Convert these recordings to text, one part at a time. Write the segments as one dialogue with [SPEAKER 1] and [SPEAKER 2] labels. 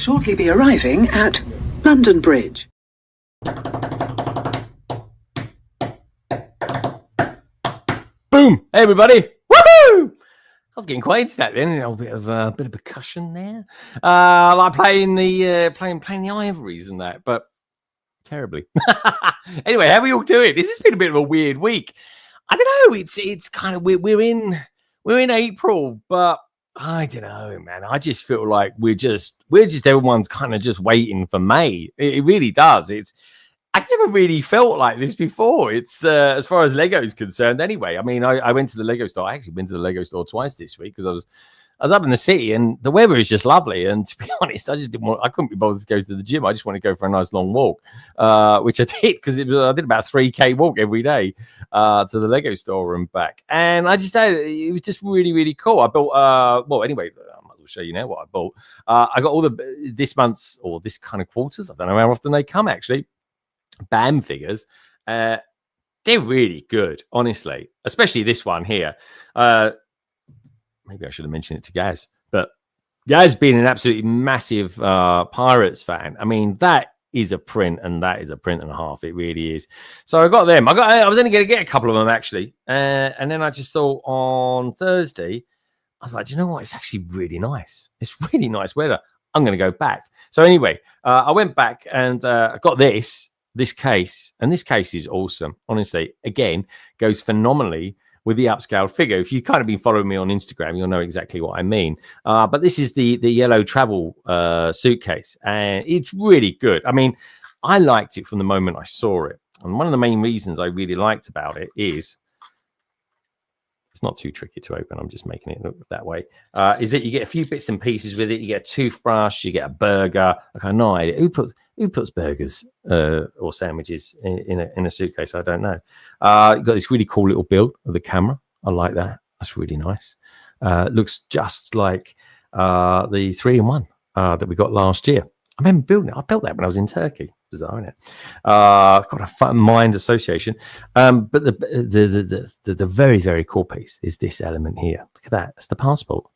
[SPEAKER 1] shortly be arriving at London Bridge.
[SPEAKER 2] Boom! Hey everybody! Woohoo! I was getting quite into that then. A bit of percussion there, like playing the ivories and that, but terribly. Anyway, how are we all doing? This has been a bit of a weird week. I don't know. It's kind of we're in April, but I don't know, man. I just feel like we're just everyone's kind of just waiting for May. It really does. I've never really felt like this before. It's as far as Lego is concerned, anyway. I mean, I went to the Lego store. I actually been to the Lego store twice this week because I was up in the city and the weather is just lovely. And to be honest, I couldn't be bothered to go to the gym. I just want to go for a nice long walk, which I did because I did about 3K walk every day to the Lego store and back. And it was just really, really cool. I built, anyway, I might as well show you now what I bought. I got all this month's or this kind of quarters. I don't know how often they come actually. BAM figures. They're really good, honestly, especially this one here. Maybe I should have mentioned it to Gaz, but Gaz being an absolutely massive Pirates fan. I mean, that is a print, and that is a print and a half. It really is. So I got them. I was only going to get a couple of them actually, and then I just thought on Thursday, I was like, do you know what? It's actually really nice. It's really nice weather. I'm going to go back. So anyway, I went back and I got this case, and this case is awesome. Honestly, again, goes phenomenally with the upscaled figure. If you've kind of been following me on Instagram, you'll know exactly what I mean. But this is the yellow travel suitcase, and it's really good. I mean, I liked it from the moment I saw it. And one of the main reasons I really liked about it is it's not too tricky to open. I'm just making it look that way. Is that you get a few bits and pieces with it. You get a toothbrush, you get a burger. I have no idea who puts burgers or sandwiches in a suitcase. I don't know. You got this really cool little build of the camera. I like that. That's really nice. Looks just like the 3-in-1 that we got last year. I remember building it. I built that when I was in Turkey. Bizarre, isn't it? Got a fun mind association. But the very, very cool piece is this element here. Look at that. It's the passport.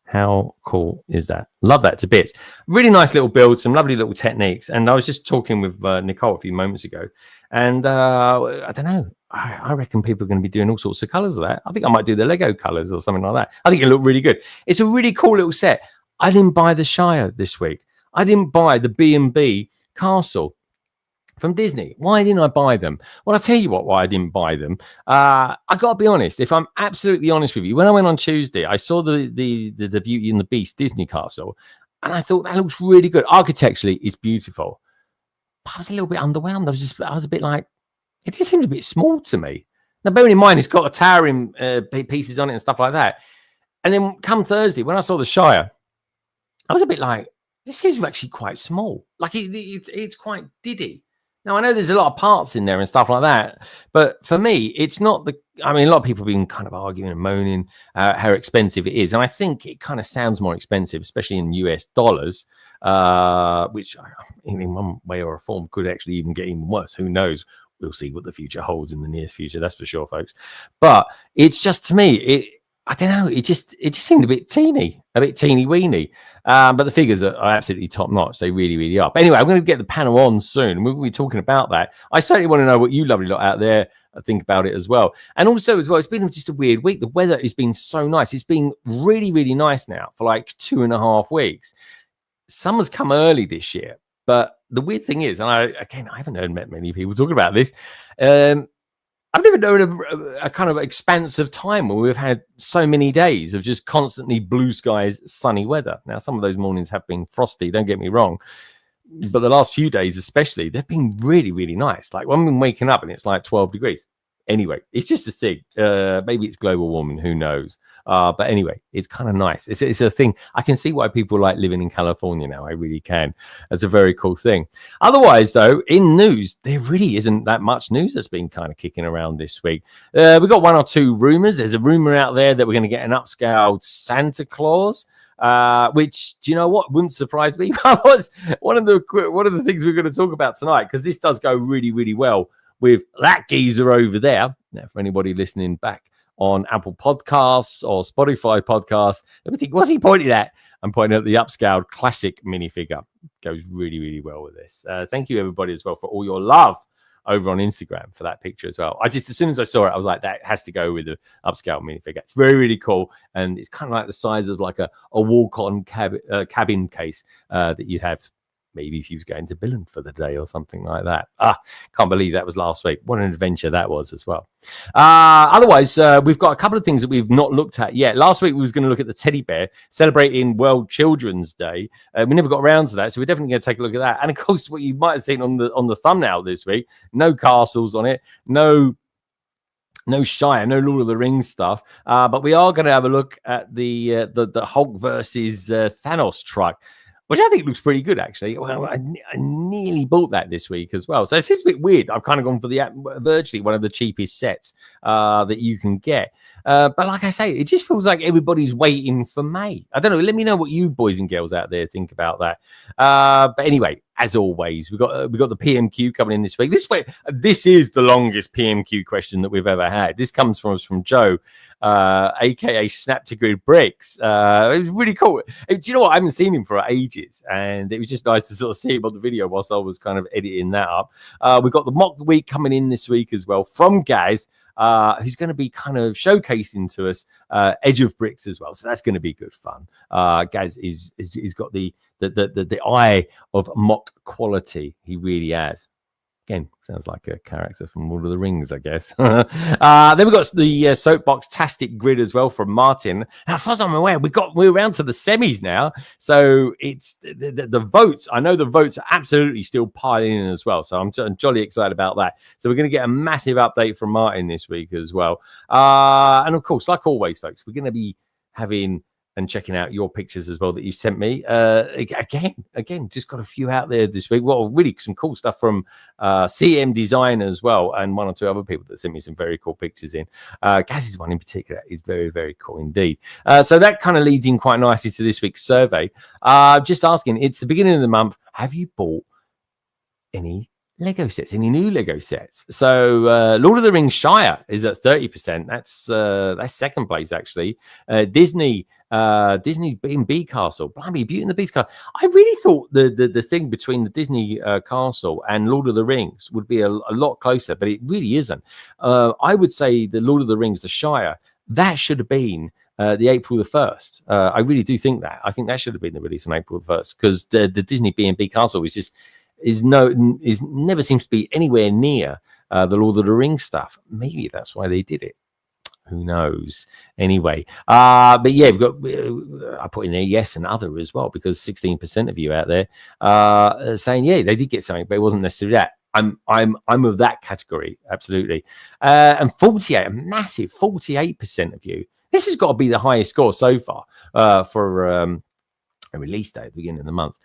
[SPEAKER 2] How cool is that? Love that to bits. Really nice little build, some lovely little techniques. And I was just talking with Nicole a few moments ago. And I don't know. I reckon people are going to be doing all sorts of colours of that. I think I might do the Lego colours or something like that. I think it looked really good. It's a really cool little set. I didn't buy the Shire this week. I didn't buy the B&B castle from Disney. Why didn't I buy them? Well, I'll tell you why I didn't buy them. I got to be honest. If I'm absolutely honest with you, when I went on Tuesday, I saw the Beauty and the Beast Disney castle, and I thought that looks really good. Architecturally, it's beautiful. But I was a little bit underwhelmed. I was a bit like, it just seemed a bit small to me. Now, bearing in mind, it's got a towering pieces on it and stuff like that. And then come Thursday, when I saw the Shire, I was a bit like, this is actually quite small. Like it's quite diddy. Now, I know there's a lot of parts in there and stuff like that, but for me, it's not a lot of people have been kind of arguing and moaning how expensive it is. And I think it kind of sounds more expensive, especially in US dollars, which in one way or a form could actually even get even worse. Who knows? We'll see what the future holds in the near future. That's for sure, folks. But it's just, to me, I don't know. It just seemed a bit teeny weeny. But the figures are absolutely top notch. They really, really are. But anyway, I'm going to get the panel on soon. We'll be talking about that. I certainly want to know what you lovely lot out there think about it as well. And also as well, it's been just a weird week. The weather has been so nice. It's been really, really nice now for like 2.5 weeks. Summer's come early this year. But the weird thing is, and I haven't met many people talking about this. I've never known a kind of expanse of time where we've had so many days of just constantly blue skies, sunny weather. Now, some of those mornings have been frosty, don't get me wrong. But the last few days especially, they've been really, really nice. Like when I'm waking up and it's like 12 degrees. Anyway, it's just a thing. Maybe it's global warming, who knows? But anyway, it's kind of nice. It's a thing. I can see why people like living in California now. I really can. That's a very cool thing. Otherwise, though, in news, there really isn't that much news that's been kind of kicking around this week. We've got 1 or 2 rumors. There's a rumor out there that we're going to get an upscaled Santa Claus. Which, do you know what, wouldn't surprise me. That was one of the things we're going to talk about tonight, because this does go really, really well with that geezer over there. Now, for anybody listening back on Apple Podcasts or Spotify Podcasts. Let me think, what's he pointing at? I'm pointing at the upscaled classic minifigure. Goes really, really well with this. Thank you, everybody, as well, for all your love over on Instagram for that picture as well. As soon as I saw it, I was like, that has to go with the upscale minifigure. It's very, really cool. And it's kind of like the size of like a walk-on cabin case that you'd have maybe if you was going to Billund for the day or something like that. Can't believe that was last week. What an adventure that was as well. Otherwise, we've got a couple of things that we've not looked at yet. Last week, we was going to look at the teddy bear celebrating World Children's Day. We never got around to that, so we're definitely going to take a look at that. And of course, what you might have seen on the thumbnail this week, no castles on it, no Shire, no Lord of the Rings stuff, but we are going to have a look at the Hulk versus Thanos truck, which I think looks pretty good, actually. Well, I nearly bought that this week as well. So it seems a bit weird. I've kind of gone for virtually one of the cheapest sets that you can get. But like I say, it just feels like everybody's waiting for May. I don't know. Let me know what you boys and girls out there think about that. But anyway, as always, we've got the PMQ coming in this week. This is the longest PMQ question that we've ever had. This comes from Joe, aka Snap to Grid Bricks. It was really cool. Do you know what? I haven't seen him for ages, and it was just nice to sort of see him on the video whilst I was kind of editing that up. We've got the mock week coming in this week as well from Gaz, who's going to be kind of showcasing to us Edge of Bricks as well. So that's going to be good fun. Gaz is got the eye of mock quality. He really has. Again, sounds like a character from Lord of the Rings, I guess. Then we've got the Soapbox Tastic grid as well from Martin. And as far as I'm aware, we're around to the semis now. So it's the votes. I know the votes are absolutely still piling in as well. So I'm jolly excited about that. So we're going to get a massive update from Martin this week as well. And of course, like always, folks, we're going to be having and checking out your pictures as well that you sent me. Again, just got a few out there this week. Well, really some cool stuff from CM Design as well, and one or two other people that sent me some very cool pictures in. Gaz's one in particular is very, very cool indeed. So that kind of leads in quite nicely to this week's survey. Just asking, it's the beginning of the month. Have you bought any Lego sets, any new Lego sets? So Lord of the Rings Shire is at 30%. That's second place, actually. Disney's B Castle. Blimey, Beauty and the Beast Castle. I really thought the thing between the Disney Castle and Lord of the Rings would be a lot closer, but it really isn't. I would say the Lord of the Rings, the Shire, that should have been the April the 1st. I really do think that. I think that should have been the release on April the 1st, because the Disney B&B Castle never seems to be anywhere near the Lord of the Rings stuff. Maybe that's why they did it. Who knows? Anyway, but yeah, we've got. I put in there yes and other as well, because 16% of you out there saying yeah, they did get something, but it wasn't necessarily that. I'm of that category, absolutely. And 48, a massive 48% of you. This has got to be the highest score so far for a release date at the beginning of the month.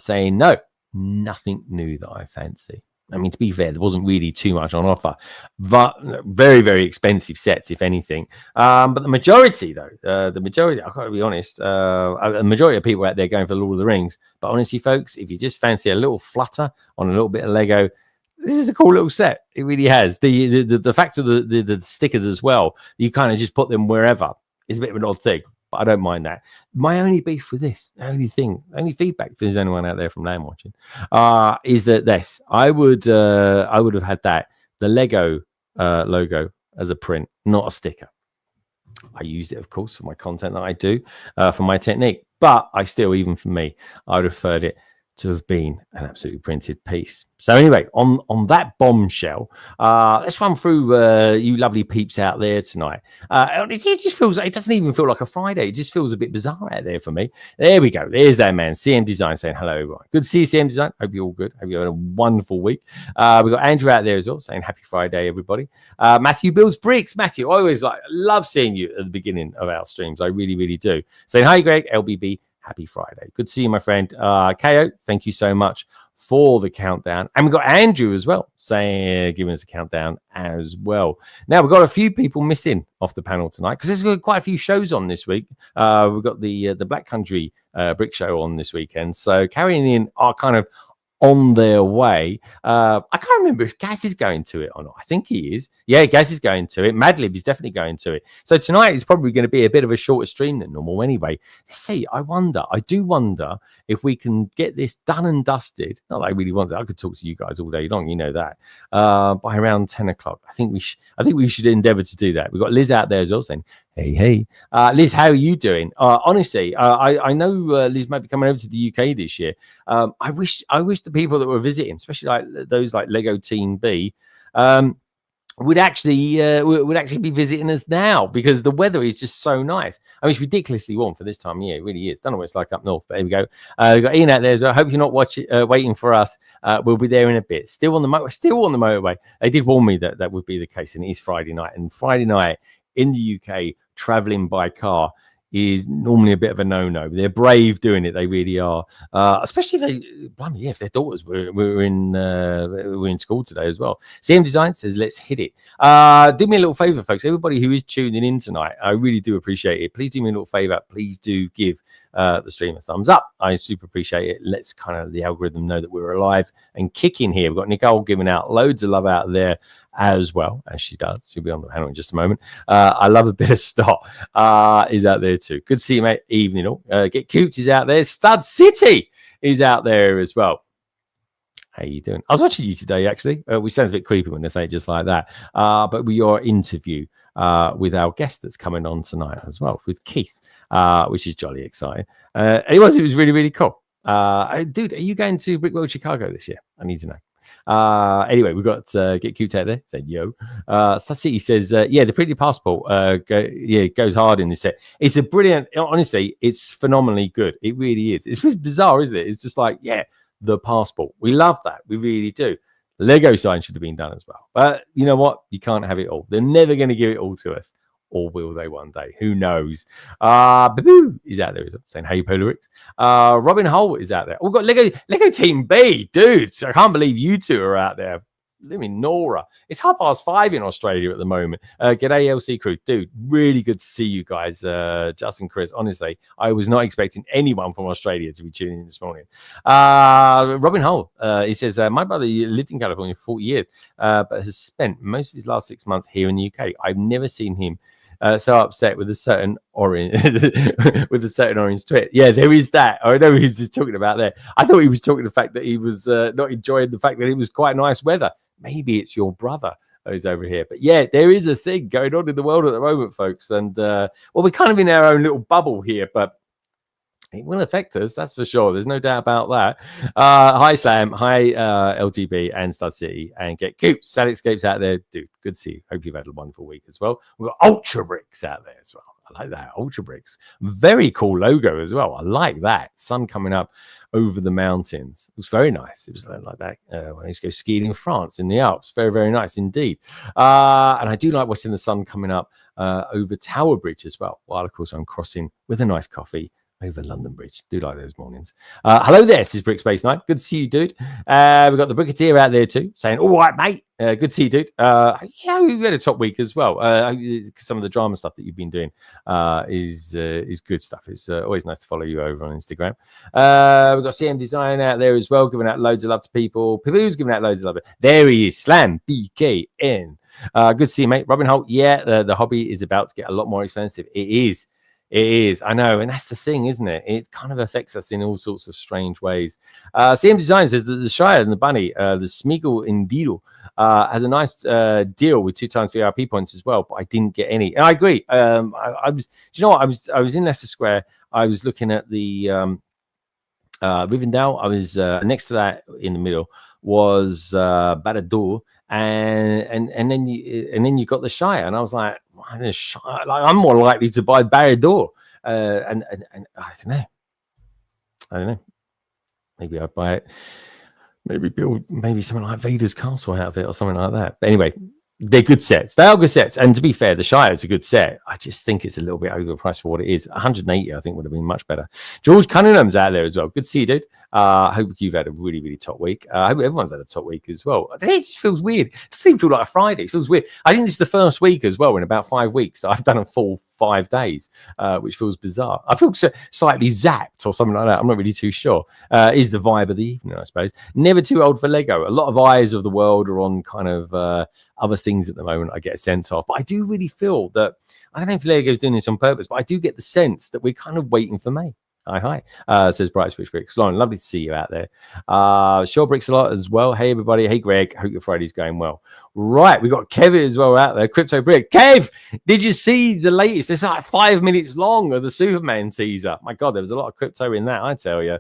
[SPEAKER 2] Saying no. Nothing new that I fancy. I mean, to be fair, there wasn't really too much on offer, but very, very expensive sets, if anything. But the majority, though, I've got to be honest, the majority of people out there going for Lord of the Rings. But honestly, folks, if you just fancy a little flutter on a little bit of Lego, this is a cool little set. It really has. The fact of the stickers as well, you kind of just put them wherever. It's a bit of an odd thing. But I don't mind that. My only beef with this, only feedback, if there's anyone out there from land watching, is that this I would have had that the Lego logo as a print, not a sticker. I used it, of course, for my content that I do, for my technique. But even for me, I would have preferred it to have been an absolutely printed piece. So anyway, on that bombshell, let's run through you lovely peeps out there tonight. It just feels, it doesn't even feel like a Friday. It just feels a bit bizarre out there for me. There we go. There's that man, CM Design, saying hello, everyone. Good to see you, CM Design. Hope you're all good. Hope you're having a wonderful week. We've got Andrew out there as well, saying happy Friday, everybody. Matthew builds bricks. Matthew, I always love seeing you at the beginning of our streams. I really, really do. Saying hi, Greg, LBB. Happy Friday. Good to see you, my friend. KO, thank you so much for the countdown. And we've got Andrew as well, saying, giving us a countdown as well. Now, we've got a few people missing off the panel tonight, because there's quite a few shows on this week. We've got the Black Country Brick Show on this weekend. So carrying in our kind of on their way. I can't remember if Gaz is going to it or not. I think he is. Yeah, Gaz is going to it. Madlib is definitely going to it. So tonight is probably going to be a bit of a shorter stream than normal anyway. Let's see. I do wonder if we can get this done and dusted. Not that I really want it. I could talk to you guys all day long, you know that. By around 10 o'clock. I think we should endeavour to do that. We've got Liz out there as well saying, hey. Liz, how are you doing? Honestly, I know Liz might be coming over to the UK this year. I wish the people that were visiting, especially like those like Lego Team B, would actually be visiting us now, because the weather is just so nice. I mean, it's ridiculously warm for this time of year. It really is. Don't know what it's like up north, but there we go. We've got Ian out there as well. I hope you're not waiting for us. We'll be there in a bit. Still on the motorway. They did warn me that would be the case, and it is Friday night. And Friday night in the UK, traveling by car is normally a bit of a no-no. They're brave doing it. They really are. Especially if their daughters were in school today as well. CM Design says, let's hit it. Do me a little favor, folks. Everybody who is tuning in tonight, I really do appreciate it. Please do me a little favor. Please do give the stream a thumbs up. I super appreciate it. Let's kind of the algorithm know that we're alive and kicking here. We've got Nicole giving out loads of love out there as well, as she does. She'll be on the panel in just a moment. I love a bit of Stott is out there too. Good to see you, mate. Evening all. Get Coots is out there. Stud City is out there as well. How you doing? I was watching you today, actually. Which sounds a bit creepy when they say it just like that. But with your interview with our guest that's coming on tonight as well, with Keith, which is jolly exciting. It was really, really cool. Dude, are you going to Brickwell Chicago this year? I need to know. Anyway, we've got Get Cute out there saying yo. Star City says, yeah, the pretty passport goes hard in this set. It's a brilliant, honestly, it's phenomenally good. It really is. It's bizarre, isn't it? It's just like, yeah, the passport. We love that. We really do. The Lego sign should have been done as well. But you know what? You can't have it all. They're never going to give it all to us. Or will they one day? Who knows? Baboo is out there saying, hey, Polarix. Robin Hull is out there. We've got Lego Team B, dudes. I can't believe you two are out there. Living Nora. It's 5:30 in Australia at the moment. G'day, LC crew. Dude, really good to see you guys. Justin, Chris, honestly, I was not expecting anyone from Australia to be tuning in this morning. Robin Hull, he says, my brother lived in California for 40 years, but has spent most of his last 6 months here in the UK. I've never seen him so upset with a certain orange tweet. Yeah, there is that. I know he's just talking about there. I thought he was talking the fact that he was not enjoying the fact that it was quite nice weather. Maybe it's your brother who's over here. But yeah, there is a thing going on in the world at the moment, folks. And well, we're kind of in our own little bubble here, but it will affect us, that's for sure. There's no doubt about that. Hi, Slam. Hi, LGB and Stud City and Get Coop. Salicscapes out there. Dude, good to see you. Hope you've had a wonderful week as well. We've got Ultra Bricks out there as well. I like that. Ultra Bricks. Very cool logo as well. I like that. Sun coming up over the mountains. It was very nice. It was like that when I used to go skiing in France in the Alps. Very, very nice indeed. And I do like watching the sun coming up over Tower Bridge as well. While, of course, I'm crossing with a nice coffee over London Bridge. Do like those mornings. Hello there, this is Brick Space Night. Good to see you, dude. We've got the Bricketeer out there too, saying, all right, mate. Good to see you, dude. Yeah, we've had a top week as well. Some of the drama stuff that you've been doing is good stuff. It's always nice to follow you over on Instagram. We've got CM Design out there as well, giving out loads of love to people. Piboo's giving out loads of love. There he is, Slam BKN. Good to see you, mate. Robin Holt, yeah, the hobby is about to get a lot more expensive. It is. It is, I know, and that's the thing, isn't it? It kind of affects us in all sorts of strange ways. CM Design says that the Shire and the Bunny, the Smeagol in Deal, has a nice deal with 2 times VRP points as well, but I didn't get any. And I agree. I was, do you know what? I was in Leicester Square. I was looking at the Rivendell. I was next to that in the middle was Barad-dûr. And then you got the Shire, and I was like, I'm more likely to buy Barad-dûr, and I don't know. Maybe I'd buy it. Maybe build something like Vader's Castle out of it or something like that. But anyway, they're good sets. They are good sets, and to be fair, the Shire is a good set. I just think it's a little bit overpriced for what it is. 180, I think, would have been much better. George Cunningham's out there as well. Good to see you, dude. I hope you've had a really, really top week. I hope everyone's had a top week as well. It just feels weird. It doesn't even feel like a Friday. It feels weird. I think this is the first week as well in about 5 weeks that I've done a full 5 days, which feels bizarre. I feel slightly zapped or something like that. I'm not really too sure. Is the vibe of the evening, I suppose. Never too old for Lego. A lot of eyes of the world are on kind of other things at the moment. I get a sense of, but I do really feel that, I don't know if Lego's doing this on purpose, but I do get the sense that we're kind of waiting for May. Hi. Says Bright Switch Bricks. Lauren, lovely to see you out there. Sure Bricks a lot as well. Hey, everybody. Hey, Greg. Hope your Friday's going well. Right. We got Kev as well out there. Crypto Brick. Kev, did you see the latest? It's like 5 minutes long of the Superman teaser. My God, there was a lot of crypto in that, I tell you.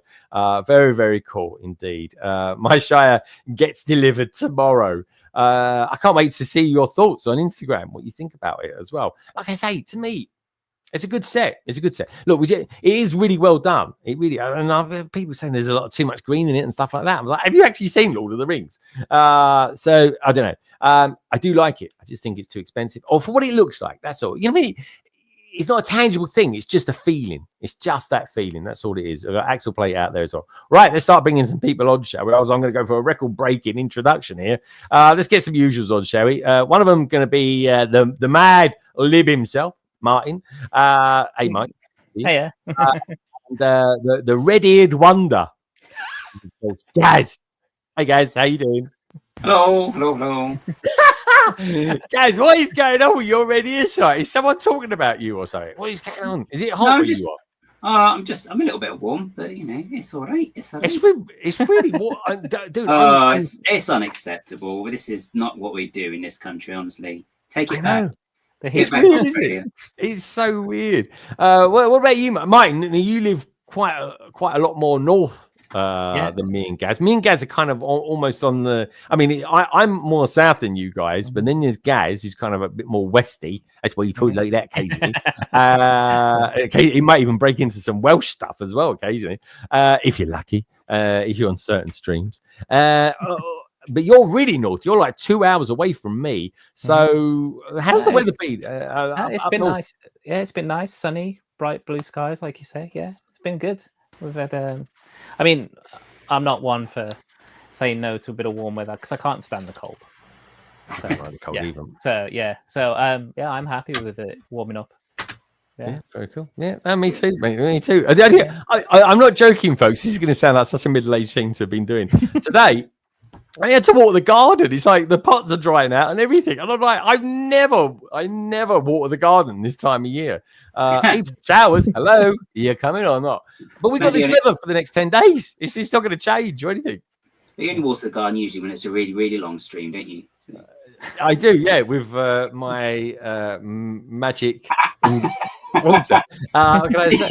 [SPEAKER 2] Very, very cool indeed. My Shire gets delivered tomorrow. I can't wait to see your thoughts on Instagram, what you think about it as well. Like I say, to me, it's a good set. It's a good set. Look, it is really well done. It really, and I've people saying there's a lot too much green in it and stuff like that. I was like, have you actually seen Lord of the Rings? So I don't know. I do like it. I just think it's too expensive, or for what it looks like. That's all. You know what I mean? It's not a tangible thing. It's just a feeling. It's just that feeling. That's all it is. I've got Axel Plate out there as well. Right, let's start bringing some people on, shall we? I'm going to go for a record-breaking introduction here. Let's get some usuals on, shall we? One of them going to be the mad lib himself, Martin. Hey, Mike.
[SPEAKER 3] Hey,
[SPEAKER 2] and the red-eared wonder, Gaz. Hey, Gaz, how you doing?
[SPEAKER 4] Hello.
[SPEAKER 2] Guys, what is going on with your red ear side? Is someone talking about you or something? What is going on? Is it hot where you are?
[SPEAKER 4] I'm a little bit warm, but you know, it's all right. It's
[SPEAKER 2] really warm. Dude,
[SPEAKER 4] it's unacceptable. This is not what we do in this country, honestly. Take it
[SPEAKER 2] back.
[SPEAKER 4] It's
[SPEAKER 2] weird, isn't it? It's so weird. What about you, Mike? You live quite a lot more north than me and Gaz. Me and Gaz are kind of almost on the. I mean, I'm more south than you guys, but then there's Gaz, who's kind of a bit more westy. That's why you talk like that occasionally. He might even break into some Welsh stuff as well occasionally, if you're lucky. If you're on certain streams. But you're really north. You're like 2 hours away from me. So how's the weather been?
[SPEAKER 3] It's been nice. Yeah, it's been nice, sunny, bright blue skies, like you say. Yeah, it's been good. We've had. I mean, I'm not one for saying no to a bit of warm weather because I can't stand the cold. So, I'm happy with it warming up. Yeah,
[SPEAKER 2] very cool. Yeah, me too, mate. Me too. I'm not joking, folks. This is going to sound like such a middle-aged thing to have been doing today. I had to water the garden. It's like the pots are drying out and everything. And I'm like, I never water the garden this time of year. Showers, hello, are you coming or not? But we got this weather for the next 10 days. It's not going to change or anything.
[SPEAKER 4] You only water the garden usually when it's a really, really long stream, don't you? So.
[SPEAKER 2] I do, yeah, with my magic water. What can I say?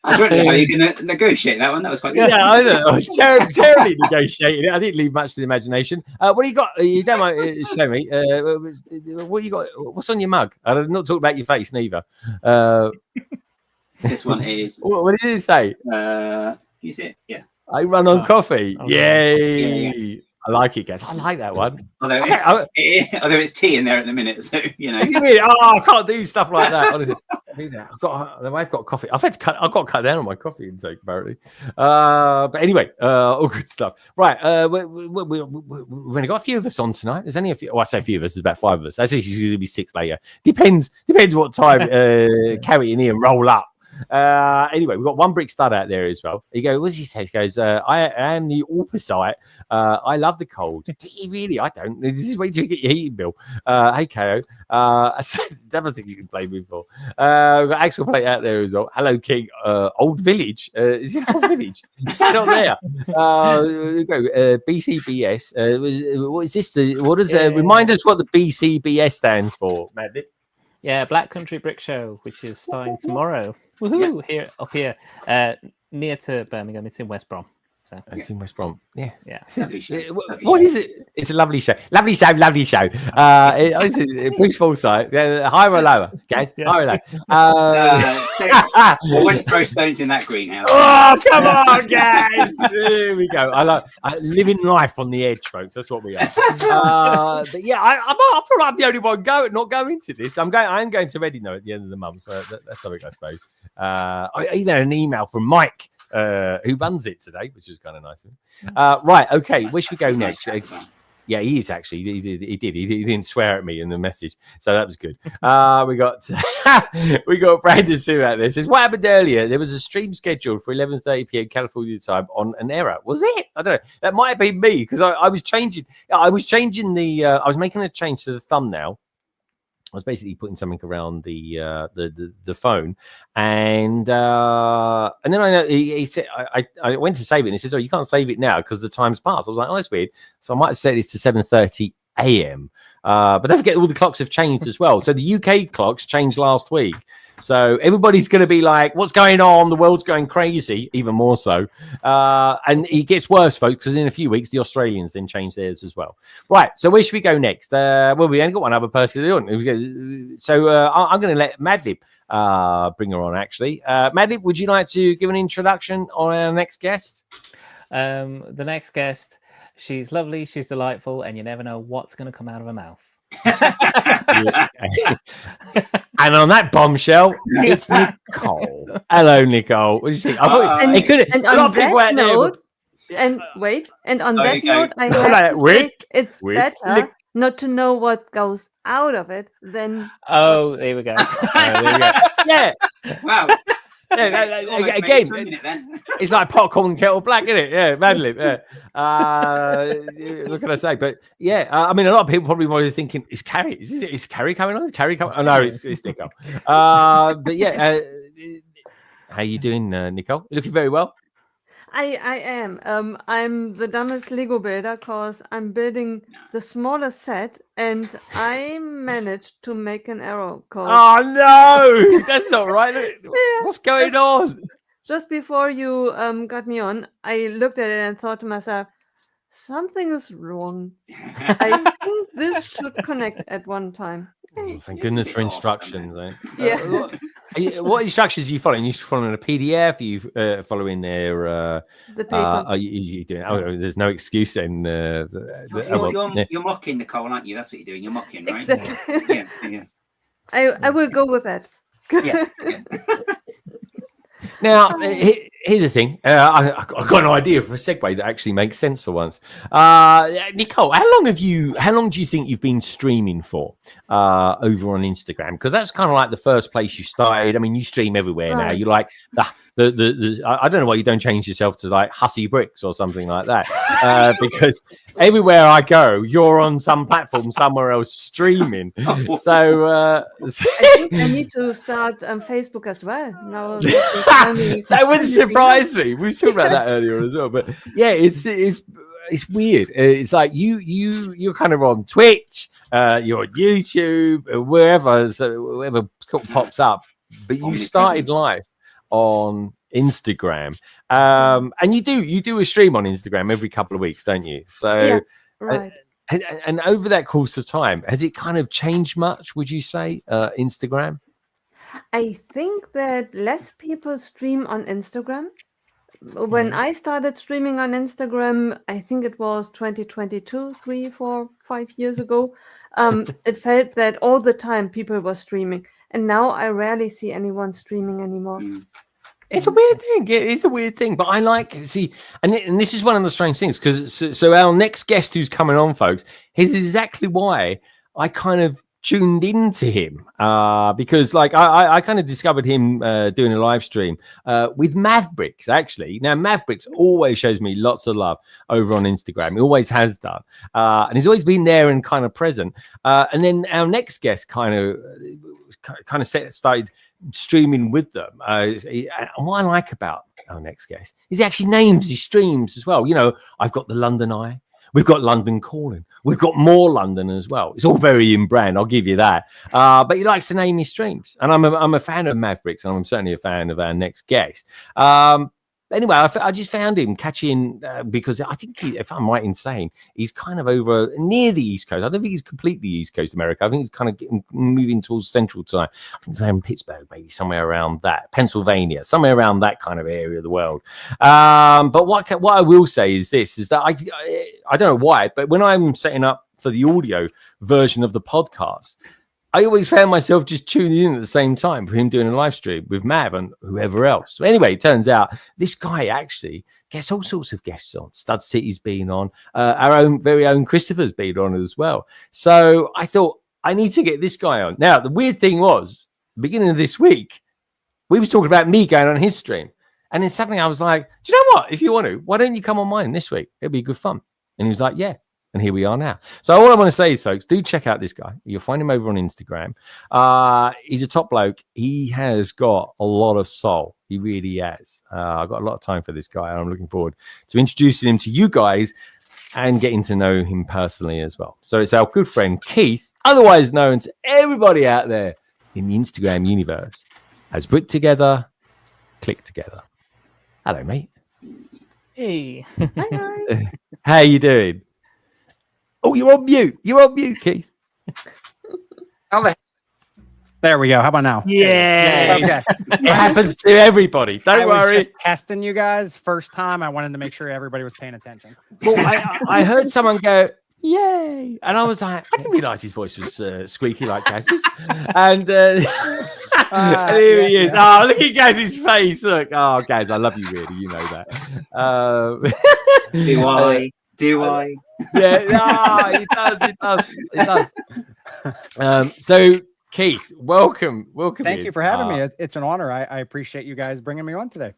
[SPEAKER 4] I was wondering how you're going to negotiate that one. That was quite good.
[SPEAKER 2] Yeah, I know. I was terribly negotiating it. I didn't leave much to the imagination. What do you got? You don't mind show me. What you got? What's on your mug? I'm not talking about your face neither.
[SPEAKER 4] This one is.
[SPEAKER 2] What did it say?
[SPEAKER 4] You see it? Yeah.
[SPEAKER 2] I run on coffee.
[SPEAKER 4] Oh,
[SPEAKER 2] Yay!
[SPEAKER 4] yeah.
[SPEAKER 2] I like it, guys. I like that one.
[SPEAKER 4] Although it's tea in there at the minute, so you know.
[SPEAKER 2] I can't do stuff like that. Honestly, I've got coffee. I've got to cut down on my coffee intake apparently. But anyway, all good stuff. Right, we've only got a few of us on tonight. There's only a few. Oh, I say a few of us. There's about 5 of us. I think she's going to be 6 later. Depends what time Carrie and Ian roll up. Anyway, we've got one brick stud out there as well. He goes, what does he say? He goes, I am the opposite. I love the cold. Do you really? I don't. This is wait till you get your heating bill. Hey, KO. That's another thing you can blame me for. We've got Axel Plate out there as well. Hello, King. Old Village. Is it Old Village? It's not there. We go. BCBS. What is this? Remind us what the BCBS stands for, Matt.
[SPEAKER 3] Yeah, Black Country Brick Show, which is starting tomorrow. Woohoo! Yeah. Here, near to Birmingham. It's in West Brom. So
[SPEAKER 2] it's in West Brom. Yeah.
[SPEAKER 4] What
[SPEAKER 2] is it? It's a lovely show. Lovely show. Push full side. Higher or lower, guys?
[SPEAKER 3] Yeah.
[SPEAKER 2] Higher or lower?
[SPEAKER 4] I wouldn't throw stones in that greenhouse.
[SPEAKER 2] Oh, come on, guys! Here we go. I like living life on the edge, folks. That's what we are. But yeah, I feel like I'm the only one not going to this. I am going to Reading though at the end of the month, so that's something I suppose. I even had an email from Mike who runs it today, which was kind of nice. Right, okay, where should we go next? Yeah, he is actually. He did. He didn't swear at me in the message, so that was good. We got Brandon Sue out there. Says, what happened earlier? There was a stream scheduled for 11:30 p.m. California time on an error. Was it? I don't know. That might have been me because I was changing. I was changing the. I was making a change to the thumbnail. I was basically putting something around the phone, and then I know he said I went to save it, and he says, "Oh, you can't save it now because the time's passed." I was like, "Oh, that's weird." So I might set this to 7:30 a.m. But don't forget, all the clocks have changed as well. So the UK clocks changed last week. So everybody's going to be like, what's going on? The world's going crazy, even more so. And it gets worse, folks, because in a few weeks, the Australians then change theirs as well. Right. So where should we go next? Well, we only got one other person on. So I'm going to let Madlib bring her on, actually. Madlib, would you like to give an introduction on our next guest?
[SPEAKER 3] The next guest, she's lovely, she's delightful, and you never know what's going to come out of her mouth.
[SPEAKER 2] And on that bombshell, it's Nicole. Hello, Nicole. What do you think? I thought it could have.
[SPEAKER 5] And on that note, and on that note, I have to say it's better not to know what goes out of it than.
[SPEAKER 3] Oh, there we go.
[SPEAKER 2] There we go. Yeah.
[SPEAKER 4] Wow.
[SPEAKER 2] Yeah, again, it's like popcorn kettle black, isn't it? Yeah, Madlib. Yeah. What can I say? But yeah, I mean, a lot of people probably might be thinking, "Is Carrie? Is Carrie coming on? Is Carrie coming?" Oh no, it's Nicole. But yeah, how you doing, Nicole? You're looking very well.
[SPEAKER 5] I am. I'm the dumbest Lego builder because I'm building the smallest set, and I managed to make an error.
[SPEAKER 2] Oh no, that's not right. What's going on?
[SPEAKER 5] Just before you got me on, I looked at it and thought to myself, something is wrong. I think this should connect at one time.
[SPEAKER 2] Oh, thank goodness for instructions.
[SPEAKER 5] Yeah.
[SPEAKER 2] What instructions are you following? You following a PDF? Are you following their
[SPEAKER 5] the paper?
[SPEAKER 2] Are you doing? Oh, there's no excuse then.
[SPEAKER 4] You're mocking Nicole, aren't you? That's what you're doing. You're mocking, right?
[SPEAKER 5] Exactly.
[SPEAKER 4] Yeah.
[SPEAKER 5] I will go with that.
[SPEAKER 4] Yeah.
[SPEAKER 2] Now, here's the thing. I got an idea for a segue that actually makes sense for once. Nicole, how long do you think you've been streaming for over on Instagram? Because that's kind of like the first place you started. I mean, you stream everywhere now. You're like I don't know why you don't change yourself to like Hussy Bricks or something like that. Because everywhere I go, you're on some platform somewhere else streaming. So I
[SPEAKER 5] think I need to start Facebook as well. Now
[SPEAKER 2] that wouldn't surprise me. We talked about that earlier as well. But yeah, it's weird. It's like you're kind of on Twitch, you're on YouTube, wherever pops up. But you started live on Instagram, and you do a stream on Instagram every couple of weeks, don't you? So
[SPEAKER 5] yeah, right.
[SPEAKER 2] And over that course of time, has it kind of changed much, would you say, Instagram?
[SPEAKER 5] I think that less people stream on Instagram. When I started streaming on Instagram, I think it was 2022, 3, 4, 5 years ago. It felt that all the time people were streaming. And now I rarely see anyone streaming anymore.
[SPEAKER 2] It's a weird thing. It's a weird thing, but I like and this is one of the strange things because so our next guest who's coming on, folks, is exactly why I kind of tuned into him because like I kind of discovered him doing a live stream with Mavericks actually. Now Mavericks always shows me lots of love over on Instagram. He always has done, and he's always been there and kind of present. And then our next guest kind of started streaming with them. And what I like about our next guest is he actually names his streams as well. You know, I've got the London Eye. We've got London Calling. We've got more London as well. It's all very in brand. I'll give you that. But he likes to name his streams. And I'm a fan of Mavericks, and I'm certainly a fan of our next guest. Anyway, I just found him catching because I think, if I'm right in saying, he's kind of over near the East Coast. I don't think he's completely East Coast America. I think he's kind of moving towards Central time. I think he's in Pittsburgh, maybe somewhere around that, Pennsylvania, somewhere around that kind of area of the world. But what I will say is this: is that I don't know why, but when I'm setting up for the audio version of the podcast, I always found myself just tuning in at the same time for him doing a live stream with Mav and whoever else. So anyway, it turns out this guy actually gets all sorts of guests on. Stud City's been on. Our own very own Christopher's been on as well. So I thought I need to get this guy on. Now, the weird thing was, beginning of this week, we was talking about me going on his stream. And then suddenly I was like, do you know what? If you want to, why don't you come on mine this week? It'd be good fun. And he was like, yeah. And here we are now. So all I want to say is, folks, do check out this guy. You'll find him over on Instagram. He's a top bloke. He has got a lot of soul. He really has. I've got a lot of time for this guy. And I'm looking forward to introducing him to you guys and getting to know him personally as well. So it's our good friend, Keith, otherwise known to everybody out there in the Instagram universe as Brick Together, Click Together. Hello, mate.
[SPEAKER 3] Hey.
[SPEAKER 5] Hi.
[SPEAKER 2] How you doing? Oh, you're on mute. You're on mute, Keith.
[SPEAKER 6] There we go. How about now?
[SPEAKER 2] Yeah.
[SPEAKER 6] Okay.
[SPEAKER 2] It happens to everybody. Don't
[SPEAKER 6] I
[SPEAKER 2] worry.
[SPEAKER 6] was just testing you guys. First time, I wanted to make sure everybody was paying attention.
[SPEAKER 2] Well, I heard someone go, yay. And I was like, I didn't realize his voice was squeaky like Gaz's. And, and here he is. Oh, look at Gaz's face. Look. Oh, Gaz, I love you, really. You know that.
[SPEAKER 4] Do I?
[SPEAKER 2] Yeah, it does. So, Keith, welcome.
[SPEAKER 6] Thank you for having me. It's an honor. I appreciate you guys bringing me on today.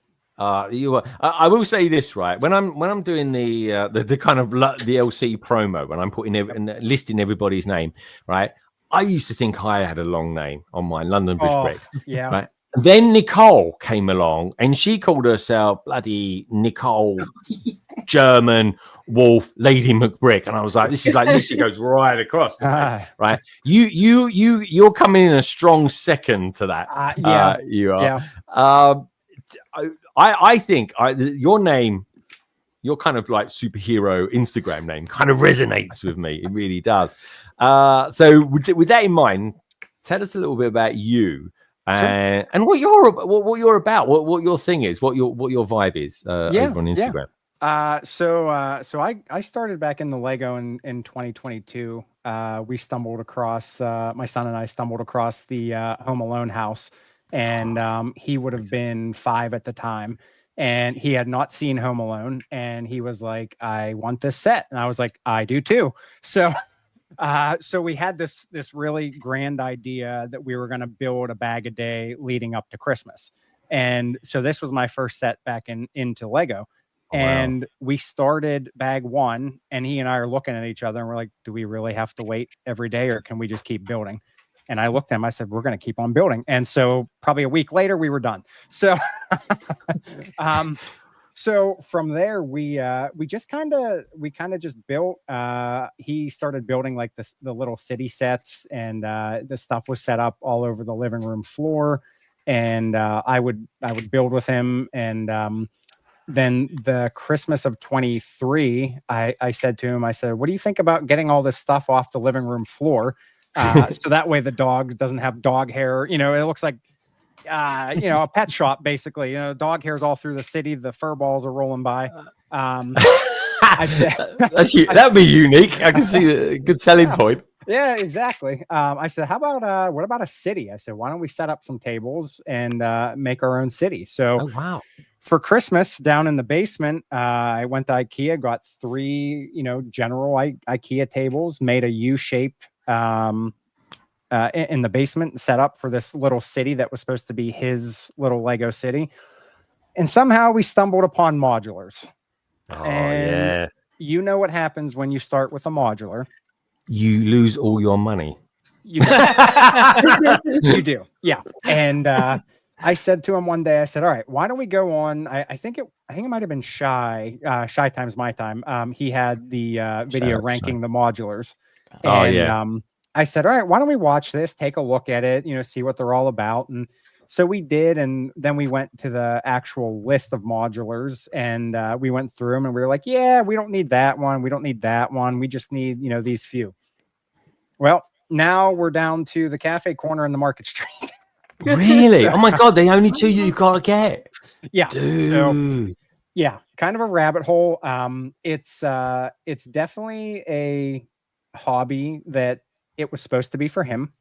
[SPEAKER 2] You are. I will say this, right? When I'm doing the kind of the LC promo, when I'm putting listing everybody's name, right? I used to think I had a long name on mine, London Bridge Brick.
[SPEAKER 6] Yeah.
[SPEAKER 2] Right. Then Nicole came along and she called herself bloody Nicole German Wolf Lady McBrick, and I was like, this is like literally goes right across, right? You're coming in a strong second to that.
[SPEAKER 6] Yeah,
[SPEAKER 2] you are.
[SPEAKER 6] Yeah.
[SPEAKER 2] I think your name, your kind of like superhero Instagram name, kind of resonates with me. It really does. So with that in mind, tell us a little bit about you.
[SPEAKER 6] Sure.
[SPEAKER 2] And what you're about, what your thing is, what your vibe is over on Instagram.
[SPEAKER 6] So I started back in the Lego in 2022. We stumbled across my son and I stumbled across the Home Alone house, and he would have been 5 at the time, and he had not seen Home Alone, and he was like, "I want this set," and I was like, "I do too." So we had this really grand idea that we were going to build a bag a day leading up to Christmas. And so this was my first set back into Lego. And we started bag 1, and he and I are looking at each other and we're like, do we really have to wait every day, or can we just keep building? And I looked at him, I said, we're going to keep on building. And so probably a week later we were done. So, so from there, we just kind of just built. He started building like the little city sets, and the stuff was set up all over the living room floor. And I would build with him. And then the Christmas of 23, I said to him, I said, "What do you think about getting all this stuff off the living room floor, so that way the dog doesn't have dog hair? You know, it looks like." A pet shop, basically. You know, dog hairs all through the city. The fur balls are rolling by.
[SPEAKER 2] That'd be unique. I can see a good selling point.
[SPEAKER 6] Yeah, exactly. I said, how about what about a city? I said, why don't we set up some tables and make our own city? So, for Christmas down in the basement, I went to IKEA, got 3, general IKEA tables, made a U-shaped. In the basement, set up for this little city that was supposed to be his little Lego city. And somehow we stumbled upon modulars. And you know what happens when you start with a modular. You
[SPEAKER 2] lose all your money.
[SPEAKER 6] You do. Yeah. And I said to him one day, I said, all right, why don't we go on? I think it might have been Shy Times My Time. He had the video ranking the modulars. I said, all right, why don't we watch this, take a look at it, see what they're all about. And so we did. And then we went to the actual list of modulars, and we went through them, and we were like, yeah, we don't need that one. We don't need that one. We just need, these few. Well, now we're down to the cafe corner in the Market Street.
[SPEAKER 2] Really? Oh my God. The only 2 you gotta get.
[SPEAKER 6] Yeah.
[SPEAKER 2] Dude.
[SPEAKER 6] So, yeah, kind of a rabbit hole. It's definitely a hobby that it was supposed to be for him.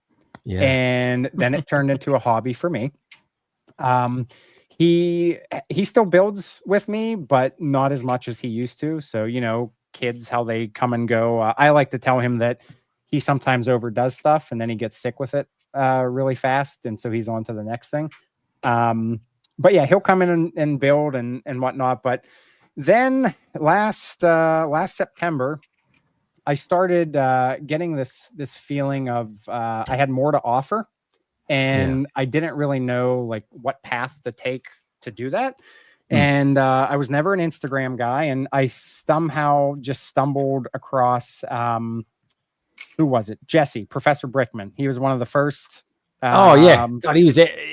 [SPEAKER 2] Yeah.
[SPEAKER 6] And then it turned into a hobby for me. He still builds with me, but not as much as he used to. So, you know, kids, how they come and go. I like to tell him that he sometimes overdoes stuff and then he gets sick with it really fast. And so he's on to the next thing. But yeah, he'll come in and build and whatnot. But then last September, I started getting this feeling of I had more to offer, and I didn't really know like what path to take to do that. And I was never an Instagram guy, and I somehow just stumbled across who was it? Jesse, Professor Brickman. He was one of the first.
[SPEAKER 2] God,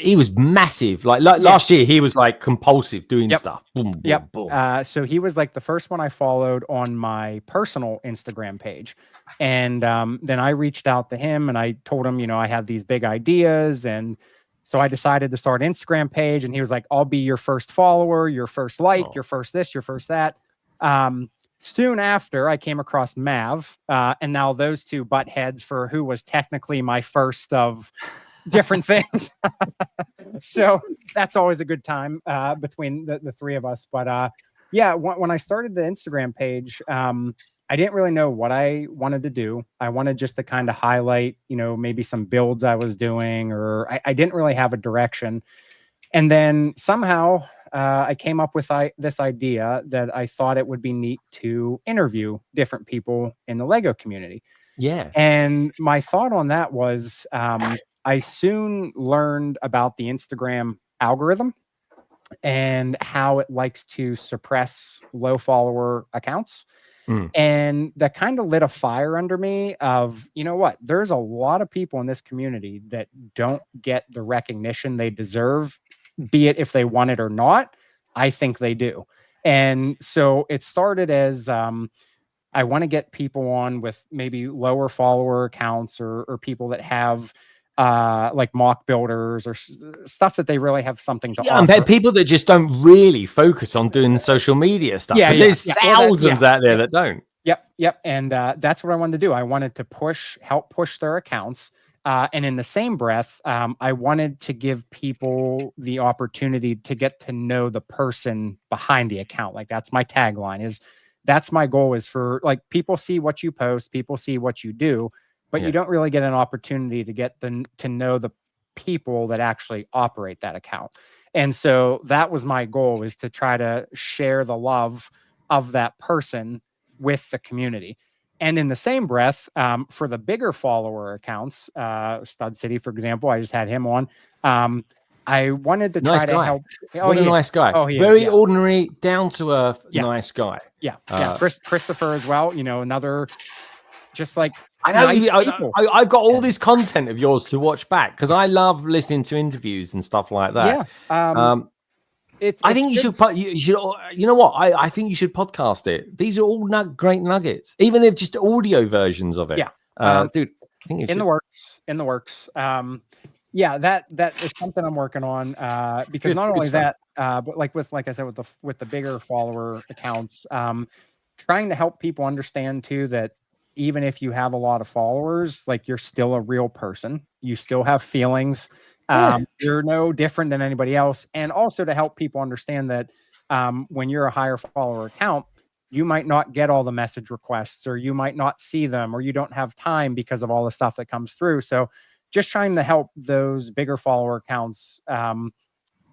[SPEAKER 2] he was massive. Like last year, he was like compulsive doing stuff. Boom, boom, boom.
[SPEAKER 6] So he was like the first one I followed on my personal Instagram page, and then I reached out to him and I told him, you know, I have these big ideas, and so I decided to start an Instagram page. And he was like, "I'll be your first follower, your first like, your first this, your first that." Soon after, I came across MAVAA, and now those two butt heads for who was technically my first of different things. So that's always a good time between the three of us. But yeah, when I started the Instagram page, I didn't really know what I wanted to do. I wanted just to kind of highlight, you know, maybe some builds I was doing, or I didn't really have a direction. And then somehow I came up with this idea that I thought it would be neat to interview different people in the Lego community.
[SPEAKER 2] Yeah.
[SPEAKER 6] And my thought on that was I soon learned about the Instagram algorithm and how it likes to suppress low follower accounts. And that kind of lit a fire under me of, you know what, there's a lot of people in this community that don't get the recognition they deserve, be it if they want it or not. I think they do. And so it started as I want to get people on with maybe lower follower accounts or people that have like mock builders or stuff that they really have something to offer.
[SPEAKER 2] And people that just don't really focus on doing social media stuff. There's thousands out there that don't.
[SPEAKER 6] Yep. And that's what I wanted to do. I wanted to help push their accounts. And in the same breath, I wanted to give people the opportunity to get to know the person behind the account. Like that's my tagline that's my goal is for like people see what you post, people see what you do, but you don't really get an opportunity to get to know the people that actually operate that account. And so that was my goal, is to try to share the love of that person with the community. And in the same breath, for the bigger follower accounts, Stud City, for example, I just had him on. I wanted to try to help.
[SPEAKER 2] What a nice guy.
[SPEAKER 6] Oh, he
[SPEAKER 2] very
[SPEAKER 6] is,
[SPEAKER 2] ordinary, down to earth, nice guy.
[SPEAKER 6] Yeah. Christopher as well. You know, another just like
[SPEAKER 2] I know.
[SPEAKER 6] nice
[SPEAKER 2] I've got all this content of yours to watch back because I love listening to interviews and stuff like that.
[SPEAKER 6] Yeah.
[SPEAKER 2] I think you should. You know what? I think you should podcast it. These are all great nuggets, even if just audio versions of it.
[SPEAKER 6] Yeah,
[SPEAKER 2] dude. I think
[SPEAKER 6] in the works. Yeah, that is something I'm working on. Because not only that, but like I said, with the bigger follower accounts, trying to help people understand too that even if you have a lot of followers, like you're still a real person. You still have feelings. You're no different than anybody else. And also to help people understand that when you're a higher follower account, you might not get all the message requests, or you might not see them, or you don't have time because of all the stuff that comes through. So just trying to help those bigger follower accounts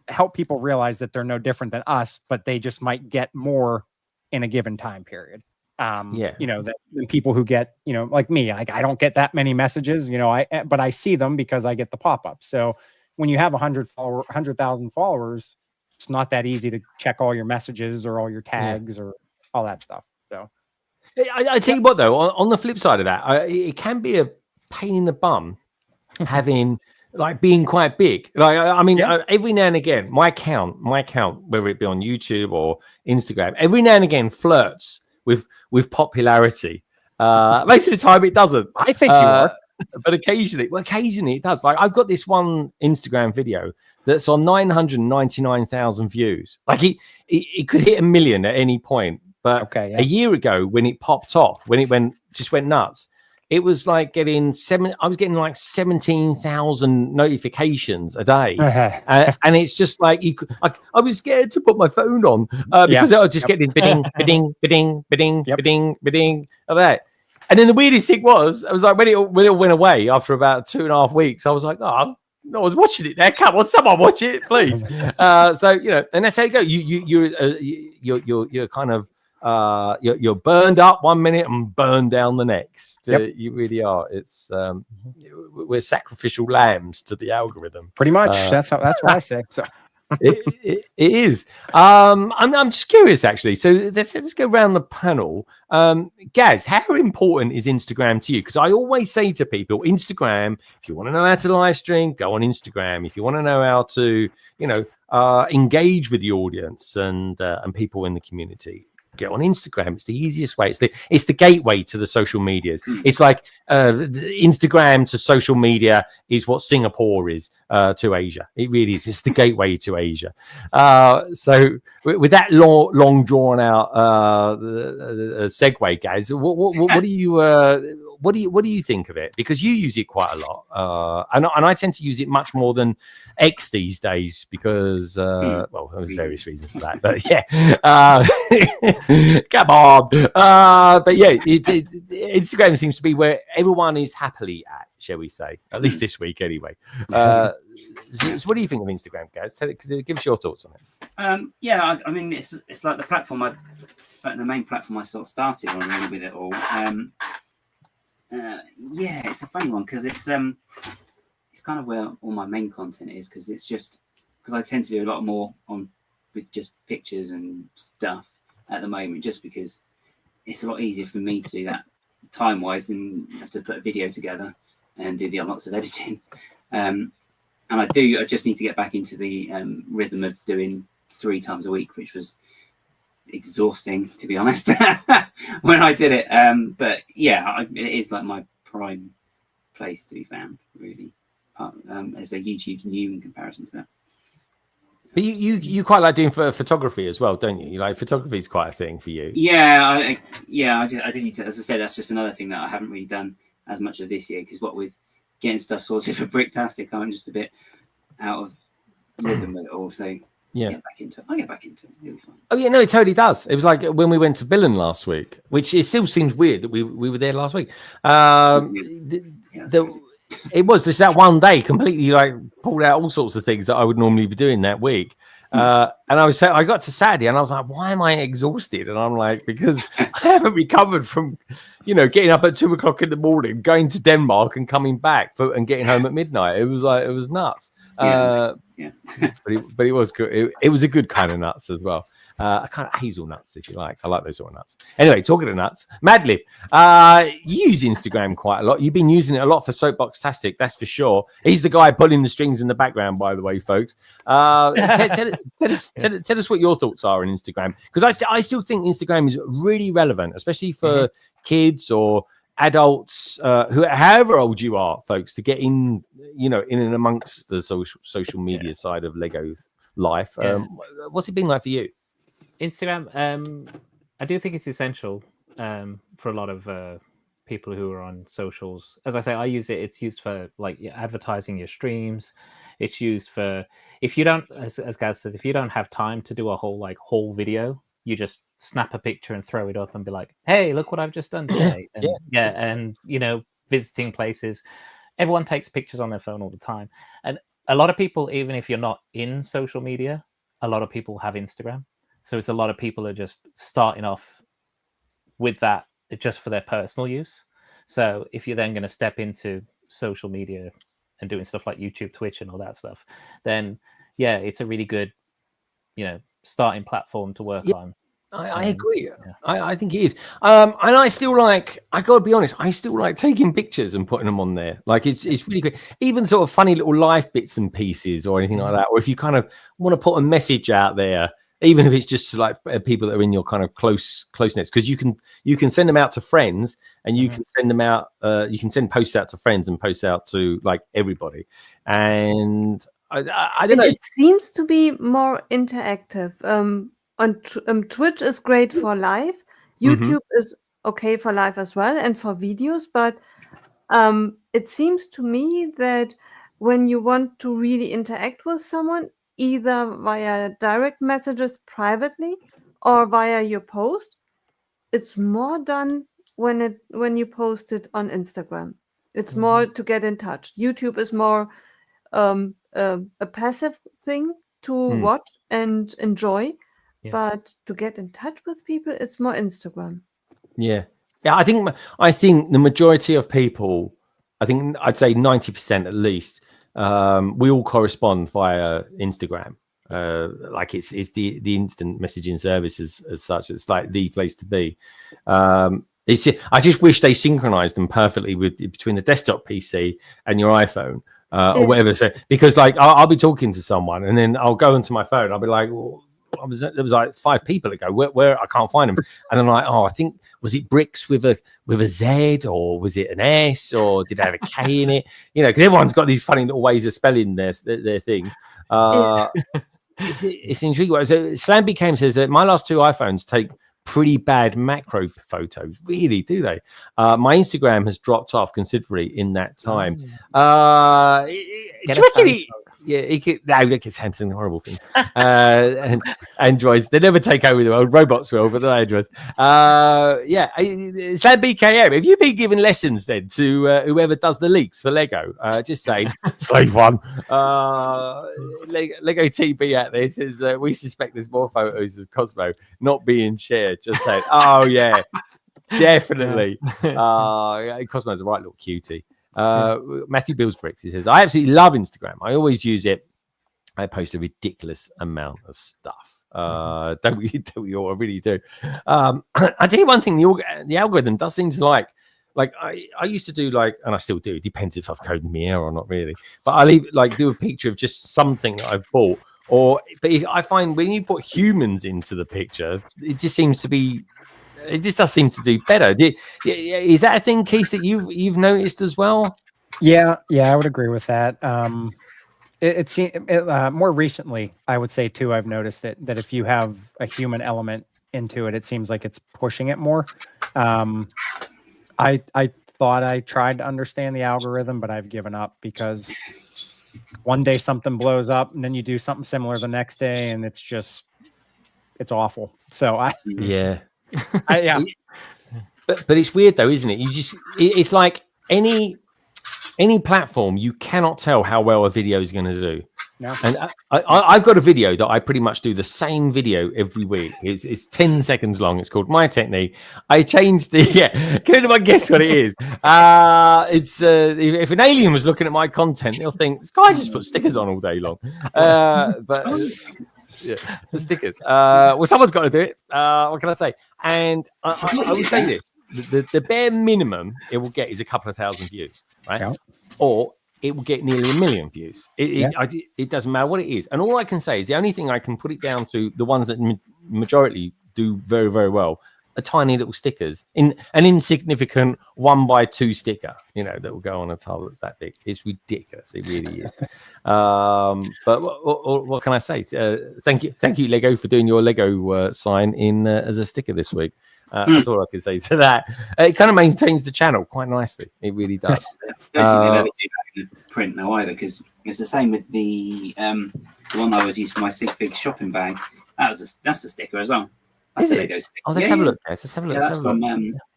[SPEAKER 6] help people realize that they're no different than us, but they just might get more in a given time period. You know, that people who get, you know, like me, like I don't get that many messages, you know, but I see them because I get the pop-ups. So when you have 100,000 followers, it's not that easy to check all your messages or all your tags or all that stuff. So
[SPEAKER 2] I tell you what, though, on the flip side of that, it can be a pain in the bum having like being quite big. Like, I mean, every now and again, my account, whether it be on YouTube or Instagram, every now and again flirts with popularity. Most of the time it doesn't.
[SPEAKER 6] I think you are.
[SPEAKER 2] But occasionally it does. Like I've got this one Instagram video that's on 999,000 views. Like it could hit 1 million at any point. But a year ago when it popped off, when it went nuts, it was like getting I was getting like 17,000 notifications a day. And it's just like I was scared to put my phone on because I was just getting bidding of that. And then the weirdest thing was, I was like, when it all went away after about 2.5 weeks, I was like, oh, no one's watching it there. Come on, someone watch it, please. So and that's how you go. You're kind of you're burned up 1 minute and burned down the next. You really are. It's we're sacrificial lambs to the algorithm.
[SPEAKER 6] Pretty much. That's what I say. So.
[SPEAKER 2] it is. I'm just curious, actually. So let's go around the panel. Gaz, how important is Instagram to you? Because I always say to people, Instagram. If you want to know how to live stream, go on Instagram. If you want to know how to, engage with the audience and people in the community, get on Instagram. It's the easiest way. It's the gateway to the social medias. It's like Instagram to social media is what Singapore is to Asia. It really is. It's the gateway to Asia. So with that long drawn out segue, guys, what do you think of it? Because you use it quite a lot, and I tend to use it much more than X these days because there's various reasons for that, but come on. But yeah, Instagram seems to be where everyone is happily at, shall we say, at least this week anyway. So what do you think of Instagram, guys? Give us your thoughts on it.
[SPEAKER 4] I mean, it's like the platform the main platform I sort of started on really with it all. It's a funny one because it's kind of where all my main content is, because I tend to do a lot more with just pictures and stuff at the moment, just because it's a lot easier for me to do that time wise than have to put a video together and do lots of editing. And I just need to get back into the rhythm of doing 3 times a week, which was exhausting, to be honest, when I did it. But yeah, it is like my prime place to be found, really. As a YouTube's new in comparison to that.
[SPEAKER 2] But you quite like doing photography as well, don't you? Like photography is quite a thing for you.
[SPEAKER 4] I do need to. As I said, that's just another thing that I haven't really done as much of this year, because what with getting stuff sorted for Brick Tastic, I'm just a bit out of rhythm with it all. So I'll get back into it. It'll be fine. Oh yeah,
[SPEAKER 2] no, it totally does. It was like when we went to Billund last week, which it still seems weird that we were there last week. It was just that one day completely like pulled out all sorts of things that I would normally be doing that week. And I got to Saturday and I was like, why am I exhausted? And I'm like, because I haven't recovered from, getting up at 2:00 in the morning, going to Denmark and coming back and getting home at midnight. It was nuts. But it was good. It was a good kind of nuts as well. I kind of hazelnuts, if you like. I like those sort of nuts. Anyway, talking of nuts, Madlib, you use Instagram quite a lot. You've been using it a lot for Box Tastic, that's for sure. He's the guy pulling the strings in the background, by the way, folks. Tell us what your thoughts are on Instagram, because I still think Instagram is really relevant, especially for kids or adults, however old you are, folks, to get in and amongst the social media side of Lego life. What's it been like for you?
[SPEAKER 3] Instagram, I do think it's essential for a lot of people who are on socials. As I say, I use it. It's used for like advertising your streams. It's used for, if you don't, as Gaz says, if you don't have time to do a whole haul video, you just snap a picture and throw it up and be like, hey, look what I've just done today. And visiting places. Everyone takes pictures on their phone all the time. And a lot of people, even if you're not in social media, a lot of people have Instagram. So it's a lot of people are just starting off with that just for their personal use. So if you're then going to step into social media and doing stuff like YouTube, Twitch, and all that stuff, then it's a really good, starting platform to work on.
[SPEAKER 2] I agree. I think it is. And I still I gotta be honest, I still like taking pictures and putting them on there. Like it's really good. Even sort of funny little life bits and pieces or anything like that. Or if you kind of want to put a message out there, even if it's just to like people that are in your kind of close nets, because you can send them out to friends and you can send them out. You can send posts out to friends and posts out to like everybody. And I don't know.
[SPEAKER 5] It seems to be more interactive. On Twitch is great for live. YouTube is okay for live as well and for videos, but It seems to me that when you want to really interact with someone, either via direct messages privately or via your post, it's more done when you post it on Instagram. It's more to get in touch. YouTube is more a passive thing to watch and enjoy, but to get in touch with people, it's more Instagram.
[SPEAKER 2] Yeah. I think the majority of people, I'd say 90% at least, we all correspond via Instagram. Like it's the instant messaging service as such. It's like the place to be. I just wish they synchronized them perfectly between the desktop PC and your iPhone or whatever. So, because like I'll be talking to someone and then I'll go into my phone. I'll be like, well, there was like 5 people ago where I can't find them, and I'm like, oh, I think was it bricks with a Z, or was it an S, or did they have a K in it? You know, because everyone's got these funny little ways of spelling their thing. It's intriguing. So Slam BKM says that my last 2 iPhones take pretty bad macro photos. Really, do they? My Instagram has dropped off considerably in that time. He could. No, look, it's Samsung, horrible things. And Androids, they never take over the world. Robots will, but the Androids. It's like BKM. Have you been giving lessons then to whoever does the leaks for Lego? Just say, slave one. Lego TB out there says we suspect there's more photos of Cosmo not being shared. Just saying, oh yeah, definitely. Cosmo's a right little cutie. Matthew Billsbricks, he says, I absolutely love Instagram. I always use it. I post a ridiculous amount of stuff. Don't we all? I really do. I tell you one thing, the algorithm does seem to like I used to do like, and I still do, it depends if I've coded me error or not really, but I do a picture of just something that I've bought, but I find when you put humans into the picture, it just seems to be, it just does seem to do better. Is that a thing, Keith, that you've noticed as well?
[SPEAKER 6] Yeah, I would agree with that. It seems more recently, I would say too, I've noticed that if you have a human element into it, it seems like it's pushing it more. I thought I tried to understand the algorithm, but I've given up because one day something blows up and then you do something similar the next day and it's awful. So
[SPEAKER 2] yeah. But it's weird though, isn't it? It's like any platform, you cannot tell how well a video is going to do. No. And I've got a video that I pretty much do the same video every week. It's 10 seconds long. It's called My Technique. I changed the Can anyone guess what it is? It's if an alien was looking at my content, they'll think this guy just put stickers on all day long. But the stickers. Well, someone's got to do it. What can I say? And I would say this: the bare minimum it will get is a couple of thousand views, right? Yeah. Or it will get nearly 1 million views. It doesn't matter what it is. And all I can say is the only thing I can put it down to, the ones that majority do very, very well, are tiny little stickers in an insignificant 1x2 sticker, that will go on a tile that's that big. It's ridiculous. It really is. But what can I say? Thank you, Lego, for doing your Lego sign in as a sticker this week. That's all I can say to that. It kind of maintains the channel quite nicely. It really does.
[SPEAKER 4] I don't think they'll ever do that in print now either, because it's the same with the one I was using for my Sig Fig shopping bag. That's a sticker as well. That's a Lego sticker.
[SPEAKER 2] Oh, let's have a look. Let's have a look.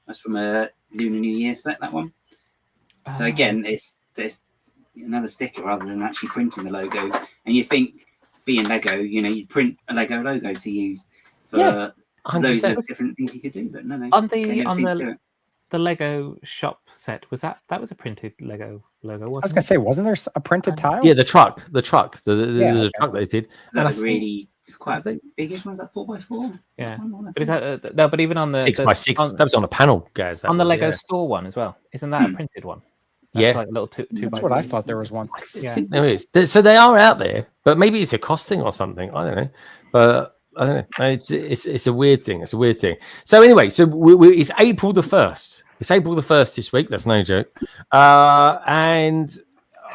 [SPEAKER 4] That's from a Lunar New Year set, that one. So again, there's another sticker rather than actually printing the logo. And you think, being Lego, you print a Lego logo to use for loads of different things you could do, but no.
[SPEAKER 3] On the Lego shop set, that was a printed Lego logo, wasn't it?
[SPEAKER 6] I was gonna say, wasn't there a printed tile?
[SPEAKER 2] Yeah, the truck. The truck they did.
[SPEAKER 4] That really, it's quite a big-ish one. Is that 4x4?
[SPEAKER 3] Yeah. But is that but even on the
[SPEAKER 2] 6x6, that was on a panel, guys.
[SPEAKER 3] On the Lego store one as well. Isn't that a printed one? That's like a little two.
[SPEAKER 6] That's what I thought there was one.
[SPEAKER 2] I think there is. So they are out there, but maybe it's a costing or something. I don't know. But I don't know. It's a weird thing. It's a weird thing. So anyway, it's April the 1st. It's April the 1st this week. That's no joke. And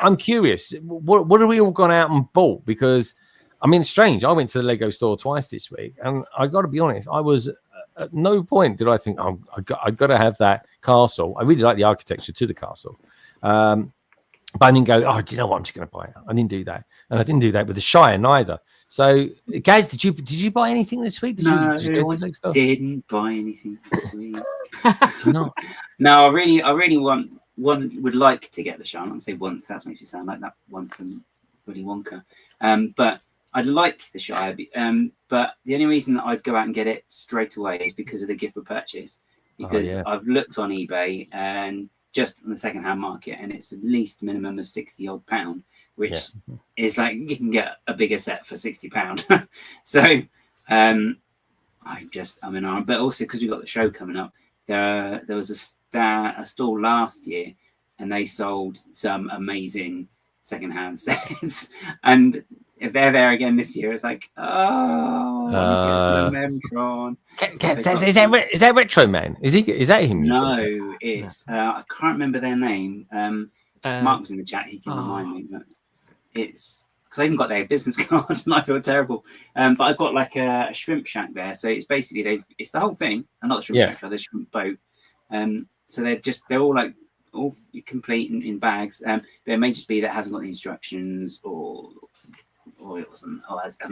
[SPEAKER 2] I'm curious, what have we all gone out and bought? Because, I mean, it's strange. I went to the Lego store twice this week, and I got to be honest, I was at no point did I think, oh, I got to have that castle. I really like the architecture to the castle. But I didn't go, oh, do you know what? I'm just going to buy it. I didn't do that. And I didn't do that with the Shire neither. So, Gaz, did you buy anything this week? Did you go to the store?
[SPEAKER 4] Didn't buy anything this week.
[SPEAKER 2] Did you not?
[SPEAKER 4] No, I really would like to get the Shire. I'm not going to say want, because that makes you sound like that one from Willy Wonka. But I'd like the Shire. But the only reason that I'd go out and get it straight away is because of the gift for purchase. Because I've looked on eBay and just on the second-hand market, and it's at least minimum of £60 which is like you can get a bigger set for £60. So I'm in on, but also because we've got the show coming up, there was a stall last year, and they sold some amazing second-hand sets, and if they're there again this year, it's like, Memtron.
[SPEAKER 2] Is that Retro Man? Is that him?
[SPEAKER 4] No, it's I can't remember their name. Mark was in the chat; he can remind me. But it's because I even got their business card, and I feel terrible. But I've got like a shrimp shack there, so it's basically it's the whole thing, and not the shrimp shack, but the shrimp boat. So they're all complete in bags. There may just be that hasn't got the instructions or it hasn't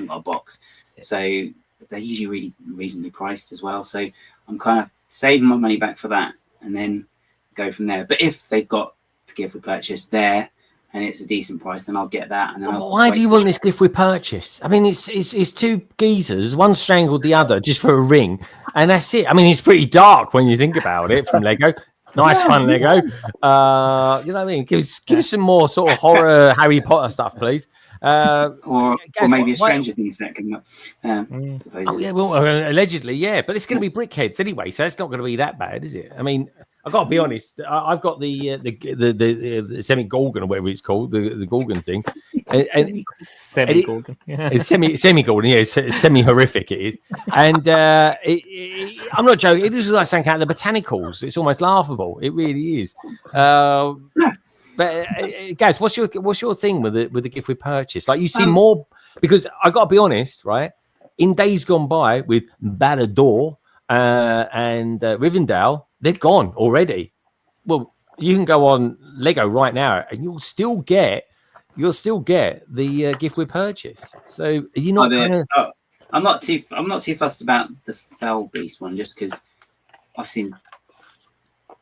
[SPEAKER 4] got a box. So they're usually really reasonably priced as well. So I'm kind of saving my money back for that and then go from there. But if they've got the gift with purchase there and it's a decent price, then I'll get that. And then
[SPEAKER 2] why do you want this gift with purchase? I mean, it's two geezers, one strangled the other just for a ring, and that's it. I mean, it's pretty dark when you think about it from Lego. Nice fun, Lego. You know what I mean? Give us some more sort of horror Harry Potter stuff, please.
[SPEAKER 4] Or maybe a Stranger Things set coming up.
[SPEAKER 2] Allegedly, yeah. But it's going to be brickheads anyway, so it's not going to be that bad, is it? I mean, I've got to be honest. I've got the semi-Gorgon or whatever it's called, the Gorgon thing.
[SPEAKER 3] Semi-Gorgon.
[SPEAKER 2] It's semi-Gorgon, yeah. It's semi-horrific, it is. And I'm not joking. It is like something out of the botanicals. It's almost laughable. It really is. But guys, what's your thing with the gift with purchase? Like you see more, because I got to be honest, right? In days gone by with Ballador and Rivendell, they're gone already. Well, you can go on Lego right now, and you'll still get the gift with purchase. So are you not?
[SPEAKER 4] I'm not too fussed about the Fell Beast one, just because I've seen.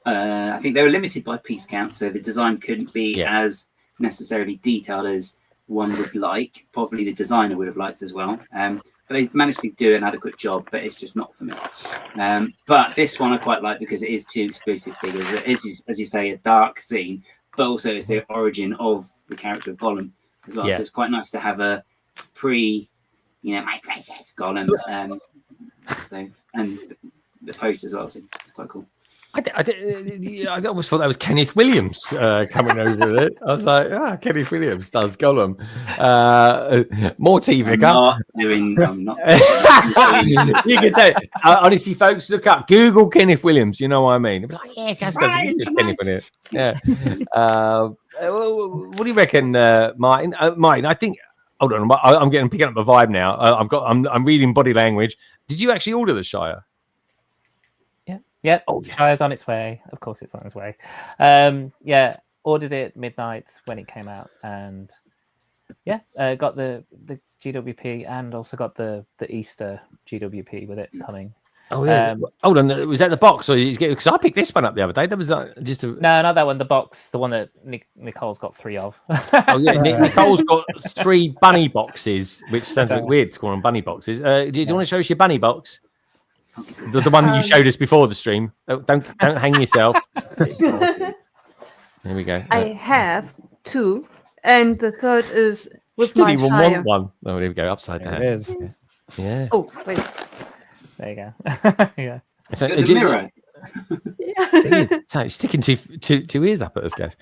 [SPEAKER 4] I think they were limited by piece count, so the design couldn't be as necessarily detailed as one would like. Probably the designer would have liked as well. But they managed to do an adequate job, but it's just not for me. But this one I quite like because it is two exclusive figures. It is, as you say, a dark scene, but also it's the origin of the character of Gollum as well. So it's quite nice to have a my princess Gollum. And the post as well, so it's quite cool.
[SPEAKER 2] I almost thought that was Kenneth Williams coming over it. I was like, Kenneth Williams does Gollum. More TV.
[SPEAKER 4] I'm not.
[SPEAKER 2] You can say, honestly, folks, look up, Google Kenneth Williams. You know what I mean? Be like, yeah, Kenneth Williams. Yeah. What do you reckon, Martin? Martin, I think. Hold on, I'm picking up the vibe now. I'm reading body language. Did you actually order the Shire?
[SPEAKER 3] Yeah, Shire's on its way. Of course, it's on its way. Ordered it midnight when it came out, and got the GWP and also got the Easter GWP with it coming.
[SPEAKER 2] Oh yeah. Hold on, was that the box? Or because I picked this one up the other day. That was just
[SPEAKER 3] no, not that one. The box, the one that Nicole's got 3 of.
[SPEAKER 2] Oh yeah, Nicole's got 3 bunny boxes, which sounds a bit weird to call them bunny boxes. Do you want to show us your bunny box? The one that you showed us before the stream. Don't hang yourself. Here we go.
[SPEAKER 5] I have 2, and the third is with
[SPEAKER 2] Still
[SPEAKER 5] my
[SPEAKER 2] even
[SPEAKER 5] Shire.
[SPEAKER 2] want one. Oh, there we go. Upside down.
[SPEAKER 6] It is.
[SPEAKER 2] Yeah.
[SPEAKER 5] Oh wait.
[SPEAKER 3] There you go. Yeah.
[SPEAKER 2] So,
[SPEAKER 4] There's a mirror.
[SPEAKER 2] It's sticking two ears up at us, guys.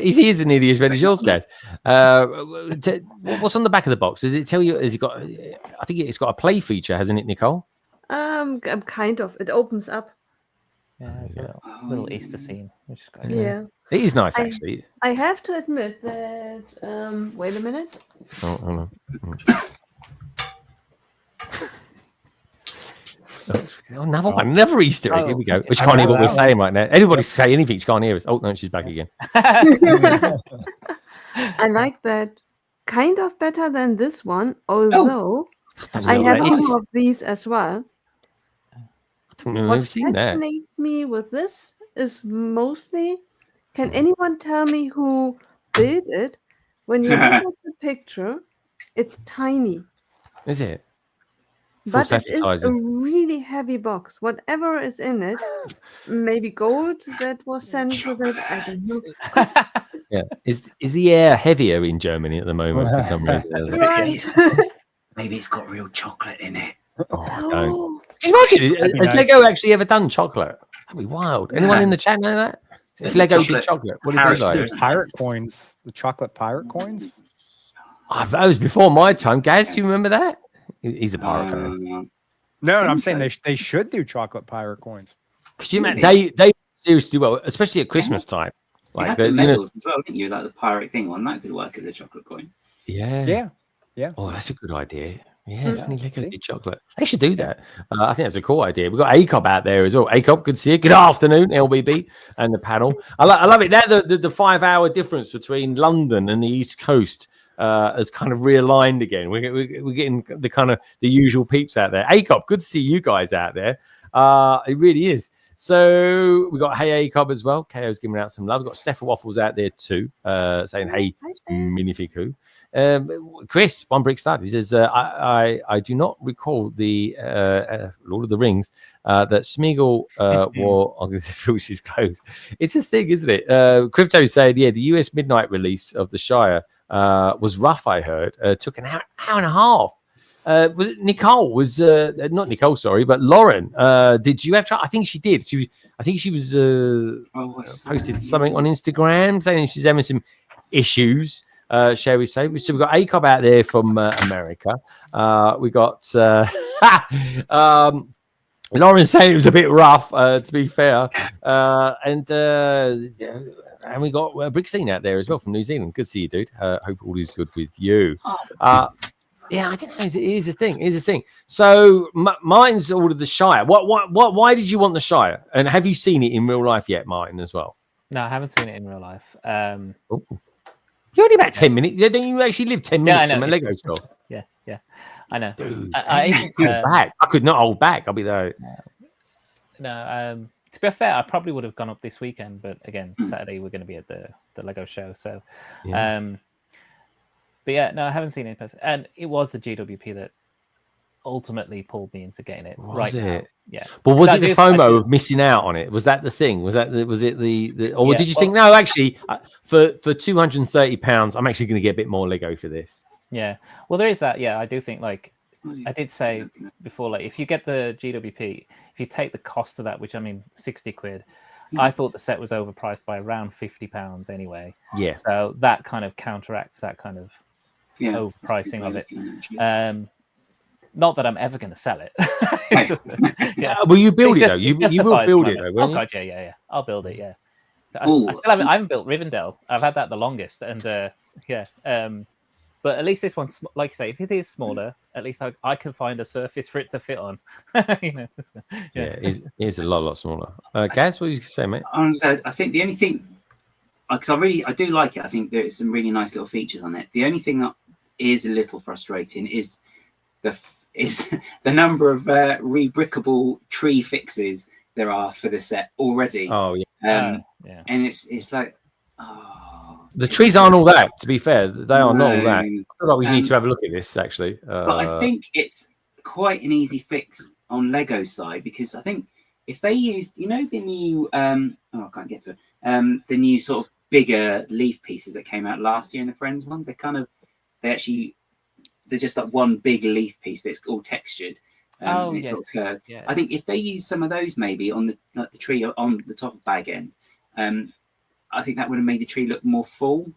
[SPEAKER 2] His ears are nearly as red as yours, guys. What's on the back of the box? Does it tell you? Has it got? I think it's got a play feature, hasn't it, Nicole?
[SPEAKER 5] Kind of. It opens up.
[SPEAKER 3] Yeah, it's a little Easter scene, which is great.
[SPEAKER 5] Yeah.
[SPEAKER 2] It is nice, actually.
[SPEAKER 5] I have to admit that. Wait a minute.
[SPEAKER 2] Oh, hold on. Another one, another Easter egg. Here we go. She can't hear what we're saying right now. Anybody say anything, she can't hear us. Oh no, she's back again.
[SPEAKER 5] I like that kind of better than this one, although I have some of these as well. What fascinates me with this is mostly, can anyone tell me who built it? When you look at the picture, it's tiny.
[SPEAKER 2] Is it?
[SPEAKER 5] But it is a really heavy box. Whatever is in it, maybe gold that was sent with it, I don't know.
[SPEAKER 2] Yeah. Is the air heavier in Germany at the moment for some reason?
[SPEAKER 5] Right.
[SPEAKER 4] Maybe it's got real chocolate in it.
[SPEAKER 2] Oh, I don't. Imagine, has Lego actually ever done chocolate? That'd be wild. Anyone in the chat know that? If Lego did chocolate, what would it be like?
[SPEAKER 6] Pirate coins, the chocolate pirate coins.
[SPEAKER 2] Oh, that was before my time. Guys, do you remember that? He's a pirate fan.
[SPEAKER 6] No, I'm saying they should do chocolate pirate coins.
[SPEAKER 2] Could you imagine? They seriously well, especially at Christmas time.
[SPEAKER 4] Like the medals as well, didn't you? Like the pirate thing one, that could work as a chocolate coin.
[SPEAKER 2] Yeah. Oh, that's a good idea. Yeah, Lego did chocolate. They should do that. I think that's a cool idea. We've got ACOB out there as well. ACOB, good to see you. Good afternoon, LBB and the panel. I love it. Now the 5 hour difference between London and the East Coast has kind of realigned again. We're getting the kind of the usual peeps out there. ACOB, good to see you guys out there. It really is. So we got Hey ACOB as well. KO's giving out some love. We've got Steph Waffles out there too, saying Hey Minifigure. Chris, One Brick Stud, he says, I do not recall the Lord of the Rings that Smeagol wore on this Filch's clothes. It's a thing, isn't it? Crypto said, the US midnight release of the Shire was rough, I heard. Took an hour and a half. Nicole was not Nicole, sorry, but Lauren. Did you have? I think she did. I think she was posted something on Instagram saying she's having some issues. Shall we say? So we've got ACOB out there from America. We got Lauren saying it was a bit rough, to be fair, and we got Brick Scene out there as well from New Zealand. Good to see you, dude. Hope all is good with you. Yeah, I don't know. It is a thing. It is a thing. So mine's ordered the Shire. Why did you want the Shire? And have you seen it in real life yet, Martin, as well?
[SPEAKER 3] No, I haven't seen it in real life.
[SPEAKER 2] You're only about 10 minutes. Don't you actually live 10 minutes from a Lego store?
[SPEAKER 3] Yeah, I know.
[SPEAKER 2] Dude, I could not hold back. I'll be there.
[SPEAKER 3] No, to be fair, I probably would have gone up this weekend, but again, Saturday we're going to be at the Lego show. So, but yeah, no, I haven't seen it in person. And it was the GWP that ultimately pulled me into getting it. Now. Yeah.
[SPEAKER 2] But was it the FOMO of missing out on it? Was that the thing? Was it the or did you think, no, actually, for £230, I'm actually going to get a bit more Lego for this?
[SPEAKER 3] Yeah. Well, there is that. Yeah, I do think, like I did say before, like if you get the GWP, if you take the cost of that, which I mean, 60 quid, I thought the set was overpriced by around £50 anyway. Yeah. So that kind of counteracts that kind of overpricing of it. Not that I'm ever going to sell it.
[SPEAKER 2] Will you build it though? You will build it though, won't you?
[SPEAKER 3] God, yeah. I'll build it. Yeah. I haven't built Rivendell. I've had that the longest, and but at least this one's like you say. If it is smaller, at least I can find a surface for it to fit on.
[SPEAKER 2] It is a lot smaller. Gaz, what you say, mate?
[SPEAKER 4] I think the only thing, because I do like it. I think there's some really nice little features on it. The only thing that is a little frustrating is the number of rebrickable tree fixes there are for the set already.
[SPEAKER 2] Oh yeah.
[SPEAKER 4] And it's like,
[SPEAKER 2] the trees aren't all that. To be fair, they are not all that. I feel like we need to have a look at this actually.
[SPEAKER 4] But I think it's quite an easy fix on Lego side, because I think if they used, the new I can't get to it. The new sort of bigger leaf pieces that came out last year in the Friends one, they're just like one big leaf piece, but it's all textured. It's sort of curved. Yeah. I think if they use some of those maybe on the tree on the top of bag end, I think that would have made the tree look more full,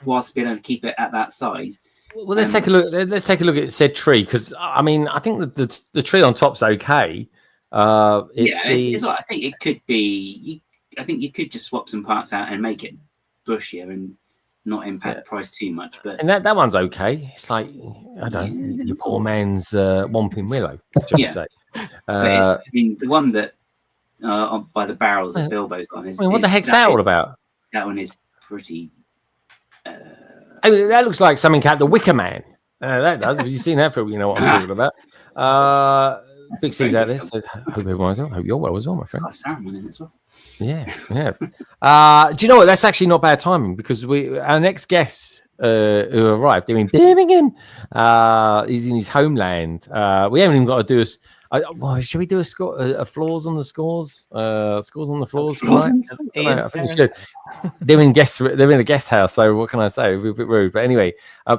[SPEAKER 4] whilst being able to keep it at that size.
[SPEAKER 2] Well, let's take a look. Let's take a look at said tree, because I mean, I think that the tree on top's okay.
[SPEAKER 4] I think it could be. I think you could just swap some parts out and make it bushier and not impact the price too much. But
[SPEAKER 2] and that one's okay. It's like, I don't know, your poor man's Whomping Willow. Say.
[SPEAKER 4] But I mean, the one that by the barrels that Bilbo's on is.
[SPEAKER 2] What the heck's that all about?
[SPEAKER 4] That one is pretty.
[SPEAKER 2] I mean, that looks like something out the Wicker Man. That does. Have you seen that film? You know what I'm talking about. Big see that is. Hope everyone's well. Hope you're well as well, my friend.
[SPEAKER 4] Got salmon in it as well.
[SPEAKER 2] Yeah. Do you know what? That's actually not bad timing because our next guest who arrived, they're in Birmingham. He's in his homeland. We haven't even got to do should we do a floors on the scores? Scores on the floors tonight? I think we should. They're in a guest house, so what can I say? We're a bit rude, but anyway,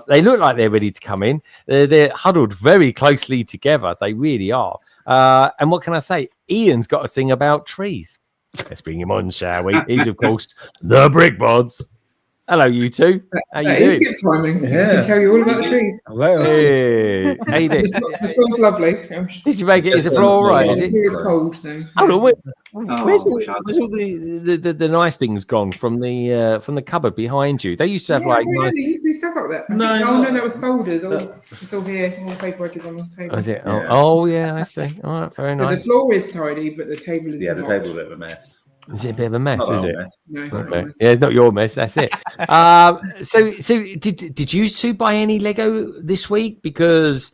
[SPEAKER 2] they look like they're ready to come in. They're huddled very closely together. They really are. And what can I say? Ian's got a thing about trees. Let's bring him on, shall we? He's of course the Brick Bods. Hello, you two. How you doing?
[SPEAKER 7] Good timing. Yeah. I can tell you all about the trees.
[SPEAKER 2] Hello. Hey. How you doing?
[SPEAKER 7] The floor's lovely.
[SPEAKER 2] Did you make it? Is the floor all right? Is it?
[SPEAKER 7] It's cold now.
[SPEAKER 2] Hold on, where's all the nice things gone from the cupboard behind you? They used to have nice.
[SPEAKER 7] There used to be stuff up there. No, that was folders. It's all here. All the paperwork is on the table.
[SPEAKER 2] Oh, is it? Oh, yeah, I see. All right, very nice.
[SPEAKER 7] The floor is tidy, but the table is
[SPEAKER 8] the table's a bit of a mess.
[SPEAKER 2] Is it a bit of a mess? Is it?
[SPEAKER 7] No,
[SPEAKER 2] okay. Yeah, it's not your mess. That's it. So did you two buy any Lego this week? Because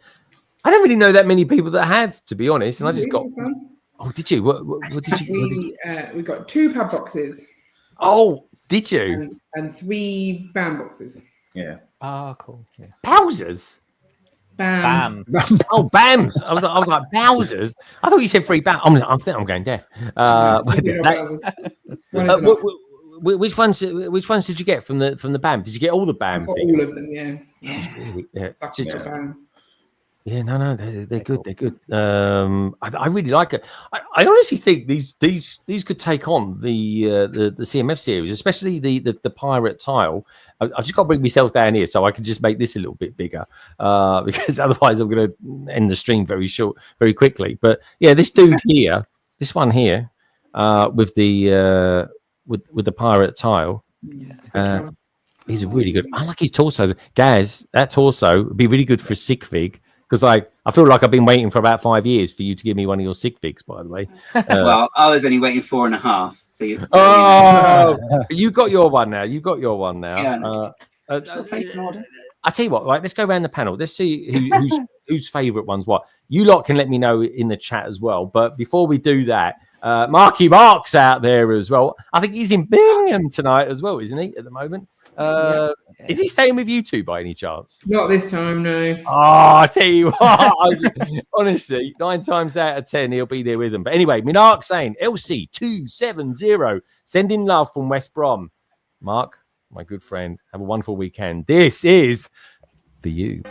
[SPEAKER 2] I don't really know that many people that have, to be honest. And I just got. Oh, did you? What did you?
[SPEAKER 7] We got 2 pad boxes.
[SPEAKER 2] Oh, did you?
[SPEAKER 7] And 3 BAM boxes.
[SPEAKER 8] Yeah.
[SPEAKER 3] Oh, cool. Yeah.
[SPEAKER 2] Bowsers.
[SPEAKER 7] Bam.
[SPEAKER 2] Oh, Bams. I was like Bowsers. I thought you said 3 Bams. I think I'm going deaf. Which ones did you get from the BAM? Did you get all the BAM?
[SPEAKER 7] All of them, yeah.
[SPEAKER 2] Yeah. Yeah, no, they're good. They're good. I really like it. I honestly think these could take on the CMF series, especially the pirate tile. I just got to bring myself down here so I can just make this a little bit bigger, because otherwise I'm going to end the stream very quickly. But yeah, this dude here, this one here, with the pirate tile, he's a really good. I like his torso, Gaz. That torso would be really good for sig fig. Because I feel like I've been waiting for about 5 years for you to give me one of your sig figs, by the way.
[SPEAKER 4] Well, I was only waiting 4.5 for you.
[SPEAKER 2] You got your one now. Yeah,
[SPEAKER 4] I
[SPEAKER 2] tell you what, let's go around the panel. Let's see whose favourite one's what. You lot can let me know in the chat as well. But before we do that, Marky Mark's out there as well. I think he's in Birmingham tonight as well, isn't he, at the moment? Is he staying with you two by any chance?
[SPEAKER 7] Not this time, no.
[SPEAKER 2] Oh, I tell you what, honestly, 9 times out of 10 he'll be there with them. But anyway, Minark saying LC270 sending love from West Brom. Mark, my good friend, have a wonderful weekend. This is for you.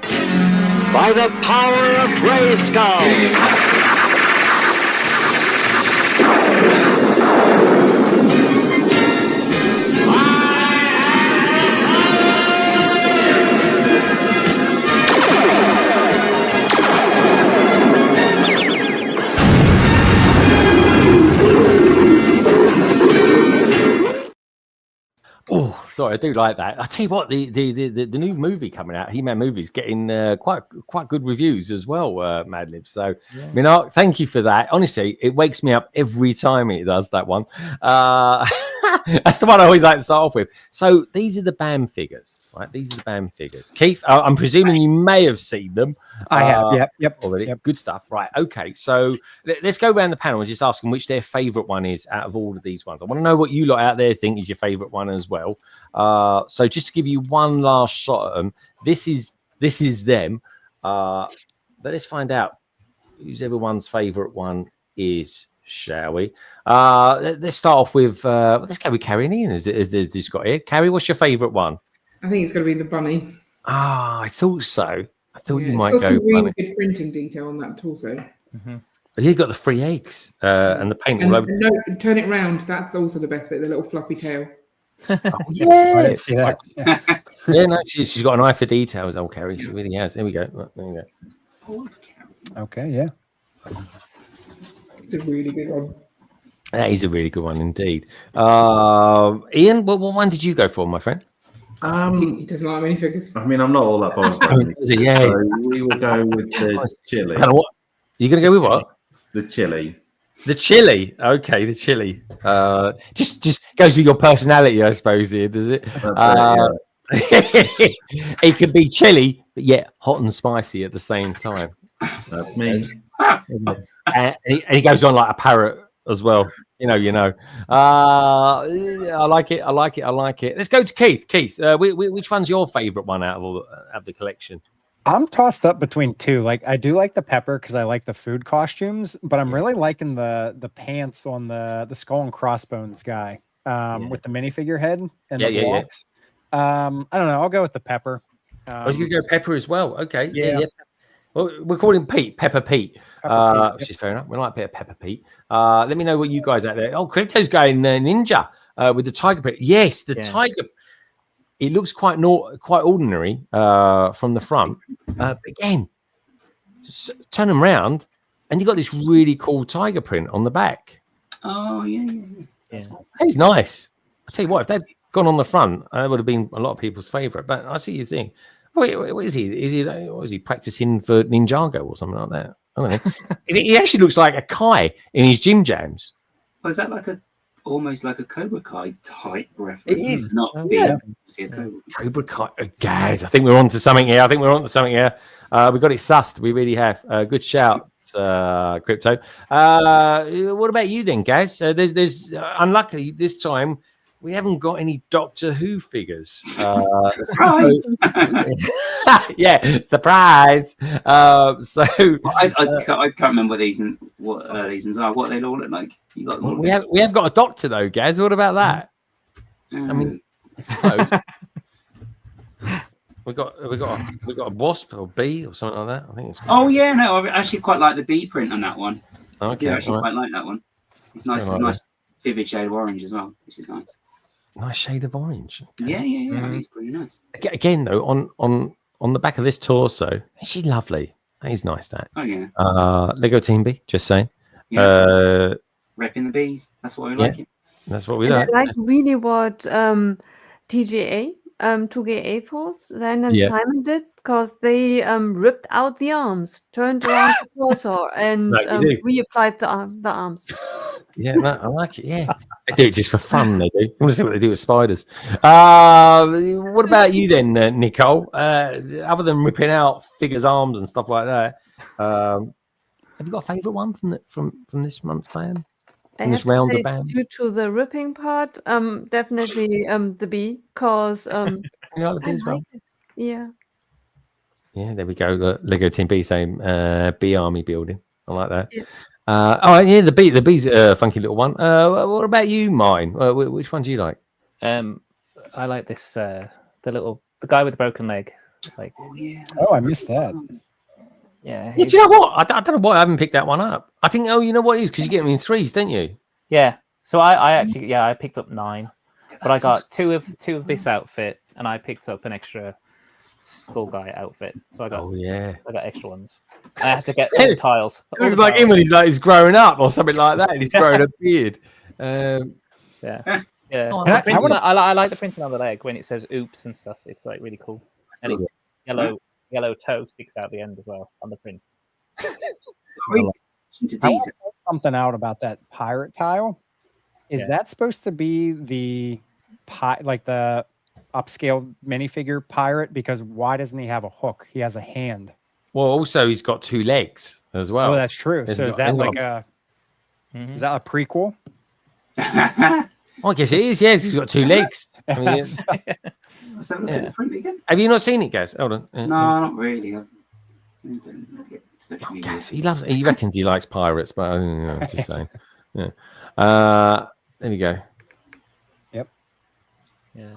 [SPEAKER 9] By the power of Grayskull.
[SPEAKER 2] Oh, sorry, I do like that. I tell you what, the new movie coming out, He-Man movie's getting quite good reviews as well, Madlib. So, yeah. Minark, thank you for that. Honestly, it wakes me up every time it does that one. That's the one I always like to start off with. So these are the BAM figures, right? These are the BAM figures. Keith, I'm presuming you may have seen them.
[SPEAKER 6] I have, yep.
[SPEAKER 2] Already. Yep. Good stuff. Right, okay. So let's go around the panel and just ask them which their favourite one is out of all of these ones. I want to know what you lot out there think is your favourite one as well. So just to give you one last shot at them, this is them. But let's find out whose everyone's favourite one is. Shall we? Let's start off with let's go with Carrie and Ian. Is this got here? Carrie, what's your favourite one?
[SPEAKER 7] I think it's going to be the bunny.
[SPEAKER 2] I thought so. I thought you might go.
[SPEAKER 7] Some really good printing detail on that torso.
[SPEAKER 2] Mm-hmm. You've got the 3 eggs and the paint all over.
[SPEAKER 7] No, turn it round. That's also the best bit. The little fluffy tail.
[SPEAKER 2] Oh, yeah, I didn't see that. Yeah, no, she's got an eye for details. Old Carrie, she really has. There we go. There we go.
[SPEAKER 6] Okay, yeah.
[SPEAKER 7] It's a really good one.
[SPEAKER 2] That is a really good one indeed. Ian, what one did you go for, my friend?
[SPEAKER 7] He doesn't like minifigures.
[SPEAKER 8] I mean, I'm not all that bothered.
[SPEAKER 2] Yeah.
[SPEAKER 8] So we will go with the chili.
[SPEAKER 2] What? You're going to go with what?
[SPEAKER 8] The chili.
[SPEAKER 2] The chili. Okay, the chili. Just goes with your personality, I suppose. Here, does it? It could be chili, but yet hot and spicy at the same time.
[SPEAKER 8] That's me.
[SPEAKER 2] And he goes on like a parrot as well. You know. I like it. Let's go to Keith. Keith, which one's your favourite one out of all of the collection?
[SPEAKER 6] I'm tossed up between two. Like I do like the pepper because I like the food costumes, but I'm really liking the pants on the skull and crossbones guy with the minifigure head and the blocks. I don't know. I'll go with the pepper.
[SPEAKER 2] I was going to go pepper as well. Okay.
[SPEAKER 6] Yeah.
[SPEAKER 2] Well, we're calling Pete Pepper Pete. Which is fair enough. We like a bit of Pepper Pete. Let me know what you guys out there. Oh, Crypto's going ninja with the tiger print. Yes, the tiger. It looks quite ordinary from the front. But again, turn them around, and you got this really cool tiger print on the back.
[SPEAKER 4] Oh yeah.
[SPEAKER 2] It's nice. I tell you what, if they'd gone on the front, that would have been a lot of people's favourite. But I see your thing. Wait, what is he? Is he practicing for Ninjago or something like that? I don't know. He actually looks like a Kai in his gym jams.
[SPEAKER 4] Oh, is that like almost like a Cobra Kai type reference?
[SPEAKER 2] It is.
[SPEAKER 4] It's not. See a
[SPEAKER 2] Cobra Kai. Guys, I think we're on to something here. We got it sussed. We really have. Good shout, Crypto. What about you then, guys? There's unluckily this time we haven't got any Doctor Who figures.
[SPEAKER 4] Surprise!
[SPEAKER 2] Surprise.
[SPEAKER 4] I can't remember what these ones are. What they all look like. You got them all.
[SPEAKER 2] We have got a Doctor though, guys. What about that? I mean, it's close. we got a wasp or bee or something like that. I think it's.
[SPEAKER 4] Oh yeah, no, I actually quite like the bee print on that one.
[SPEAKER 2] Okay,
[SPEAKER 4] I actually quite like that one. It's nice. It's nice, vivid shade of orange as well, which is nice.
[SPEAKER 2] Nice shade of orange. Okay.
[SPEAKER 4] Yeah. It's pretty nice.
[SPEAKER 2] Again, though, on the back of this torso, is she lovely? That is nice. That.
[SPEAKER 4] Oh yeah.
[SPEAKER 2] Lego Team B. Just saying.
[SPEAKER 4] Yeah. Repping the bees. That's what we like. It.
[SPEAKER 2] That's what we like.
[SPEAKER 5] I like really what TGA 2GA Folds then and Simon did, because they ripped out the arms, turned around the torso, and reapplied the arms.
[SPEAKER 2] Yeah, no, I like it. Yeah, they do it just for fun. They do. I want to see what they do with spiders. What about you then, Nicole? Other than ripping out figures' arms and stuff like that, have you got a favourite one from this month's band?
[SPEAKER 5] I have to say, due to the ripping part, definitely the bee, because
[SPEAKER 2] you like the bee as well?
[SPEAKER 5] Yeah.
[SPEAKER 2] Yeah, there we go. The Lego Team B saying bee army building. I like that.
[SPEAKER 5] Yeah.
[SPEAKER 2] The bee's a funky little one. What about you, mine? Which one do you like?
[SPEAKER 3] I like this. The guy with the broken leg. Like,
[SPEAKER 6] I missed that.
[SPEAKER 3] Yeah.
[SPEAKER 2] Do you know what? I don't know why I haven't picked that one up. I think. Oh, you know what it is, because you get them in threes, don't you?
[SPEAKER 3] Yeah. So I actually I picked up 9, but I got two of this outfit, and I picked up an extra skull guy outfit. So I got I got extra ones. I had to get all the tiles.
[SPEAKER 2] It looks like him when he's growing up or something like that, and he's growing a beard.
[SPEAKER 3] Yeah.
[SPEAKER 2] Oh,
[SPEAKER 3] I like the printing on the leg when it says "oops" and stuff. It's like really cool. And it's yellow toe sticks out the end as well on the print.
[SPEAKER 6] I want to point something out about that pirate tile. Is that supposed to be the the upscale minifigure pirate? Because why doesn't he have a hook? He has a hand.
[SPEAKER 2] Well, also he's got 2 legs as well.
[SPEAKER 6] Oh, that's true. So is that like is that a prequel?
[SPEAKER 2] Well, I guess it is. Yes, he's got 2 legs. I mean,
[SPEAKER 4] Let's have a look at the print again.
[SPEAKER 2] have you not seen it, guys? Hold on.
[SPEAKER 4] No, not really. I don't look at social media.
[SPEAKER 2] He reckons he likes pirates, but I don't know. I'm just saying. Yeah. There we go.
[SPEAKER 6] Yep.
[SPEAKER 3] Yeah.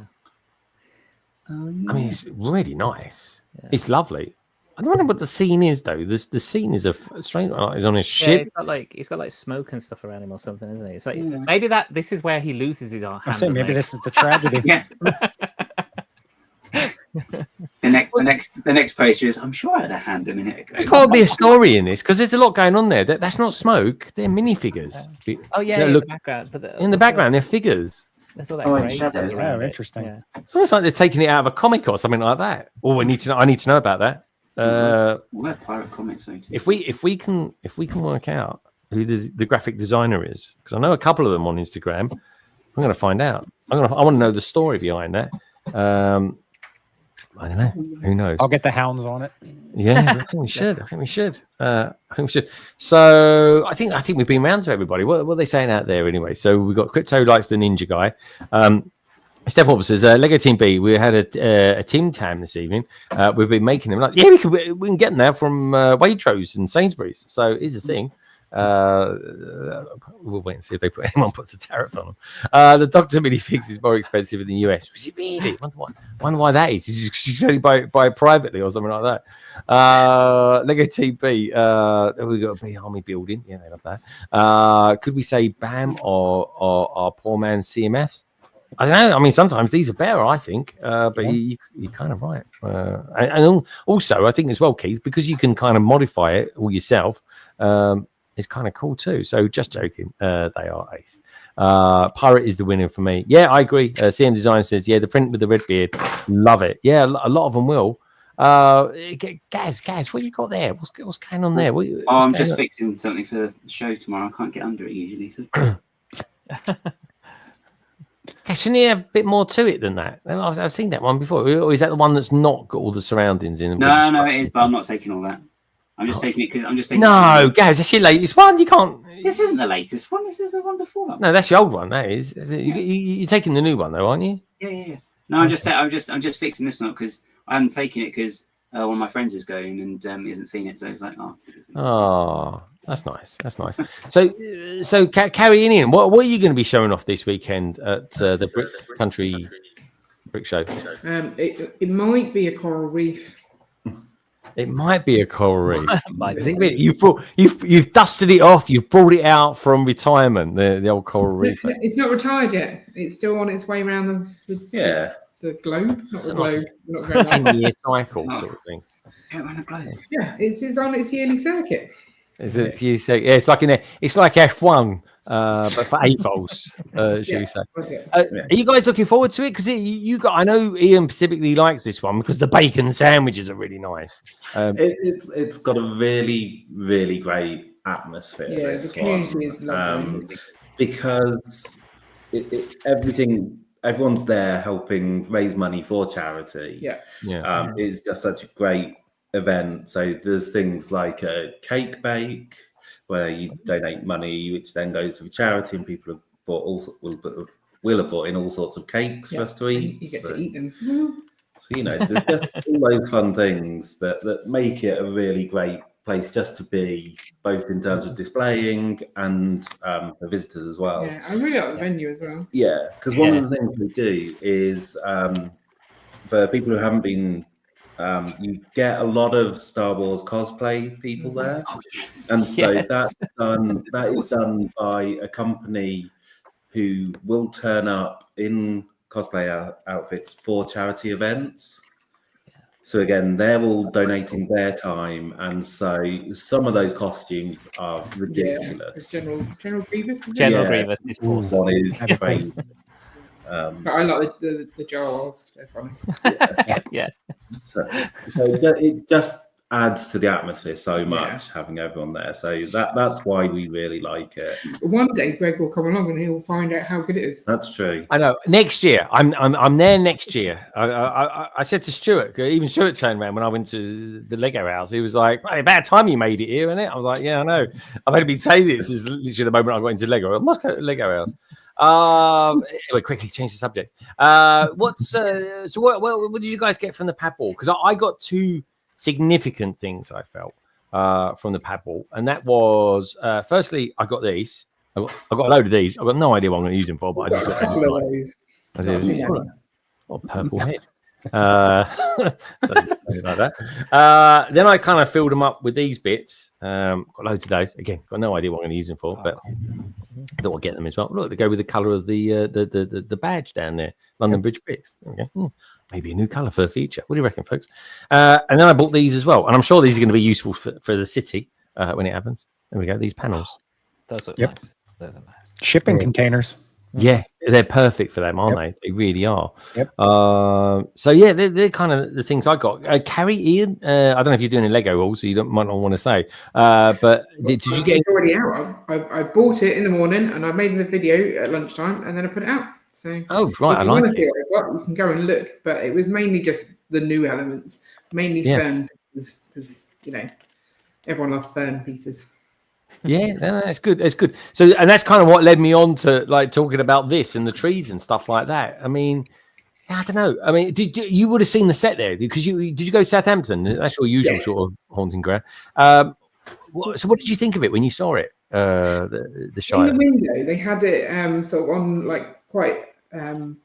[SPEAKER 2] I mean, it's really nice. Yeah. It's lovely. I don't know what the scene is though. The scene is a strange. He's on his ship.
[SPEAKER 3] He's got like smoke and stuff around him or something, isn't he? It's like maybe this is where he loses his hand.
[SPEAKER 6] I say maybe this is the tragedy.
[SPEAKER 4] The next poster is. I'm sure I had a hand a minute ago.
[SPEAKER 2] There's got to be a story in this because there's a lot going on there. That's not smoke. They're minifigures.
[SPEAKER 3] Oh yeah, in the background. But
[SPEAKER 2] in the background, they're figures.
[SPEAKER 3] That's all that
[SPEAKER 6] interesting.
[SPEAKER 3] Yeah.
[SPEAKER 2] It's almost like they're taking it out of a comic or something like that. Oh, I need to know about that.
[SPEAKER 4] We're pirate comics.
[SPEAKER 2] If we can work out who the graphic designer is, because I know a couple of them on Instagram. I'm going to find out. I want to know the story behind that. I don't know. Who knows?
[SPEAKER 6] I'll get the hounds on it.
[SPEAKER 2] Yeah, I think we should. So I think we've been round to everybody. What are they saying out there anyway? So we've got Crypto Likes the Ninja Guy. Steph Orb says, Lego Team B, we had a Tim Tam this evening. We've been making them. Like, yeah, we can get them there from Waitrose and Sainsbury's. So here's the thing. We'll wait and see if anyone puts a tariff on them. The Dr. Minifigure is more expensive in the US. Is it really? Wonder why that is. You can only buy it privately or something like that. Lego Team B, we got a big army building. Yeah, they love that. Could we say BAM or poor man's CMFs? I don't know. I mean, sometimes these are better, I think, but you're kind of right. And also, I think as well, Keith, because you can kind of modify it all yourself, it's kind of cool too. So just joking, they are ace. Pirate is the winner for me. Yeah, I agree. CM Design says, yeah, the print with the red beard, love it. Yeah, a lot of them will. Gaz, what you got there? What's going on there?
[SPEAKER 4] I'm just fixing something for the show tomorrow. I can't get under it usually. So.
[SPEAKER 2] Shouldn't you have a bit more to it than that? I've seen that one before. Or is that the one that's not got all the surroundings in?
[SPEAKER 4] No, it is, but I'm not taking all that. I'm just taking it because I'm just taking.
[SPEAKER 2] No, Gaz, that's your latest one. You can't.
[SPEAKER 4] This isn't the latest one. This is the one before that.
[SPEAKER 2] No, that's your old one. That is. You're taking the new one though, aren't you?
[SPEAKER 4] Yeah. No, I'm just fixing this one because I haven't taken it because one of my friends is going and he hasn't seen it, so it's like,
[SPEAKER 2] oh, that's nice. So carrying in, what are you going to be showing off this weekend at the Country Brick Show?
[SPEAKER 7] It might be a coral reef.
[SPEAKER 2] It might be a coral reef. I think you've dusted it off. You've brought it out from retirement. The old coral reef.
[SPEAKER 7] It's not retired yet. It's still on its way around the globe. Not the globe. Not going
[SPEAKER 2] 10-year cycle sort of thing.
[SPEAKER 7] Yeah, it's on its yearly circuit.
[SPEAKER 2] Is it? You say, yeah, it's like F1, but for AFOS, should we say? Are you guys looking forward to it? Because I know Ian specifically likes this one because the bacon sandwiches are really nice.
[SPEAKER 8] It's got a really, really great atmosphere.
[SPEAKER 7] Yeah, the community is lovely
[SPEAKER 8] because everyone's there helping raise money for charity.
[SPEAKER 2] Yeah.
[SPEAKER 8] It's just such a great event. So there's things like a cake bake where you donate money which then goes to the charity, and people have will have brought in all sorts of cakes for us to eat.
[SPEAKER 7] You get to eat them.
[SPEAKER 8] So there's just all those fun things that make it a really great place just to be, both in terms of displaying and for visitors as well.
[SPEAKER 7] Yeah, I really like the venue as well.
[SPEAKER 8] Yeah, because one of the things we do is for people who haven't been, you get a lot of Star Wars cosplay people there, and so that is done by a company who will turn up in cosplay outfits for charity events. So again, they're all donating their time, and so some of those costumes are ridiculous.
[SPEAKER 7] General Grievous.
[SPEAKER 3] General Grievous is awesome.
[SPEAKER 8] One is crazy.
[SPEAKER 7] But I like the Jawas. They're funny.
[SPEAKER 3] Yeah.
[SPEAKER 8] So it just adds to the atmosphere so much having everyone there. So that's why we really like it.
[SPEAKER 7] One day Greg will come along and he'll find out how good it is.
[SPEAKER 8] That's true.
[SPEAKER 2] I know. Next year, I'm there next year. I said to Stuart, even Stuart turned around when I went to the Lego house. He was like, hey, about time you made it here, isn't it? I was like, yeah, I know. I've only been saying this since literally the moment I got into Lego. I must go to the Lego house. Anyway, quickly change the subject. What did you guys get from the pad ball? Because I got two significant things I felt from the pad ball, and that was firstly, I got these. I got a load of these. I've got no idea what I'm going to use them for, but I just got purple head. Something like that. Then I kind of filled them up with these bits. Got loads of those. Again, got no idea what I'm going to use them for, but I thought I'd get them as well. Look, they go with the colour of the badge down there, London Bridge bricks. Okay. Maybe a new colour for the future. What do you reckon, folks? And then I bought these as well, and I'm sure these are going to be useful for the city when it happens. There we go. These panels.
[SPEAKER 3] Those look nice. Those are nice.
[SPEAKER 6] Shipping containers.
[SPEAKER 2] Yeah, they're perfect for them, aren't they? They really are.
[SPEAKER 6] Yep.
[SPEAKER 2] So yeah, they're kind of the things I got. Carrie, Ian, I don't know if you're doing a Lego haul, so might not want to say. But did you get?
[SPEAKER 7] It's already out. I bought it in the morning and I made a video at lunchtime and then I put it out. So
[SPEAKER 2] oh right, I like it.
[SPEAKER 7] You can go and look, but it was mainly just the new elements, mainly fern pieces, because everyone loves fern pieces.
[SPEAKER 2] Yeah, no, that's good. That's good. So, and that's kind of what led me on to like talking about this and the trees and stuff like that. I mean, I don't know. I mean, you would have seen the set there because did you go to Southampton? That's your usual sort of haunting ground. So, what did you think of it when you saw it? The Shire.
[SPEAKER 7] In the window, they had it sort of on like quite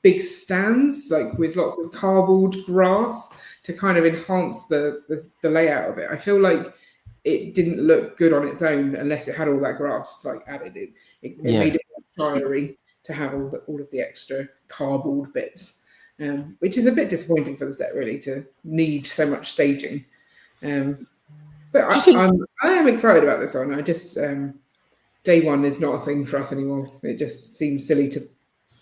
[SPEAKER 7] big stands, like with lots of cardboard grass to kind of enhance the layout of it. I feel like it didn't look good on its own unless it had all that grass like added. It made it more fiery to have all of the extra cardboard bits, which is a bit disappointing for the set, really, to need so much staging. But I am excited about this one. I just day one is not a thing for us anymore. It just seems silly to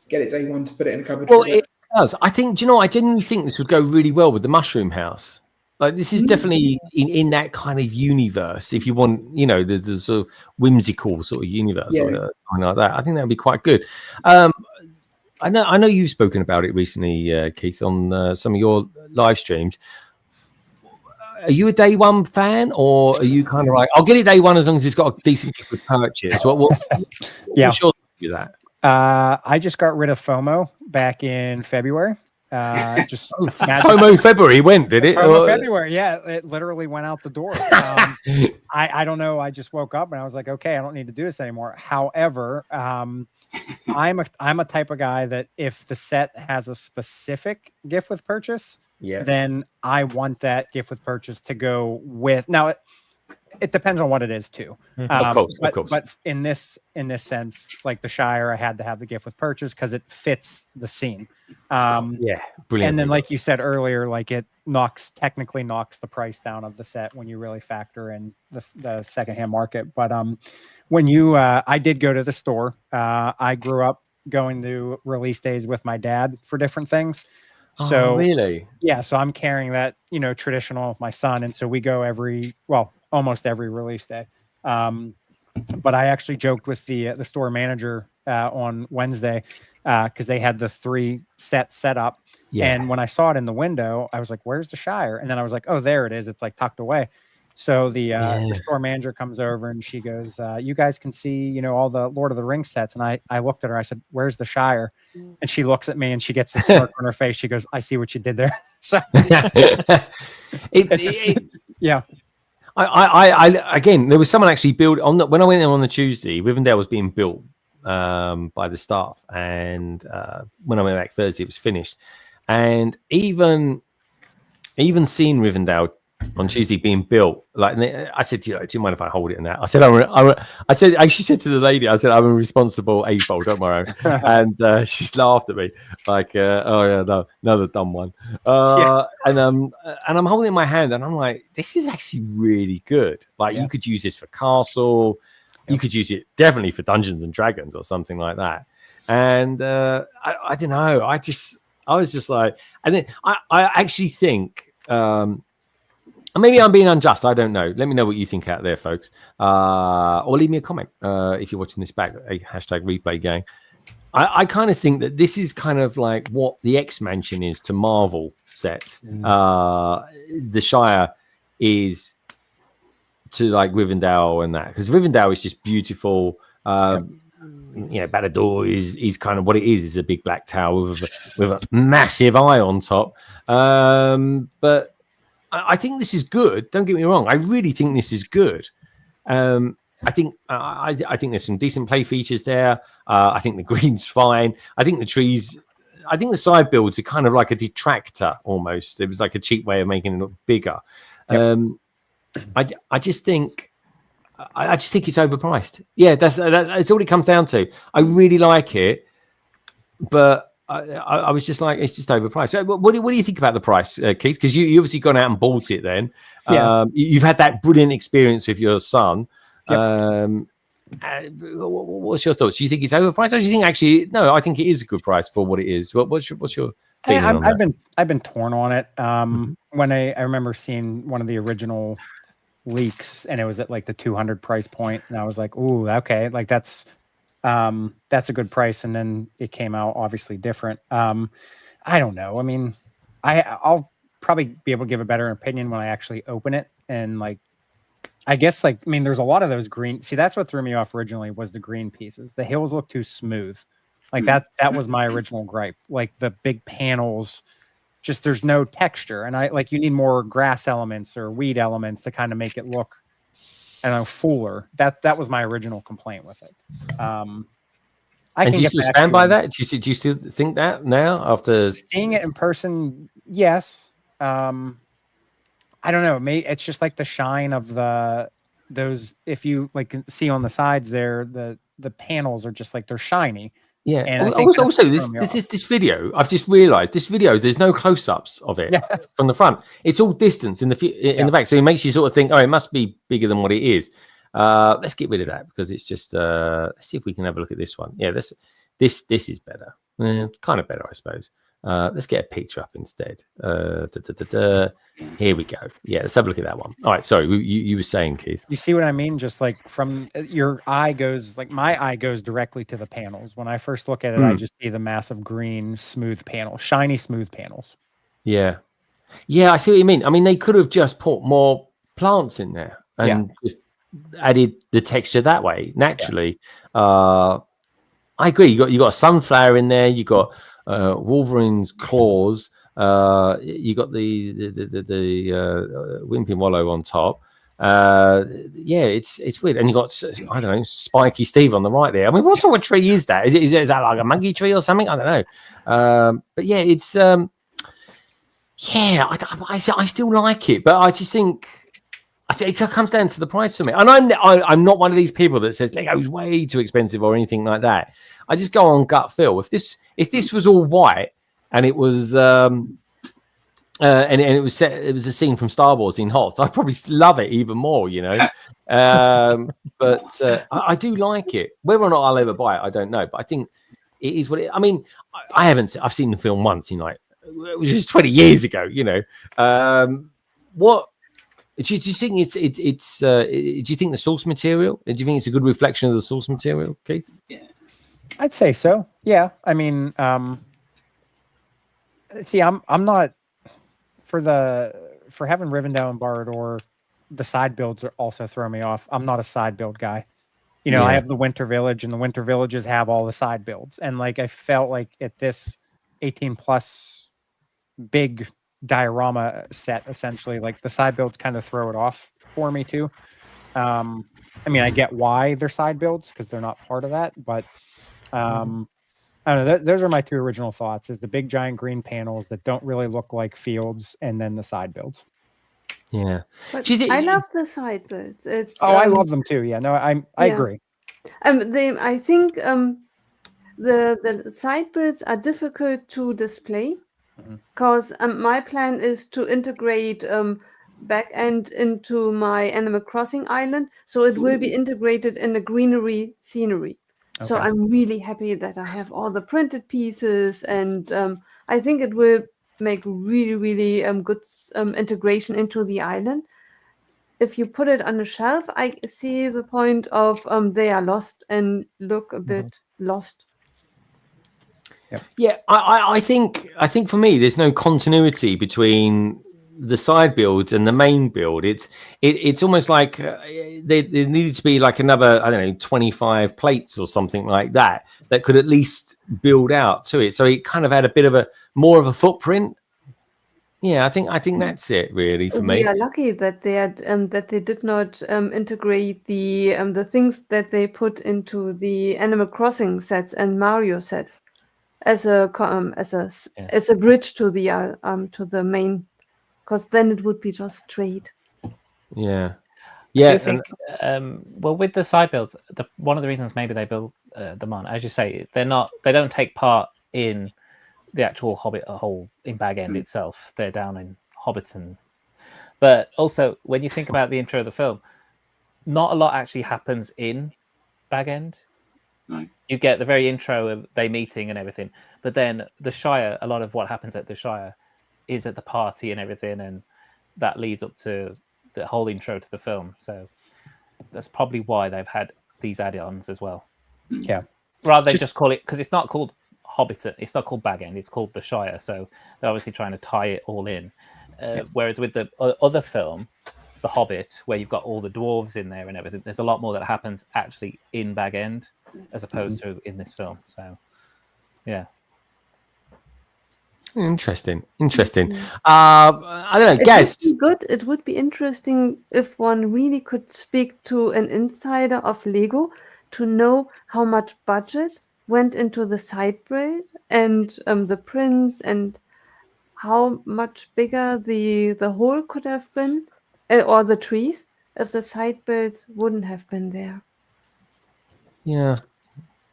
[SPEAKER 7] get it day one to put it in a cupboard.
[SPEAKER 2] Well, it does. I think. Do you know? I genuinely think this would go really well with the Mushroom House. Like this is definitely in that kind of universe. If you want, the sort of whimsical sort of universe or something like that, I think that would be quite good. I know you've spoken about it recently, Keith, on some of your live streams. Are you a day one fan, or are you kind of like, I'll get it day one as long as it's got a decent good purchase? What's your do that?
[SPEAKER 6] I just got rid of FOMO back in February. Just
[SPEAKER 2] FOMO February went, did it?
[SPEAKER 6] FOMO February, yeah, it literally went out the door. I don't know. I just woke up and I was like, okay, I don't need to do this anymore. However, I'm a type of guy that if the set has a specific gift with purchase, then I want that gift with purchase to go with. Now, it depends on what it is too.
[SPEAKER 2] Of course.
[SPEAKER 6] But in this sense, like the Shire, I had to have the gift with purchase because it fits the scene.
[SPEAKER 2] Brilliant.
[SPEAKER 6] And then, like you said earlier, like it technically knocks the price down of the set when you really factor in the secondhand market. But when I did go to the store. I grew up going to release days with my dad for different things. So
[SPEAKER 2] really,
[SPEAKER 6] so I'm carrying that traditional with my son, and so we go almost every release day. But I actually joked with the store manager on Wednesday because they had the 3 sets set up. Yeah. And when I saw it in the window, I was like, where's the Shire? And then I was like, oh, there it is. It's like tucked away. So the store manager comes over and she goes, you guys can see, all the Lord of the Rings sets. And I looked at her. I said, where's the Shire? And she looks at me and she gets a smirk on her face. She goes, I see what you did there. So
[SPEAKER 2] I again, there was someone actually built when I went in on the Tuesday, Rivendell was being built by the staff, and when I went back Thursday, it was finished. And even seeing Rivendell on Tuesday being built, like I said, do you mind if I hold it in that? I said, I actually said to the lady, I said, I'm a responsible AFOL, don't worry. And she just laughed at me, like, oh yeah, no, another dumb one. And I'm holding it in my hand, and I'm like, this is actually really good. Like, you could use this for castle, you could use it definitely for Dungeons and Dragons or something like that. And I don't know, I was just like, and then I actually think. Maybe I'm being unjust. I don't know. Let me know what you think out there, folks. Or leave me a comment if you're watching this back. A hashtag replay gang. I kind of think that this is kind of like what the X Mansion is to Marvel sets. The Shire is to like Rivendell and that, because Rivendell is just beautiful. Barad-dûr is kind of what it is a big black tower with a massive eye on top. But I think this is good. Don't get me wrong. I really think this is good. I think there's some decent play features there. I think the green's fine. I think the trees. I think the side builds are kind of like a detractor almost. It was like a cheap way of making it look bigger. I just think it's overpriced. Yeah, that's all it comes down to. I really like it, but. I was just like, it's just overpriced. So what do you think about the price, Keith? Because you obviously gone out and bought it then. You've had that brilliant experience with your son. what's your thoughts? Do you think it's overpriced, or do you think actually no? I think it is a good price for what it is. What's your feeling on that?
[SPEAKER 6] I've been torn on it. When I remember seeing one of the original leaks, and it was at like the 200 price point, and I was like, "Ooh, okay, like that's a good price." And then it came out obviously different. I don't know. I mean, I'll probably be able to give a better opinion when I actually open it, and like, I guess like, I mean, there's a lot of those green. See, that's what threw me off originally was the green pieces. The hills look too smooth. Like that was my original gripe. Like the big panels, just there's no texture, and I like you need more grass elements or weed elements to kind of make it look, I don't know, fuller. That was my original complaint with it.
[SPEAKER 2] And do you still stand by that? Do you still think that now after
[SPEAKER 6] seeing it in person? Yes. I don't know. Maybe it's just like the shine of those. If you like see on the sides there, the panels are just like they're shiny.
[SPEAKER 2] Yeah.
[SPEAKER 6] And
[SPEAKER 2] also this video, I've just realized this video, there's no close-ups of it from the front. It's all distance in the back. So it makes you sort of think, oh, it must be bigger than what it is. Let's get rid of that because it's just let's see if we can have a look at this one. Yeah, this is better. It's kind of better, I suppose. Let's get a picture up instead. Here we go. Yeah, let's have a look at that one. All right, sorry, you were saying, Keith.
[SPEAKER 6] You see what I mean? Just like from your eye goes, like my eye goes directly to the panels. When I first look at it, I just see the massive green, smooth panels, shiny, smooth panels.
[SPEAKER 2] Yeah. Yeah, I see what you mean. I mean, they could have just put more plants in there and just added the texture that way, naturally. I agree. You got a sunflower in there, you got Wolverine's claws. You got the Wimpy Wallow on top. It's weird, and you got, I don't know, Spiky Steve on the right there. I mean, what sort of tree is that? Is that like a monkey tree or something? I don't know. But yeah, it's I still like it, but I just think it comes down to the price for me. And I'm not one of these people that says Lego's way too expensive or anything like that. I just go on gut feel. If this was all white and it was and it was a scene from Star Wars in Hoth, I'd probably love it even more, you know. But I do like it. Whether or not I'll ever buy it, I don't know. But I think it is what it. I mean, I've seen the film once, it was just 20 years ago, you know. What do you think it's do you think the source material? Do you think it's a good reflection of the source material, Keith?
[SPEAKER 4] Yeah,
[SPEAKER 6] I'd say so. Yeah, I mean, see, I'm not for having Rivendell and Barad-dûr. The side builds are also throw me off. I'm not a side build guy. You know, I have the Winter Village, and the Winter Villages have all the side builds, and like I felt like at this 18+ big diorama set, essentially, like the side builds kind of throw it off for me too. I mean, I get why they're side builds because they're not part of that, but I don't know. Those are my two original thoughts: is the big giant green panels that don't really look like fields, and then the side builds.
[SPEAKER 2] Yeah,
[SPEAKER 5] but I love the side builds. It's
[SPEAKER 6] I love them too. Yeah, no, I agree.
[SPEAKER 5] I think the side builds are difficult to display because my plan is to integrate backend into my Animal Crossing island, so it will be integrated in the greenery scenery. Okay. So I'm really happy that I have all the printed pieces, and I think it will make really, really good integration into the island. If you put it on a shelf, I see the point of they are lost and look a bit lost.
[SPEAKER 2] Yep. Yeah, I think for me, there's no continuity between the side builds and the main build. It's almost like there needed to be like another, I don't know, 25 plates or something like that could at least build out to it. So it kind of had a bit of more of a footprint. Yeah, I think that's it really for me.
[SPEAKER 5] We are lucky that they did not integrate the things that they put into the Animal Crossing sets and Mario sets as a bridge to the main, because then it would be just straight.
[SPEAKER 2] Yeah.
[SPEAKER 3] I do think well, with the side builds, one of the reasons maybe they build them on, as you say, they don't take part in the actual Hobbit hole in Bag End itself. They're down in Hobbiton. But also, when you think about the intro of the film, not a lot actually happens in Bag End.
[SPEAKER 4] No.
[SPEAKER 3] You get the very intro of they meeting and everything, but then the Shire, a lot of what happens at the Shire is at the party and everything, and that leads up to the whole intro to the film. So that's probably why they've had these add-ons as well.
[SPEAKER 6] Yeah.
[SPEAKER 3] Rather than just call it, because it's not called Hobbiton, it's not called Bag End, it's called the Shire. So they're obviously trying to tie it all in. Whereas with the other film, The Hobbit, where you've got all the dwarves in there and everything, there's a lot more that happens actually in Bag End as opposed to in this film. So, yeah.
[SPEAKER 2] Interesting. I don't know, guess.
[SPEAKER 5] It would be interesting if one really could speak to an insider of Lego to know how much budget went into the side braid and the prints, and how much bigger the hole could have been, or the trees, if the side braids wouldn't have been there.
[SPEAKER 2] Yeah.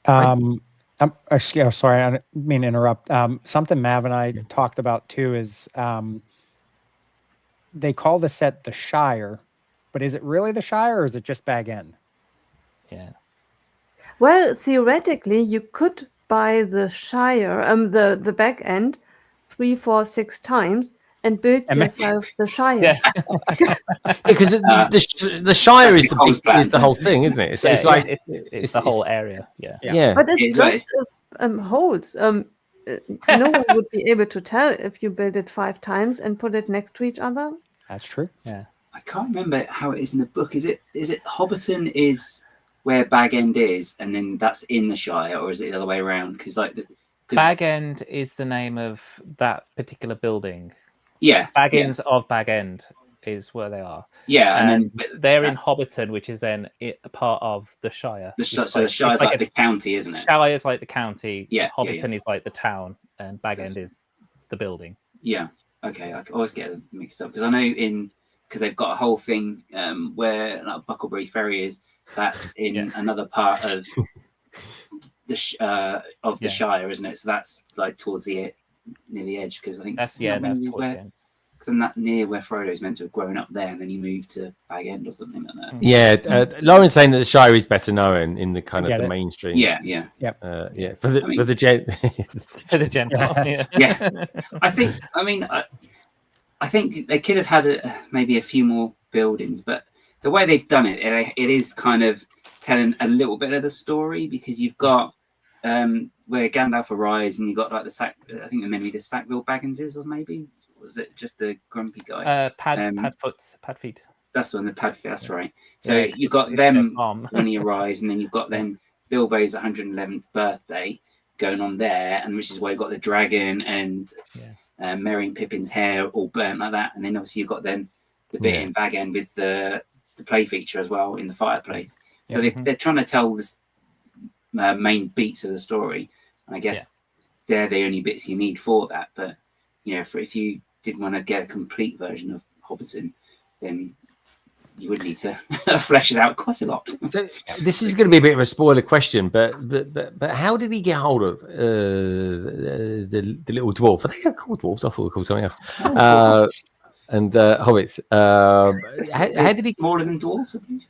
[SPEAKER 6] Sorry, I didn't mean to interrupt. Something Mav and I talked about too is they call the set the Shire, but is it really the Shire or is it just Bag End?
[SPEAKER 3] Yeah.
[SPEAKER 5] Well, theoretically, you could buy the Shire, the Bag End, 3, 4, 6 times and build yourself the Shire.
[SPEAKER 2] Because the Shire is the whole thing, isn't it? So it's
[SPEAKER 3] the whole area.
[SPEAKER 2] Yeah.
[SPEAKER 5] But it's just holes. No one would be able to tell if you build it 5 times and put it next to each other.
[SPEAKER 6] That's true.
[SPEAKER 3] Yeah.
[SPEAKER 4] I can't remember how it is in the book. Is it Hobbiton is where Bag End is, and then that's in the Shire, or is it the other way around? Because
[SPEAKER 3] Bag End is the name of that particular building.
[SPEAKER 4] Yeah.
[SPEAKER 3] Bag Ends of Bag End is where they are.
[SPEAKER 4] Yeah,
[SPEAKER 3] and then they're in Hobbiton, which is then a part of the Shire.
[SPEAKER 4] So the Shire's like the county, isn't it?
[SPEAKER 3] Shire is like the county.
[SPEAKER 4] Yeah.
[SPEAKER 3] Hobbiton is like the town, and Bag End is the building.
[SPEAKER 4] Yeah. Okay. I always get them mixed up because I know because they've got a whole thing where like Bucklebury Ferry is. That's in another part of the Shire, isn't it? So that's like towards near the edge, because I think
[SPEAKER 3] that's towards the end.
[SPEAKER 4] Because that near where Frodo's meant to have grown up there, and then he moved to Bag End or something like that.
[SPEAKER 2] Yeah, Lauren's saying that the Shire is better known in the kind of the mainstream.
[SPEAKER 4] Yeah.
[SPEAKER 2] For the
[SPEAKER 3] general.
[SPEAKER 4] Yeah. I think they could have had maybe a few more buildings, but the way they've done it is kind of telling a little bit of the story, because you've got where Gandalf arrives, and you've got like I think maybe the Sackville Bagginses, or maybe was it just the grumpy guy?
[SPEAKER 3] Padfeet.
[SPEAKER 4] That's the one, the Padfeet. That's right. So you've got them when he arrives, and then you've got then Bilbo's 111th birthday going on there, and which is where you've got the dragon and Merry and Pippin's hair all burnt like that, and then obviously you've got then the bit in Bag End with the play feature as well in the fireplace. So they're trying to tell this main beats of the story, and I guess they're the only bits you need for that. But if you did want to get a complete version of Hobbiton, then you would need to flesh it out quite a lot.
[SPEAKER 2] So this is going to be a bit of a spoiler question, but how did he get hold of the little dwarf? I think they're called dwarves. I thought they were called something else. And hobbits. How did he
[SPEAKER 4] smaller than dwarves? I believe.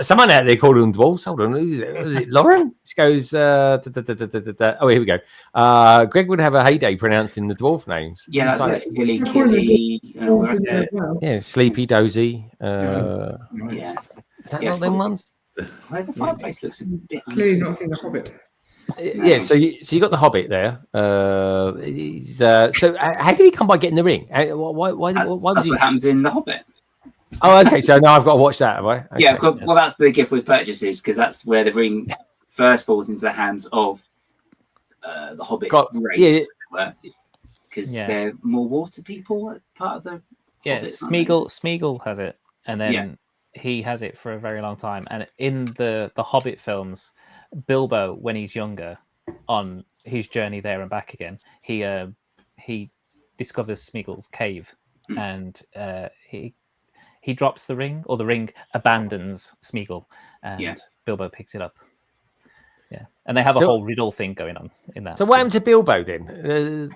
[SPEAKER 2] Someone out there called them dwarves. Hold on, was it Lauren? She goes. Oh, here we go. Greg would have a heyday pronouncing the dwarf names.
[SPEAKER 4] Yeah, that's like Willy, Killy.
[SPEAKER 2] Yeah, Sleepy, Dozy.
[SPEAKER 4] Yes.
[SPEAKER 2] Is that not them ones?
[SPEAKER 4] Well, the fireplace looks a bit.
[SPEAKER 7] Clearly not seen the Hobbit.
[SPEAKER 2] Yeah, so you got the Hobbit there. So how did he come by getting the ring? Why
[SPEAKER 4] that's what happens in the Hobbit.
[SPEAKER 2] Oh, okay. So now I've got to watch that, have I? Okay.
[SPEAKER 4] Yeah. Well, that's the gift with purchases, because that's where the ring first falls into the hands of the Hobbit race, because they're more water people, part of the.
[SPEAKER 3] Yeah, Smeagol has it, and then he has it for a very long time. And in the Hobbit films, Bilbo, when he's younger, on his journey there and back again, he discovers Smeagol's cave, and he drops the ring, or the ring abandons Smeagol, and Bilbo picks it up. Yeah, and they have a
[SPEAKER 2] So-
[SPEAKER 3] whole riddle thing going on in that.
[SPEAKER 2] So what happened to Bilbo then?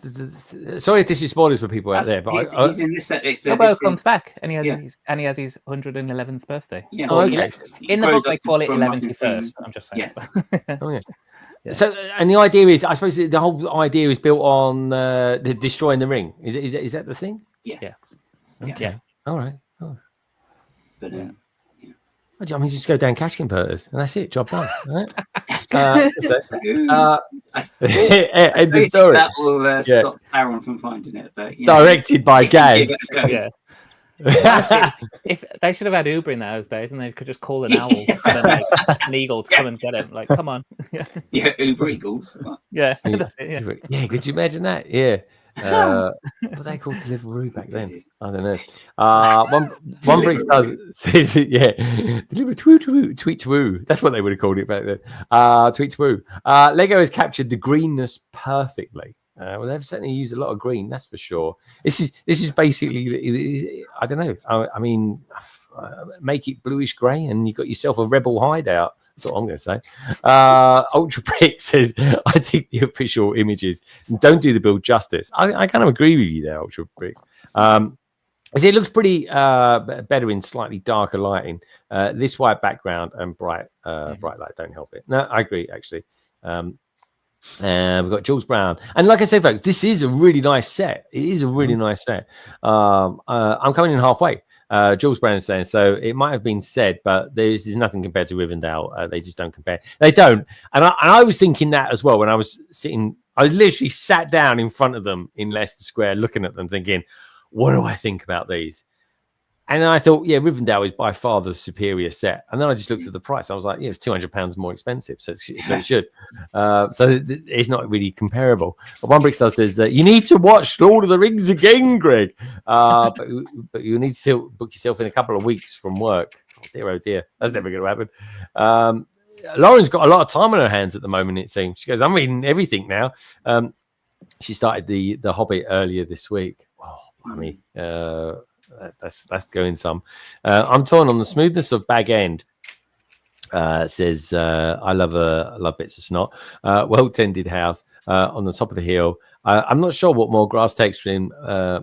[SPEAKER 2] Sorry if this is spoilers for people out there, but
[SPEAKER 4] He's in this.
[SPEAKER 3] Bilbo
[SPEAKER 4] This
[SPEAKER 3] comes
[SPEAKER 4] is-
[SPEAKER 3] back, and he has
[SPEAKER 4] yeah.
[SPEAKER 3] his 111th birthday.
[SPEAKER 4] Yeah,
[SPEAKER 2] Oh,
[SPEAKER 4] so
[SPEAKER 2] okay.
[SPEAKER 4] he
[SPEAKER 3] In the book,
[SPEAKER 4] grows
[SPEAKER 3] they
[SPEAKER 4] up
[SPEAKER 3] call it
[SPEAKER 4] from nothing
[SPEAKER 3] 11th.
[SPEAKER 4] from-
[SPEAKER 3] I'm just saying.
[SPEAKER 4] Yes.
[SPEAKER 2] oh yeah.
[SPEAKER 3] Yeah.
[SPEAKER 2] So and the idea is, I suppose the whole idea is built on the destroying the ring. Is that the thing?
[SPEAKER 4] Yes.
[SPEAKER 3] Yeah.
[SPEAKER 2] Okay. All right. Oh.
[SPEAKER 4] But
[SPEAKER 2] I mean, just go down cash converters, and that's it. Job done. Right? End the story.
[SPEAKER 4] That will
[SPEAKER 2] Yeah.
[SPEAKER 4] stop Sauron from finding it. But
[SPEAKER 2] Directed by Gaz.
[SPEAKER 3] Yeah. Honestly, if they should have had Uber in those days, and they could just call an owl and then, like, an eagle to come and get him. Like, come on.
[SPEAKER 4] Yeah, Uber Eagles.
[SPEAKER 3] Yeah.
[SPEAKER 2] Yeah.
[SPEAKER 3] That's it, yeah.
[SPEAKER 2] Yeah, could you imagine that? Yeah. What they called Deliveroo back then? I don't know. One Bricks does says yeah. Deliveroo tweet woo. That's what they would have called it back then. Tweet woo. Lego has captured the greenness perfectly. Well, they've certainly used a lot of green, that's for sure. This is basically, I don't know. I mean, make it bluish grey, and you've got yourself a rebel hideout. That's what I'm going to say. Ultra Brick says, I think the official images don't do the build justice. I kind of agree with you there, Ultra Bricks. It looks pretty better in slightly darker lighting. This white background and bright light don't help it. No, I agree, actually. We've got Jules Brown, and like I say, folks, this is a really nice set. It is a really nice set. I'm coming in halfway. Jules Brown is saying, so it might have been said, but this is nothing compared to Rivendell. They just don't compare. They don't. And I was thinking that as well when I was sitting. I literally sat down in front of them in Leicester Square, looking at them, thinking, what do I think about these? And then I thought, yeah, Rivendell is by far the superior set. And then I just looked at the price. I was like, yeah, it's £200 more expensive. So it should. It's not really comparable. But One Brick says, you need to watch Lord of the Rings again, Greg. But you need to book yourself in a couple of weeks from work. Oh, dear. That's never going to happen. Lauren's got a lot of time on her hands at the moment, it seems. She goes, I'm reading everything now. She started the Hobbit earlier this week. Oh, blimey. That's going some. I'm torn on the smoothness of Bag End. Says I love bits of snot. Well tended house on the top of the hill. I'm not sure what more grass texturing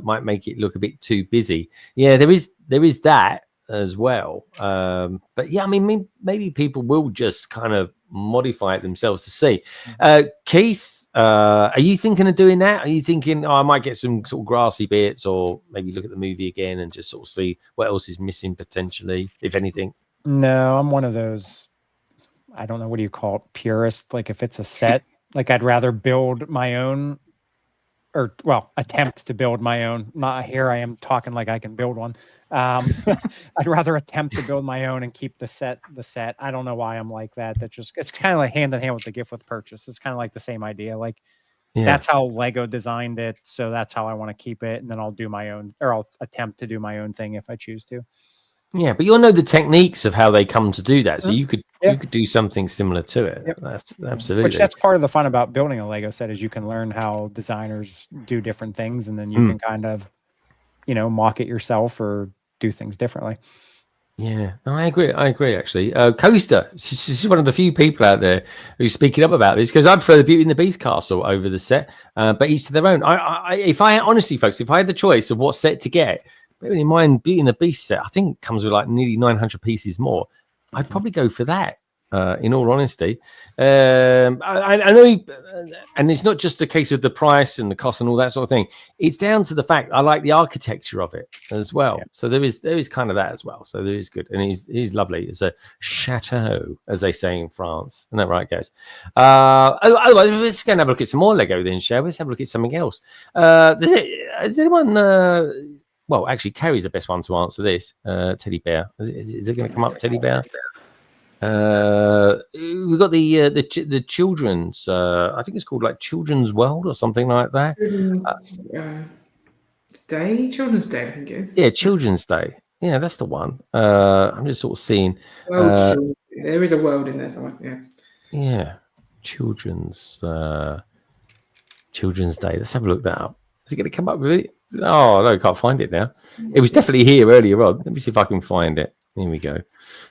[SPEAKER 2] might make it look a bit too busy. Yeah, there is that as well. But yeah, I mean, maybe people will just kind of modify it themselves to see. Keith. Are you thinking of doing that? Are you thinking, I might get some sort of grassy bits, or maybe look at the movie again and just sort of see what else is missing potentially, if anything?
[SPEAKER 6] No, I'm one of those, I don't know, what do you call it, purist? Like if it's a set, like I'd rather build my own, or attempt to build my own. Not here I am talking like I can build one. I'd rather attempt to build my own and keep the set. I don't know why I'm like that. It's kind of like hand in hand with the gift with purchase. It's kind of like the same idea. Like that's how Lego designed it, so that's how I want to keep it, and then I'll do my own, or I'll attempt to do my own thing if I choose to.
[SPEAKER 2] Yeah, but you'll know the techniques of how they come to do that, so you could do something similar to it.
[SPEAKER 6] Yep.
[SPEAKER 2] That's absolutely.
[SPEAKER 6] Which that's part of the fun about building a Lego set, is you can learn how designers do different things, and then you can kind of, mock it yourself or do things differently.
[SPEAKER 2] Yeah, no, I agree. Actually, Coaster, she's one of the few people out there who's speaking up about this, because I'd prefer the Beauty and the Beast castle over the set, but each to their own. Honestly, folks, if I had the choice of what set to get, bearing in mind Beauty and the Beast set, I think comes with like nearly 900 pieces more. I'd probably go for that. In all honesty, I know, and it's not just a case of the price and the cost and all that sort of thing. It's down to the fact I like the architecture of it as well. Yeah. So there is kind of that as well. So there is good, and he's lovely. It's a chateau, as they say in France. Isn't that right, guys? Otherwise, let's go and have a look at some more Lego then, shall we? Let's have a look at something else. Is anyone? Well, actually, Carrie's the best one to answer this. Teddy Bear. Is it going to come up, Teddy Bear? We've got the children's. I think it's called like Children's World or something like that.
[SPEAKER 7] Children's Day, I think it is.
[SPEAKER 2] Yeah, Children's Day. Yeah, that's the one. I'm just sort of seeing.
[SPEAKER 7] There is a world in there somewhere. Yeah.
[SPEAKER 2] Yeah, Children's Day. Let's have a look that up. Is it going to come up with it? Oh no, I can't find it now. It was definitely here earlier on. Let me see if I can find it. Here we go.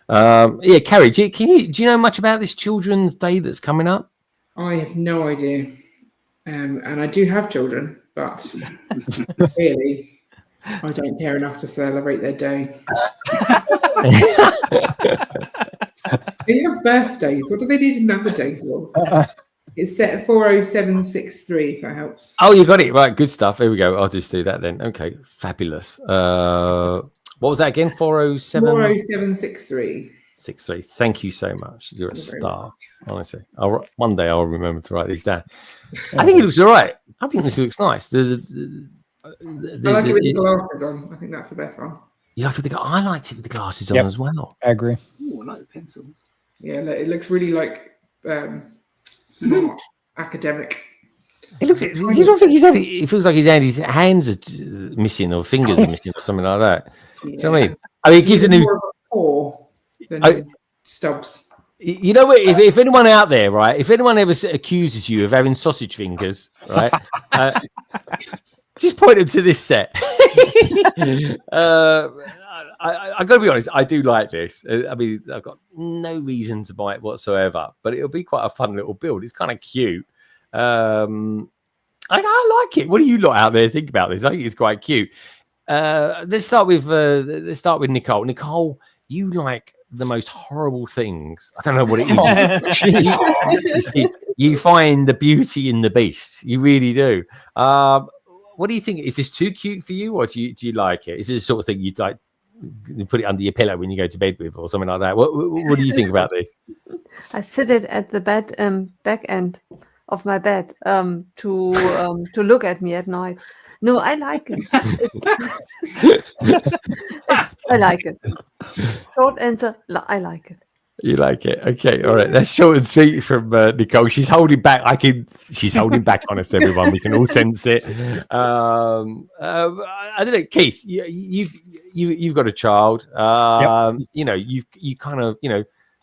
[SPEAKER 2] Yeah, Carrie, do you know much about this Children's Day that's coming up?
[SPEAKER 7] I have no idea. And I do have children, but really, I don't care enough to celebrate their day. They have birthdays. What do they need another day for? It's set at 40763, if that helps.
[SPEAKER 2] Oh, you got it. Right, good stuff. Here we go. I'll just do that then. Okay, fabulous. What was that again? 407?
[SPEAKER 7] 40763.
[SPEAKER 2] 63. Thank you so much. You're a star, honestly. One day I'll remember to write these down. I think it looks all right. I think this looks nice. I like
[SPEAKER 7] it with the glasses on. I think that's the best one.
[SPEAKER 2] You like it? I liked it with the glasses on as well.
[SPEAKER 6] I agree.
[SPEAKER 4] Ooh, I like the pencils.
[SPEAKER 7] Yeah, it looks really like smart, academic.
[SPEAKER 2] It looks. You don't think he's had? It feels like his hands are missing or fingers are missing or something like that. Yeah. Do you know what I mean? I mean, it gives a new.
[SPEAKER 7] Paw than stubs.
[SPEAKER 2] You know what? If anyone out there, right? If anyone ever accuses you of having sausage fingers, right? Just point them to this set. I got to be honest. I do like this. I mean, I've got no reason to buy it whatsoever, but it'll be quite a fun little build. It's kind of cute. I like it. What do you lot out there think about this? I think it's quite cute. Let's start with Nicole. Nicole, you like the most horrible things. I don't know what it is. You find the beauty in the beast. You really do. What do you think? Is this too cute for you, or do you like it? Is this the sort of thing you'd like to put it under your pillow when you go to bed with, or something like that? What do you think about this?
[SPEAKER 5] I sit it at the bed back end of my bed to look at me at night. No, I like it. I like it. Short answer, I like it.
[SPEAKER 2] You like it? Okay, all right. That's short and sweet from Nicole. She's holding back. She's holding back on us, everyone. We can all sense it. I don't know, Keith. You've got a child.
[SPEAKER 6] Yep.
[SPEAKER 2] You know, you kind of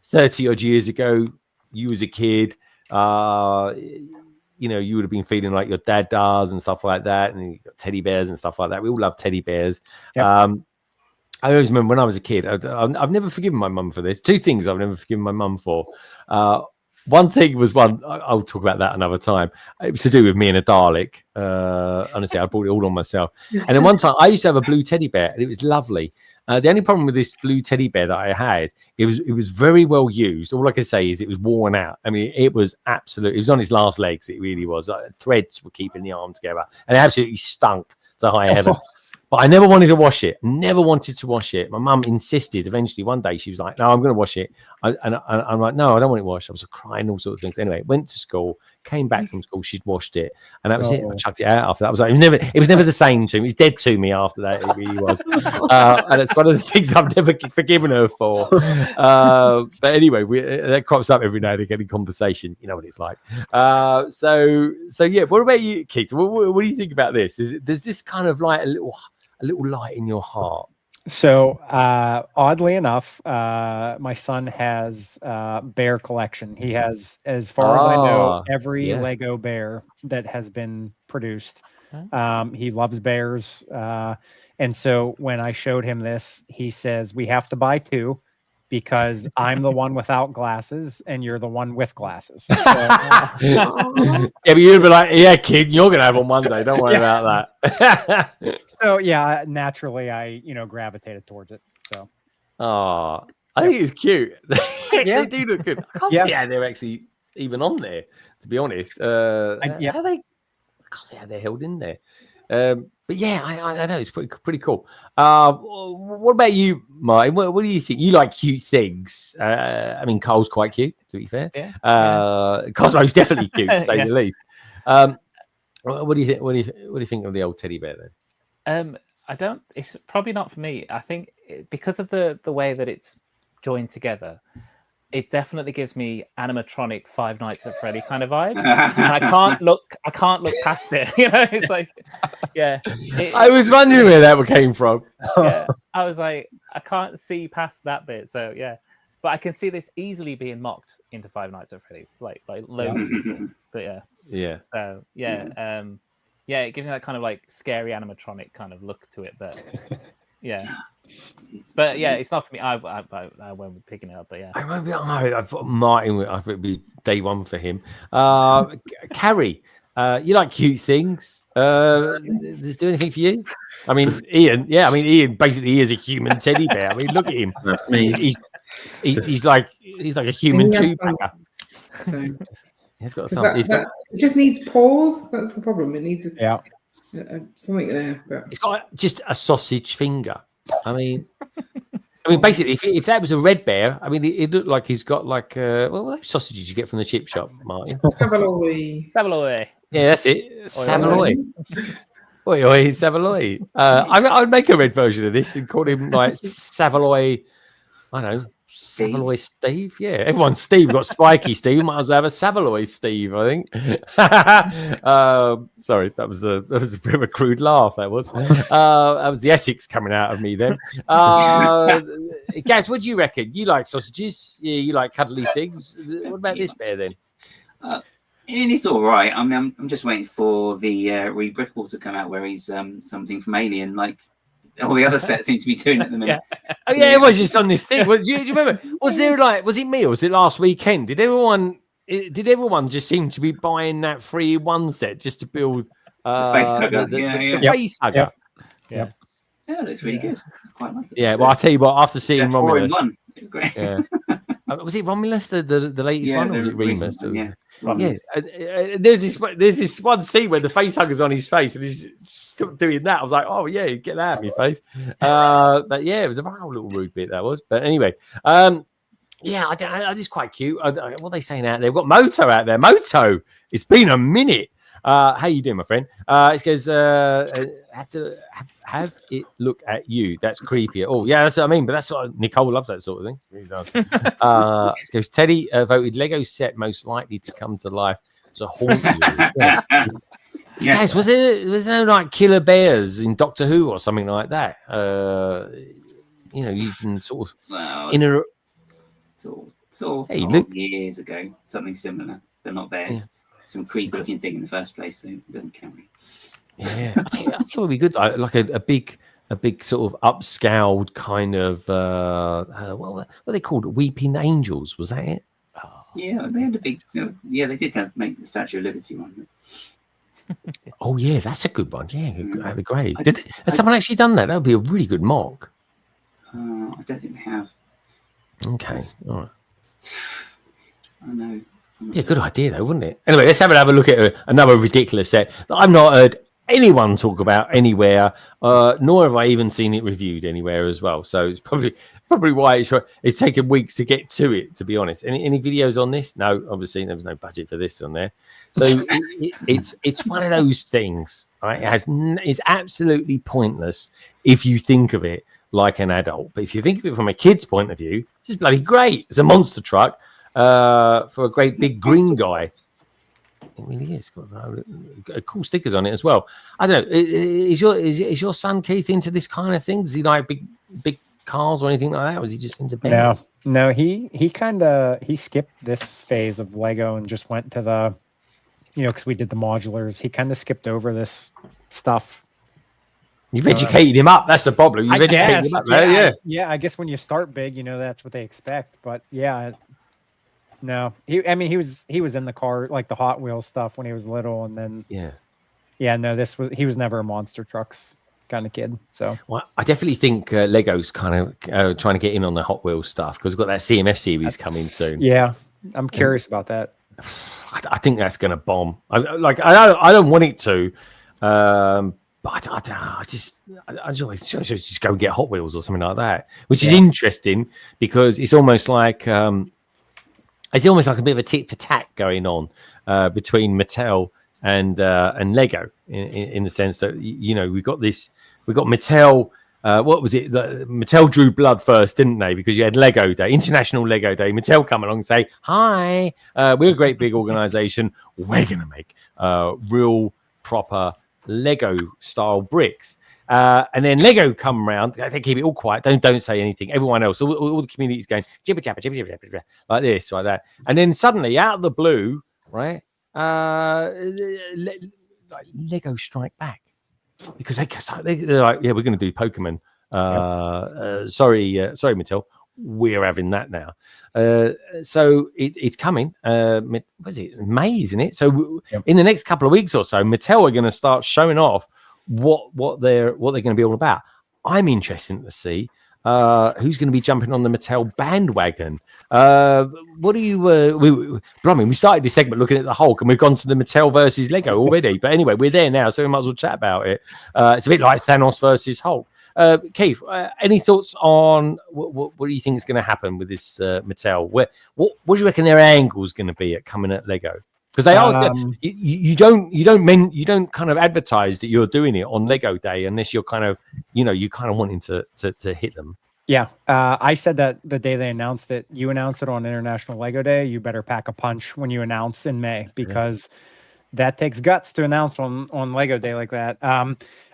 [SPEAKER 2] 30 odd years ago, you was a kid. You would have been feeling like your dad does and stuff like that, and you got teddy bears and stuff like that. We all love teddy bears. Yep. I always remember when I was a kid, I've never forgiven my mum for this. Two things I've never forgiven my mum for. One thing was I'll talk about that another time. It was to do with me and a Dalek. Honestly, I bought it all on myself. And then one time I used to have a blue teddy bear, and it was lovely. The only problem with this blue teddy bear that I had, it was very well used. All I can say is it was worn out. I mean, it was absolutely. It was on its last legs. It really was. Threads were keeping the arm together, and it absolutely stunk to high heaven. But I never wanted to wash it. Never wanted to wash it. My mum insisted. Eventually, one day she was like, "No, I'm going to wash it." And I'm like, "No, I don't want it washed." I was crying, all sorts of things. Anyway, went to school, came back from school. She'd washed it, and that was it. I chucked it out after that. I was like, it was never the same to me. It was dead to me after that. It really was. And it's one of the things I've never forgiven her for. But anyway, that crops up every now and again in conversation. You know what it's like. So yeah. What about you, Keith? What do you think about this? There's this kind of like a little light in your heart?
[SPEAKER 6] So oddly enough, my son has bear collection. He has, as far as I know, every Lego bear that has been produced. He loves bears. And so when I showed him this, he says, we have to buy two because I'm the one without glasses and you're the one with glasses. So,
[SPEAKER 2] yeah, but you'd be like, yeah, kid, you're gonna have them one day. Don't worry about that.
[SPEAKER 6] So yeah, naturally I gravitated towards it. So
[SPEAKER 2] I think it's cute. They do look good. I can't see how they're actually even on there, to be honest. I can't see how they're held in there. But yeah, I know it's pretty cool. What about you, Martin? What do you think? You like cute things. I mean, Cole's quite cute, to be fair. Yeah. Cosmo's definitely cute, to say the least. What do you think? What do you think of the old teddy bear then?
[SPEAKER 3] I don't. It's probably not for me. I think because of the way that it's joined together, it definitely gives me animatronic Five Nights at Freddy kind of vibes. And I can't look past it. It's like, yeah.
[SPEAKER 2] I was wondering where that came from.
[SPEAKER 3] Yeah, I was like, I can't see past that bit. So yeah, but I can see this easily being mocked into Five Nights at Freddy's, like loads of people. But yeah. So yeah, it gives me that kind of like scary animatronic kind of look to it. But yeah. But yeah, it's not for me. I won't be picking it up. But yeah,
[SPEAKER 2] I won't be. I thought Martin. I thought it'd be day one for him. Carrie, you like cute things? Does it do anything for you? I mean, Ian. Yeah, I mean, Ian basically is a human teddy bear. I mean, look at him. He's like a human Chewbacca.
[SPEAKER 7] So
[SPEAKER 2] He's got a thumb.
[SPEAKER 7] It just needs paws. That's the problem. It needs something there. But
[SPEAKER 2] it's got just a sausage finger. I mean, basically, if that was a red bear, I mean, it looked like he's got like those sausages you get from the chip shop, Martin.
[SPEAKER 3] Savoy.
[SPEAKER 2] Yeah, that's it. Savoy. Oi, Savoy. I would make a red version of this and call him like Savoy. I don't know. Savoy Steve, yeah. Everyone's Steve. We've got Spiky Steve. Might as well have a Savoy Steve, I think. Sorry, that was a bit of a crude laugh. That was the Essex coming out of me then. Gaz, what do you reckon? You like sausages? Yeah, you like cuddly things. What about this bear then?
[SPEAKER 4] And it's all right. I mean, I'm just waiting for the Rebrickable to come out, where he's something from Alien, like all the other sets seem to be doing at the minute.
[SPEAKER 2] Yeah. Oh yeah, it was just on this thing. Do you remember? Was it me or was it last weekend? Did everyone just seem to be buying that 3-in-1 set just to build
[SPEAKER 4] the face hugger?
[SPEAKER 2] The face hugger.
[SPEAKER 4] Yeah, that's really good. I quite like it.
[SPEAKER 2] Yeah, well, I'll tell you what. After seeing Romulus,
[SPEAKER 4] 4-in-1, it's great.
[SPEAKER 2] Yeah. Was it Romulus the latest one, or was it Remus?
[SPEAKER 4] Yeah.
[SPEAKER 2] Yes, there's this one scene where the face hugger's on his face and he's still doing that. I was like, oh yeah, get that out of your face. But yeah, it was a whole little rude bit that was. But anyway, yeah, I just quite cute. What are they saying out there? We've got Moto out there. Moto, it's been a minute. How you doing, my friend? It goes, have it look at you. That's creepier. Oh, yeah, that's what I mean. But that's what Nicole loves, that sort of thing. She really does. It goes, Teddy voted Lego set most likely to come to life to haunt you. Yeah. Guys, was there no like killer bears in Doctor Who or something like that? You can sort of
[SPEAKER 4] It's all years ago, something similar, but not bears. Yeah. Some creepy looking thing in the first place, so it doesn't count.
[SPEAKER 2] Yeah, I think it would be good, like a big sort of upscaled kind of what are they called? Weeping Angels, was that it? Oh.
[SPEAKER 4] Yeah, they had a big. They did kind of make the Statue of Liberty one.
[SPEAKER 2] Oh yeah, that's a good one. Yeah, that'd be great. Has someone actually done that? That would be a really good mock.
[SPEAKER 4] I don't think they have.
[SPEAKER 2] Okay, all right.
[SPEAKER 4] I know.
[SPEAKER 2] Yeah, good idea though, wouldn't it? Anyway, let's have a look at another ridiculous set that I've not heard anyone talk about anywhere, nor have I even seen it reviewed anywhere as well. So it's probably why it's taken weeks to get to it, to be honest. Any videos on this? No, obviously there was no budget for this on there. So it's one of those things, right? It's absolutely pointless if you think of it like an adult, but if you think of it from a kid's point of view, it's just bloody great. It's a monster truck for a great big green guy. It really is. Got cool stickers on it as well. I don't know. Is your son Keith into this kind of thing? Does he like big cars or anything like that? Or is he just into bears?
[SPEAKER 6] No. He skipped this phase of Lego and just went to the, because we did the modulars. He kind of skipped over this stuff.
[SPEAKER 2] You've educated him up. That's the problem. You've educated him up.
[SPEAKER 6] Yeah. I guess when you start big, that's what they expect. But yeah. No, he was in the car, like the Hot Wheels stuff when he was little, and then he was never a monster trucks kind of kid. So
[SPEAKER 2] I definitely think Lego's kind of trying to get in on the Hot Wheels stuff because we've got that CMF series coming soon.
[SPEAKER 6] Yeah, I'm curious about that.
[SPEAKER 2] I think that's going to bomb. I don't want it to, but I just go and get Hot Wheels or something like that, which is interesting because it's almost like. It's almost like a bit of a tit for tat going on between Mattel and Lego in the sense that we've got Mattel. What was it? Mattel drew blood first, didn't they? Because you had Lego Day, International Lego Day. Mattel come along and say, "Hi, we're a great big organization. We're going to make real proper Lego style bricks." And then Lego come around, they keep it all quiet, don't say anything. Everyone else, all the community's going jibber jabber, like this, like that. And then suddenly, out of the blue, right, Lego strike back because they're like, yeah, we're going to do Pokemon Sorry, Mattel. We're having that now. So it's coming. What is it? May, isn't it? So in the next couple of weeks or so, Mattel are going to start showing off what they're going to be all about. I'm interested to see who's going to be jumping on the Mattel bandwagon. What do you? We started this segment looking at the Hulk, and we've gone to the Mattel versus Lego already. But anyway, we're there now, so we might as well chat about it. It's a bit like Thanos versus Hulk. Keith, any thoughts on what do you think is going to happen with this Mattel? What do you reckon their angle is going to be at coming at Lego? Because they are you don't kind of advertise that you're doing it on Lego Day unless you're kind of wanting to hit them.
[SPEAKER 6] Yeah, I said that the day they announced it. You announced it on International Lego Day. You better pack a punch when you announce in May, because that takes guts to announce on Lego Day like that.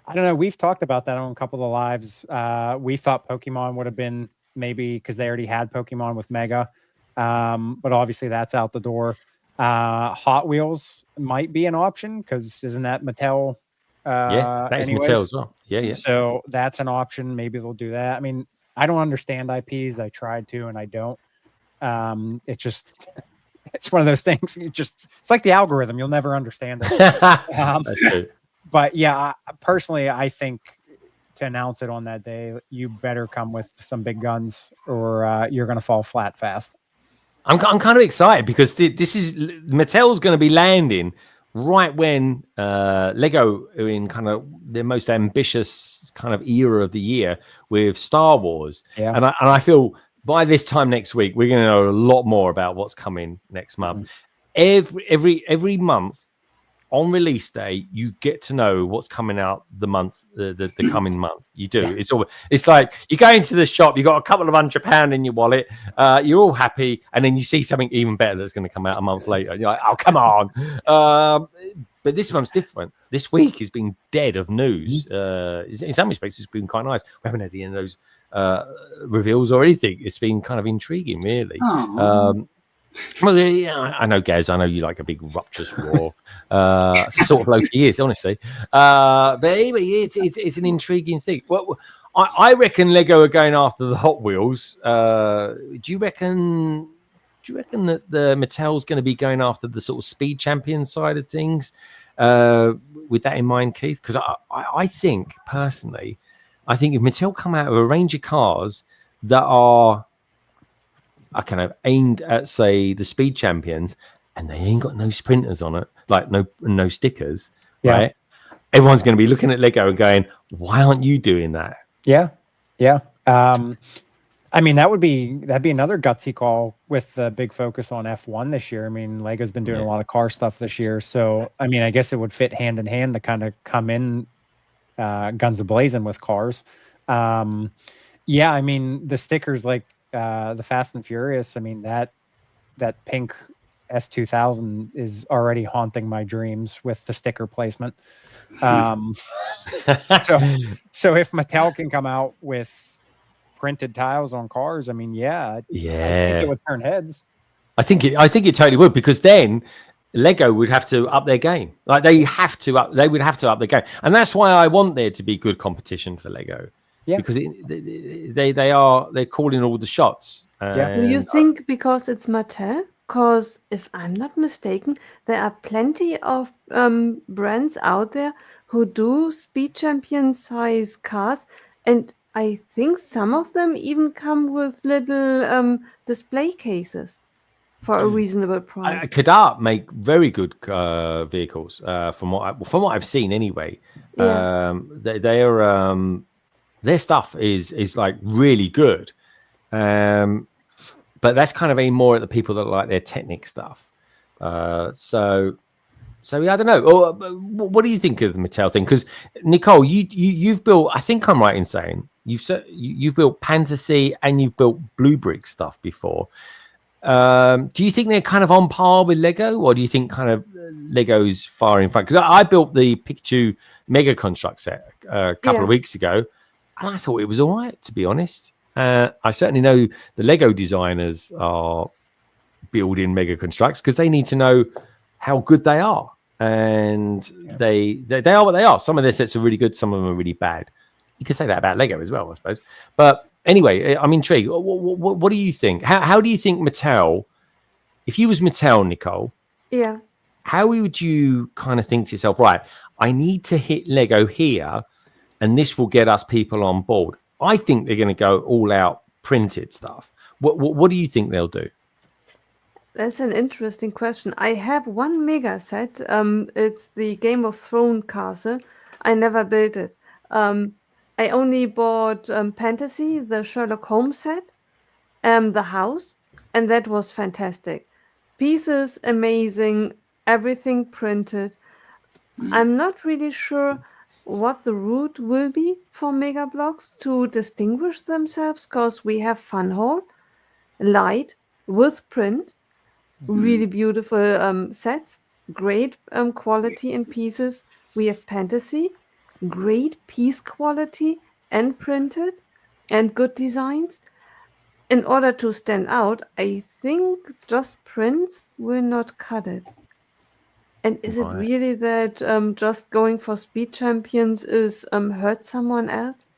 [SPEAKER 6] I don't know. We've talked about that on a couple of lives. We thought Pokemon would have been maybe because they already had Pokemon with Mega, but obviously that's out the door. Hot Wheels might be an option because isn't that Mattel?
[SPEAKER 2] That is Mattel as well. Yeah.
[SPEAKER 6] So that's an option. Maybe they'll do that. I mean, I don't understand IPs. I tried to, and I don't. It's one of those things. It's like the algorithm. You'll never understand it.
[SPEAKER 2] That's true.
[SPEAKER 6] But yeah, personally, I think to announce it on that day, you better come with some big guns, or you're going to fall flat fast.
[SPEAKER 2] I'm kind of excited because this is Mattel's going to be landing right when Lego are in kind of their most ambitious kind of era of the year with Star Wars. Yeah. And I feel by this time next week, we're going to know a lot more about what's coming next month. Every month on release day, you get to know what's coming out the coming month. You do. Yeah. It's like you go into the shop, you got a couple of £100 in your wallet, you're all happy, and then you see something even better that's going to come out a month later. And you're like, oh, come on. But this one's different. This week has been dead of news. In some respects, it's been quite nice. We haven't had any of those reveals or anything. It's been kind of intriguing, really. Well, yeah, I know, Gaz. I know you like a big rupturous roar. It's the sort of bloke he is, honestly. But anyway, it's an intriguing thing. Well, I reckon Lego are going after the Hot Wheels. Do you reckon that the Mattel's going to be going after the sort of speed champion side of things? With that in mind, Keith, because I think personally, if Mattel come out with a range of cars that are kind of aimed at, say, the speed champions, and they ain't got no sprinters on it, like no stickers, right? Everyone's going to be looking at Lego and going, "Why aren't you doing that?" Yeah.
[SPEAKER 6] I mean, that'd be another gutsy call with the big focus on F1 this year. I mean, Lego's been doing a lot of car stuff this year, so I mean, I guess it would fit hand in hand to kind of come in guns a-blazing with cars. I mean, the stickers like the Fast and Furious, I mean, that pink S2000 is already haunting my dreams with the sticker placement. So if Mattel can come out with printed tiles on cars, I mean, I think it would turn heads.
[SPEAKER 2] I think it totally would, because then Lego would have to up their game. Like they would have to up their game, and that's why I want there to be good competition for Lego. Yeah, because they're calling all the shots.
[SPEAKER 5] Do you think because it's Mattel? Because if I'm not mistaken, there are plenty of brands out there who do speed champion size cars, and I think some of them even come with little display cases for a reasonable price.
[SPEAKER 2] Cadet make very good vehicles from what I've seen anyway. They are. Their stuff is like really good, but that's kind of aimed more at the people that like their Technic stuff. So yeah, I don't know. What do you think of the Mattel thing? Because Nicole, you've built. I think I'm right in saying you've built Fantasy and you've built Blue Brick stuff before. Do you think they're kind of on par with Lego, or do you think kind of Lego's far in front? Because I built the Pikachu Mega Construct set a couple of weeks ago. And I thought it was all right, to be honest. I certainly know the Lego designers are building Mega Constructs because they need to know how good they are. And they are what they are. Some of their sets are really good. Some of them are really bad. You could say that about Lego as well, I suppose. But anyway, I'm intrigued. What do you think? How do you think Mattel, if you was Mattel, Nicole,
[SPEAKER 5] Yeah.
[SPEAKER 2] how would you kind of think to yourself, right, I need to hit Lego here, and this will get us people on board? I think they're going to go all out printed stuff. What do you think they'll do?
[SPEAKER 5] That's an interesting question. I have one mega set. It's the Game of Thrones castle. I never built it. I only bought Fantasy, the Sherlock Holmes set, the house, and that was fantastic. Pieces amazing, everything printed. I'm not really sure what the route will be for Mega Bloks to distinguish themselves, because we have Fun Hall, light with print, really beautiful sets, great quality in pieces. We have Fantasy, great piece quality and printed, and good designs. In order to stand out, I think just prints will not cut it. And is it really that just going for speed champions is hurt someone else?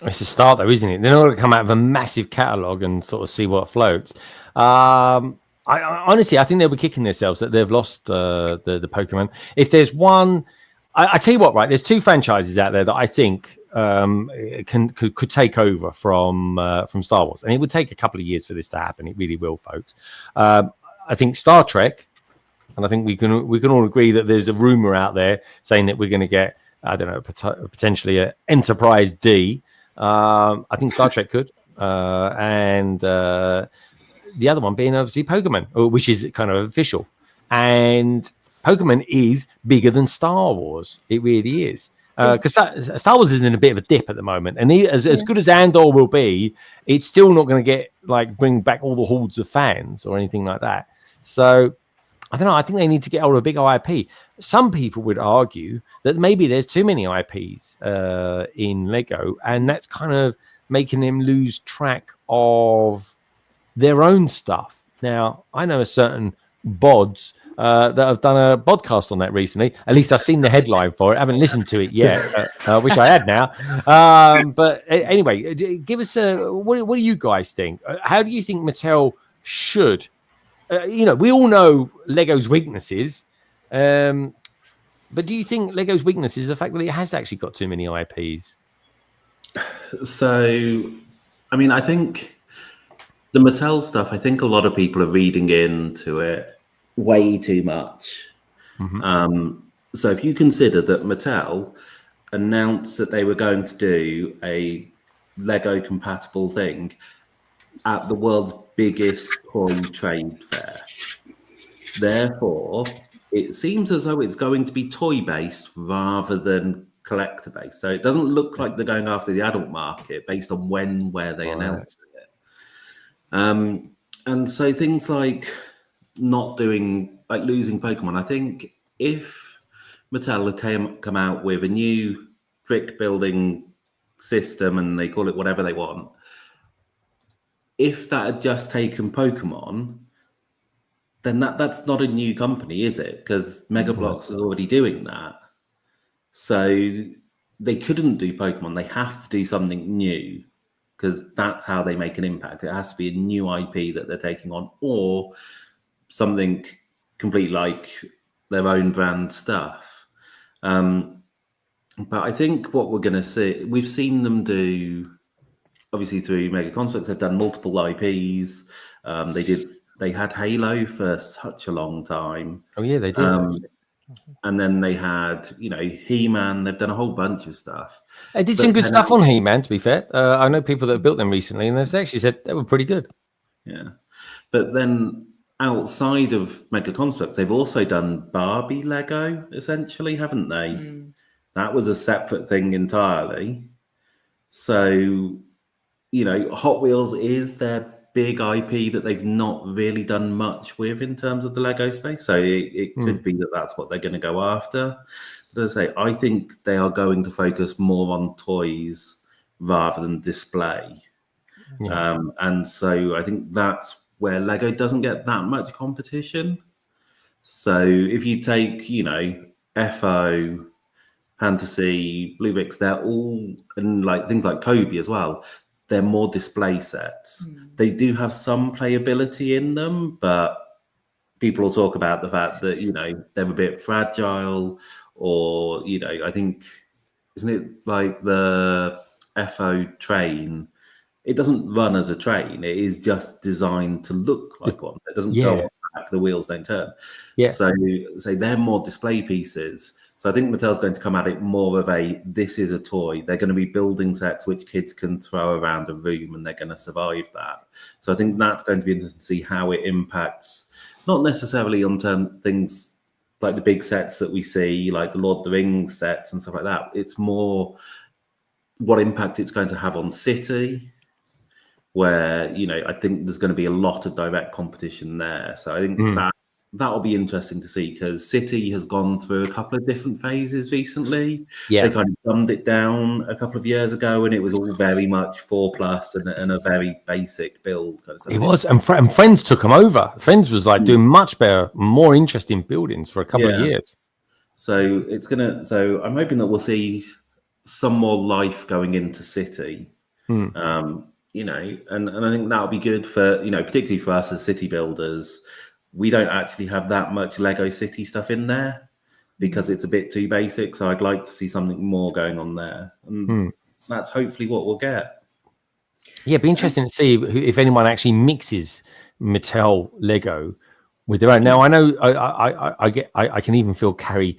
[SPEAKER 2] It's a start, though, isn't it? They're not going to come out of a massive catalogue and sort of see what floats. I honestly, I think they'll be kicking themselves that they've lost the Pokemon. If there's one, I tell you what, right? There's two franchises out there that I think could take over from Star Wars, and it would take a couple of years for this to happen. It really will, folks. I think Star Trek, and I think we can all agree that there's a rumor out there saying that we're going to get, I don't know, potentially an Enterprise D. I think Star Trek could, and the other one being obviously Pokemon, which is kind of official. And Pokemon is bigger than Star Wars. It really is. Because Star Wars is in a bit of a dip at the moment, and as good as Andor will be, it's still not going to get bring back all the hordes of fans or anything like that. So I don't know. I think they need to get hold of a bigger IP. Some people would argue that maybe there's too many IPs in Lego, and that's kind of making them lose track of their own stuff. Now, I know a certain bods that have done a podcast on that recently. At least I've seen the headline for it. I haven't listened to it yet. I wish I had now. But anyway, give us what do you guys think? How do you think Mattel should? We all know Lego's weaknesses. But do you think Lego's weakness is the fact that it has actually got too many IPs?
[SPEAKER 8] So, I mean, I think the Mattel stuff, I think a lot of people are reading into it way too much. So if you consider that Mattel announced that they were going to do a Lego compatible thing at the world's biggest toy trade fair, therefore it seems as though it's going to be toy based rather than collector based. So it doesn't look like they're going after the adult market based on where they announced it. And so things like not doing, like losing Pokemon, I think if Mattel had come out with a new brick building system and they call it whatever they want, if that had just taken Pokemon, then that's not a new company, is it? Because Mega Bloks is already doing that. So they couldn't do Pokemon. They have to do something new because that's how they make an impact. It has to be a new IP that they're taking on, or something complete like their own brand stuff. But I think what we're going to see, we've seen them do, obviously through Mega Constructs, they've done multiple IPs. They had Halo for such a long time.
[SPEAKER 2] Oh yeah, they did.
[SPEAKER 8] And then they had, He-Man. They've done a whole bunch of stuff.
[SPEAKER 2] They did some good stuff on He-Man, to be fair. I know people that have built them recently, and they've actually said they were pretty good.
[SPEAKER 8] Yeah. But then outside of Mega Constructs, they've also done Barbie Lego, essentially, haven't they? That was a separate thing entirely. So, Hot Wheels is their big IP that they've not really done much with in terms of the Lego space. So it could be that that's what they're going to go after. But as I say, I think they are going to focus more on toys rather than display. Yeah. And so I think that's where Lego doesn't get that much competition. So if you take, FO, Fantasy, Blue Bricks, they're all, and like things like Kobe as well, they're more display sets. They do have some playability in them, but people will talk about the fact that, you know, they're a bit fragile, or, you know, I think, isn't it like the FO train? It doesn't run as a train. It is just designed to look like one. It doesn't go on back. The wheels don't turn.
[SPEAKER 2] Yeah.
[SPEAKER 8] So they're more display pieces. So I think Mattel's going to come at it more of a, this is a toy. They're going to be building sets which kids can throw around a room and they're going to survive that. So I think that's going to be interesting to see how it impacts, not necessarily on things like the big sets that we see, like the Lord of the Rings sets and stuff like that. It's more what impact it's going to have on City, where, you know, I think there's going to be a lot of direct competition there. So I think that'll be interesting to see, because City has gone through a couple of different phases recently.
[SPEAKER 2] Yeah.
[SPEAKER 8] They kind of dumbed it down a couple of years ago, and it was all very much 4+ and a very basic build. Kind of stuff.
[SPEAKER 2] It was, and Friends took them over. Friends was like doing much better, more interesting buildings for a couple of years.
[SPEAKER 8] So so I'm hoping that we'll see some more life going into City. You know, and I think that'll be good for, you know, particularly for us as city builders. We don't actually have that much Lego City stuff in there because it's a bit too basic. So I'd like to see something more going on there. And that's hopefully what we'll get.
[SPEAKER 2] Yeah, it'd be interesting to see if anyone actually mixes Mattel Lego with their own. Now, I know I can even feel Carrie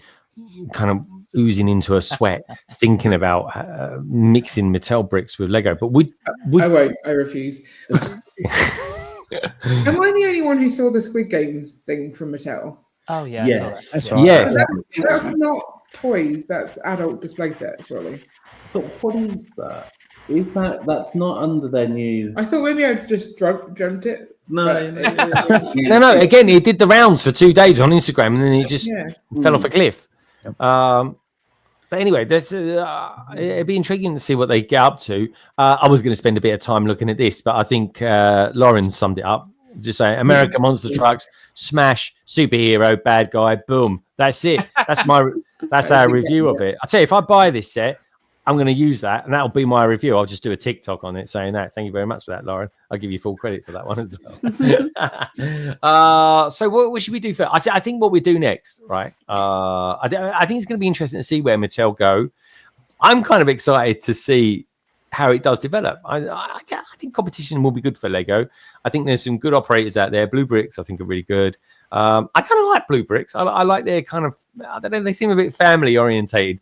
[SPEAKER 2] kind of oozing into a sweat thinking about mixing Mattel bricks with Lego. But would
[SPEAKER 7] I won't. I refuse. Am I the only one who saw the Squid Game thing from Mattel?
[SPEAKER 3] Oh yeah,
[SPEAKER 8] yes,
[SPEAKER 6] that's right.
[SPEAKER 2] Yeah,
[SPEAKER 7] that's not toys. That's adult display set, surely.
[SPEAKER 8] But what is that? That's not under their new?
[SPEAKER 7] I thought maybe I'd just dreamt it.
[SPEAKER 8] No.
[SPEAKER 2] no. Again, it did the rounds for 2 days on Instagram, and then it just fell off a cliff. But anyway, it'd be intriguing to see what they get up to. I was going to spend a bit of time looking at this, but I think Lauren summed it up. Just saying, American monster trucks, smash, superhero, bad guy, boom. That's it. That's our review of it. I tell you, if I buy this set, I'm going to use that, and that'll be my review. I'll just do a TikTok on it saying that. Thank you very much for that, Lauren. I'll give you full credit for that one as well. So what should we do first? I think what we do next, right? I think it's going to be interesting to see where Mattel go. I'm kind of excited to see how it does develop. I think competition will be good for Lego. I think there's some good operators out there. Blue Bricks, I think, are really good. I kind of like Blue Bricks. I like their kind of, I don't know, they seem a bit family orientated,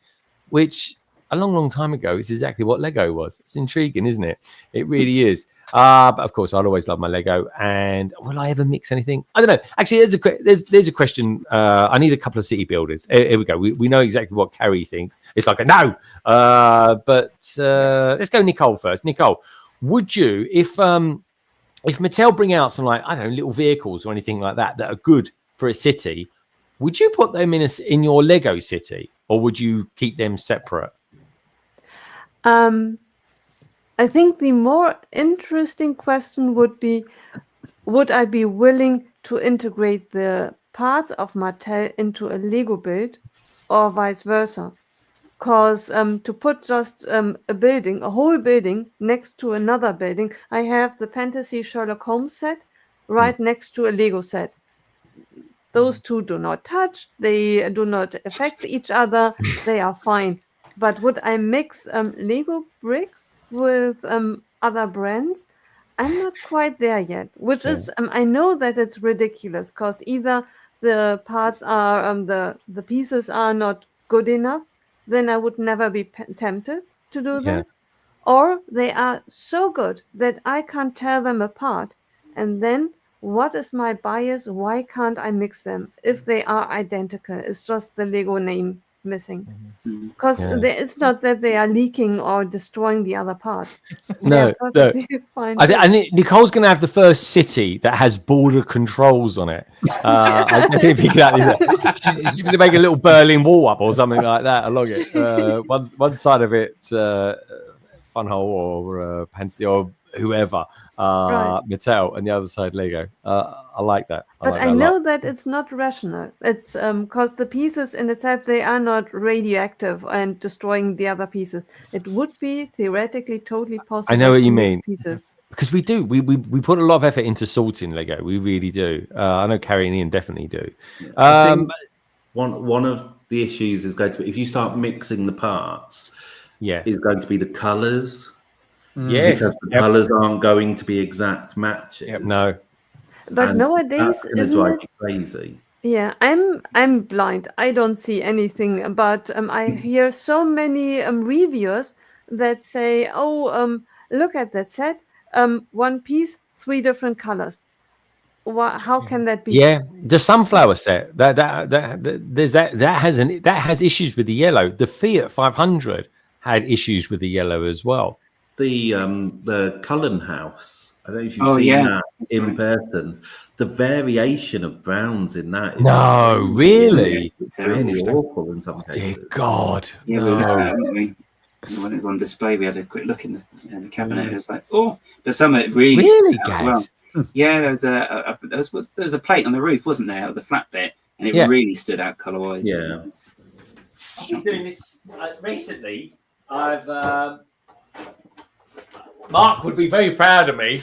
[SPEAKER 2] which a long time ago is exactly what Lego was. It's intriguing, isn't it? It really is. But of course, I'll always love my Lego. And will I ever mix anything? I don't know. Actually, there's a question. I need a couple of city builders. Here we go. We know exactly what Carrie thinks. It's like a no. But let's go Nicole first. Nicole, would you, if Mattel bring out some, like, I don't know, little vehicles or anything like that are good for a city, would you put them in your Lego city, or would you keep them separate?
[SPEAKER 5] I think the more interesting question would be, would I be willing to integrate the parts of Mattel into a Lego build, or vice versa? Because to put just a whole building next to another building, I have the Fantasy Sherlock Holmes set right next to a Lego set. Those two do not touch, they do not affect each other, they are fine. But would I mix Lego bricks with other brands? I'm not quite there yet, which is, I know that it's ridiculous, because either the parts are, the pieces are not good enough, then I would never be tempted to do that. Or they are so good that I can't tell them apart. And then what is my bias? Why can't I mix them if they are identical? It's just the Lego name missing. Because it's not that they are leaking or destroying the other parts.
[SPEAKER 2] No. I think Nicole's going to have the first city that has border controls on it. I think she's going to make a little Berlin Wall up or something like that along it. One side of it, Funhole or Pansy or whoever. Mattel, and the other side Lego. I like that.
[SPEAKER 5] But I know that it's not rational. It's because the pieces in itself, they are not radioactive and destroying the other pieces. It would be theoretically totally possible.
[SPEAKER 2] I know what you
[SPEAKER 5] to mix
[SPEAKER 2] mean.
[SPEAKER 5] Pieces.
[SPEAKER 2] Because we do. We put a lot of effort into sorting Lego. We really do. I know Carrie and Ian definitely do.
[SPEAKER 8] I think one of the issues is going to be, if you start mixing the parts, is going to be the colours.
[SPEAKER 2] Yes.
[SPEAKER 8] Because the colours aren't going to be exact matches.
[SPEAKER 2] No.
[SPEAKER 5] But nowadays, isn't it
[SPEAKER 8] crazy?
[SPEAKER 5] Yeah, I'm blind. I don't see anything, but I hear so many reviewers that say, "Oh, look at that set. One piece, 3 different colors. How can that be?"
[SPEAKER 2] Yeah, the sunflower set that has issues with the yellow. The Fiat 500 had issues with the yellow as well.
[SPEAKER 8] The Cullen House. I don't know if you've seen that in person. The variation of browns in that is
[SPEAKER 2] really
[SPEAKER 8] awful in some cases.
[SPEAKER 2] Dear God,
[SPEAKER 4] yeah, when it was on display, we had a quick look in the cabinet. It was like, but some of it really
[SPEAKER 2] guys.
[SPEAKER 4] As well. Yeah, there was a plate on the roof, wasn't there, the flat bit, and it really stood out color-wise.
[SPEAKER 8] Yeah,
[SPEAKER 2] I've been doing this recently. Mark would be very proud of me.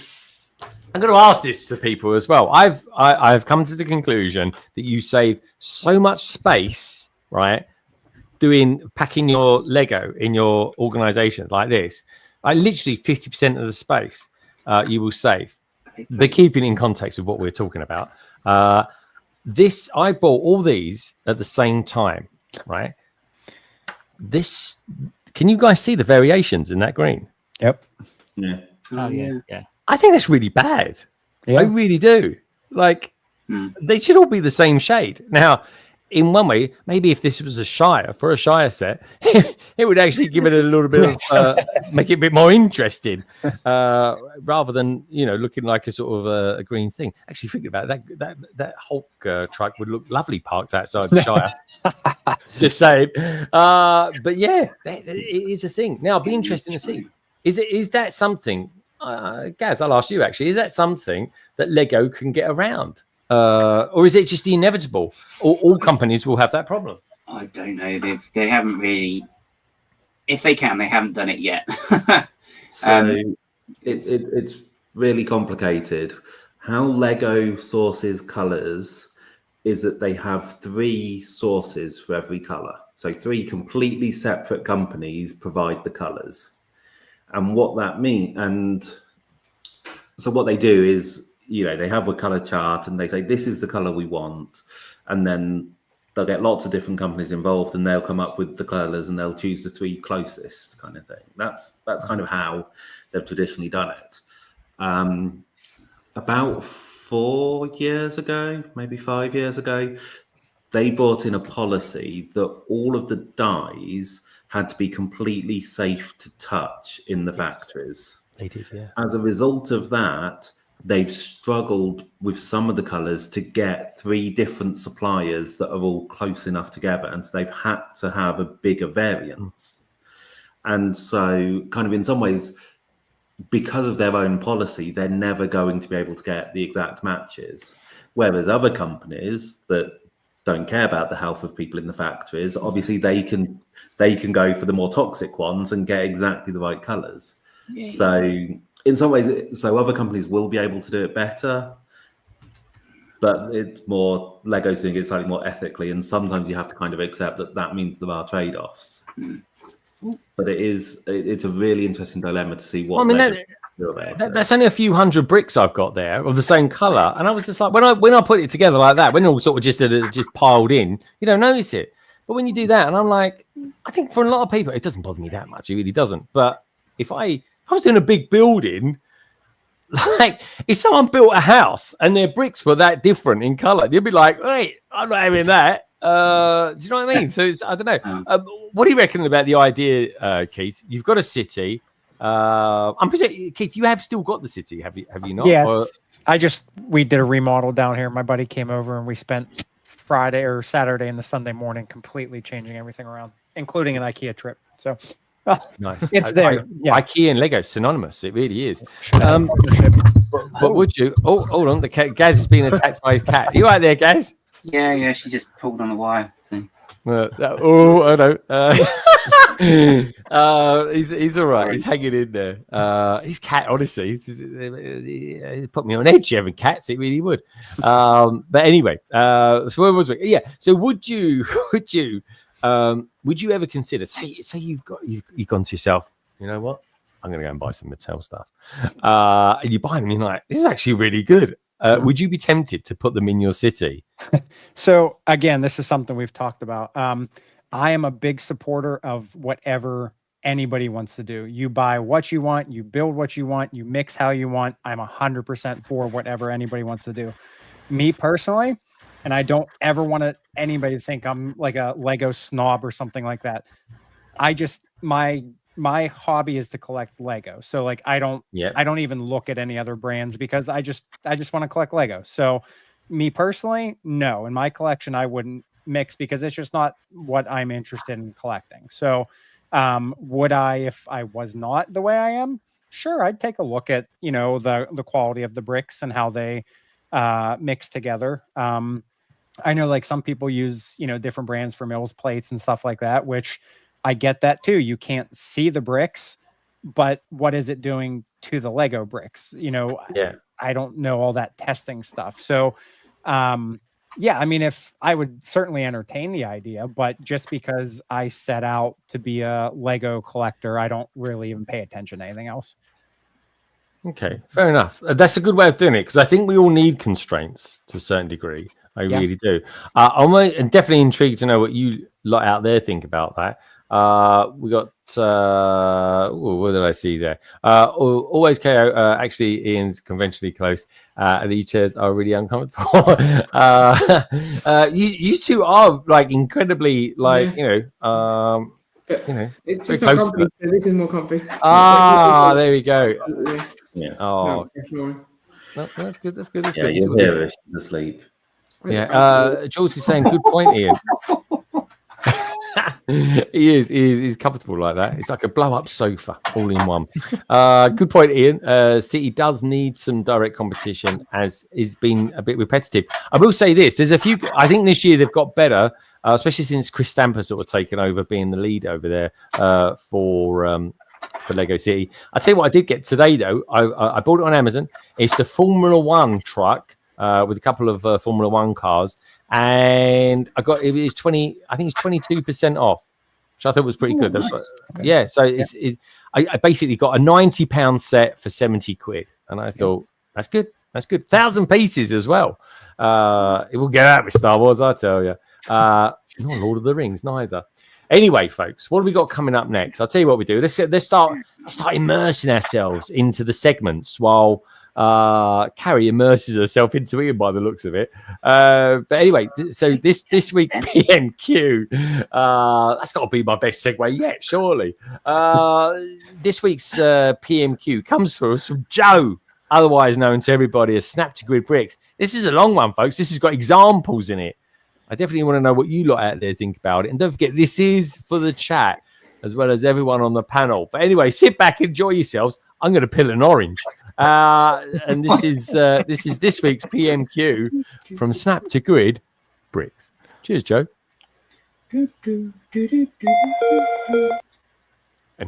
[SPEAKER 2] I'm going to ask this to people as well. I've come to the conclusion that you save so much space, right? Packing your Lego in your organization like this, literally 50% of the space you will save. But keeping in context with what we're talking about, I bought all these at the same time, right? Can you guys see the variations in that green?
[SPEAKER 6] Yep.
[SPEAKER 8] Yeah.
[SPEAKER 3] Oh yeah.
[SPEAKER 2] I think that's really bad. Yeah. I really do. They should all be the same shade. Now, in one way, maybe if this was a Shire set, it would actually give it a little bit of make it a bit more interesting, rather than looking like a sort of a green thing. Actually, thinking about that Hulk truck would look lovely parked outside the Shire. Just saying. But yeah, it is a thing. Now, it'll be interesting to see. Is that something, Gaz? I'll ask you actually. Is that something that Lego can get around? Or is it just the inevitable? All companies will have that problem.
[SPEAKER 4] I don't know. They haven't really. If they can, they haven't done it yet.
[SPEAKER 8] It's really complicated. How Lego sources colors is that they have 3 sources for every color. So 3 completely separate companies provide the colors, and what that means. And so what they do is, they have a color chart and they say, this is the color we want. And then they'll get lots of different companies involved and they'll come up with the colors and they'll choose the 3 closest kind of thing. That's kind of how they've traditionally done it. About 4 years ago, maybe 5 years ago, they brought in a policy that all of the dies had to be completely safe to touch in the factories.
[SPEAKER 2] They did, yeah.
[SPEAKER 8] As a result of that, they've struggled with some of the colors to get 3 different suppliers that are all close enough together. And so they've had to have a bigger variance. And so kind of in some ways, because of their own policy, they're never going to be able to get the exact matches. Whereas other companies that don't care about the health of people in the factories, obviously they can go for the more toxic ones and get exactly the right colors. Yeah. So in some ways, other companies will be able to do it better, but it's more Lego's doing it slightly more ethically, and sometimes you have to kind of accept that means there are trade-offs. But it's a really interesting dilemma to see what.
[SPEAKER 2] That's only a few hundred bricks I've got there of the same color, and I was just like, when I put it together like that, when it all sort of just piled in, you don't notice it. But when you do that, and I'm like, I think for a lot of people, it doesn't bother me that much. It really doesn't. But if I was doing a big building, like if someone built a house and their bricks were that different in color, you'd be like, wait, I'm not having that. Do you know what I mean? So I don't know. What do you reckon about the idea, Keith? You've got a city. I'm pretty, Keith, you have still got the city, have you not?
[SPEAKER 6] Yeah, we did a remodel down here. My buddy came over and we spent Friday or Saturday and the Sunday morning completely changing everything around, including an IKEA trip. So
[SPEAKER 2] Nice.
[SPEAKER 6] It's there. Yeah.
[SPEAKER 2] IKEA and Lego synonymous. It really is. But would you? Oh, hold on. The cat, Gaz has been attacked by his cat. You right there, Gaz?
[SPEAKER 4] Yeah, she just pulled on a wire. So.
[SPEAKER 2] Oh no. He's all right. He's hanging in there. His cat, honestly, he put me on edge. Having cats, it really would. But anyway, so where was we? Yeah. So would you ever consider? Say you've gone to yourself. You know what? I'm going to go and buy some Mattel stuff. And you buy them, and you're like, this is actually really good. Would you be tempted to put them in your city?
[SPEAKER 6] So again, this is something we've talked about. I am a big supporter of whatever anybody wants to do. You buy what you want, you build what you want, you mix how you want. I'm 100% for whatever anybody wants to do. Me personally, and I don't ever want anybody to think I'm like a Lego snob or something like that. I just my hobby is to collect Lego. So like I don't even look at any other brands because I just want to collect Lego. So me personally, no, in my collection I wouldn't mix because it's just not what I'm interested in collecting. So would I, if I was not the way I am? Sure, I'd take a look at, the quality of the bricks and how they mix together. I know like some people use, different brands for mills plates and stuff like that, which I get that too. You can't see the bricks, but what is it doing to the Lego bricks? I don't know all that testing stuff. So, I mean, if I would certainly entertain the idea, but just because I set out to be a Lego collector, I don't really even pay attention to anything else.
[SPEAKER 2] Okay, fair enough. That's a good way of doing it because I think we all need constraints to a certain degree. I really do. I'm definitely intrigued to know what you lot out there think about that. We got what did I see there? Always KO. Actually, Ian's conventionally close. These chairs are really uncomfortable. You two are like incredibly like
[SPEAKER 7] it's just not comfy. So this is more comfy.
[SPEAKER 2] There we go.
[SPEAKER 8] Yeah.
[SPEAKER 2] Oh,
[SPEAKER 7] no,
[SPEAKER 2] that's good. That's good. That's
[SPEAKER 8] yeah,
[SPEAKER 2] good.
[SPEAKER 8] you're there. She's asleep.
[SPEAKER 2] Yeah. Jules is saying, good point, Ian. He's comfortable like that. It's like a blow-up sofa all in one. Good point, Ian. City does need some direct competition, as is been a bit repetitive. I will say this: there's a few. I think this year they've got better, especially since Chris Stamper sort of taken over being the lead over there for Lego City. I tell you what, I did get today though. I bought it on Amazon. It's the Formula One truck with a couple of Formula One cars. And I got it was 20. I think it's 22% off, which I thought was pretty good.
[SPEAKER 6] Nice.
[SPEAKER 2] Yeah, so I basically got a £90 set for £70, and I thought that's good. That's good. 1,000 pieces as well. It will get out with Star Wars, I tell you. Not Lord of the Rings, neither. Anyway, folks, what have we got coming up next? I'll tell you what we do. Let's start immersing ourselves into the segments while Carrie immerses herself into Ian by the looks of it. But anyway, so this week's PMQ, that's got to be my best segue yet, surely. This week's PMQ comes for us from Joe, otherwise known to everybody as Snap to Grid Bricks. This is a long one, folks. This has got examples in it. I definitely want to know what you lot out there think about it. And don't forget, this is for the chat as well as everyone on the panel. But anyway, sit back, enjoy yourselves. I'm going to peel an orange. And this is this week's PMQ from Snap to Grid Bricks. Cheers, Joe. And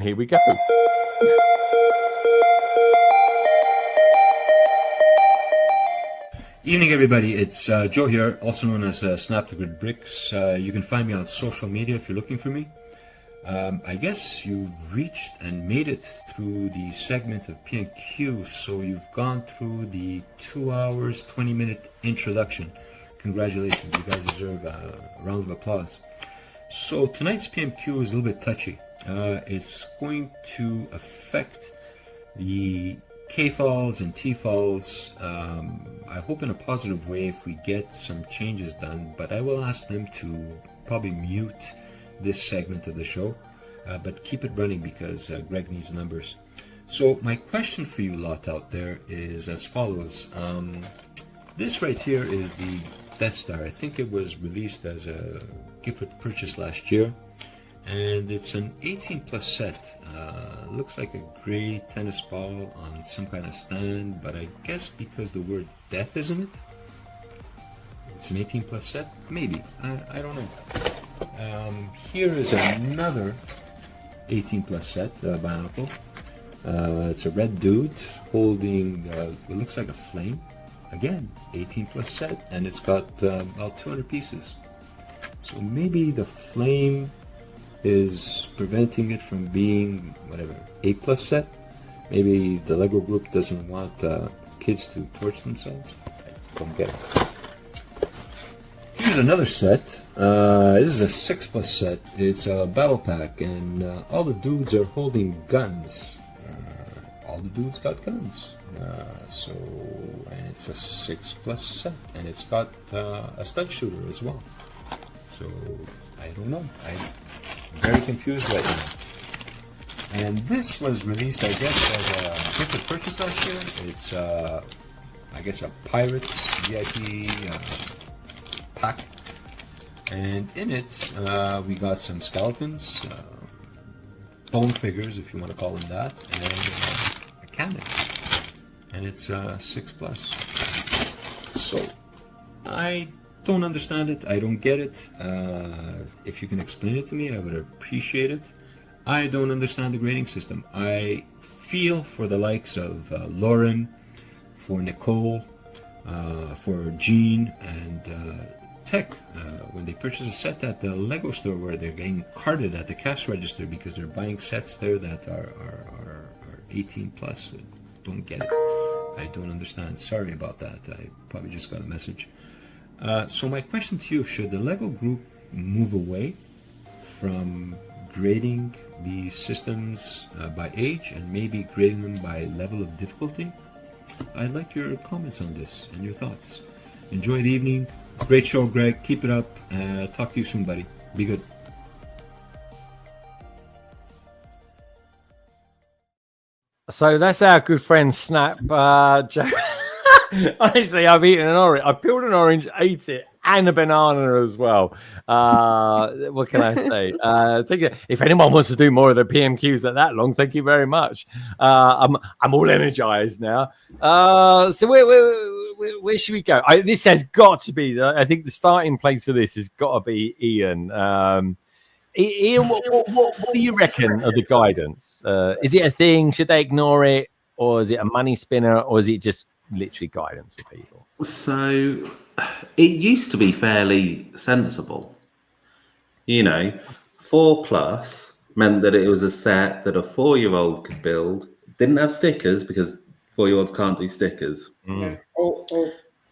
[SPEAKER 2] here we go.
[SPEAKER 10] Evening, everybody. It's Joe here, also known as Snap to Grid Bricks. You can find me on social media if you're looking for me. I guess you've reached and made it through the segment of PMQ, so you've gone through the 2 hours, 20-minute introduction. Congratulations, you guys deserve a round of applause. So tonight's PMQ is a little bit touchy. It's going to affect the K-falls and T-falls, I hope in a positive way if we get some changes done, but I will ask them to probably mute this segment of the show, but keep it running because Greg needs numbers. So my question for you lot out there is as follows. This right here is the Death Star. I think it was released as a gift with purchase last year. and it's an 18 plus set. Looks like a gray tennis ball on some kind of stand, but I guess because the word death is in it, it's an 18 plus set? Maybe. I don't know. Here is another 18 plus set by Apple. It's a red dude holding what looks like a flame. Again, 18 plus set, and it's got about 200 pieces. So maybe the flame is preventing it from being whatever 8 plus set. Maybe the Lego group doesn't want kids to torch themselves. I don't get it. Here's another set. This is a 6 plus set. It's a battle pack, and all the dudes are holding guns. All the dudes got guns. And it's a 6 plus set, and it's got a stud shooter as well. So I don't know. I'm very confused right now. And this was released, I guess, as a gift of purchase last year. It's I guess a Pirates VIP pack, and in it we got some skeletons, bone figures, if you want to call them that, and a cannon. And it's 6 plus. So I don't understand it. I don't get it. If you can explain it to me, I would appreciate it. I don't understand the grading system. I feel for the likes of Lauren, for Nicole, for Jean, and Tech, when they purchase a set at the Lego store where they're getting carded at the cash register because they're buying sets there that are 18 plus. Don't get it. I don't understand. Sorry about that. I probably just got a message. So my question to you, should the Lego group move away from grading the systems by age and maybe grading them by level of difficulty? I'd like your comments on this and your thoughts. Enjoy the evening. Great show, Greg. Keep it up. Talk to you soon, buddy. Be good.
[SPEAKER 2] So that's our good friend Snap. Honestly, I've eaten an orange. I peeled an orange, ate it, and a banana as well. What can I say? If anyone wants to do more of the PMQs that long, thank you very much. I'm all energized now. So where should we go? This has got to be I think the starting place for this has got to be Ian. Ian, what do you reckon of the guidance? Is it a thing? Should they ignore it, or is it a money spinner, or is it just literally guidance for people?
[SPEAKER 8] So it used to be fairly sensible. 4 plus meant that it was a set that a 4-year-old could build. Didn't have stickers because 4-year-olds can't do stickers.
[SPEAKER 7] Yeah. Or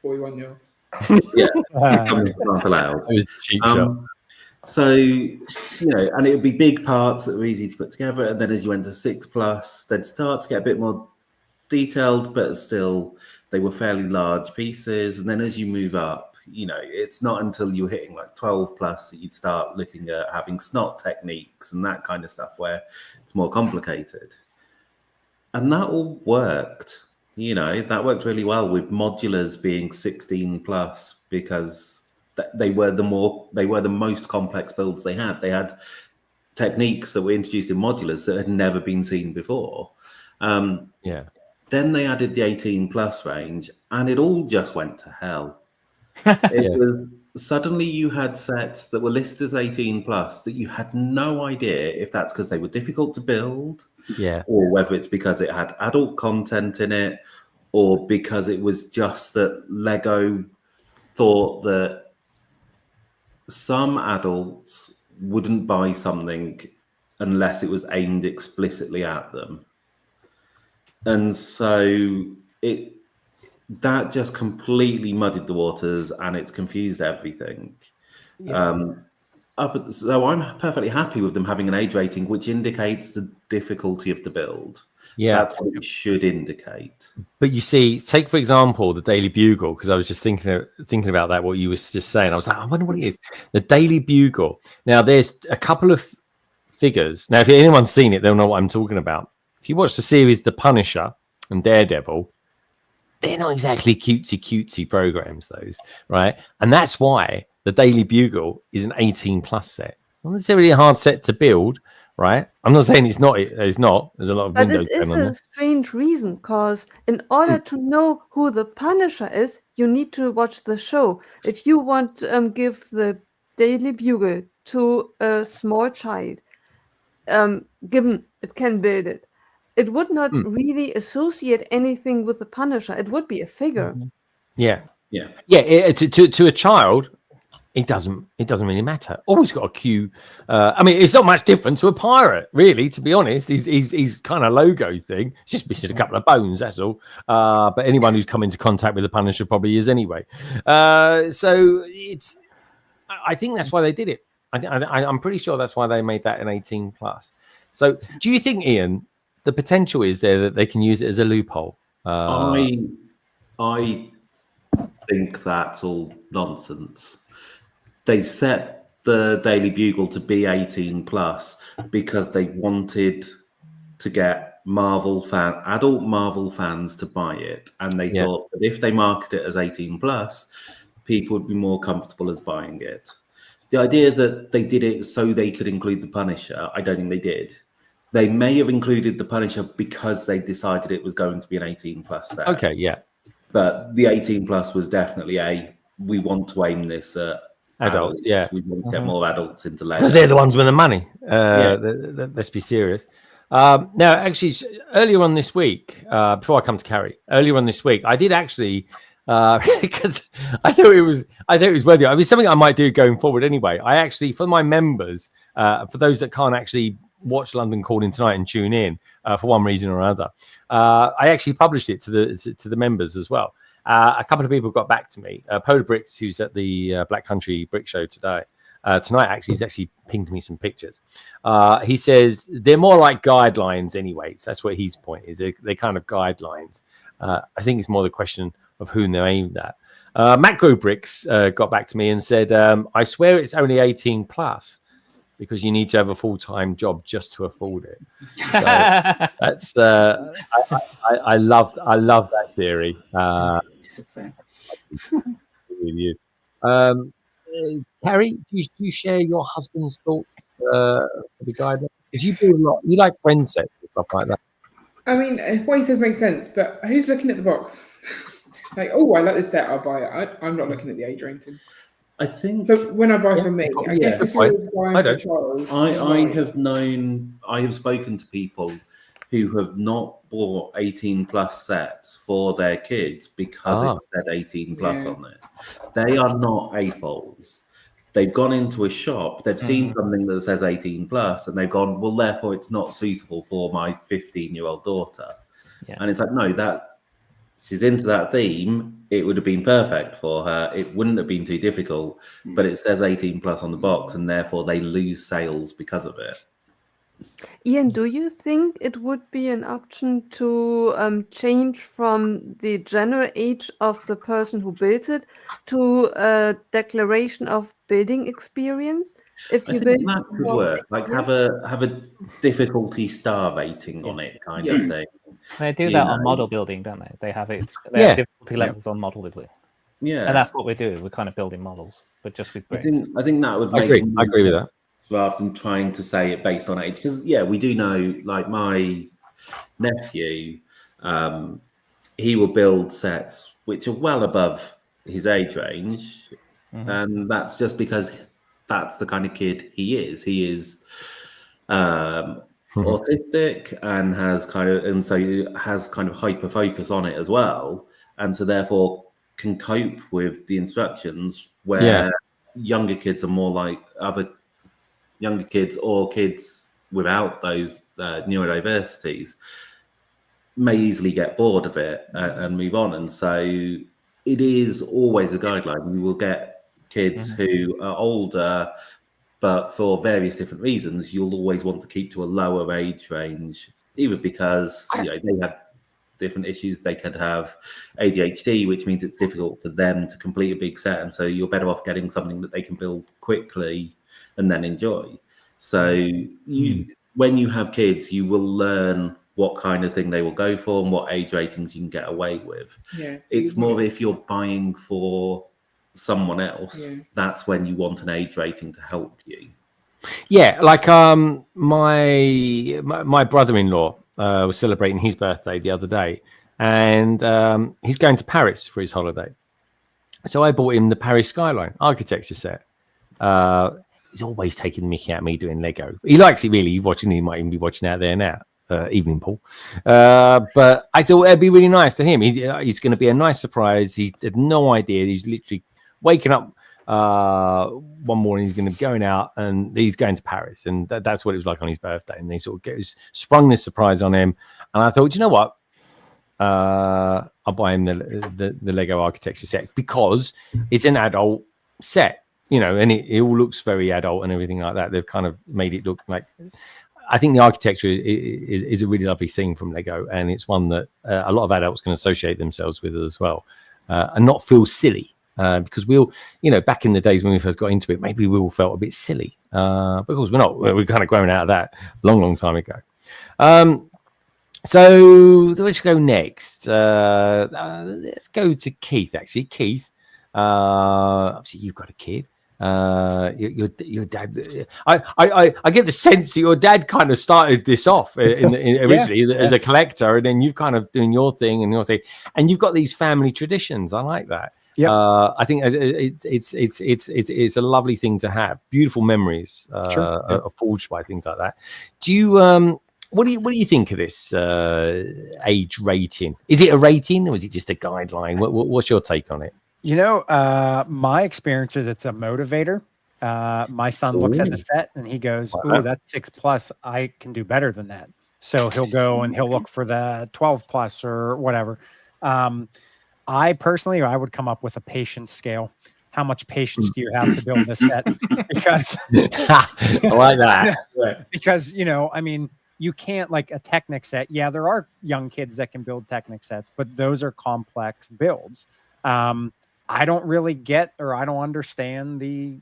[SPEAKER 7] 41-year-olds.
[SPEAKER 8] Yeah, not allowed.
[SPEAKER 2] It was a cheap shot.
[SPEAKER 8] So, and it would be big parts that were easy to put together. And then as you went to 6 plus, they'd start to get a bit more detailed, but still they were fairly large pieces. And then as you move up, it's not until you're hitting like 12 plus that you'd start looking at having snot techniques and that kind of stuff where it's more complicated. And that all worked. That worked really well with modulars being 16 plus because they were the most complex builds they had. They had techniques that were introduced in modulars that had never been seen before. Then they added the 18 plus range, and it all just went to hell. Suddenly you had sets that were listed as 18 plus that you had no idea if that's because they were difficult to build, or whether it's because it had adult content in it, or because it was just that Lego thought that some adults wouldn't buy something unless it was aimed explicitly at them. And so that just completely muddied the waters, and it's confused everything. So I'm perfectly happy with them having an age rating, which indicates the difficulty of the build. That's what it should indicate.
[SPEAKER 2] But you see, take for example the Daily Bugle, because I was just thinking about that, what you were just saying. I was like, I wonder what it is. The Daily Bugle. Now, there's a couple of figures. Now, if anyone's seen it, they'll know what I'm talking about. If you watch the series The Punisher and Daredevil, they're not exactly cutesy programs, those, right? And that's why the Daily Bugle is an 18 plus set. It's not necessarily a hard set to build, right? I'm not saying it's not. It's not. There's a lot of
[SPEAKER 5] But
[SPEAKER 2] Windows
[SPEAKER 5] it is
[SPEAKER 2] going on
[SPEAKER 5] a
[SPEAKER 2] there.
[SPEAKER 5] strange reason, because in order to know who the Punisher is, you need to watch the show. If you want to give the Daily Bugle to a small child, given it can build it, it would not really associate anything with the Punisher. It would be a figure.
[SPEAKER 2] Yeah,
[SPEAKER 8] Yeah.
[SPEAKER 2] yeah. To a child, it doesn't really matter. Always got a Q. I mean, it's not much different to a pirate, really. To be honest, he's kind of logo thing. It's just missing a couple of bones. That's all. But anyone who's come into contact with the Punisher probably is anyway. So it's. I think that's why they did it. I'm pretty sure that's why they made that an 18 plus. So, do you think, Ian, the potential is there that they can use it as a loophole?
[SPEAKER 8] I think that's all nonsense. They set the Daily Bugle to be 18 plus because they wanted to get adult Marvel fans to buy it, and they thought that if they market it as 18 plus, people would be more comfortable as buying it. The idea that they did it so they could include the Punisher, I don't think they did. They may have included the Punisher because they decided it was going to be an 18 plus set.
[SPEAKER 2] Okay, yeah.
[SPEAKER 8] But the 18 plus was definitely we want to aim this at
[SPEAKER 2] adults. Yeah,
[SPEAKER 8] we want to get more adults into Lego.
[SPEAKER 2] Because they're the ones with the money. Let's be serious. Now, actually, earlier on this week, before I come to Carrie, earlier on this week, I did actually, because I thought it was worthy. I mean, something I might do going forward anyway. I actually, for my members, for those that can't actually watch London Calling tonight and tune in for one reason or another, I actually published it to the members as well. A couple of people got back to me. Polar Bricks, who's at the Black Country Brick Show tonight, he's actually pinged me some pictures. He says they're more like guidelines anyway. So that's what his point is. They're kind of guidelines. I think it's more the question of whom they're aimed at. Macro Bricks got back to me and said, I swear it's only 18 plus because you need to have a full-time job just to afford it. So that's I love that theory. It really is. Carrie, do you share your husband's thoughts for the guide? Because you do a lot. You like friend sets and stuff like that.
[SPEAKER 7] I mean, what he says makes sense, but who's looking at the box? Like, oh, I like this set, I'll buy it. I'm not looking at the age rating.
[SPEAKER 8] I think
[SPEAKER 7] so when I buy from me, I guess if you're buying for a child,
[SPEAKER 8] I have spoken to people who have not bought 18 plus sets for their kids because it said 18 plus on it. They are not AFOLs. They've gone into a shop, they've seen something that says 18 plus, and they've gone, well, therefore it's not suitable for my 15-year-old daughter. Yeah. And it's like, no, that she's into that theme. It would have been perfect for her. It wouldn't have been too difficult, but it says 18 plus on the box, and therefore they lose sales because of it.
[SPEAKER 5] Ian, do you think it would be an option to change from the general age of the person who builds it to a declaration of building experience? If you build
[SPEAKER 8] that could work, like have a difficulty star rating on it, kind of thing.
[SPEAKER 3] They do that on model building, don't they? They have it. They have difficulty levels on model building. Yeah, and that's what we do. We're kind of building models, but just with bricks.
[SPEAKER 8] I think that would make.
[SPEAKER 2] I agree with that.
[SPEAKER 8] Rather than trying to say it based on age, because we do know, like my nephew, he will build sets which are well above his age range, and that's just because that's the kind of kid he is. He is autistic and has kind of hyper focus on it as well, and so therefore can cope with the instructions where younger kids are more like other younger kids or kids without those neurodiversities may easily get bored of it and move on. And so it is always a guideline. We will get kids who are older, but for various different reasons, you'll always want to keep to a lower age range, either because they have different issues. They could have ADHD, which means it's difficult for them to complete a big set. And so you're better off getting something that they can build quickly and then enjoy. So when you have kids, you will learn what kind of thing they will go for and what age ratings you can get away with. Yeah. It's more if you're buying for someone else, that's when you want an age rating to help you.
[SPEAKER 2] Yeah, like my brother-in-law was celebrating his birthday the other day, and he's going to Paris for his holiday. So I bought him the Paris Skyline architecture set. He's always taking the mickey out of me doing Lego. He likes it really. He might even be watching out there now. Evening, Paul. But I thought it'd be really nice to him. He's going to be a nice surprise. He had no idea. He's literally waking up one morning. He's going to be going out, and he's going to Paris, and that's what it was like on his birthday. And they sort of sprung this surprise on him, and I thought, you know what? I'll buy him the Lego architecture set because it's an adult set, you know, and it all looks very adult and everything like that. They've kind of made it look like. I think the architecture is a really lovely thing from Lego, and it's one that a lot of adults can associate themselves with as well, and not feel silly. Because we all, you know, back in the days when we first got into it, maybe we all felt a bit silly. Because we're not. We're kind of grown out of that long time ago. So let's go next. Let's go to Keith. Actually, Keith. Obviously, you've got a kid. Your dad. I get the sense that your dad kind of started this off originally as a collector, and then you kind of doing your thing, and you've got these family traditions. I like that. Yeah, I think it's a lovely thing to have. Beautiful memories are forged by things like that. Do you what do you think of this age rating? Is it a rating or is it just a guideline? What's your take on it?
[SPEAKER 6] You know, my experience is it's a motivator. My son looks at the set and he goes, "Ooh, that's 6+. I can do better than that." So he'll go and he'll look for the 12+ or whatever. I personally would come up with a patience scale. How much patience do you have to build this set? Because
[SPEAKER 2] I like that.
[SPEAKER 6] Because, you know, I mean, you can't like a Technic set. Yeah, there are young kids that can build Technic sets, but those are complex builds. I don't really get, or I don't understand the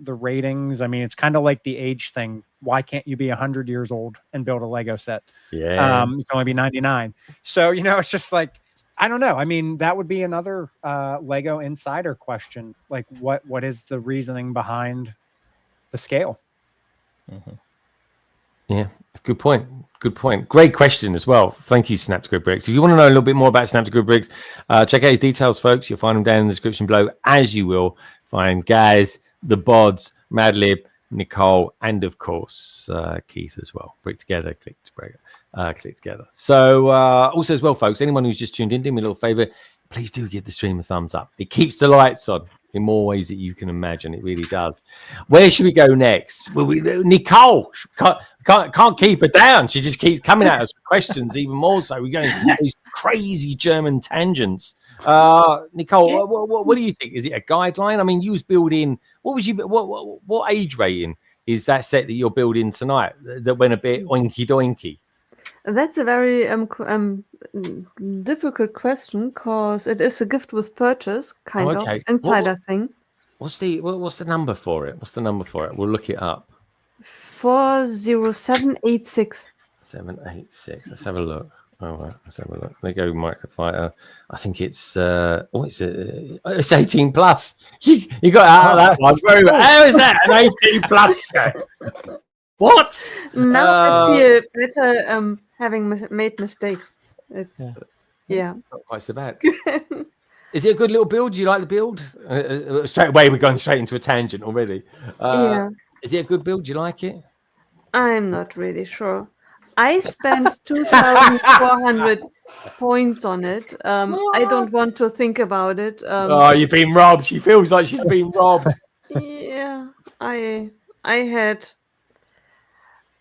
[SPEAKER 6] ratings. I mean, it's kind of like the age thing. Why can't you be 100 years old and build a Lego set?
[SPEAKER 2] Yeah,
[SPEAKER 6] you can only be 99. So, you know, it's just like, I don't know. I mean, that would be another Lego insider question. Like, what is the reasoning behind the scale?
[SPEAKER 2] Mm-hmm. Yeah, good point. Good point. Great question as well. Thank you, Snap2Grid Bricks. If you want to know a little bit more about Snap2Grid Bricks, check out his details, folks. You'll find them down in the description below, as you will find Gaz, the Bods, Madlib, Nicole, and of course Keith as well. Brick together, click together. So also as well, folks, anyone who's just tuned in, do me a little favor. Please do give the stream a thumbs up. It keeps the lights on in more ways that you can imagine. It really does. Where should we go next? Well, Nicole can't keep her down. She just keeps coming at us with questions even more so. We're going these crazy German tangents. Nicole, what do you think? Is it a guideline? I mean, you was building. What age rating is that set that you're building tonight that went a bit oinky doinky?
[SPEAKER 5] That's a very difficult question because it is a gift with purchase kind of insider thing.
[SPEAKER 2] What's the number for it? We'll look it up.
[SPEAKER 5] 40786.
[SPEAKER 2] 786. Let's have a look. Let's have a look. Lego Microfighter. I think it's it's 18+. You got out of that one. How is that an 18+ set? What?
[SPEAKER 5] Now I feel better having made mistakes. It's not
[SPEAKER 2] quite so bad. Is it a good little build? Do you like the build? Straight away, we're going straight into a tangent already. Is it a good build? Do you like it?
[SPEAKER 5] I'm not really sure. I spent 2,400 points on it. I don't want to think about it.
[SPEAKER 2] You've been robbed. She feels like she's been robbed.
[SPEAKER 5] Yeah, I had.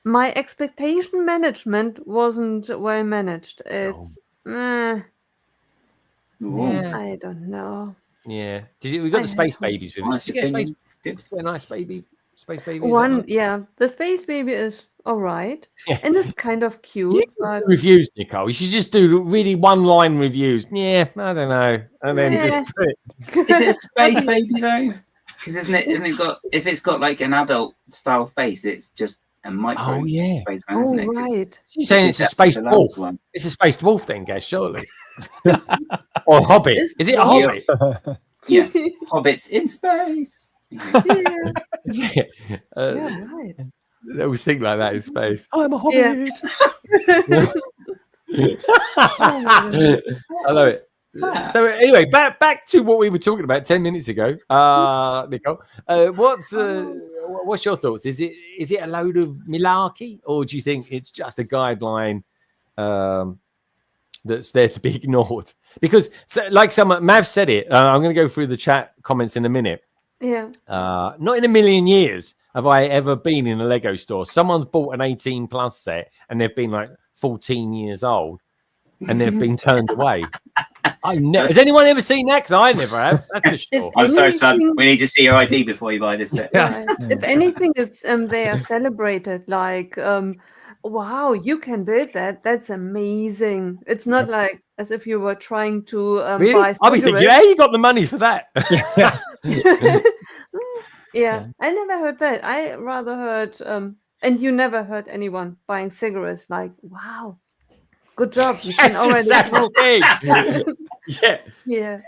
[SPEAKER 5] My expectation management wasn't well managed. It's I don't know.
[SPEAKER 2] Yeah. We got the space babies with it. Did you get a nice baby? Space baby.
[SPEAKER 5] The space baby is all right, and it's kind of cute. But...
[SPEAKER 2] Reviews, Nicole. You should just do really one-line reviews. Yeah, I don't know, and then just put it.
[SPEAKER 4] Is it a space baby though? Because isn't it got? If it's got like an adult style face, it's just a micro space man, isn't it?
[SPEAKER 5] Right.
[SPEAKER 2] She's saying it's a space dwarf. It's a space dwarf then, guys, surely. Or Hobbit. Is it a Hobbit?
[SPEAKER 4] Yes. Hobbits in space.
[SPEAKER 5] Yeah, right.
[SPEAKER 2] They always think like that in space. I'm a hobbit. I love it. So anyway, back to what we were talking about 10 minutes ago. Nicole, what's your thoughts? Is it a load of malarkey, or do you think it's just a guideline that's there to be ignored? Because like Mav said it, I'm going to go through the chat comments in a minute.
[SPEAKER 5] Yeah.
[SPEAKER 2] Not in a million years have I ever been in a Lego store. Someone's bought an 18 plus set and they've been like 14 years old and they've been turned away. Has anyone ever seen that? Because I never have. That's for sure.
[SPEAKER 4] I'm sorry, son. We need to see your ID before you buy this set.
[SPEAKER 5] Yeah. If anything, it's they are celebrated. Like, wow, you can build that. That's amazing. It's not like as if you were trying to
[SPEAKER 2] Really?
[SPEAKER 5] buy.
[SPEAKER 2] I'll be thinking, yeah, you got the money for that.
[SPEAKER 5] Yeah, I never heard that. I rather heard, and you never heard anyone buying cigarettes. Like, wow, good job. You can already smoke. Yeah.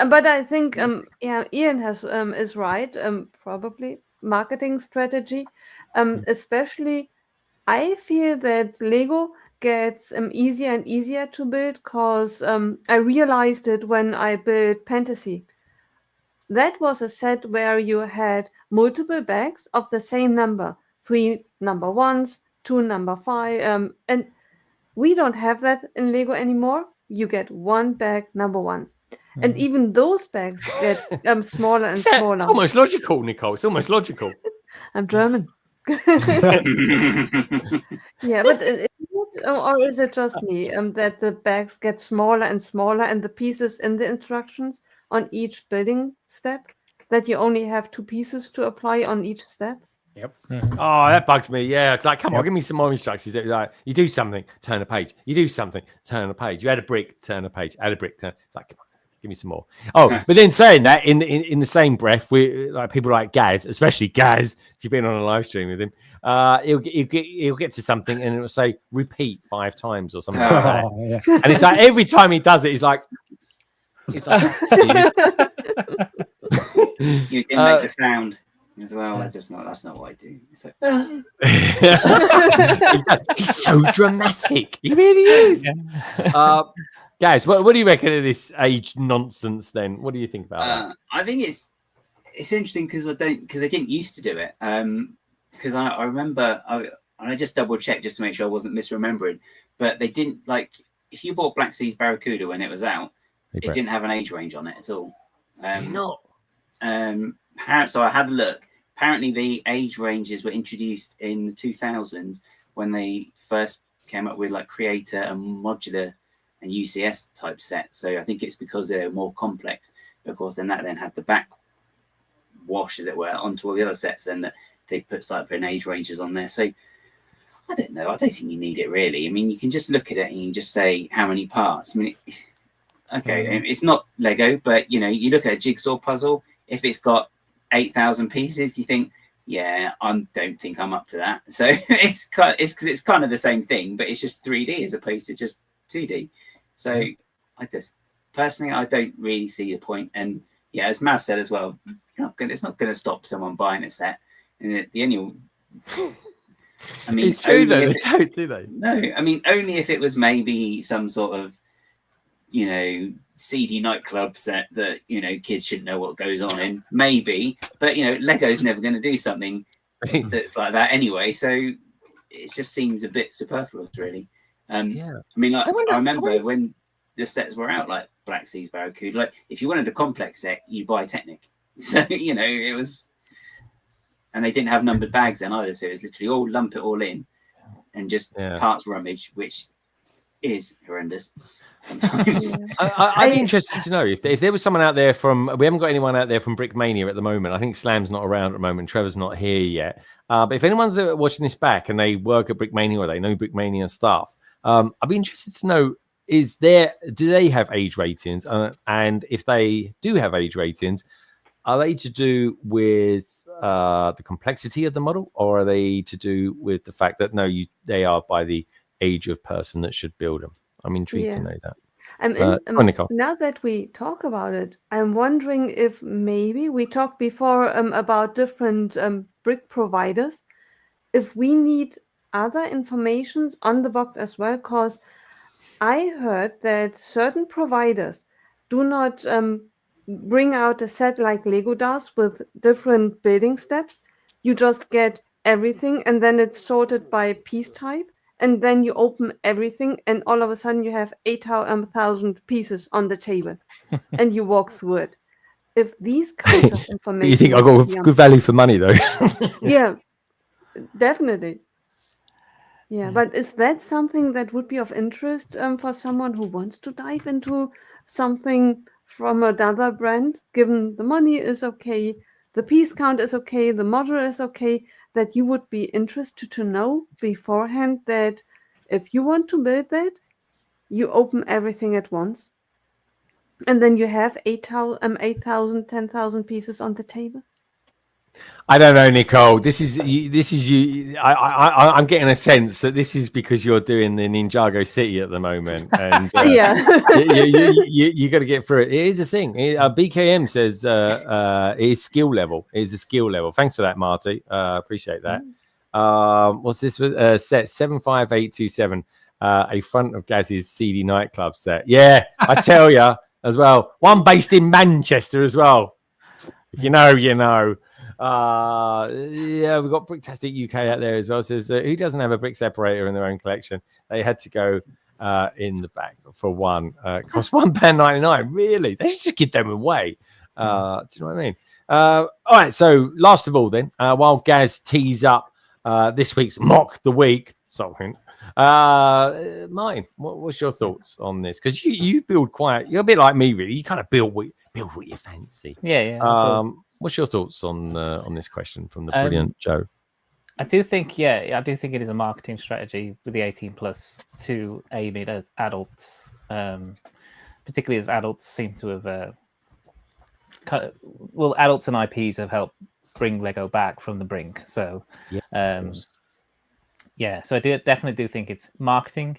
[SPEAKER 5] But I think, Ian is right. Probably marketing strategy, especially. I feel that Lego gets easier and easier to build because I realized it when I built Fantasy. That was a set where you had multiple bags of the same number, 3 number 1s, 2 number 5, and we don't have that in Lego anymore. You get 1 bag number 1. And even those bags get smaller and smaller.
[SPEAKER 2] It's almost logical, Nicole. It's almost logical.
[SPEAKER 5] I'm German. Yeah, but or is it just me that the bags get smaller and smaller and the pieces in the instructions on each building step, that you only have 2 pieces to apply on each step?
[SPEAKER 6] Yep.
[SPEAKER 2] Oh, that bugs me. Yeah, it's like, come on, give me some more instructions. Like, you do something, turn a page. You do something, turn a page. You add a brick, turn a page. Add a brick, turn. It's like, come on, give me some more. Oh, but then saying that in the same breath, we like people like Gaz, especially Gaz. If you've been on a live stream with him, he'll get to something and it'll say repeat 5 times or something like that.
[SPEAKER 6] Yeah.
[SPEAKER 2] And it's like every time he does it, he's like.
[SPEAKER 4] You didn't make the sound as well. That's not what I do.
[SPEAKER 2] He's so dramatic. He really is. Guys, what do you reckon of this age nonsense? Then, what do you think about that?
[SPEAKER 4] I think it's interesting because I didn't used to do it. Because I remember I just double checked just to make sure I wasn't misremembering. But they didn't like if you bought Black Seas Barracuda when it was out. It didn't have an age range on it at all.
[SPEAKER 2] Not.
[SPEAKER 4] So I had a look. Apparently, the age ranges were introduced in the 2000s when they first came up with like creator and modular and UCS type sets. So I think it's because they're more complex. But of course, then had the back wash, as it were, onto all the other sets. Then that they putting age ranges on there. So I don't know. I don't think you need it really. I mean, you can just look at it and you can just say how many parts. I mean. Okay, it's not Lego, but you look at a jigsaw puzzle. If it's got 8,000 pieces, you think, yeah, I don't think I'm up to that. So it's kind of the same thing, but it's just 3D as opposed to just 2D. So I just personally, I don't really see the point. And yeah, as Mav said as well, it's not going to stop someone buying a set. And the only, I mean,
[SPEAKER 2] it's true though. They don't, do they?
[SPEAKER 4] No, I mean, only if it was maybe some sort of seedy nightclubs that kids shouldn't know what goes on in, maybe, but Lego's never going to do something that's like that anyway, so it just seems a bit superfluous really. I mean, like, I remember when the sets were out, like Black Seas Barracuda, like if you wanted a complex set you buy Technic, so it was, and they didn't have numbered bags then either, so it was literally all lump it all in and just parts rummage, which is horrendous sometimes.
[SPEAKER 2] I'd be interested to know if there was someone out there we haven't got anyone out there from Brickmania at the moment. I think Slam's not around at the moment. Trevor's not here yet. But if anyone's watching this back and they work at Brickmania or they know Brickmania stuff, I'd be interested to know, do they have age ratings? And if they do have age ratings, are they to do with the complexity of the model, or are they to do with the fact that they are by the age of person that should build them? I'm intrigued to know that. Nicole.
[SPEAKER 5] Now that we talk about it, I'm wondering if maybe we talked before about different brick providers, if we need other informations on the box as well, because I heard that certain providers do not bring out a set like Lego does with different building steps. You just get everything and then it's sorted by piece type. And then you open everything, and all of a sudden you have 8,000 pieces on the table, and you walk through it. If these kinds of information,
[SPEAKER 2] You think I got good value for money, though?
[SPEAKER 5] Yeah, definitely. Yeah, but is that something that would be of interest for someone who wants to dive into something from another brand? Given the money is okay, the piece count is okay, the model is okay, that you would be interested to know beforehand that if you want to build that, you open everything at once, and then you have 8,000, 10,000 pieces on the table.
[SPEAKER 2] I don't know, Nicole. This is you. I'm getting a sense that this is because you're doing the Ninjago City at the moment, and
[SPEAKER 5] Yeah,
[SPEAKER 2] you got to get through it. It is a thing. BKM says it is skill level. It is a skill level. Thanks for that, Marty. Appreciate that. What's this? Set 75827. A front of Gaz's CD nightclub set. Yeah, I tell you as well. One based in Manchester as well. If you know, you know. Yeah, we've got Brick Tastic UK out there as well. Says who doesn't have a brick separator in their own collection? They had to go in the back for one. It cost £1.99. Really? They should just give them away. Do you know what I mean? All right. So last of all, then, while Gaz tees up this week's mock the week, something. Mine. What's your thoughts on this? Because you build quite. You're a bit like me, really. You kind of build what you fancy.
[SPEAKER 3] Yeah.
[SPEAKER 2] What's your thoughts on this question from the brilliant Joe?
[SPEAKER 3] I do think it is a marketing strategy with the 18 plus to aim it at adults, particularly as adults seem to have adults and IPs have helped bring Lego back from the brink. So so I definitely think it's marketing.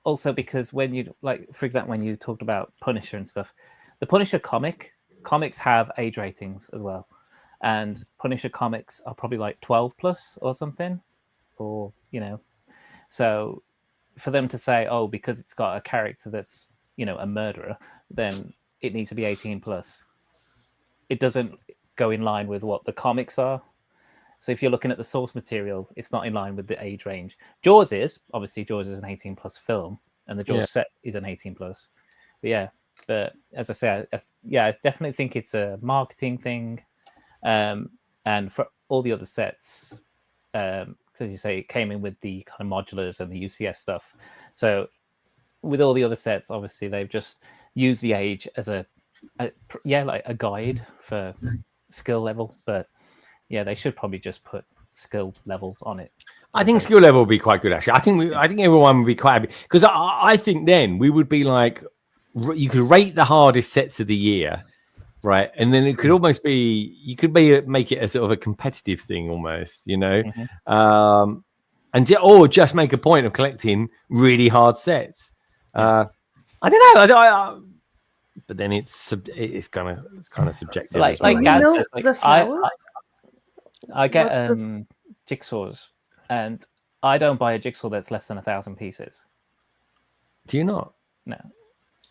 [SPEAKER 3] Also because when you, like, for example, when you talked about Punisher and stuff, the Punisher comics have age ratings as well, and Punisher comics are probably like 12 plus or something, or so for them to say, oh, because it's got a character that's a murderer, then it needs to be 18 plus, it doesn't go in line with what the comics are. So if you're looking at the source material, it's not in line with the age range. Jaws is an 18 plus film, and the Jaws set is an 18 plus. But as I say, I definitely think it's a marketing thing. And for all the other sets, as you say, it came in with the kind of modulars and the UCS stuff. So with all the other sets, obviously they've just used the age as a guide for skill level. But yeah, they should probably just put skill levels on it.
[SPEAKER 2] I think skill level would be quite good, actually. I think everyone would be quite happy, because I think then we would be like, you could rate the hardest sets of the year, right? And then it could almost be, you could make it a sort of a competitive thing almost, or just make a point of collecting really hard sets. I don't know. But then it's kind of subjective.
[SPEAKER 3] Like I get jigsaws, and I don't buy a jigsaw that's less than 1,000 pieces.
[SPEAKER 2] Do you not?
[SPEAKER 3] No.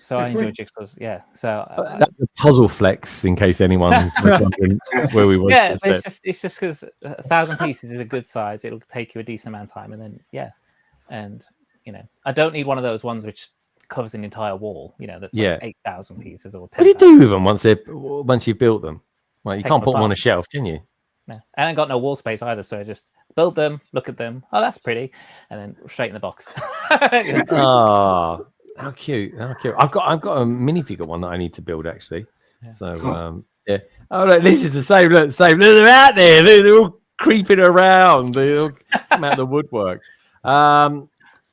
[SPEAKER 3] So I enjoy jigsaws, yeah. So
[SPEAKER 2] that's a puzzle flex, in case anyone's wondering where we want.
[SPEAKER 3] Yeah, it's just because 1,000 pieces is a good size. It'll take you a decent amount of time, and then I don't need one of those ones which covers an entire wall. That's like 8,000 pieces or 10,000.
[SPEAKER 2] What do you do with them once you've built them? Well, you can't put them on a shelf, can you?
[SPEAKER 3] No, I ain't got no wall space either, so I just build them, look at them. Oh, that's pretty, and then straight in the box.
[SPEAKER 2] Oh. How cute! I've got a minifigure one that I need to build, actually. Yeah. So Oh, look, this is the same. Look, they're out there. They're all creeping around. They all come out of the woodwork. Now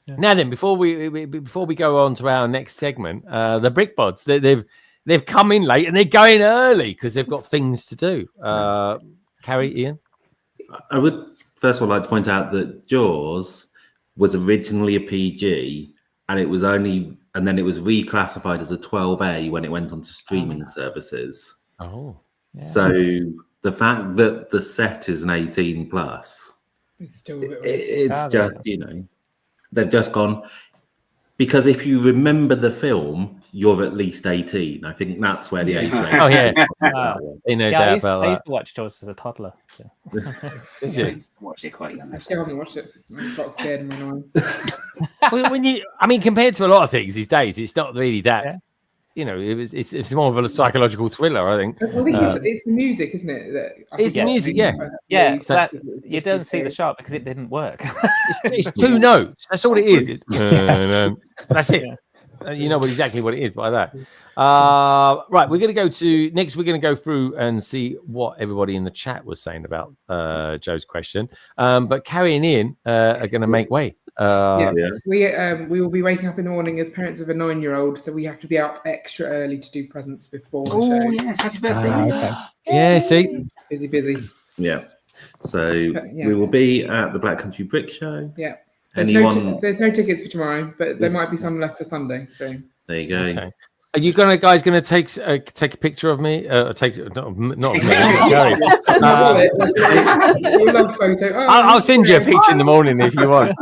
[SPEAKER 2] then, before we go on to our next segment, the brick bods, they've come in late and they're going early because they've got things to do. Carrie, Ian,
[SPEAKER 8] I would first of all like to point out that Jaws was originally a PG. and it was only, and then it was reclassified as a 12A when it went onto streaming services.
[SPEAKER 2] Oh,
[SPEAKER 3] Yeah.
[SPEAKER 8] So the fact that the set is an 18 plus,
[SPEAKER 7] It's still a bit
[SPEAKER 8] it's just, you know, they've just gone, because if you remember the film, you're at least 18. I think that's where the age range.
[SPEAKER 2] Oh yeah,
[SPEAKER 3] I
[SPEAKER 2] doubt
[SPEAKER 3] used,
[SPEAKER 2] about
[SPEAKER 3] I
[SPEAKER 2] that.
[SPEAKER 3] used to watch Jaws as a toddler. So.
[SPEAKER 2] Did
[SPEAKER 4] I
[SPEAKER 2] you?
[SPEAKER 4] used to watch it quite young.
[SPEAKER 7] Actually, I haven't watched it. I got scared and ran away.
[SPEAKER 2] Well, I mean, compared to a lot of things these days, it's not really that.
[SPEAKER 3] Yeah.
[SPEAKER 2] You know, it's more of a psychological thriller, I think.
[SPEAKER 7] I think it's the music, isn't it? That I
[SPEAKER 2] It's
[SPEAKER 7] think
[SPEAKER 2] the music, yeah.
[SPEAKER 3] Yeah,
[SPEAKER 7] so
[SPEAKER 3] so that,
[SPEAKER 7] it's
[SPEAKER 3] you
[SPEAKER 7] too
[SPEAKER 3] don't see the
[SPEAKER 7] scary.
[SPEAKER 3] shot because it didn't work.
[SPEAKER 2] It's two notes. That's all it is. It's, that's it. You know exactly what it is by that. Right, we're going to go to next. We're going to go through and see what everybody in the chat was saying about Joe's question. But carrying in are going to make way.
[SPEAKER 7] We will be waking up in the morning as parents of a 9-year-old, so we have to be up extra early to do presents before the show.
[SPEAKER 4] Oh yes, happy birthday!
[SPEAKER 6] Okay.
[SPEAKER 2] Yeah, see,
[SPEAKER 7] Busy.
[SPEAKER 8] Yeah. So
[SPEAKER 7] Yeah.
[SPEAKER 8] we will be at the Black Country Brick Show.
[SPEAKER 7] Yeah.
[SPEAKER 8] Anyone?
[SPEAKER 7] There's no tickets for tomorrow, but there might be some left for Sunday. So
[SPEAKER 8] There you go.
[SPEAKER 2] okay. Are you guys going to take a picture of me? Take not of me, Gary.
[SPEAKER 7] we'll love photo. Oh,
[SPEAKER 2] I'll send you a picture in the morning if you want,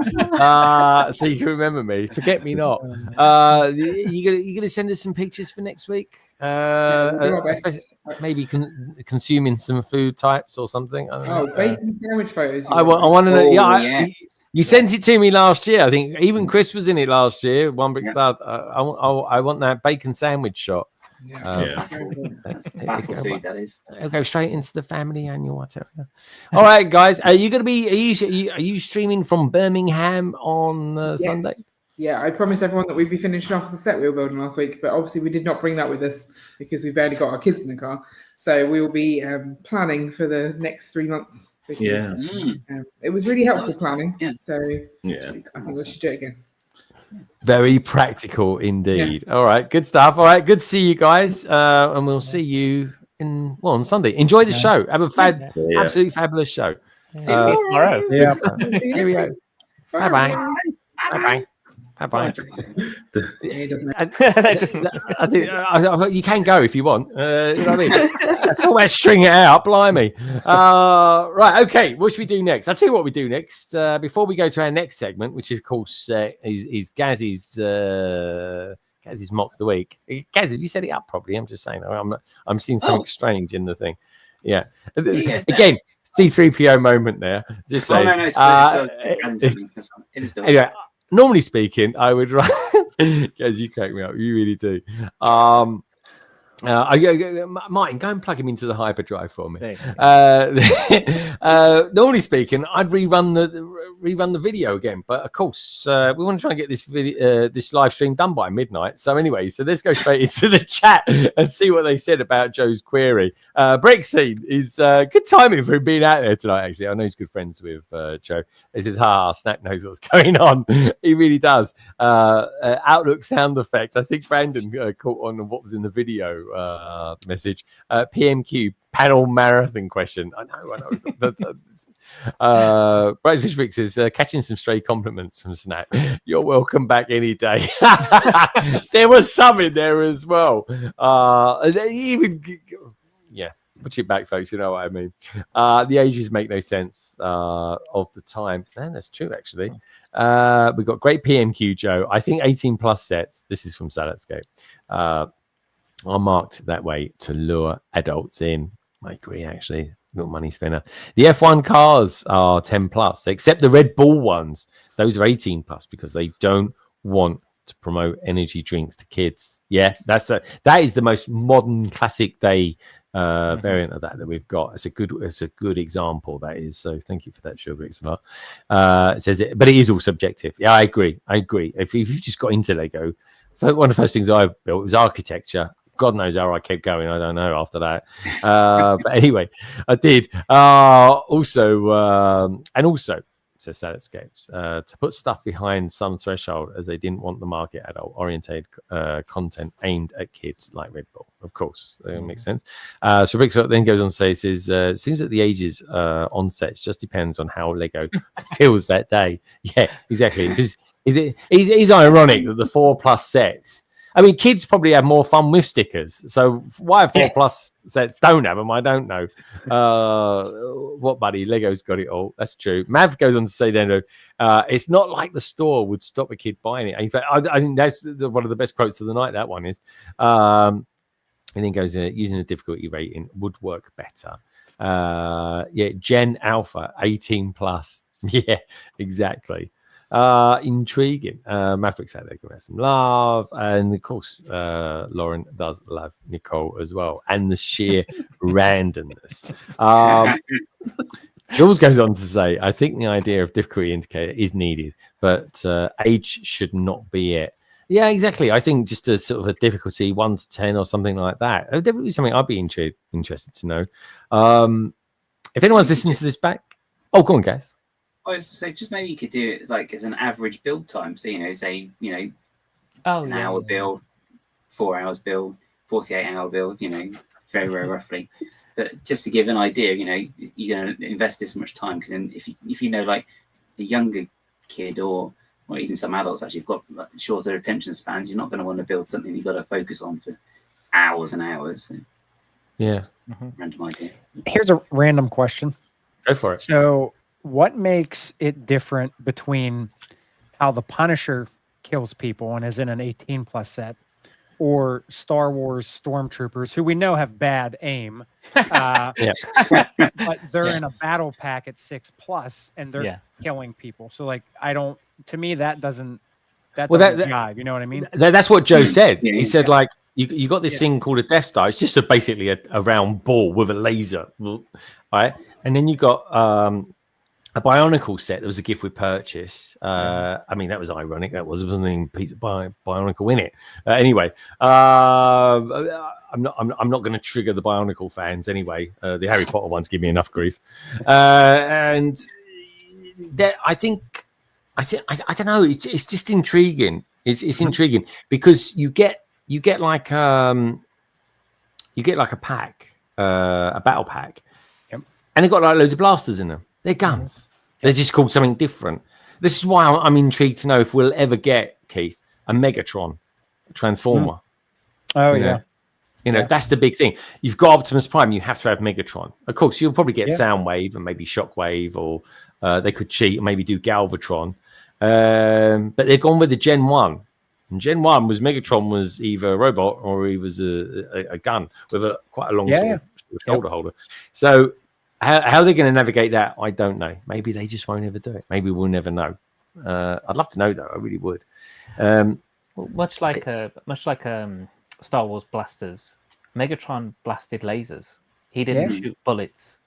[SPEAKER 2] so you can remember me. Forget me not. You gonna send us some pictures for next week?
[SPEAKER 7] we'll do our best.
[SPEAKER 2] Maybe consuming some food types or something. I don't know.
[SPEAKER 7] Bacon sandwich photos.
[SPEAKER 2] I want to know.
[SPEAKER 4] Oh,
[SPEAKER 2] Yeah, you sent it to me last year. I think even Chris was in it last year. One Brick Star. I want that bacon sandwich shot.
[SPEAKER 4] Battle food, that is.
[SPEAKER 2] It'll go straight into the family annual. I tell you. All right, guys. Are you going to be? Are you streaming from Birmingham on Sunday?
[SPEAKER 7] Yeah, I promised everyone that we'd be finishing off the set we were building last week, but obviously we did not bring that with us because we barely got our kids in the car. So we will be planning for the next 3 months. Because, it was really helpful planning.
[SPEAKER 4] Yeah.
[SPEAKER 7] So I think we should do it again.
[SPEAKER 2] Very practical indeed. All right, good stuff. All right, good to see you guys, and we'll see you on Sunday. Enjoy the show. Have a absolutely fabulous show.
[SPEAKER 3] See you tomorrow.
[SPEAKER 6] Yeah.
[SPEAKER 2] Cheerio. Bye bye. Bye bye. Bye. I think you can go if you want. You know what I mean? It's all about string it out, blimey. Right, okay. What should we do next? I'll tell you what we do next. Before we go to our next segment, which of course is Gaz's mock of the week. Gaz, have you set it up properly? I'm just saying. I'm seeing something strange in the thing. Yeah. Again, C3PO moment there. Just saying. Anyway. Normally speaking, I would write. Guys, you crack me up. You really do. Martin, go and plug him into the hyperdrive for me. Normally speaking, I'd rerun the video again, but of course, we want to try and get this this live stream done by midnight. So anyway, let's go straight into the chat and see what they said about Joe's query. Brexit is good timing for him being out there tonight. Actually, I know he's good friends with Joe. He says, Snap knows what's going on. He really does. Outlook sound effects. I think Brandon caught on what was in the video message. PMQ panel marathon question. I know. Bright Fishwick says, catching some stray compliments from Snap. You're welcome back any day. There was some in there as well. Put it back, folks. You know what I mean. The ages make no sense of the time. And that's true, actually. We've got great PMQ, Joe. I think 18 plus sets. This is from Saladscape. Are marked that way to lure adults in. I agree, actually. Little money spinner. The F1 cars are 10 plus, except the Red Bull ones. Those are 18 plus because they don't want to promote energy drinks to kids. Yeah, that is the most modern classic day variant of that we've got. It's a good example, that is. So thank you for that, Sugarix. It says it, but it is all subjective. Yeah, I agree. If you've just got into Lego, one of the first things I built was architecture. God knows how I kept going. I don't know after that. But anyway, I did. Also, says Satiscapes, to put stuff behind some threshold as they didn't want the market adult-oriented content aimed at kids like Red Bull. Of course, that makes sense. So Rick then goes on to say, says, it seems that the ages on sets just depends on how Lego feels that day. Yeah, exactly. Because it is ironic that the 4+ sets, I mean, kids probably have more fun with stickers. So why 4+ sets don't have them, I don't know. What buddy? Lego's got it all. That's true. Mav goes on to say then, it's not like the store would stop a kid buying it. In fact, I think that's one of the best quotes of the night. That one is. And then goes, using a difficulty rating would work better. Yeah, Gen Alpha 18+. Yeah, exactly. Intriguing. Maverick said they can have some love, and of course Lauren does love Nicole as well, and the sheer randomness. Jules goes on to say, I think the idea of difficulty indicator is needed, but age should not be it. Yeah, exactly. I think just a sort of a difficulty 1 to 10 or something like that. Definitely something I'd be interested to know. If anyone's listening to this back, go on, guys.
[SPEAKER 4] I was to say, just maybe you could do it like as an average build time. So, say, an hour build, 4 hours build, 48-hour build, very, very roughly. But just to give an idea, you're going to invest this much time, because then if you know, like a younger kid or even some adults actually have got shorter attention spans, you're not going to want to build something you've got to focus on for hours and hours. So
[SPEAKER 2] yeah.
[SPEAKER 4] Random idea.
[SPEAKER 6] Here's a random question.
[SPEAKER 2] Go for it.
[SPEAKER 6] So what makes it different between how the Punisher kills people and is in an 18+ set, or Star Wars stormtroopers, who we know have bad aim, but they're in a battle pack at 6+ and they're killing people? So to me, that doesn't jive. You know what I mean?
[SPEAKER 2] That's what Joe said. He said, like, you got this thing called a Death Star. It's just basically a round ball with a laser, right? And then you got a Bionicle set. There was a gift with purchase. I mean, that was ironic. There wasn't any piece of Bionicle in it. Anyway, I'm not going to trigger the Bionicle fans. Anyway, the Harry Potter ones give me enough grief. And I don't know. It's just intriguing. It's intriguing because you get like a pack, a battle pack, and they've got like loads of blasters in them. They're guns. They're just called something different. This is why I'm intrigued to know if we'll ever get, Keith, a Megatron Transformer.
[SPEAKER 6] Oh,
[SPEAKER 2] that's the big thing. You've got Optimus Prime, you have to have Megatron. Of course, you'll probably get Soundwave and maybe Shockwave, or they could cheat and maybe do Galvatron. But they've gone with the Gen 1. And Gen 1 was Megatron was either a robot or he was a gun with quite a long sort of shoulder holder. So how they're going to navigate that, I don't know. Maybe they just won't ever do it. Maybe we'll never know. I'd love to know, though. I really would.
[SPEAKER 3] Much like Star Wars blasters, Megatron blasted lasers. He didn't shoot bullets.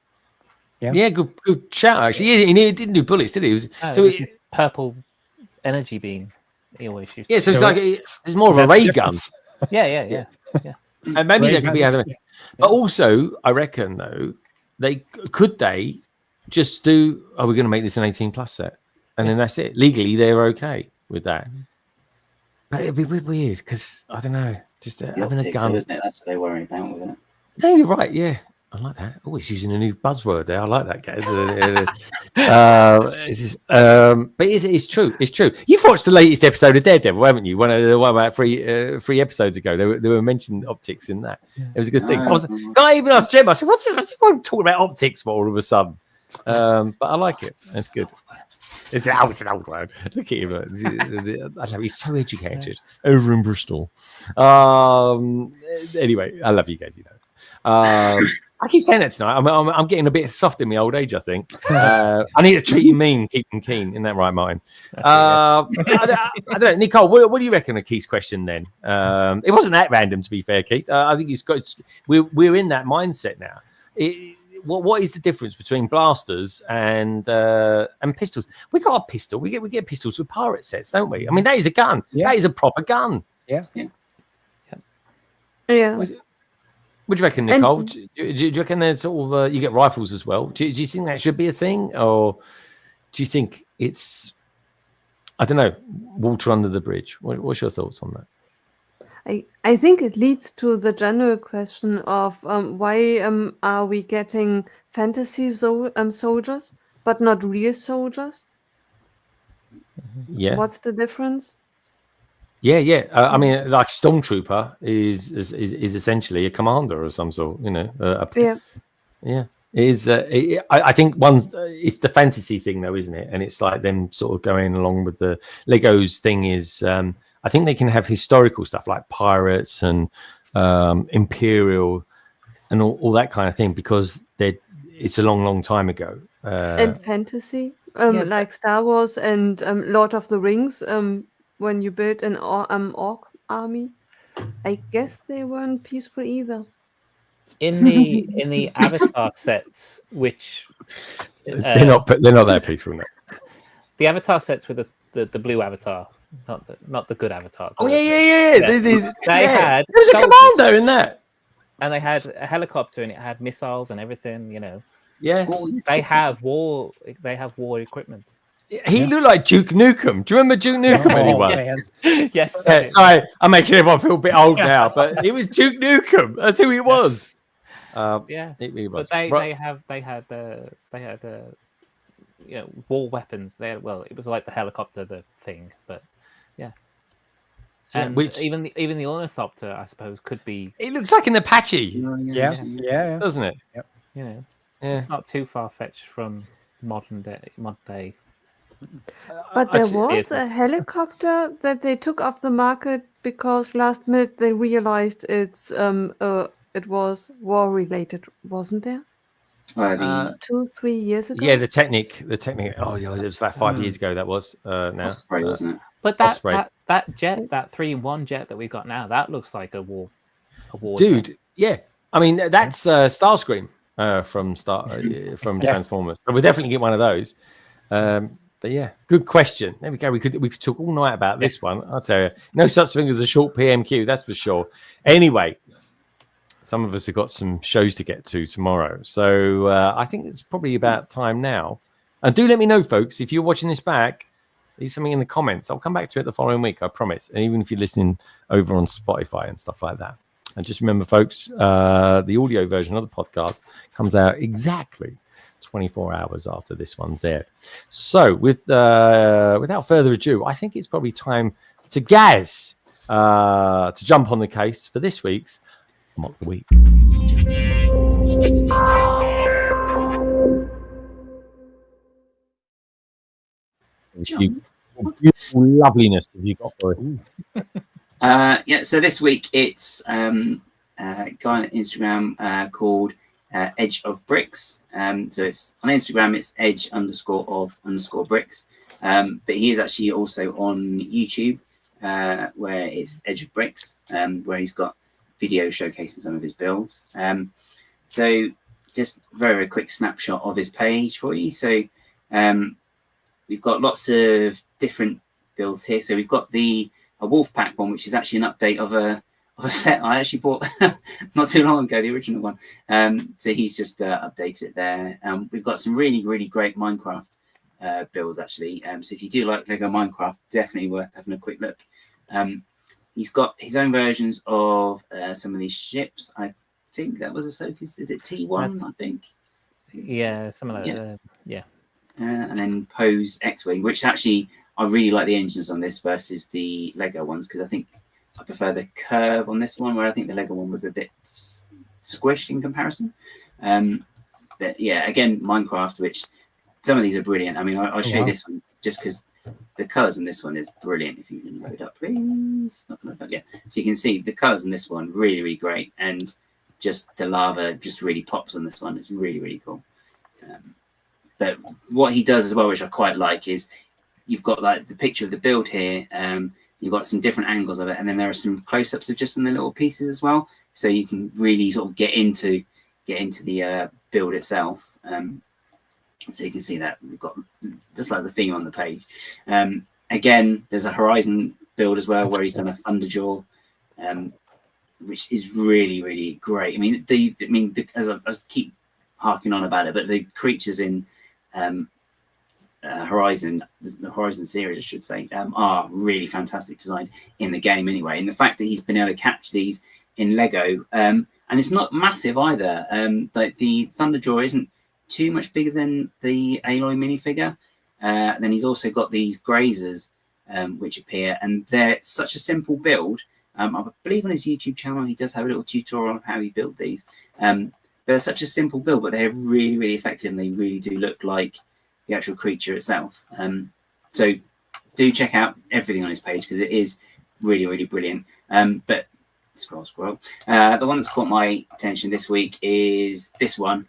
[SPEAKER 2] Yeah, good shout, actually. He didn't do bullets, did he? It was
[SPEAKER 3] his purple energy beam. He always shoots.
[SPEAKER 2] Yeah, so it's like it's more of a ray gun.
[SPEAKER 3] Yeah.
[SPEAKER 2] And maybe that could be other. But also, I reckon, though, they just do, we're going to make this an 18+ set, and then that's it. Legally, they're okay with that. But it'd be weird because I don't know, just having a gun.
[SPEAKER 4] Isn't it? That's what they worry about with it.
[SPEAKER 2] No, you're right. Yeah, I like that. Oh, he's using a new buzzword there. I like that, guys. But it's true. It's true. You've watched the latest episode of Daredevil, haven't you? One about three episodes ago. They were mentioning optics in that. It was a good thing. I even asked Jem. I said, "What's everyone talking about optics for all of a sudden?" But I like it. That's good. It's an old word. Look at him. He's so educated over in Bristol. Anyway, I love you guys. I keep saying that tonight. I'm getting a bit soft in my old age, I think. I need to treat you mean, keep them keen. In that right mind. I don't know. Nicole, what do you reckon of Keith's question then? It wasn't that random, to be fair, Keith. I think we're in that mindset now. What is the difference between blasters and pistols? We got a pistol. We get pistols with pirate sets, don't we? I mean, that is a gun. Yeah. That is a proper gun.
[SPEAKER 6] Yeah.
[SPEAKER 2] What do you reckon, Nicole? Do you reckon there's sort of you get rifles as well? Do you think that should be a thing, or do you think it's, I don't know, water under the bridge? What's your thoughts on that?
[SPEAKER 5] I think it leads to the general question of why are we getting fantasy soldiers, but not real soldiers?
[SPEAKER 2] Yeah.
[SPEAKER 5] What's the difference?
[SPEAKER 2] Yeah. I mean, like Stormtrooper is essentially a commander of some sort, you know. Yeah. It is. I think it's the fantasy thing, though, isn't it? And it's like them sort of going along with the Legos thing. Is I think they can have historical stuff like pirates and imperial and all that kind of thing because it's a long time ago.
[SPEAKER 5] And fantasy, like Star Wars and Lord of the Rings. When you build an orc army, I guess they weren't peaceful either.
[SPEAKER 3] In the Avatar sets, which
[SPEAKER 2] they're not that peaceful now.
[SPEAKER 3] The Avatar sets with the blue Avatar, not the good Avatar.
[SPEAKER 2] Oh yeah.
[SPEAKER 3] They had
[SPEAKER 2] there's a commander in that,
[SPEAKER 3] and they had a helicopter and it had missiles and everything. You know.
[SPEAKER 2] Yeah.
[SPEAKER 3] They have war equipment.
[SPEAKER 2] He looked like Duke Nukem. Do you remember Duke Nukem when he was?
[SPEAKER 3] Yes.
[SPEAKER 2] Sorry, I'm making everyone feel a bit old now, but it was Duke Nukem. That's who he was.
[SPEAKER 3] Yeah,
[SPEAKER 2] it really was.
[SPEAKER 3] But they had you know, war weapons. Well, it was like the helicopter, the thing, but yeah. And even the ornithopter, I suppose, could be.
[SPEAKER 2] It looks like an Apache.
[SPEAKER 6] Yeah.
[SPEAKER 2] Doesn't it?
[SPEAKER 6] Yep.
[SPEAKER 3] You know, it's not too far fetched from modern day.
[SPEAKER 5] But there was a helicopter that they took off the market because last minute they realized it was war related, wasn't there? 2-3 years ago.
[SPEAKER 2] Yeah, the Technic. Oh yeah, it was about 5 years ago. That was now.
[SPEAKER 4] Osprey, wasn't it?
[SPEAKER 3] But that jet, that 3-in-1 jet that we've got now, that looks like a war.
[SPEAKER 2] Dude, jet. Yeah. I mean, that's Starscream from Transformers. So we'll definitely get one of those. But yeah, good question. There we go. We could talk all night about this one. I'll tell you, no such thing as a short PMQ. That's for sure. Anyway, some of us have got some shows to get to tomorrow, so I think it's probably about time now. And do let me know, folks, if you're watching this back. Leave something in the comments. I'll come back to it the following week, I promise. And even if you're listening over on Spotify and stuff like that. And just remember, folks, the audio version of the podcast comes out exactly 24 hours after this one's aired. So without further ado, I think it's probably time to Gaz to jump on the case for this week's Mock the Week. Beautiful loveliness have you got for us?
[SPEAKER 4] So this week it's a guy on Instagram called Edge of Bricks. So it's on Instagram, it's edge_of_bricks. But he is actually also on YouTube, where it's Edge of Bricks, where he's got video showcasing some of his builds. So just very quick snapshot of his page for you. So we've got lots of different builds here. So we've got a Wolfpack one, which is actually an update of a set I actually bought not too long ago, the original one. So he's just updated it there. We've got some really, really great Minecraft builds, actually. So if you do like Lego Minecraft, definitely worth having a quick look. He's got his own versions of some of these ships. I think that was Ahsoka's. Is it T1? I think.
[SPEAKER 3] Yeah, something like that. Yeah.
[SPEAKER 4] And then Poe's X-Wing, which actually I really like the engines on this versus the Lego ones, because I think I prefer the curve on this one, where I think the Lego one was a bit squished in comparison. But yeah, again, Minecraft, which some of these are brilliant. I mean, I'll show you this one just because the colours in this one is brilliant. If you can load up, please. Not gonna load up, yeah. So you can see the colours in this one really, really great, and just the lava just really pops on this one. It's really, really cool. But what he does as well, which I quite like, is you've got like the picture of the build here. You've got some different angles of it, and then there are some close-ups of just in the little pieces as well, so you can really sort of get into the build itself. So you can see that we've got just like the theme on the page. Again, there's a Horizon build as well, where he's done a Thunderjaw, which is really, really great. I mean, as I keep harking on about it, but the creatures in Horizon, the Horizon series, I should say, are really fantastic design in the game anyway. And the fact that he's been able to catch these in Lego, and it's not massive either. Like the Thunderjaw isn't too much bigger than the Aloy minifigure. Then he's also got these grazers, which appear, and they're such a simple build. I believe on his YouTube channel he does have a little tutorial on how he built these. But they're such a simple build, but they're really, really effective, and they really do look like the actual creature itself. So do check out everything on his page because it is really, really brilliant. But scroll. The one that's caught my attention this week is this one,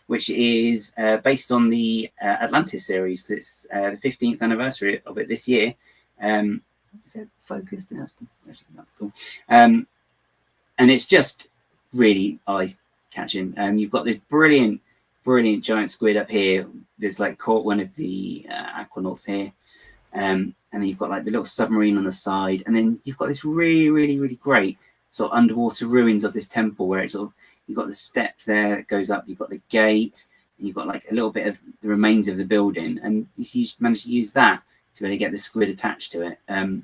[SPEAKER 4] which is based on the Atlantis series, because it's the 15th anniversary of it this year. Is it focused? That's cool. And it's just really eye-catching. You've got this brilliant giant squid up here. There's like caught one of the aquanauts here. And then you've got like the little submarine on the side. And then you've got this really, really, really great sort of underwater ruins of this temple where it's sort of, you've got the steps there that goes up, you've got the gate, and you've got like a little bit of the remains of the building. And you managed to use that to really get the squid attached to it. And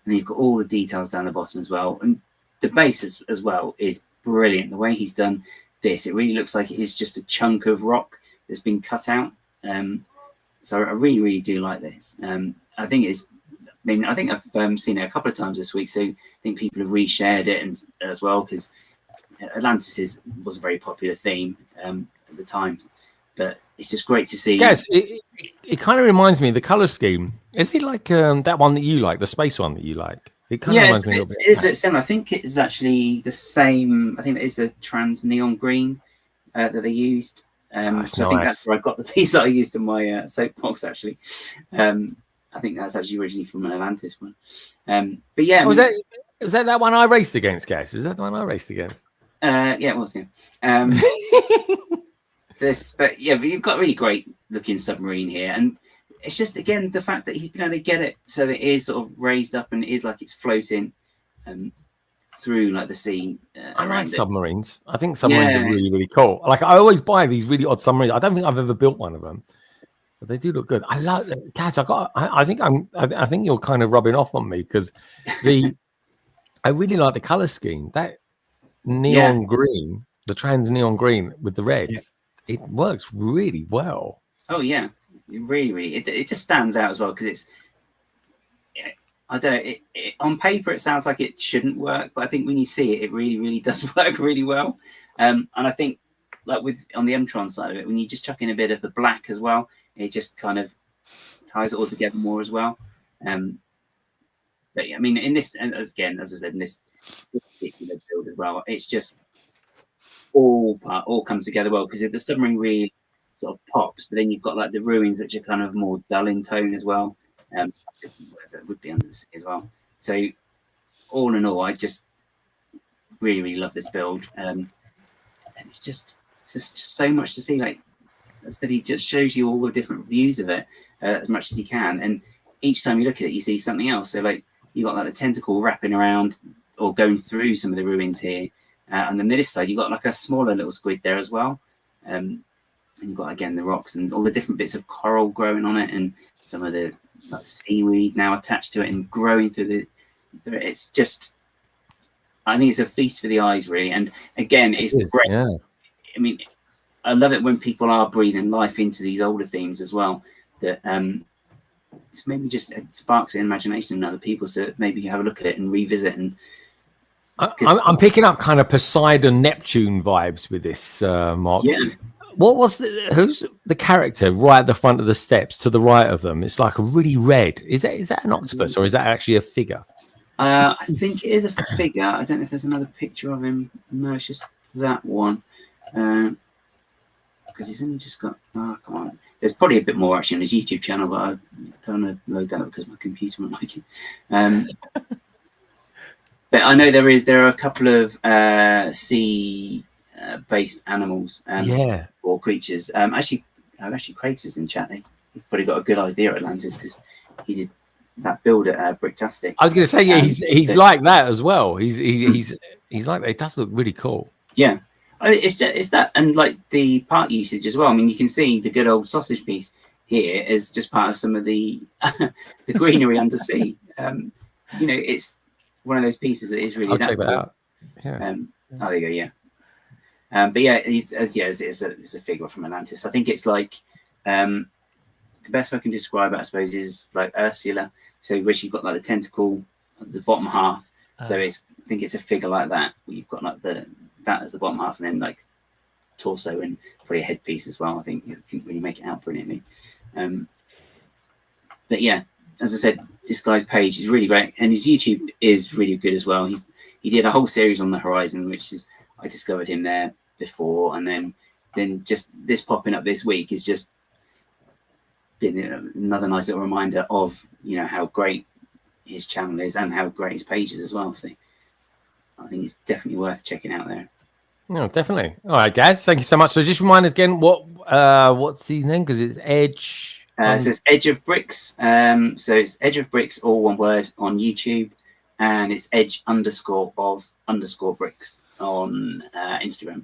[SPEAKER 4] then you've got all the details down the bottom as well. And the base as well is brilliant. The way he's done this, it really looks like it is just a chunk of rock that's been cut out. So I really, really do like this. I think I've seen it a couple of times this week, so I think people have reshared it and as well, because Atlantis was a very popular theme at the time. But it's just great to see.
[SPEAKER 2] Yes, it kind of reminds me of the color scheme. Is it like that one that you like, the space one that you like? It kind of reminds me a little bit.
[SPEAKER 4] It is a bit similar. I think it is actually the same. I think that is the trans neon green that they used. So I think that's where I got the piece that I used in my soapbox, actually. I think that's actually originally from an Atlantis one. But yeah.
[SPEAKER 2] Was that one I raced against, guys? Is that the one I raced against?
[SPEAKER 4] Yeah, it was, yeah. But you've got a really great looking submarine here. And it's just, again, the fact that he's been able to get it so that it is sort of raised up and it is like it's floating through like the sea.
[SPEAKER 2] I like submarines. I think submarines are really, really cool. Like I always buy these really odd submarines. I don't think I've ever built one of them, but they do look good. I love them. Guys, I think you're kind of rubbing off on me because I really like the color scheme. That neon green, the trans neon green with the red, it works really well.
[SPEAKER 4] Oh yeah, really. It just stands out as well because it's. I don't know. On paper, it sounds like it shouldn't work, but I think when you see it, it really, really does work really well. And I think, like on the M-Tron side of it, when you just chuck in a bit of the black as well, it just kind of ties it all together more as well. But yeah, I mean, in this, and again, as I said, in this particular build as well, it's just all comes together well because the submarine really sort of pops, but then you've got like the ruins which are kind of more dull in tone as well. As it would be under the sea as well. So all in all, I just really, really love this build. And it's just so much to see. Like I said, he just shows you all the different views of it as much as he can. And each time you look at it, you see something else. So like you got like a tentacle wrapping around or going through some of the ruins here. And then this side, you got like a smaller little squid there as well. And you've got again the rocks and all the different bits of coral growing on it, and some of the like seaweed now attached to it and growing through it's just, I think it's a feast for the eyes, really. And again, it's great. Yeah. I mean, I love it when people are breathing life into these older themes as well. That it's maybe just sparks the imagination in other people, so maybe you have a look at it and revisit. And
[SPEAKER 2] I'm picking up kind of Poseidon Neptune vibes with this, Mark.
[SPEAKER 4] Yeah.
[SPEAKER 2] What was who's the character right at the front of the steps to the right of them? It's like a really red. Is that an octopus or is that actually a figure?
[SPEAKER 4] I think it is a figure. I don't know if there's another picture of him. No, it's just that one. Because he's only just got. Oh, come on. There's probably a bit more actually on his YouTube channel, but I don't want to load that up because my computer won't like it. But I know there are a couple of sea. Based animals or creatures. Actually, Craig's is in chat. He's probably got a good idea at Atlantis because he did that build at Brick Tastic.
[SPEAKER 2] I was going to say, yeah, he's like that as well. He's like that. It does look really cool.
[SPEAKER 4] Yeah, it's that, and like the part usage as well. I mean, you can see the good old sausage piece here as just part of some of the the greenery undersea. It's one of those pieces that is really
[SPEAKER 2] I'll check that
[SPEAKER 4] adaptable.
[SPEAKER 2] out. Yeah.
[SPEAKER 4] Oh, there you go. Yeah. But yeah, it's a figure from Atlantis. I think it's like the best way I can describe it, I suppose, is like Ursula. So where she's got like the tentacle at the bottom half. So I think it's a figure like that, where you've got like that as the bottom half, and then like torso and probably a headpiece as well. I think you can really make it out brilliantly. But yeah, as I said, this guy's page is really great, and his YouTube is really good as well. He did a whole series on the Horizon, which is I discovered him there before, and then just this popping up this week is just been another nice little reminder of how great his channel is and how great his page is as well. So I think it's definitely worth checking out there.
[SPEAKER 2] No, definitely. All right, guys, thank you so much. So just remind us again what's his name, because it's Edge.
[SPEAKER 4] So it's Edge of Bricks. So it's Edge of Bricks, all one word, on YouTube, and it's Edge_of_bricks on Instagram.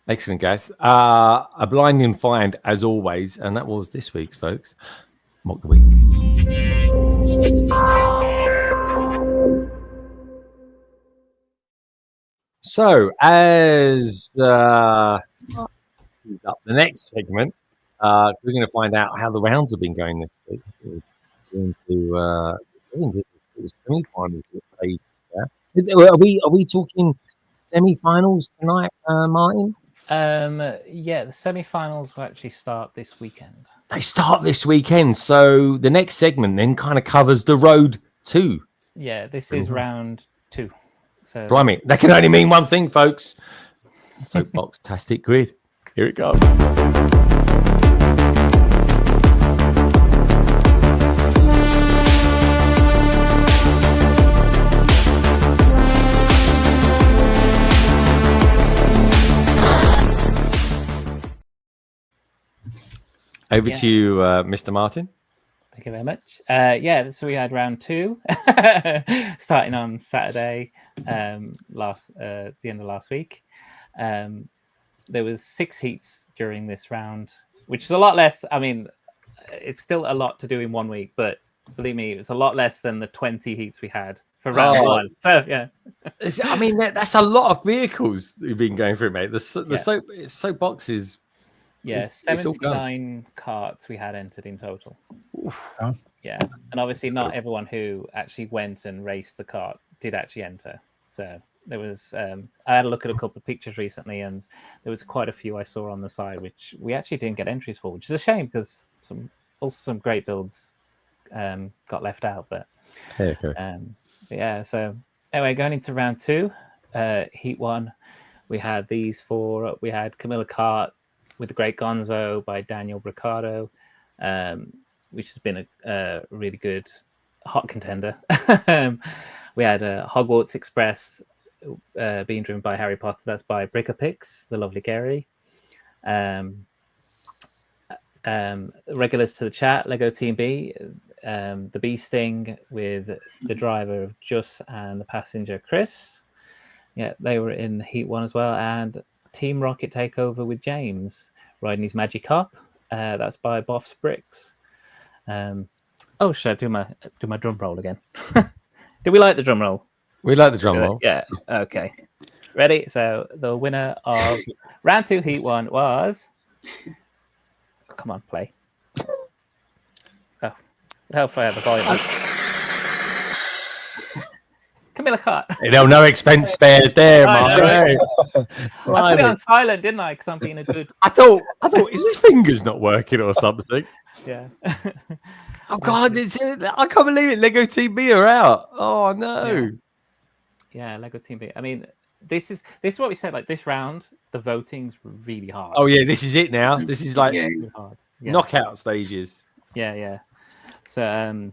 [SPEAKER 2] Excellent, guys. A blinding find as always, and that was this week's, folks. Mock the week. So as the next segment, we're going to find out how the rounds have been going this week. We're going to semi-finals. Are we talking semi-finals tonight, Martin?
[SPEAKER 3] Yeah, the semi-finals will actually start this weekend.
[SPEAKER 2] They start this weekend, so the next segment then kind of covers the road to.
[SPEAKER 3] Yeah, this is round 2. So
[SPEAKER 2] blimey, that can only mean one thing, folks. So Box Tastic Grid. Here it goes. Over to you, Mr. Martin.
[SPEAKER 3] Thank you very much. So we had round 2 starting on Saturday, the end of last week. There was 6 heats during this round, which is a lot less. I mean, it's still a lot to do in 1 week, but believe me, it's a lot less than the 20 heats we had for round 1. So yeah,
[SPEAKER 2] I mean that's a lot of vehicles you've been going through, mate. The soap boxes.
[SPEAKER 3] Yeah, 79 carts we had entered in total.
[SPEAKER 6] Oh.
[SPEAKER 3] Yeah, and obviously not everyone who actually went and raced the kart did actually enter. So there was, I had a look at a couple of pictures recently, and there was quite a few I saw on the side which we actually didn't get entries for, which is a shame because some great builds got left out. But yeah, so anyway, going into round 2, heat 1, we had these 4. We had Camilla Kart with the Great Gonzo by Daniel Bricado, which has been a really good hot contender. We had Hogwarts Express being driven by Harry Potter. That's by Brickapix, the lovely Gary. Regulars to the chat, Lego Team B, the Bee Sting with the driver of Just and the passenger Chris. Yeah, they were in Heat 1 as well. And Team Rocket Takeover with James riding his Magikarp. That's by Boff's Bricks. Should I do my drum roll again? Do we like the drum roll?
[SPEAKER 2] We like the drum roll.
[SPEAKER 3] Yeah. Okay. Ready? So the winner of round 2 Heat 1 was. Come on, play. Oh, hopefully I have the volume up. Camilla Kart.
[SPEAKER 2] No expense spared there, Martin.
[SPEAKER 3] I put it on silent, didn't I? Because I'm being a good.
[SPEAKER 2] I thought, is his fingers not working or something?
[SPEAKER 3] Yeah.
[SPEAKER 2] Oh God, I can't believe it. Lego Team B are out. Oh no.
[SPEAKER 3] Yeah, Lego Team B. I mean, this is what we said. Like this round, the voting's really hard.
[SPEAKER 2] Oh yeah, this is it now. This is like
[SPEAKER 3] really hard. Yeah.
[SPEAKER 2] Knockout stages.
[SPEAKER 3] Yeah. So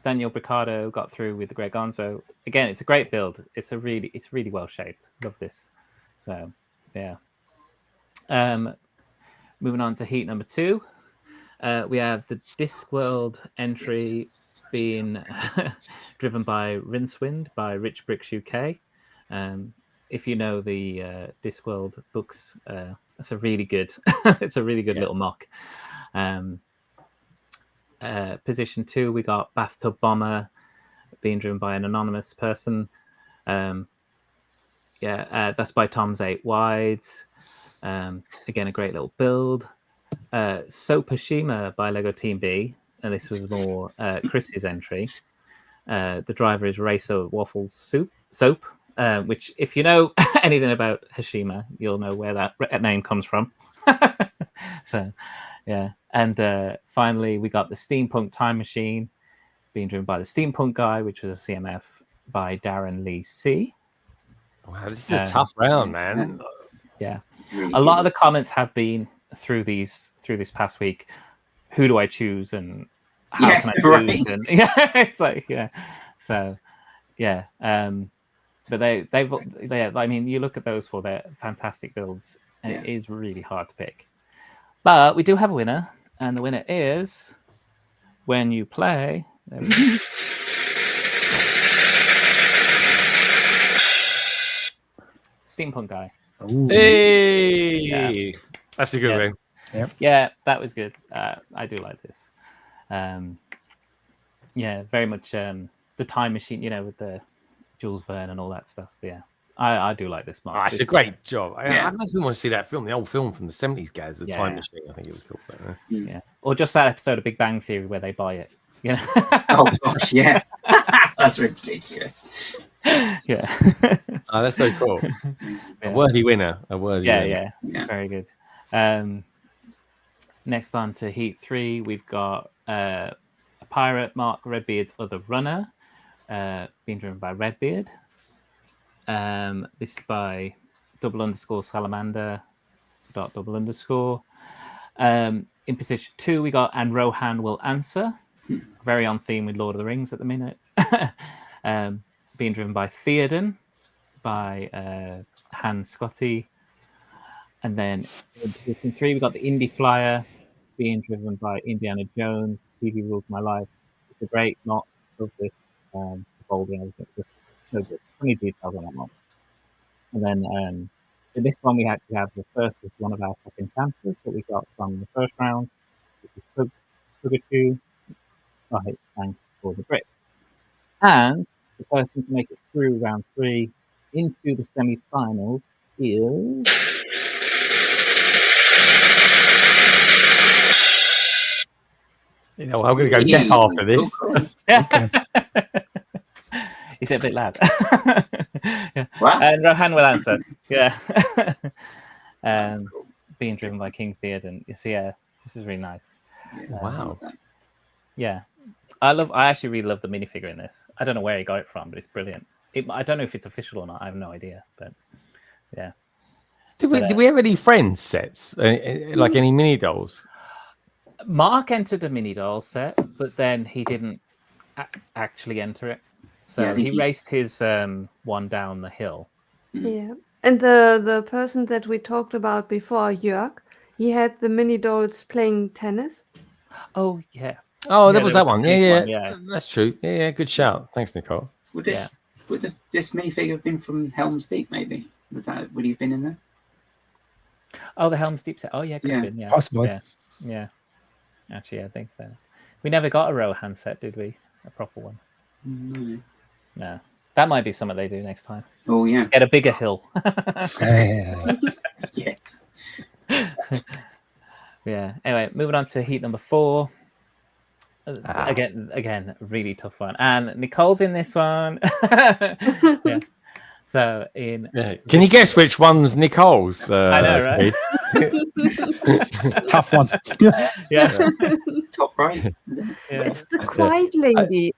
[SPEAKER 3] Daniel Bricado got through with the Great Gonzo. Again, it's a great build. It's really well shaped. Love this. So yeah. Moving on to heat number 2. We have the Discworld entry being driven by Rincewind by Rich Bricks UK. if you know the Discworld books, that's a really good. It's a really good little mock. Position 2, we got Bathtub Bomber being driven by an anonymous person. That's by Tom's 8 Wides. Again, a great little build. Soap Hashima by Lego Team B, and this was more Chris's entry. The driver is Racer Waffle Soap, which, if you know anything about Hashima, you'll know where that name comes from. So, yeah. And finally, we got the Steampunk Time Machine being driven by the Steampunk Guy, which was a CMF by Darren Lee C.
[SPEAKER 2] Wow, this is a tough round, man.
[SPEAKER 3] Yeah. A lot of the comments have been through this past week. Who do I choose, and how can I choose? And it's like, so but they I mean, you look at those four, they're fantastic builds, and it is really hard to pick. But we do have a winner, and the winner is When You Play. There we go. Steampunk Guy.
[SPEAKER 2] Ooh. Hey, that's a good one.
[SPEAKER 6] Yep.
[SPEAKER 3] Yeah, that was good. I do like this. Very much the Time Machine, with the Jules Verne and all that stuff. But yeah, I do like this. Mark.
[SPEAKER 2] It's a great job. I imagine want to see that film, the old film from the 70s, guys, The Time Machine. I think it was called.
[SPEAKER 3] Yeah, or just that episode of Big Bang Theory where they buy it. Yeah.
[SPEAKER 4] Oh gosh, yeah, that's ridiculous.
[SPEAKER 3] Yeah.
[SPEAKER 2] Oh, that's so cool. A worthy winner.
[SPEAKER 3] Yeah, very good. Next on to Heat 3, we've got a pirate, Mark Redbeard's Other Runner, being driven by Redbeard. This is by _salamander. In position 2, we got And Rohan Will Answer, very on theme with Lord of the Rings at the minute. Being driven by Theoden, by Hans Scotty. And then in position 3, we got the Indie Flyer, being driven by Indiana Jones. TV Rules My Life. It's a great knot of this folding. Everything just so good. 20 details on that one. And then in this one, we actually have the first is one of our second chances that we got from the first round, which is Sugar Chew. Right, thanks for the brick. And the person to make it through round 3 into the semi-finals is
[SPEAKER 2] I'm going to go deaf after this.
[SPEAKER 3] Is it a bit loud? What? And Rohan Will Answer. Yeah. Being driven by King Theoden. This is really nice.
[SPEAKER 2] Wow.
[SPEAKER 3] Yeah. I actually really love the minifigure in this. I don't know where he got it from, but it's brilliant. I don't know if it's official or not. I have no idea, but yeah.
[SPEAKER 2] Did we have any friends sets? Like any mini dolls?
[SPEAKER 3] Mark entered a mini doll set, but then he didn't actually enter it. So he raced his one down the hill.
[SPEAKER 5] Yeah. And the person that we talked about before, Jörg, he had the mini dolls playing tennis.
[SPEAKER 3] Oh, yeah.
[SPEAKER 2] Oh, that was that one. Yeah. That's true. Yeah, good shout. Thanks, Nicole.
[SPEAKER 4] Would this minifigure have been from Helm's Deep, maybe? Would he have been in there?
[SPEAKER 3] Oh, the Helm's Deep set. Oh, yeah, could have been. Yeah.
[SPEAKER 6] Possibly.
[SPEAKER 3] Yeah. Actually, I think so. We never got a Rohan set, did we? A proper one? No. That might be something they do next time.
[SPEAKER 4] Oh, yeah.
[SPEAKER 3] Get a bigger hill.
[SPEAKER 4] Yes.
[SPEAKER 3] Yeah. Anyway, moving on to heat number 4. Again, really tough one. And Nicole's in this one. Yeah. So
[SPEAKER 2] can you guess which one's Nicole's?
[SPEAKER 3] I know, right?
[SPEAKER 6] Tough one.
[SPEAKER 3] Yeah.
[SPEAKER 4] Top right.
[SPEAKER 5] It's the quiet lady.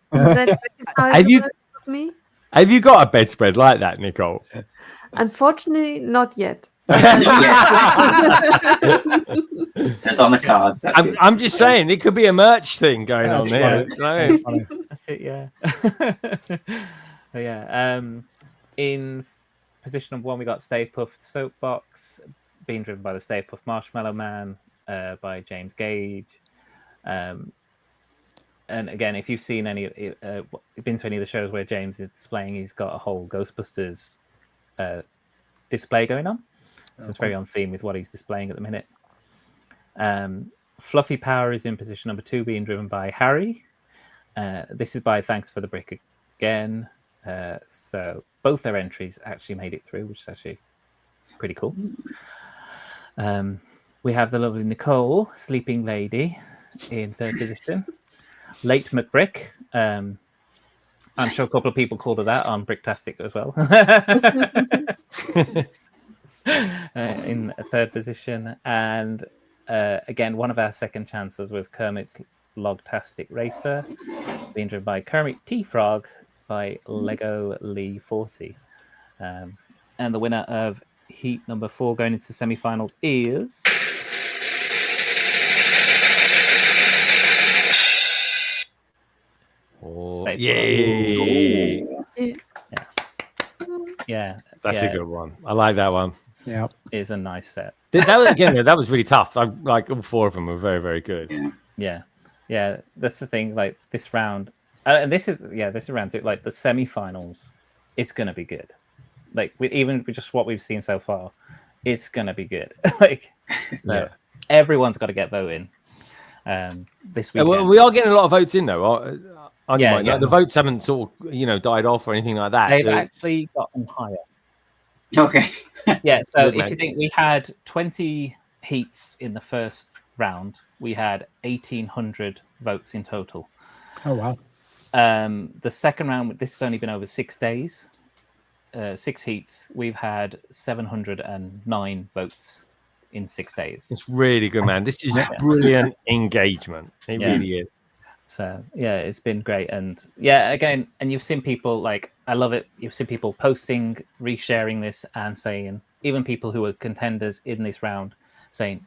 [SPEAKER 2] Have you got a bedspread like that, Nicole?
[SPEAKER 5] Unfortunately, not yet.
[SPEAKER 4] That's on the cards.
[SPEAKER 2] I'm just saying, it could be a merch thing going on there.
[SPEAKER 3] That's it, yeah. Yeah. In position of 1, we got Stay Puft Soapbox, being driven by the Stay Puft Marshmallow Man, by James Gage. And again, if you've seen been to any of the shows where James is displaying, he's got a whole Ghostbusters display going on. So it's very on theme with what he's displaying at the minute. Fluffy Power is in position number 2, being driven by Harry. This is by Thanks for the Brick again. So both their entries actually made it through, which is actually pretty cool. We have the lovely Nicole, Sleeping Lady, in 3rd position. Late McBrick. I'm sure a couple of people called her that on Brick Tastic as well. In 3rd position. And again, one of our second chances was Kermit's Logtastic Racer, being driven by Kermit T. Frog by Lego Lee 40. And the winner of heat number 4 going into semi-finals is...
[SPEAKER 2] Oh,
[SPEAKER 3] yay! Yeah.
[SPEAKER 2] That's a good one. I like that one.
[SPEAKER 6] Yeah,
[SPEAKER 3] it's a nice set.
[SPEAKER 2] That was really tough. Like all 4 of them were very, very good.
[SPEAKER 3] Yeah. That's the thing. Like this round, and this is round 2. Like the semi-finals, it's gonna be good. Like even with just what we've seen so far, it's gonna be good. Everyone's got to get voting. This weekend.
[SPEAKER 2] Well, we are getting a lot of votes in though. The votes haven't sort of died off or anything like that.
[SPEAKER 3] They've actually gotten higher.
[SPEAKER 4] Okay.
[SPEAKER 3] Yeah. So if you think we had 20 heats in the first round, we had 1,800 votes in total.
[SPEAKER 6] Oh wow.
[SPEAKER 3] The second round, this has only been over 6 days. 6 heats. We've had 709 votes in 6 days.
[SPEAKER 2] It's really good, man. This is brilliant engagement. It really is.
[SPEAKER 3] So it's been great. And again, and you've seen people I love it. You've seen people posting, resharing this and saying, even people who are contenders in this round saying,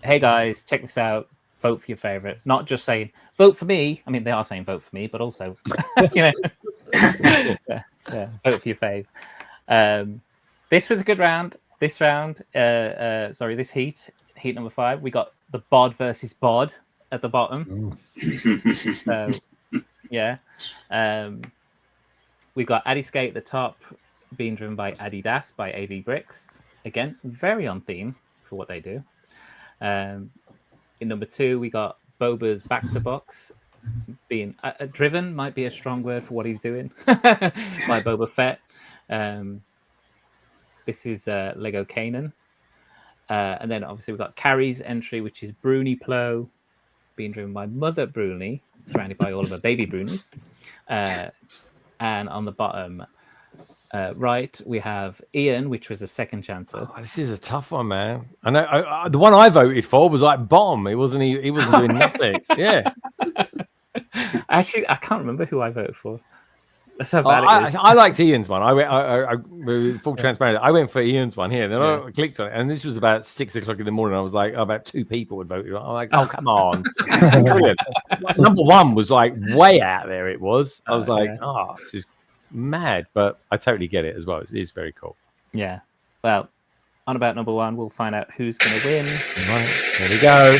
[SPEAKER 3] hey guys, check this out, vote for your favorite. Not just saying, vote for me. I mean, they are saying vote for me, but also, vote for your fave. This was a good round. This heat number 5, we got the bod versus bod at the bottom. So, we've got Addy Skate at the top, being driven by Adidas by AV Bricks. Again, very on theme for what they do. In number 2, we got Boba's Back to Box, being driven might be a strong word for what he's doing. By Boba Fett. This is Lego Kanan. And then obviously we've got Carrie's entry, which is Bruni Plo, being driven by Mother Bruni, surrounded by all of her baby Brunis. And on the bottom right, we have Ian, which was a second chancer.
[SPEAKER 2] Oh, this is a tough one, man. I know the one I voted for was like bomb. He wasn't doing nothing. Yeah.
[SPEAKER 3] Actually, I can't remember who I voted for. That's how bad it is.
[SPEAKER 2] I liked Ian's one. I full transparency. I went for Ian's one here. Then I clicked on it, and this was about 6 o'clock in the morning. I was like, about 2 people would vote. I'm like, oh come on. Number 1 was like way out there. It was. I was like, this is mad, but I totally get it as well. It is very cool.
[SPEAKER 3] Yeah. Well, on about number 1, we'll find out who's going to win.
[SPEAKER 2] Right, there we go.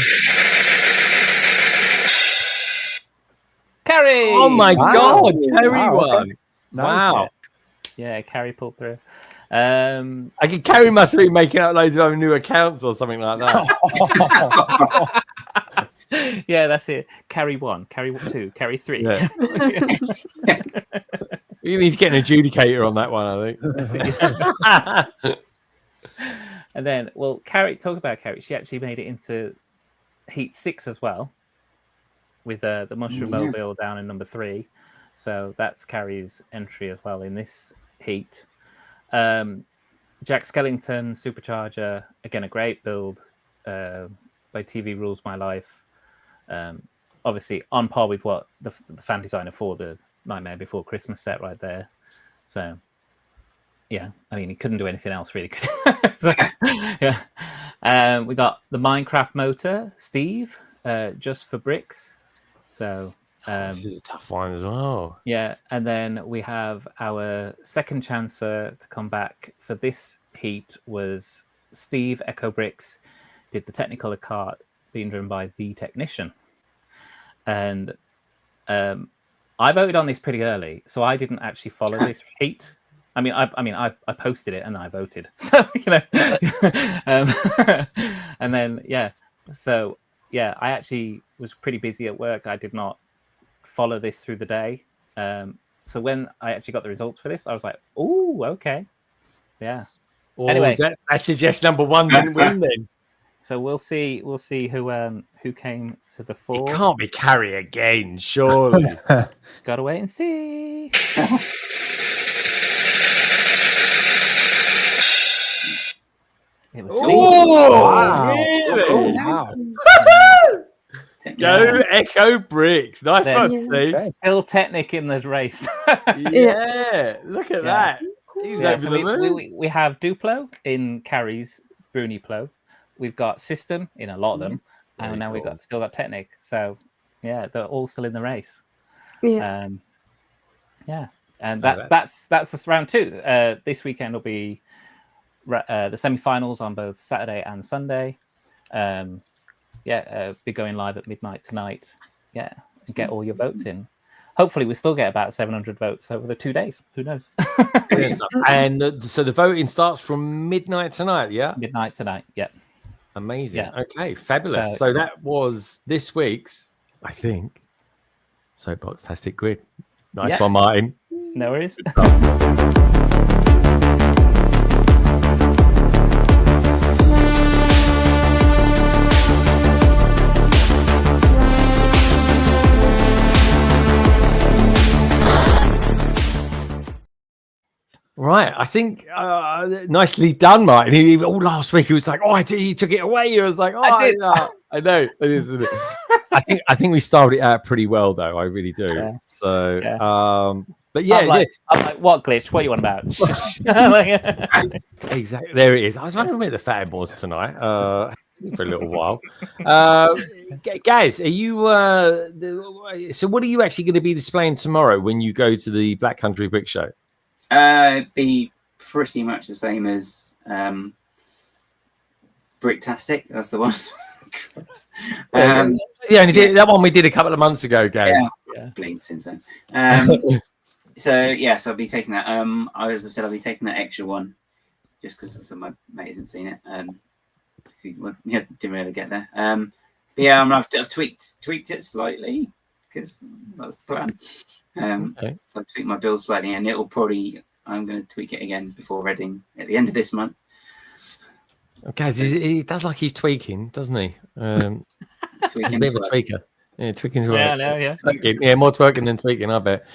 [SPEAKER 3] Carrie!
[SPEAKER 2] Oh my God, Carrie won!
[SPEAKER 6] Okay.
[SPEAKER 2] Wow.
[SPEAKER 3] Yeah, Carrie pulled through.
[SPEAKER 2] I think Carrie must have been making up loads of other new accounts or something like that.
[SPEAKER 3] Yeah, that's it. Carrie 1, Carrie 2, Carrie 3.
[SPEAKER 2] Yeah. You need to get an adjudicator on that one, I think.
[SPEAKER 3] And then, talk about Carrie. She actually made it into Heat 6 as well, with the Mushroom Mobile down in number 3. So that's Carrie's entry as well in this heat. Jack Skellington, Supercharger, again, a great build by TV Rules My Life. Obviously on par with what the fan designer for the Nightmare Before Christmas set right there. So, yeah, I mean, he couldn't do anything else really. So, yeah. We got the Minecraft motor, Steve, just for bricks. So
[SPEAKER 2] this is a tough one as well.
[SPEAKER 3] Yeah, and then we have our second chancer to come back for this heat was Steve Echo Bricks, did the Technicolor cart being driven by The Technician. And I voted on this pretty early, so I didn't actually follow this heat. I mean, I posted it and I voted. So and then so I actually was pretty busy at work. I did not follow this through the day. So when I actually got the results for this, I was like, "Oh, okay, yeah." Anyway,
[SPEAKER 2] I suggest number one didn't win then.
[SPEAKER 3] So we'll see who came to the fore.
[SPEAKER 2] It can't be Carrie again, surely.
[SPEAKER 3] Gotta wait and see. It was
[SPEAKER 2] wow.
[SPEAKER 6] Really? Wow.
[SPEAKER 2] Go Echo Bricks. Nice one, Steve.
[SPEAKER 3] Still Technic in the race.
[SPEAKER 2] Look at that. He's over
[SPEAKER 3] so
[SPEAKER 2] the moon.
[SPEAKER 3] we have Duplo in Carrie's Bruni Plo. We've got System in a lot of them. And now we've still got Technic. So they're all still in the race.
[SPEAKER 5] Yeah.
[SPEAKER 3] And that's round 2. This weekend will be the semi-finals on both Saturday and Sunday. Be going live at midnight tonight. And get all your votes in. Hopefully, we still get about 700 votes over the 2 days. Who knows?
[SPEAKER 2] And so the voting starts from midnight tonight. Yeah,
[SPEAKER 3] midnight tonight. Yeah,
[SPEAKER 2] amazing. Yeah. Okay, fabulous. So that was this week's, I think, Box Tastic Grid. Nice one, Martin.
[SPEAKER 3] No worries.
[SPEAKER 2] Right, I think nicely done, Martin. Last week he was like, "Oh, he took it away." I was like, "Oh, I know." I think we started it out pretty well, though. I really do. Yeah. So, but
[SPEAKER 3] I'm like, what glitch? What are you on about?
[SPEAKER 2] Exactly. There it is. I was wondering where the fan was tonight. For a little while. Guys, are you? So, what are you actually going to be displaying tomorrow when you go to the Black Country Brick Show?
[SPEAKER 4] Be pretty much the same as Brick Tastic. That's the one.
[SPEAKER 2] That one we did a couple of months ago, Gabe.
[SPEAKER 4] Bleed since then. So I'll be taking that. As I said, I'll be taking that extra one just because my mate hasn't seen it. Didn't really get there. I've tweaked it slightly because that's the plan. So I tweaked my build slightly, and I'm going to tweak it again before Reading at the end of this month.
[SPEAKER 2] Okay, he does like he's tweaking, doesn't he? He's a bit of a tweaker. Yeah, tweaking. Twerking. Yeah, more twerking than tweaking, I bet.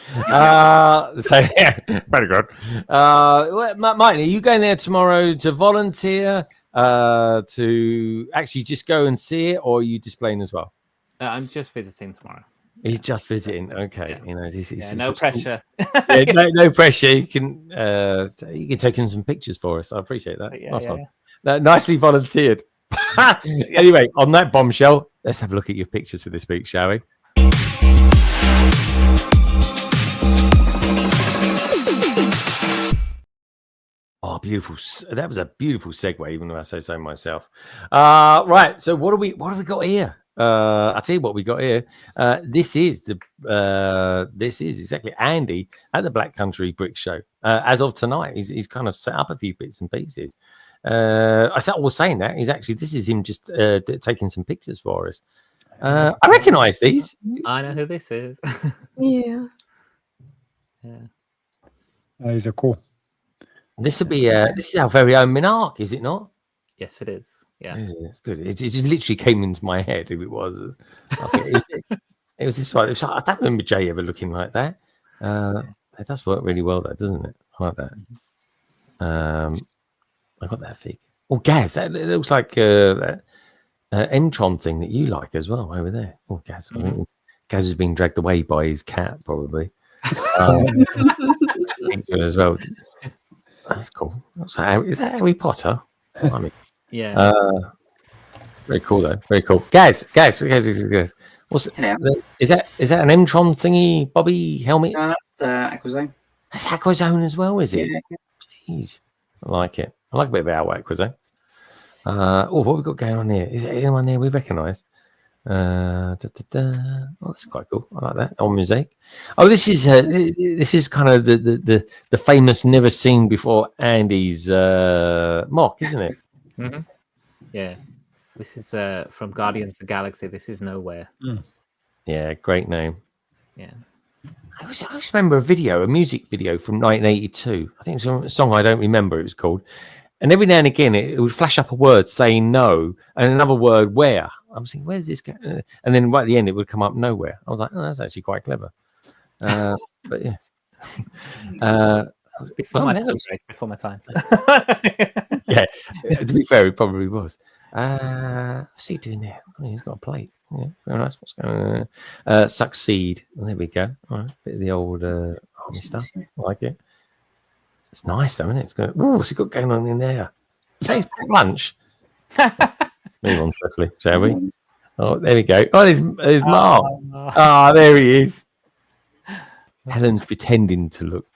[SPEAKER 2] Very good. Martin, are you going there tomorrow to volunteer, to actually just go and see it, or are you displaying as well?
[SPEAKER 3] I'm just visiting tomorrow.
[SPEAKER 2] He's just visiting. Okay,
[SPEAKER 3] no pressure.
[SPEAKER 2] No pressure. You can take in some pictures for us. I appreciate that. Nice one. Nicely volunteered. Anyway, on that bombshell, let's have a look at your pictures for this week, shall we? Oh, beautiful. That was a beautiful segue, even though I say so myself. Right. So what do we got here? I'll tell you what we got here. This is exactly Andy at the Black Country Brick Show. As of tonight, he's kind of set up a few bits and pieces. I was saying that this is him just taking some pictures for us. I recognise these.
[SPEAKER 3] I know who this is.
[SPEAKER 5] Yeah.
[SPEAKER 6] These are cool.
[SPEAKER 2] This will be this is our very own Minark, is it not?
[SPEAKER 3] Yes, it is. Yeah,
[SPEAKER 2] it's good. It just literally came into my head. If it was, it was this one. I don't remember Jay ever looking like that. It does work really well, though, doesn't it? I like that. I got that fig. Oh, Gaz, that it looks like that Entron thing that you like as well over there. Oh, Gaz, I think Gaz has been dragged away by his cat, probably. As well. That's cool. Is that Harry Potter? I mean,
[SPEAKER 3] yeah.
[SPEAKER 2] Very cool though. Very cool. Gaz. What's it? Is that an Entron thingy, Bobby helmet?
[SPEAKER 4] No, that's Aquazone.
[SPEAKER 2] That's Aquazone as well, is it?
[SPEAKER 4] Yeah.
[SPEAKER 2] Jeez, I like it. I like a bit of our Aquazone. What have we got going on here? Is there anyone there we recognise? Oh, that's quite cool. I like that on mosaic. Oh, this is kind of the famous never seen before Andy's mock, isn't it?
[SPEAKER 3] Mm-hmm. Yeah, this is from Guardians of the Galaxy. This is Nowhere.
[SPEAKER 2] Yeah, great name.
[SPEAKER 3] Yeah,
[SPEAKER 2] I just remember a music video from 1982. I think it was a song I don't remember. It was called. And every now and again, it would flash up a word saying no, and another word where. I was thinking, where's this going? And then right at the end, it would come up nowhere. I was like, oh, that's actually quite clever. But yeah.
[SPEAKER 3] before my time.
[SPEAKER 2] Yeah, to be fair, it probably was. What's he doing there? Oh, he's got a plate. Yeah, very nice. What's going on? Succeed. Well, there we go. All right, bit of the old army stuff. I like it. It's nice, though, isn't it? It's good. Oh, what's he got going on in there? Say packed lunch. Move on swiftly, shall we? Oh, there we go. Oh, there's Mark. Ah, there he is. Helen's pretending to look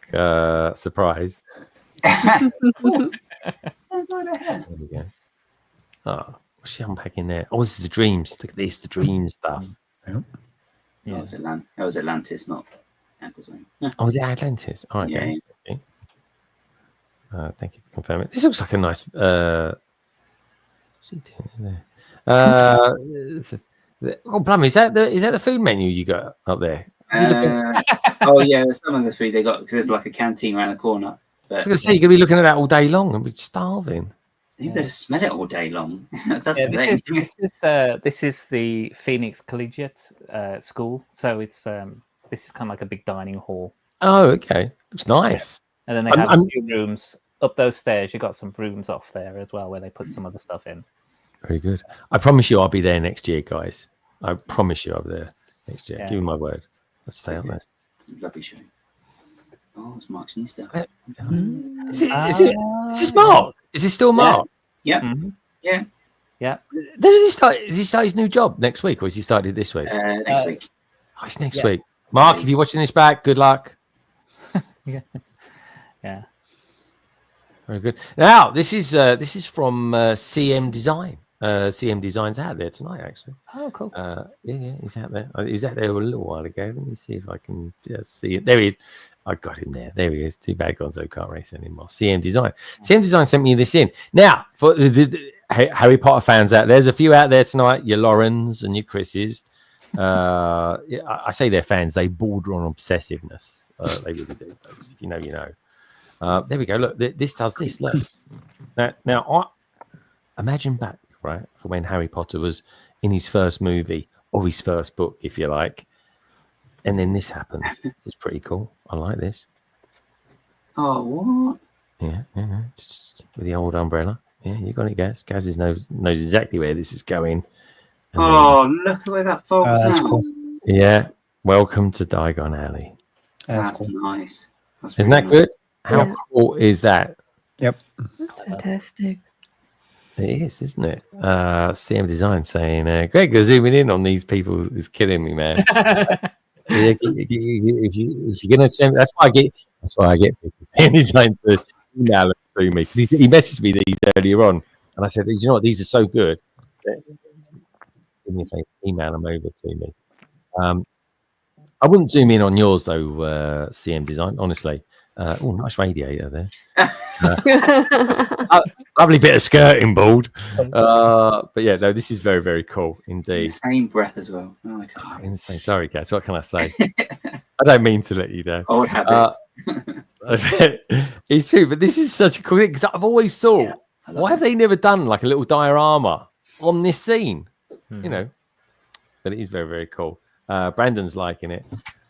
[SPEAKER 2] surprised. There we go. Oh, what's she unpacking there? Oh, this is the dreams. Look at this, the dream stuff.
[SPEAKER 4] Yeah, that was Atlantis, not Amazon.
[SPEAKER 2] Oh, was it Atlantis? All right,
[SPEAKER 4] yeah.
[SPEAKER 2] Okay. Thank you for confirming. This looks like a nice. What's he doing in there? Oh, blimey, is that the food menu you got up there?
[SPEAKER 4] Oh yeah, some of the food they got because there's like a canteen around the corner. But
[SPEAKER 2] I was going to say you're going to be looking at that all day long and be starving.
[SPEAKER 4] You better smell it all day long. That's the thing.
[SPEAKER 3] This is the Phoenix Collegiate School, so it's this is kind of like a big dining hall.
[SPEAKER 2] Oh, okay, looks nice.
[SPEAKER 3] And then they have a few rooms up those stairs. You got some rooms off there as well where they put some other stuff in.
[SPEAKER 2] Very good. I promise you, I'll be there next year, guys. I promise you, I'll be there next year.
[SPEAKER 3] Yeah.
[SPEAKER 2] Give me my word. Let's stay up there.
[SPEAKER 4] It's a lovely show. Oh, it's Mark's new stuff.
[SPEAKER 2] Is this Mark? Is this still Mark?
[SPEAKER 4] Yeah.
[SPEAKER 3] Mm-hmm.
[SPEAKER 4] Yeah.
[SPEAKER 2] Yeah. Does he start his new job next week, or has he started this week?
[SPEAKER 4] Next week.
[SPEAKER 2] Oh, it's next week. Mark, if you're watching this back, good luck.
[SPEAKER 3] Yeah.
[SPEAKER 2] Very good. Now, this is from CM Design. CM Design's out there tonight, actually.
[SPEAKER 3] Oh, cool.
[SPEAKER 2] Yeah, he's out there. He was out there a little while ago. Let me see if I can just see it. There he is. I got him there. There he is. Too bad Gonzo can't race anymore. CM Design. CM Design sent me this in. Now, for the Harry Potter fans out there's a few out there tonight. Your Laurens and your Chris's. I say they're fans. They border on obsessiveness. They really do. If you know, you know. There we go. Look, this does this. Look. Now, imagine back, right, for when Harry Potter was in his first movie or his first book, if you like, and then this happens. This is pretty cool. I like this.
[SPEAKER 4] Oh, what?
[SPEAKER 2] Yeah. With the old umbrella. Yeah, you got it, Gaz. Gaz knows exactly where this is going.
[SPEAKER 4] And look at where that folds out.
[SPEAKER 6] Cool.
[SPEAKER 2] Yeah. Welcome to Diagon Alley.
[SPEAKER 4] That's
[SPEAKER 6] cool.
[SPEAKER 4] nice.
[SPEAKER 2] Isn't that good? How cool is that?
[SPEAKER 6] Yep.
[SPEAKER 5] That's fantastic.
[SPEAKER 2] It is, isn't it? CM Design saying, Greg, you're zooming in on these people is killing me, man. If you're gonna send, that's why I get people. CM Design to email it to me. He messaged me these earlier on, and I said, "You know what? These are so good. Give me a favor, email them over to me." I wouldn't zoom in on yours though, CM Design. Honestly, oh, nice radiator there. Lovely bit of skirting board. But yeah, no, this is very, very cool indeed.
[SPEAKER 4] Same breath as well. Oh,
[SPEAKER 2] insane. Sorry, guys. What can I say? I don't mean to let you down.
[SPEAKER 4] Old habits.
[SPEAKER 2] It's true, but this is such a cool thing because I've always thought, why have they never done like a little diorama on this scene? You know, but it is very, very cool. Brandon's liking it.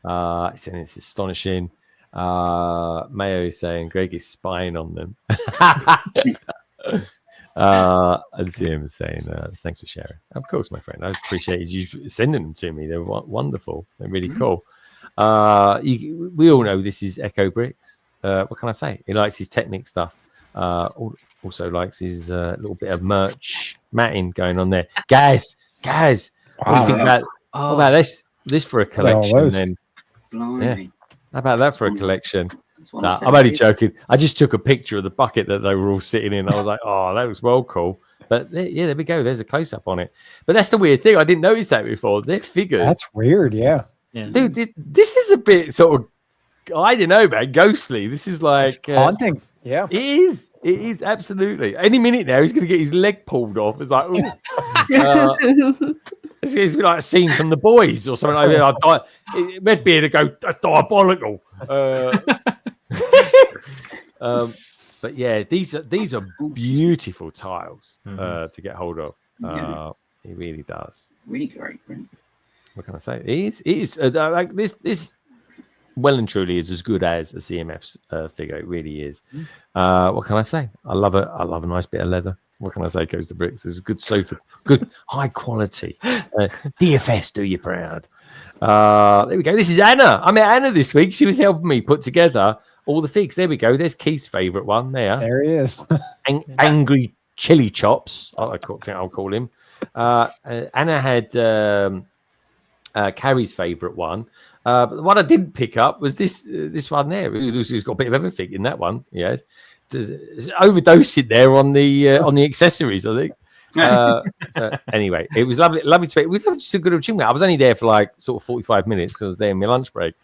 [SPEAKER 2] Saying it's astonishing. Mayo is saying Greg is spying on them. And CM is saying thanks for sharing. Of course, my friend. I appreciate you sending them to me. They're wonderful. They're really cool. We all know this is Echo Bricks. What can I say? He likes his Technic stuff. Also likes his little bit of merch matting going on there. Guys, what do you think about? What about this for a collection? Then, yeah. How about that for a collection? Nah, I'm only joking. I just took a picture of the bucket that they were all sitting in. I was like, oh, that was well cool. But there we go. There's a close up on it. But that's the weird thing. I didn't notice that before. They're figures.
[SPEAKER 6] That's weird. Yeah.
[SPEAKER 2] Dude, this is a bit sort of, I don't know, man, ghostly. This is like
[SPEAKER 6] haunting. Yeah.
[SPEAKER 2] It is. It is absolutely. Any minute now, he's going to get his leg pulled off. It's like, it's like a scene from The Boys or something like that. Redbeard to go, that's diabolical. But yeah, these are beautiful tiles to get hold of. It really does.
[SPEAKER 4] Really great print.
[SPEAKER 2] What can I say? It is like this. Well and truly is as good as a CMF's figure. It really is. What can I say? I love it. I love a nice bit of leather. What can I say? Goes to bricks. It's a good sofa, good high quality. DFS, do you proud? There we go. This is Anna. I met Anna this week. She was helping me put together all the figs. There we go. There's Keith's favourite one. There
[SPEAKER 6] he is.
[SPEAKER 2] Angry Chili Chops. I think I'll call him. Anna had Carrie's favourite one. But the one I didn't pick up was this one there. It's got a bit of everything in that one. Yes, it's overdosing there on the accessories, I think. Anyway, it was lovely to meet. It was just a good opportunity. I was only there for like sort of 45 minutes because I was there in my lunch break,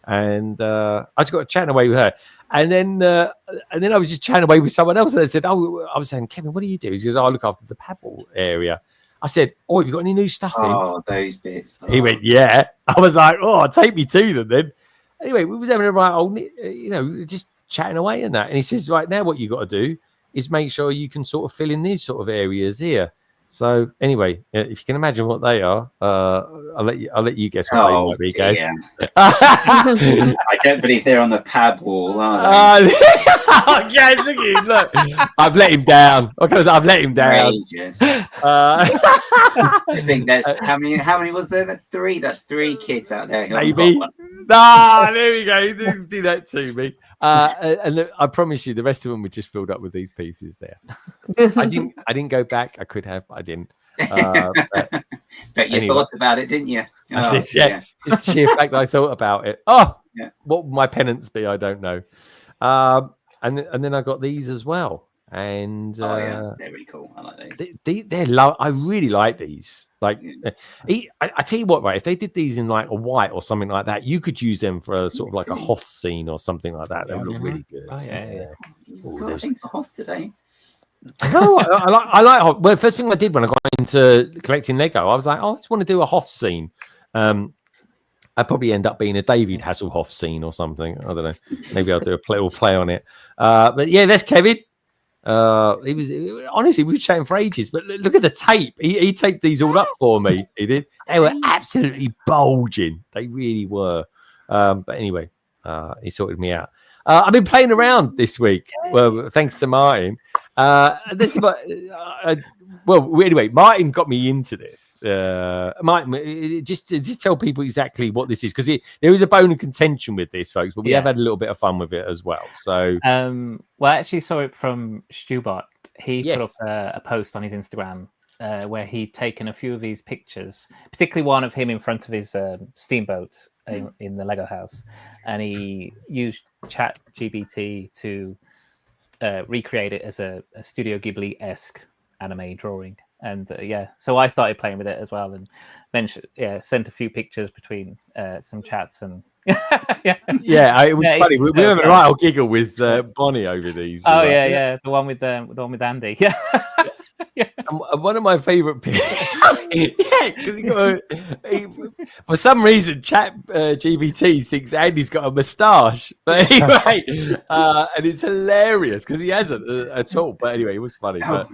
[SPEAKER 2] and I just got chatting away with her. And then I was just chatting away with someone else, and they said, "Oh, I was saying, Kevin, what do you do?" He goes, "I look after the paddle area." I said, "Oh, have you got any new stuff in?"
[SPEAKER 4] Oh, those bits.
[SPEAKER 2] He went, "Yeah." I was like, "Oh, take me to them then." Anyway, we was having a right old, just chatting away and that. And he says, "Right now, what you got to do is make sure you can sort of fill in these sort of areas here." So anyway, if you can imagine what they are, I'll let you guess what they might be, guys.
[SPEAKER 4] I don't believe they're on the pad wall, are they?
[SPEAKER 2] Guys, look at him! Look, I've let him down. I've let him down.
[SPEAKER 4] I think there's how many was there? Three. That's 3 kids out there.
[SPEAKER 2] Maybe. There we go. You didn't do that to me. And look, I promise you, the rest of them were just filled up with these pieces there. I didn't go back. I could have, but I didn't.
[SPEAKER 4] But you thought about it, didn't you?
[SPEAKER 2] I did, yeah. It's the sheer fact that I thought about it. What would my penance be? I don't know. And then I got these as well. And
[SPEAKER 4] they're really cool. I like those.
[SPEAKER 2] I really like these. Like, I tell you what, right? If they did these in like a white or something like that, you could use them for a sort of like a Hoth scene or something like that. They would look really good.
[SPEAKER 4] I think for Hoth today.
[SPEAKER 2] No, I like Hoth. Well, the first thing I did when I got into collecting Lego, I was like, I just want to do a Hoth scene. I'd probably end up being a David Hasselhoff scene or something. I don't know. Maybe I'll do a little play on it. But yeah, that's Kevin. Honestly, we were chatting for ages, but look at the tape. He taped these all up for me. He did. They were absolutely bulging. They really were. But anyway, he sorted me out. I've been playing around this week. Well, thanks to Martin. Anyway, Martin got me into this. Martin, just tell people exactly what this is, because there is a bone of contention with this, folks, but we have had a little bit of fun with it as well. So,
[SPEAKER 3] well, I actually saw it from Stubart. He put up a post on his Instagram where he'd taken a few of these pictures, particularly one of him in front of his steamboat in the Lego house, and he used ChatGPT to recreate it as a Studio Ghibli-esque anime drawing. And so I started playing with it as well, and sent a few pictures between some chats and
[SPEAKER 2] it was funny. We were having a right old giggle with Bonnie over these.
[SPEAKER 3] The one with Andy.
[SPEAKER 2] And one of my favorite pictures, because for some reason ChatGPT thinks Andy's got a moustache, but anyway, and it's hilarious because he hasn't at all. But anyway, it was funny. But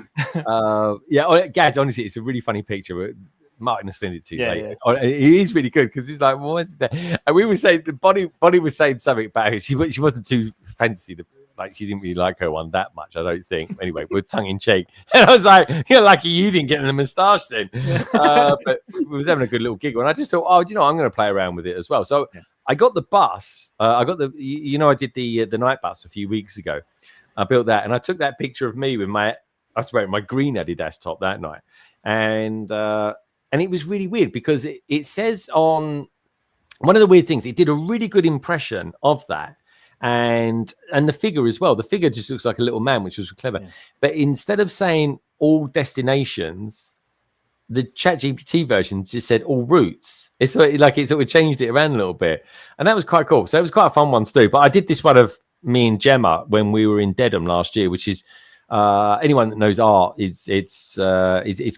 [SPEAKER 2] guys, honestly, it's a really funny picture. Martin will send it to you later. It is really good because he's like, "What's that?" And we were saying, Bonnie was saying something about it. She wasn't too fancy. Like, she didn't really like her one that much, I don't think. Anyway, we're tongue in cheek. And I was like, "You're lucky you didn't get in the moustache then." But we was having a good little giggle. And I just thought, I'm going to play around with it as well. So I got the bus. I got I did the night bus a few weeks ago. I built that. And I took that picture of me with my green Adidas top that night. And it was really weird because it says on one of the weird things, it did a really good impression of that. And the figure as well. The figure just looks like a little man, which was clever. But instead of saying all destinations. The ChatGPT version just said all routes. It's sort of changed it around a little bit, and that was quite cool. So it was quite a fun one to do. But I did this one of me and Gemma when we were in Dedham last year, which is anyone that knows art it's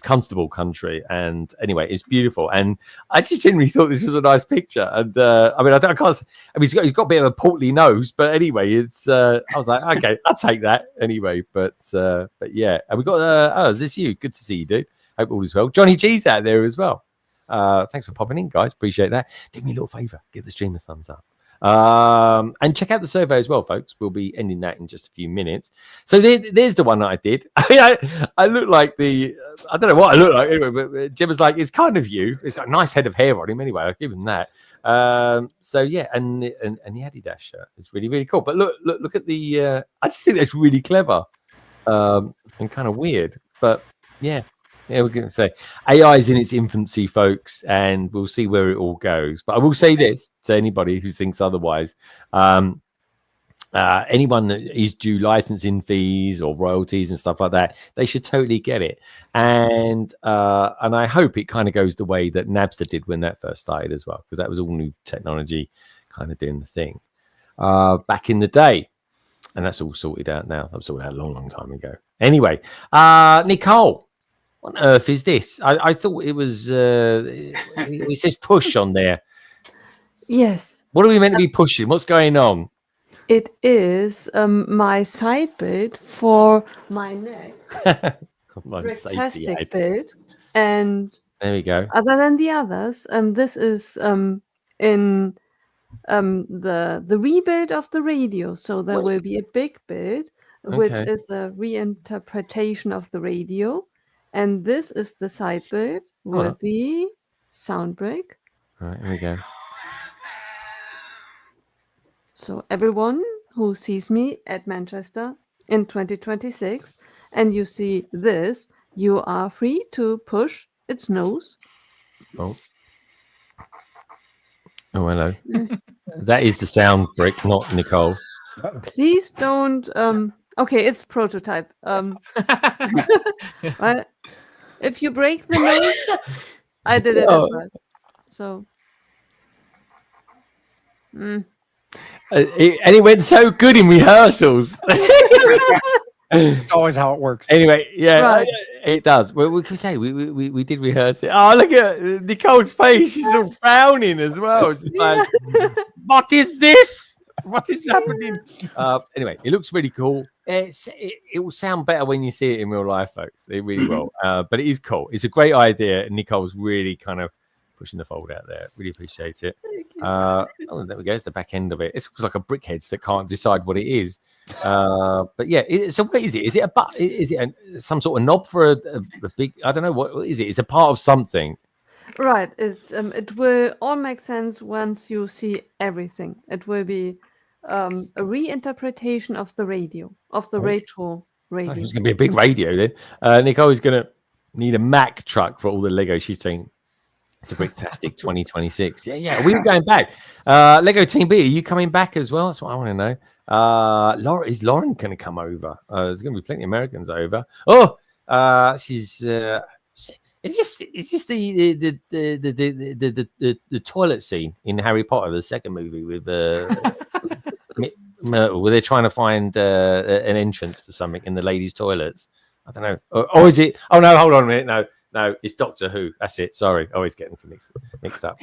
[SPEAKER 2] Constable country, and anyway, it's beautiful. And I just genuinely thought this was a nice picture. And I mean, I can't. I mean, he's got a bit of a portly nose, but anyway, it's. I was like, okay, I'll take that anyway. But yeah, and we got. Oh, is this you? Good to see you, dude. Hope all is well. Johnny G's out there as well. Thanks for popping in, guys. Appreciate that. Do me a little favor. Give the stream a thumbs up. And check out the survey as well, folks. We'll be ending that in just a few minutes. So there's the one that I did. I look like I don't know what I look like anyway, but Jim was like, it's kind of you. It's got a nice head of hair on him anyway. I'll give him that. So yeah, and the Adidas shirt is really, really cool. But look at the I just think that's really clever and kind of weird. But yeah, we're going to say AI is in its infancy, folks, and we'll see where it all goes. But I will say this to anybody who thinks otherwise: anyone that is due licensing fees or royalties and stuff like that, they should totally get it. And I hope it kind of goes the way that Napster did when that first started as well, because that was all new technology, kind of doing the thing back in the day. And that's all sorted out now. That was sorted out a long, long time ago. Anyway, Nicole. What on earth is this? I thought it was. It says push on there.
[SPEAKER 5] Yes.
[SPEAKER 2] What are we meant to be pushing? What's going on?
[SPEAKER 5] It is my side bit for my next Box Tastic bit, and
[SPEAKER 2] there we go.
[SPEAKER 5] Other than the others, this is in the rebuild of the radio. So there will be a big bit, which is a reinterpretation of the radio. And this is the side bit with the sound break.
[SPEAKER 2] All right, here we go.
[SPEAKER 5] So everyone who sees me at Manchester in 2026 and you see this, you are free to push its nose.
[SPEAKER 2] Oh, hello. That is the sound brick, not Nicole.
[SPEAKER 5] Please don't... Okay, it's prototype. Well, if you break the nose, I did it as well. So,
[SPEAKER 2] and it went so good in rehearsals.
[SPEAKER 6] It's always how it works.
[SPEAKER 2] Anyway, yeah, it does. Well, we could say we did rehearse it. Oh, look at Nicole's face; she's all frowning as well. She's like, "What is this? What is happening?" Anyway, it looks really cool. It will sound better when you see it in real life, folks. It really will. But it is cool. It's a great idea, and Nicole's really kind of pushing the fold out there. Really appreciate it. Oh, there we go. It's the back end of it. It looks like a brickheads that can't decide what it is. But yeah. So what is it? Is it some sort of knob for a big? I don't know. What is it? It's a part of something.
[SPEAKER 5] Right. It will all make sense once you see everything. It will be a reinterpretation of the radio, of the retro radio.
[SPEAKER 2] It's going to be a big radio then. Nicole is going to need a Mack truck for all the Lego she's saying. To Bricktastic 2026. Yeah. We were going back. Lego Team B, are you coming back as well? That's what I want to know. Is Lauren going to come over? There's going to be plenty of Americans over. Oh, this is this the toilet scene in Harry Potter, the second movie with where they're trying to find an entrance to something in the ladies' toilets? I don't know. Or is it? Oh no, hold on a minute. No, it's Doctor Who. That's it. Sorry, always getting mixed up.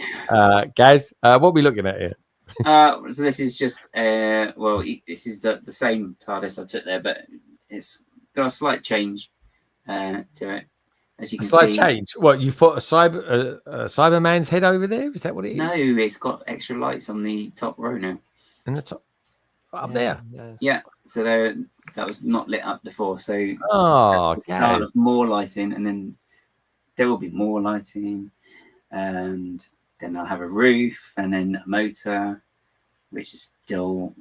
[SPEAKER 2] Guys, what are we looking at here?
[SPEAKER 4] So this is just this is the same TARDIS I took there, but it's got a slight change to it. As you can see,
[SPEAKER 2] change. What, you've put a Cyberman's head over there? Is that what it is?
[SPEAKER 4] No, it's got extra lights on the top row now.
[SPEAKER 2] In the top, up there.
[SPEAKER 4] Yeah. So that was not lit up before. So
[SPEAKER 2] that's
[SPEAKER 4] the start of more lighting, and then there will be more lighting, and then they'll have a roof, and then a motor, which is still.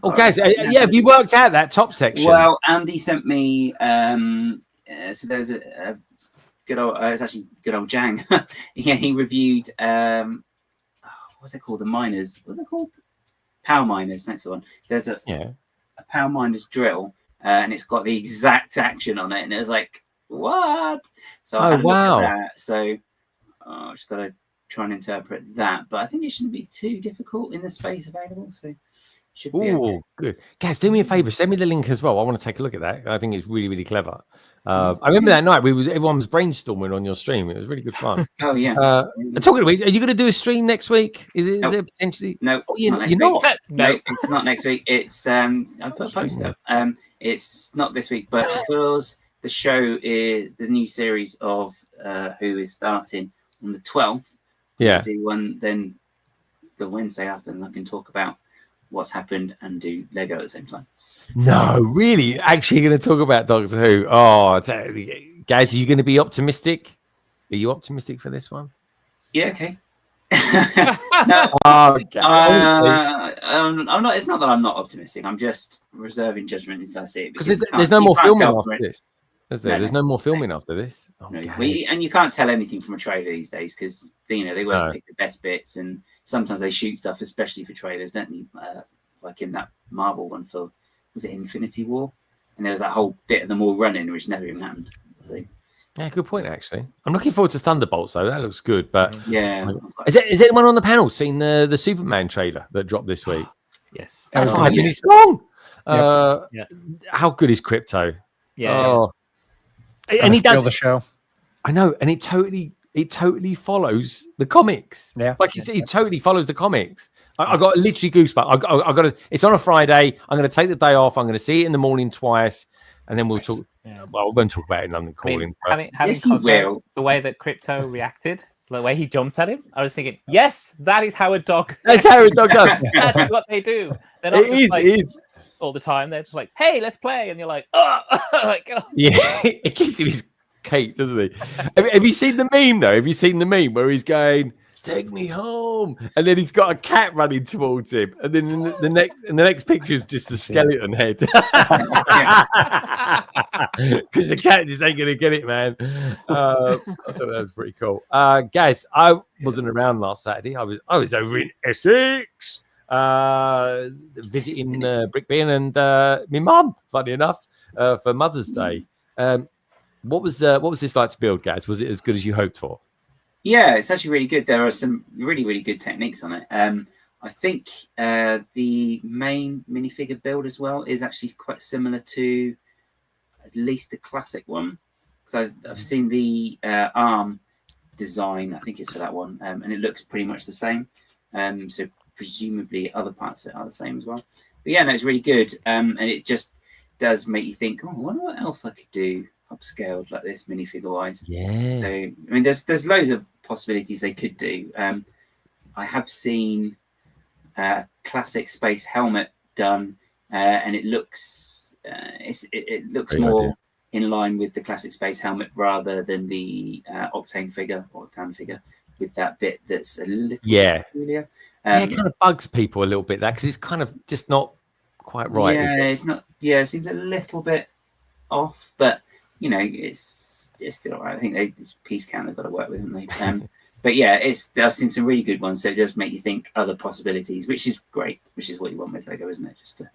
[SPEAKER 2] Oh, guys, have you worked out that top section?
[SPEAKER 4] Well, Andy sent me. So there's a good old. It's actually good old Jang. Yeah, he reviewed. What's it called? The miners. What's it called? Power miners. That's the one. There's a power miners drill, and it's got the exact action on it, and it was like. what? So
[SPEAKER 2] Oh,
[SPEAKER 4] I had a look
[SPEAKER 2] wow.
[SPEAKER 4] at that. So I've just got to try and interpret that. But I think it shouldn't be too difficult in the space available. So should be okay.
[SPEAKER 2] Oh, good. Guys, do me a favor. Send me the link as well. I want to take a look at that. I think it's really, really clever. I remember that night everyone was brainstorming on your stream. It was really good fun.
[SPEAKER 4] Oh, yeah.
[SPEAKER 2] Talking about, are you going to do a stream next week? Is it potentially?
[SPEAKER 4] No,
[SPEAKER 2] Oh, you're
[SPEAKER 4] next
[SPEAKER 2] not.
[SPEAKER 4] week. No, it's not next week. It's I put a post up. It's not this week, but because the show is the new series of Who is starting on the 12th.
[SPEAKER 2] Yeah.
[SPEAKER 4] Do one then the Wednesday after, and I can talk about what's happened and do Lego at the same time.
[SPEAKER 2] No, really? Actually going to talk about Doctor Who? Oh, guys, are you going to be optimistic? Are you optimistic for this one?
[SPEAKER 4] Yeah, okay.
[SPEAKER 2] No,
[SPEAKER 4] I'm not. It's not that I'm not optimistic. I'm just reserving judgment until I see it.
[SPEAKER 2] Because there's no more filming after this. Is there?
[SPEAKER 4] No,
[SPEAKER 2] There's no more filming after this. Oh,
[SPEAKER 4] no. And you can't tell anything from a trailer these days because they always pick the best bits, and sometimes they shoot stuff especially for trailers, don't they? Like in that Marvel one for, was it Infinity War? And there was that whole bit of them all running, which never even happened. So,
[SPEAKER 2] yeah, good point. Actually, I'm looking forward to Thunderbolts though. That looks good. But
[SPEAKER 4] yeah,
[SPEAKER 2] is anyone on the panel seen the Superman trailer that dropped this week?
[SPEAKER 3] Yes,
[SPEAKER 2] 5 minutes long.
[SPEAKER 3] Yeah.
[SPEAKER 2] How good is Crypto?
[SPEAKER 3] Yeah.
[SPEAKER 2] Oh. And he does
[SPEAKER 6] the show.
[SPEAKER 2] I know, and it totally follows the comics.
[SPEAKER 6] Yeah,
[SPEAKER 2] like it totally follows the comics. I got literally goosebumps. I got to. It's on a Friday. I'm going to take the day off. I'm going to see it in the morning twice, and then we'll talk.
[SPEAKER 3] Yeah.
[SPEAKER 2] Well, we won't talk about it in London Calling.
[SPEAKER 3] Having the way that Crypto reacted, the way he jumped at him, I was thinking, yes, that is how a dog.
[SPEAKER 2] That's how a dog does.
[SPEAKER 3] That's what they do. They're not
[SPEAKER 2] it is
[SPEAKER 3] all the time. They're just like, hey, let's play, and you're like, oh,
[SPEAKER 2] yeah, it gives him his cake, doesn't he? Have you seen the meme though? Have you seen the meme where he's going, "Take me home," and then he's got a cat running towards him, and then the next picture is just a skeleton head because the cat just ain't gonna get it, man. I thought that was pretty cool. Guys, I wasn't around last Saturday. I was over in Essex, visiting Brick Bin and my mum. Funny enough, for Mother's Day. What was this like to build, guys? Was it as good as you hoped for?
[SPEAKER 4] Yeah, it's actually really good. There are some really, really good techniques on it. I think the main minifigure build as well is actually quite similar to at least the classic one. So I've seen the arm design, I think it's for that one, and it looks pretty much the same. So presumably other parts of it are the same as well. But yeah, no, it's really good. And it just does make you think, oh, I wonder what else I could do upscaled like this minifigure wise.
[SPEAKER 2] Yeah.
[SPEAKER 4] So I mean, there's loads of possibilities they could do. I have seen a classic space helmet done, and it looks it looks
[SPEAKER 2] Great
[SPEAKER 4] more
[SPEAKER 2] idea.
[SPEAKER 4] in line with the classic space helmet rather than the Octane figure with that bit that's a little bit peculiar.
[SPEAKER 2] It kind of bugs people a little bit that because it's kind of just not quite right.
[SPEAKER 4] Yeah,
[SPEAKER 2] is it?
[SPEAKER 4] it's not. Yeah, it seems a little bit off, but you know, it's still all right. I think piece count they've got to work with, haven't they? But yeah, I've seen some really good ones, so it does make you think other possibilities, which is great, which is what you want with Lego, isn't it? Just to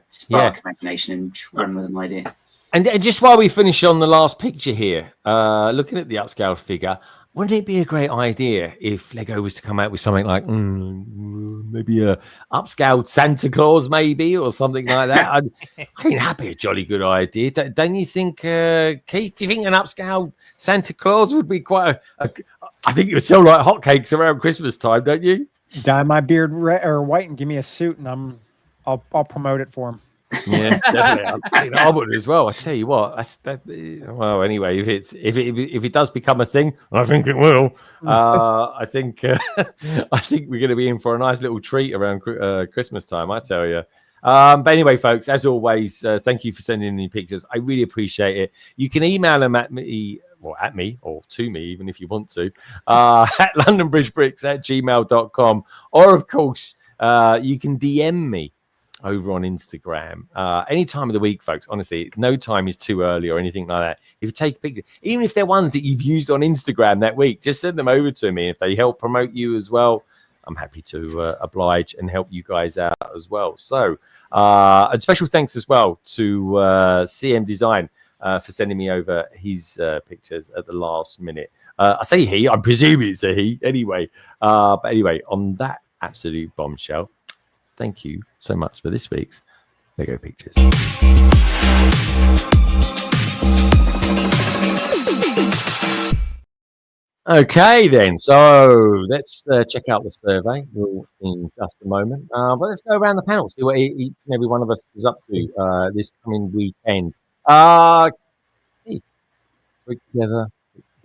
[SPEAKER 4] spark imagination and run with an idea.
[SPEAKER 2] And just while we finish on the last picture here, looking at the upscaled figure, wouldn't it be a great idea if Lego was to come out with something like maybe a upscaled Santa Claus, maybe, or something like that? I think that'd be a jolly good idea. Don't you think, Keith? Do you think an upscaled Santa Claus would be quite I think it would sell like hotcakes around Christmas time, don't you?
[SPEAKER 6] Dye my beard red or white and give me a suit, and I'll promote it for him.
[SPEAKER 2] Yeah, definitely. I would as well. I tell you what, well, anyway, if it does become a thing, I think it will. I think we're going to be in for a nice little treat around Christmas time. I tell you. But anyway, folks, as always, thank you for sending in your pictures. I really appreciate it. You can email them at me or to me, even if you want to, at londonbridgebricks@gmail.com, or of course, you can DM me over on Instagram any time of the week, folks. Honestly, no time is too early or anything like that. If you take pictures, even if they're ones that you've used on Instagram that week, just send them over to me. If they help promote you as well, I'm happy to oblige and help you guys out as well. So and special thanks as well to CM Design for sending me over his pictures at the last minute. I say he, I'm presuming it's a he anyway. But anyway, on that absolute bombshell, thank you so much for this week's Lego Pictures. Okay, then. So let's check out the survey in just a moment. But let's go around the panel, see what each and every one of us is up to this coming weekend. Keith, we're together.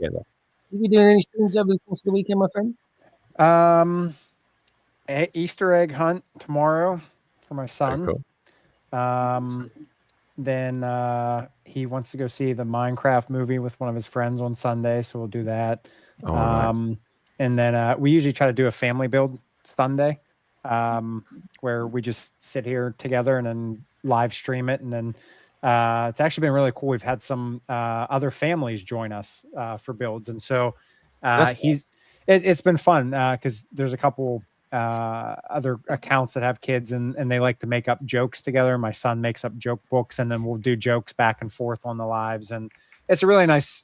[SPEAKER 2] Are you doing any streams over the course of the weekend, my friend?
[SPEAKER 6] Easter egg hunt tomorrow for my son.
[SPEAKER 2] Cool.
[SPEAKER 6] Then he wants to go see the Minecraft movie with one of his friends on Sunday, so we'll do that.
[SPEAKER 2] Nice.
[SPEAKER 6] And then we usually try to do a family build Sunday, where we just sit here together and then live stream it. And then it's actually been really cool. We've had some other families join us for builds, and so it's been fun because there's a couple other accounts that have kids and they like to make up jokes together. My son makes up joke books, and then we'll do jokes back and forth on the lives, and it's a really nice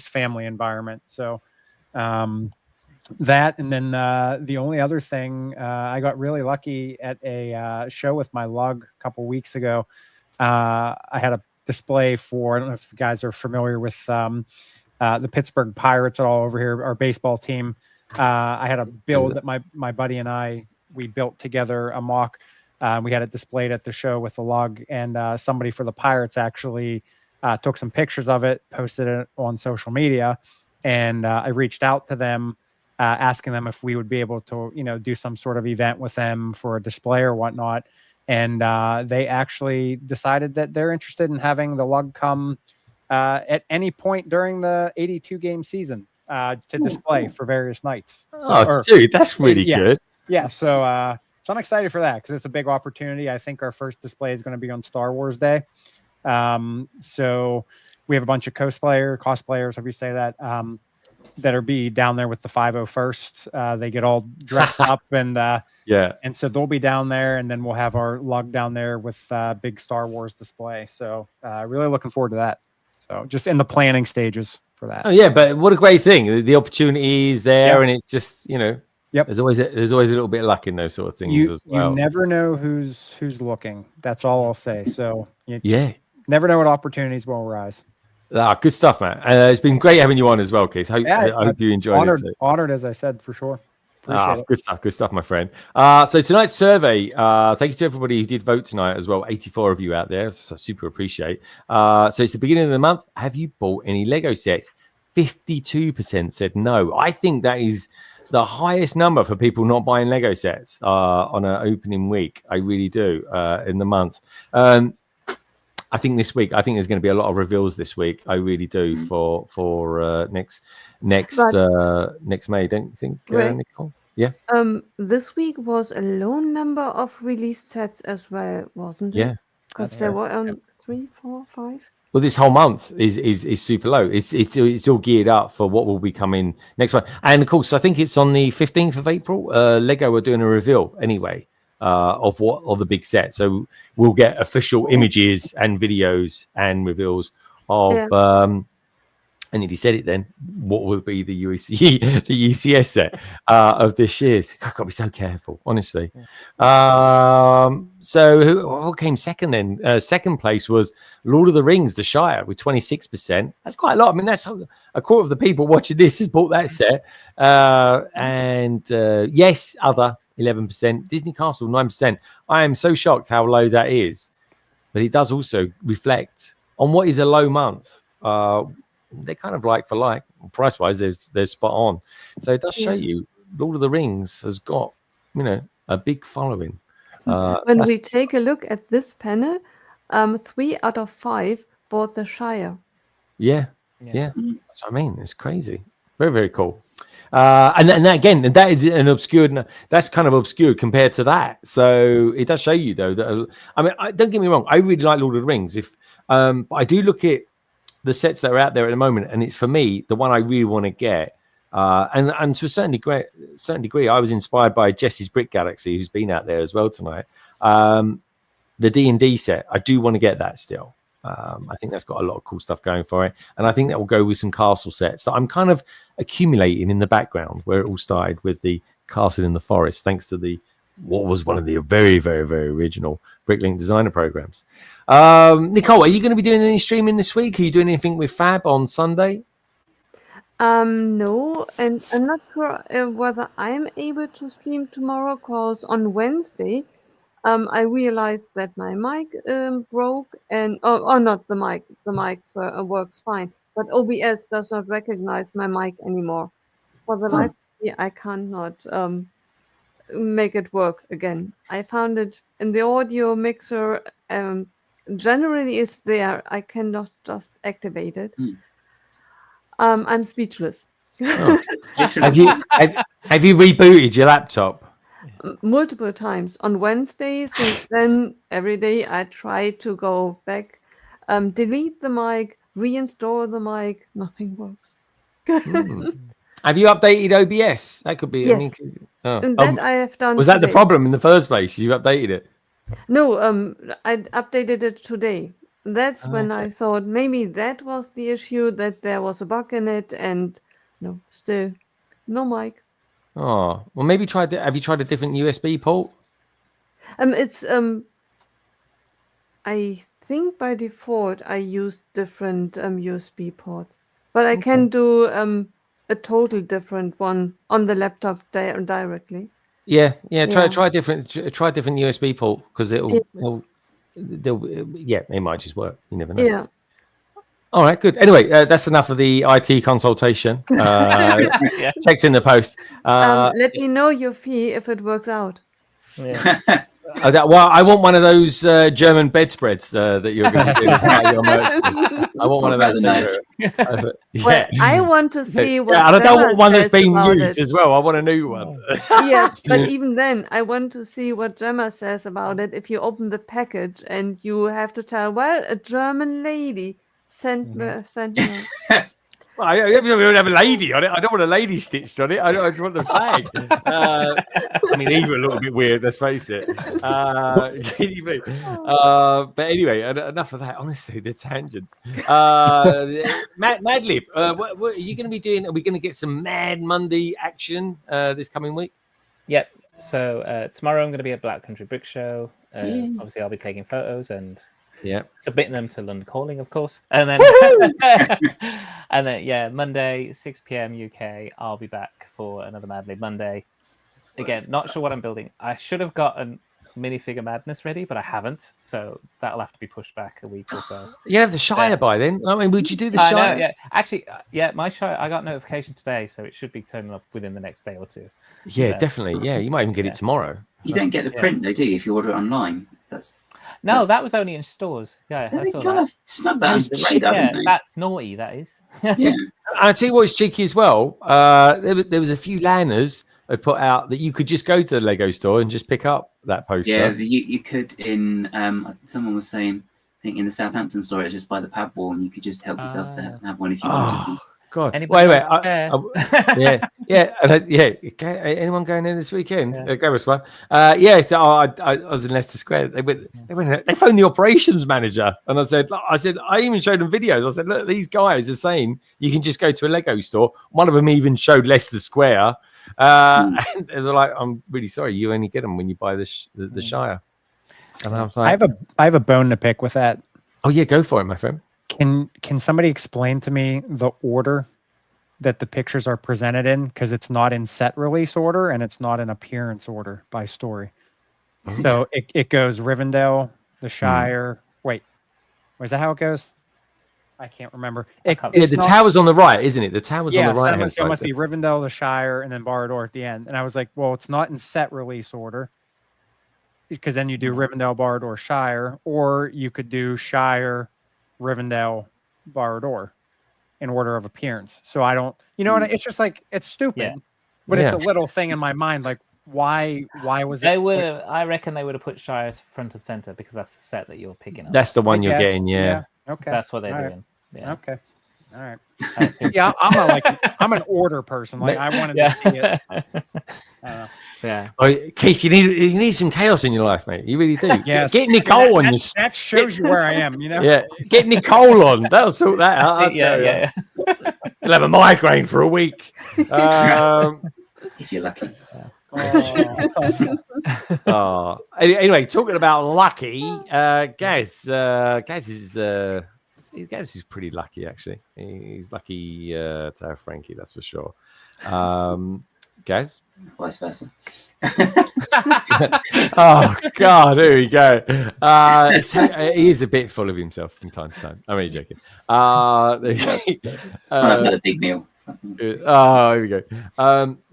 [SPEAKER 6] family environment. So that, and then the only other thing, I got really lucky at a show with my lug a couple weeks ago. I had a display for, I don't know if you guys are familiar with the Pittsburgh Pirates all over here, our baseball team. I had a build that my buddy and we built together, a mock. We had it displayed at the show with the lug, and somebody for the Pirates actually took some pictures of it, posted it on social media, and I reached out to them, asking them if we would be able to, do some sort of event with them for a display or whatnot. And they actually decided that they're interested in having the lug come at any point during the 82 game season to display for various nights.
[SPEAKER 2] Dude, that's really good.
[SPEAKER 6] Yeah. So I'm excited for that because it's a big opportunity. I think our first display is going to be on Star Wars Day. So we have a bunch of cosplayers, however you say that, that'll be down there with the 501st. They get all dressed up and so they'll be down there, and then we'll have our lug down there with big Star Wars display. So really looking forward to that. So just in the planning stages for that.
[SPEAKER 2] Oh yeah, but what a great thing! The opportunity is there, and it's just there's always a little bit of luck in those sort of things as well.
[SPEAKER 6] You never know who's looking. That's all I'll say. So
[SPEAKER 2] you
[SPEAKER 6] never know what opportunities will arise.
[SPEAKER 2] Good stuff, man. It's been great having you on as well, Keith. I hope you enjoyed it too.
[SPEAKER 6] Honored, as I said, for sure.
[SPEAKER 2] Good stuff, my friend. So tonight's survey, thank you to everybody who did vote tonight as well. 84 of you out there, so I super appreciate. So it's the beginning of the month. Have you bought any Lego sets? 52% said no. I think that is the highest number for people not buying Lego sets on an opening week. I really do in the month. I think this week, there's going to be a lot of reveals this week. I really do for next May, don't you think, Nicole? Yeah.
[SPEAKER 5] This week was a low number of release sets as well, wasn't it?
[SPEAKER 2] Yeah.
[SPEAKER 5] Because there were 3, 4, 5.
[SPEAKER 2] Well, this whole month is super low. It's all geared up for what will be coming next month. And of course, I think it's on the 15th of April. Lego are doing a reveal anyway. Of the big set, so we'll get official images and videos and reveals of I nearly said it then, what will be the UCS set of this year's. I've got to be so careful, honestly. So who came second then? Second place was Lord of the Rings, The Shire, with 26%. That's quite a lot. I mean, that's a quarter of the people watching this has bought that set. Yes, other 11%. Disney Castle, 9%. I am so shocked how low that is. But it does also reflect on what is a low month. They're kind of like for like. Price-wise, they're spot on. So it does show you Lord of the Rings has got, a big following.
[SPEAKER 5] When we take a look at this panel, 3 out of 5 bought the Shire.
[SPEAKER 2] Yeah. That's what I mean. It's crazy. Very, very cool. And that is an obscure. That's kind of obscure compared to that. So it does show you though that don't get me wrong. I really like Lord of the Rings. But I do look at the sets that are out there at the moment, and it's for me the one I really want to get. And to a certain degree, I was inspired by Jesse's Brick Galaxy, who's been out there as well tonight. The D&D set, I do want to get that still. I think that's got a lot of cool stuff going for it, and I think that will go with some castle sets that I'm kind of accumulating in the background, where it all started with the castle in the forest, thanks to what was one of the very, very, very original Bricklink designer programs. Nicole, are you going to be doing any streaming this week? Are you doing anything with Fab on Sunday?
[SPEAKER 5] No, and I'm not sure whether I'm able to stream tomorrow, because on Wednesday, I realized that my mic broke, and not the mic. The mic works fine, but OBS does not recognize my mic anymore. For the life of me, I cannot make it work again. I found it in the audio mixer. Generally, it's there. I cannot just activate it. I'm speechless.
[SPEAKER 2] Oh. have you rebooted your laptop?
[SPEAKER 5] Multiple times on Wednesdays, and then every day I try to go back, delete the mic, reinstall the mic. Nothing works.
[SPEAKER 2] Have you updated OBS? That could be.
[SPEAKER 5] Yes. That I have done.
[SPEAKER 2] Was that the problem in the first place? You updated it?
[SPEAKER 5] No, I updated it today. That's when I thought maybe that was the issue, that there was a bug in it, and no, still no mic.
[SPEAKER 2] Oh, well, maybe have you tried a different USB port?
[SPEAKER 5] It's I think by default I use different USB ports, but I can do a totally different one on the laptop directly.
[SPEAKER 2] Yeah. Try different USB port, because it might just work. You never know.
[SPEAKER 5] Yeah.
[SPEAKER 2] All right, good. Anyway, that's enough of the IT consultation. Checks in the post.
[SPEAKER 5] Let me know your fee if it works out.
[SPEAKER 3] Yeah.
[SPEAKER 2] Well, I want one of those German bedspreads that you're going to do as part of your merch. I want one of those.
[SPEAKER 5] Well, I want to see what.
[SPEAKER 2] I don't want one that's been
[SPEAKER 5] used
[SPEAKER 2] used as well. I want a new one.
[SPEAKER 5] Yeah, but even then, I want to see what Gemma says about it. If you open the package and you have to tell, well, a German lady sent me.
[SPEAKER 2] Well, I don't have a lady on it. I don't want a lady stitched on it. I just want the flag. I mean, even a little bit weird, let's face it. But anyway, enough of that. Honestly, the tangents. Madlib, what are you going to be doing? Are we going to get some Mad Monday action this coming week?
[SPEAKER 3] Yep. So tomorrow I'm going to be at Black Country Brick Show. Obviously, I'll be taking photos and submitting them to London Calling, of course, and then Monday 6 p.m. UK, I'll be back for another Madlib Monday. Again, not sure what I'm building. I should have gotten Minifigure Madness ready, but I haven't, so that'll have to be pushed back a week or so.
[SPEAKER 2] You have the Shire by then. I mean, would you do the Shire?
[SPEAKER 3] I know, yeah. Actually, my Shire, I got notification today, so it should be turning up within the next day or two.
[SPEAKER 2] Yeah, definitely. Yeah, you might even get it tomorrow.
[SPEAKER 4] You don't get the print, though, do you? If you order it online,
[SPEAKER 3] that was only in stores. Yeah,
[SPEAKER 4] they kind of snuck that under the radar, didn't they?
[SPEAKER 3] That's naughty. That is.
[SPEAKER 4] Yeah.
[SPEAKER 2] I'll tell you what's cheeky as well. There was a few lanners I put out that you could just go to the Lego store and just pick up that poster.
[SPEAKER 4] Yeah, you could in someone was saying, I think in the Southampton store, it's just by the pad wall, and you could just help yourself to have one if you wanted.
[SPEAKER 2] God.
[SPEAKER 3] Anybody
[SPEAKER 2] wait. Anyone going in this weekend? Go with one. So I was in Leicester Square. They phoned the operations manager, and I said, I even showed them videos. I said, look, these guys are saying you can just go to a Lego store. One of them even showed Leicester Square, and they're like, I'm really sorry, you only get them when you buy the Shire. And I was like,
[SPEAKER 6] I have a bone to pick with that.
[SPEAKER 2] Oh yeah, go for it, my friend.
[SPEAKER 6] Can somebody explain to me the order that the pictures are presented in? Because it's not in set release order and it's not in appearance order by story. So it goes Rivendell, the Shire. Wait, is that how it goes? I can't remember.
[SPEAKER 2] The tower's on the right, isn't it? The tower's on the right.
[SPEAKER 6] So it must be Rivendell, the Shire, and then Barad-dûr at the end. And I was like, well, it's not in set release order, because then you do Rivendell, Barad-dûr, Shire, or you could do Shire, Rivendell, Barad-dûr in order of appearance. So I don't, it's just like, it's stupid, but it's a little thing in my mind. Like, why was it?
[SPEAKER 3] I reckon they would have put Shire front and center, because that's the set that you're picking up.
[SPEAKER 2] That's the one you're getting. Yeah.
[SPEAKER 6] Okay.
[SPEAKER 3] That's what they're doing. Yeah.
[SPEAKER 6] Okay. All right. Yeah, I'm an order person. Like, I wanted to see it.
[SPEAKER 3] Yeah.
[SPEAKER 2] Oh, Keith, you need some chaos in your life, mate. You really do.
[SPEAKER 6] Yes.
[SPEAKER 2] Get Nicole on.
[SPEAKER 6] That shows you where I am, you know?
[SPEAKER 2] Yeah, get Nicole on. That'll sort that out. I'll tell you.
[SPEAKER 3] Yeah.
[SPEAKER 2] You'll have a migraine for a week.
[SPEAKER 4] If you're lucky.
[SPEAKER 2] Anyway, talking about lucky, Gaz is pretty lucky, actually. He's lucky to have Frankie, that's for sure. Gaz?
[SPEAKER 4] Vice versa.
[SPEAKER 2] Oh God, here we go. He is a bit full of himself from time to time. I'm only joking.
[SPEAKER 4] I've had a big meal.
[SPEAKER 2] Here we go.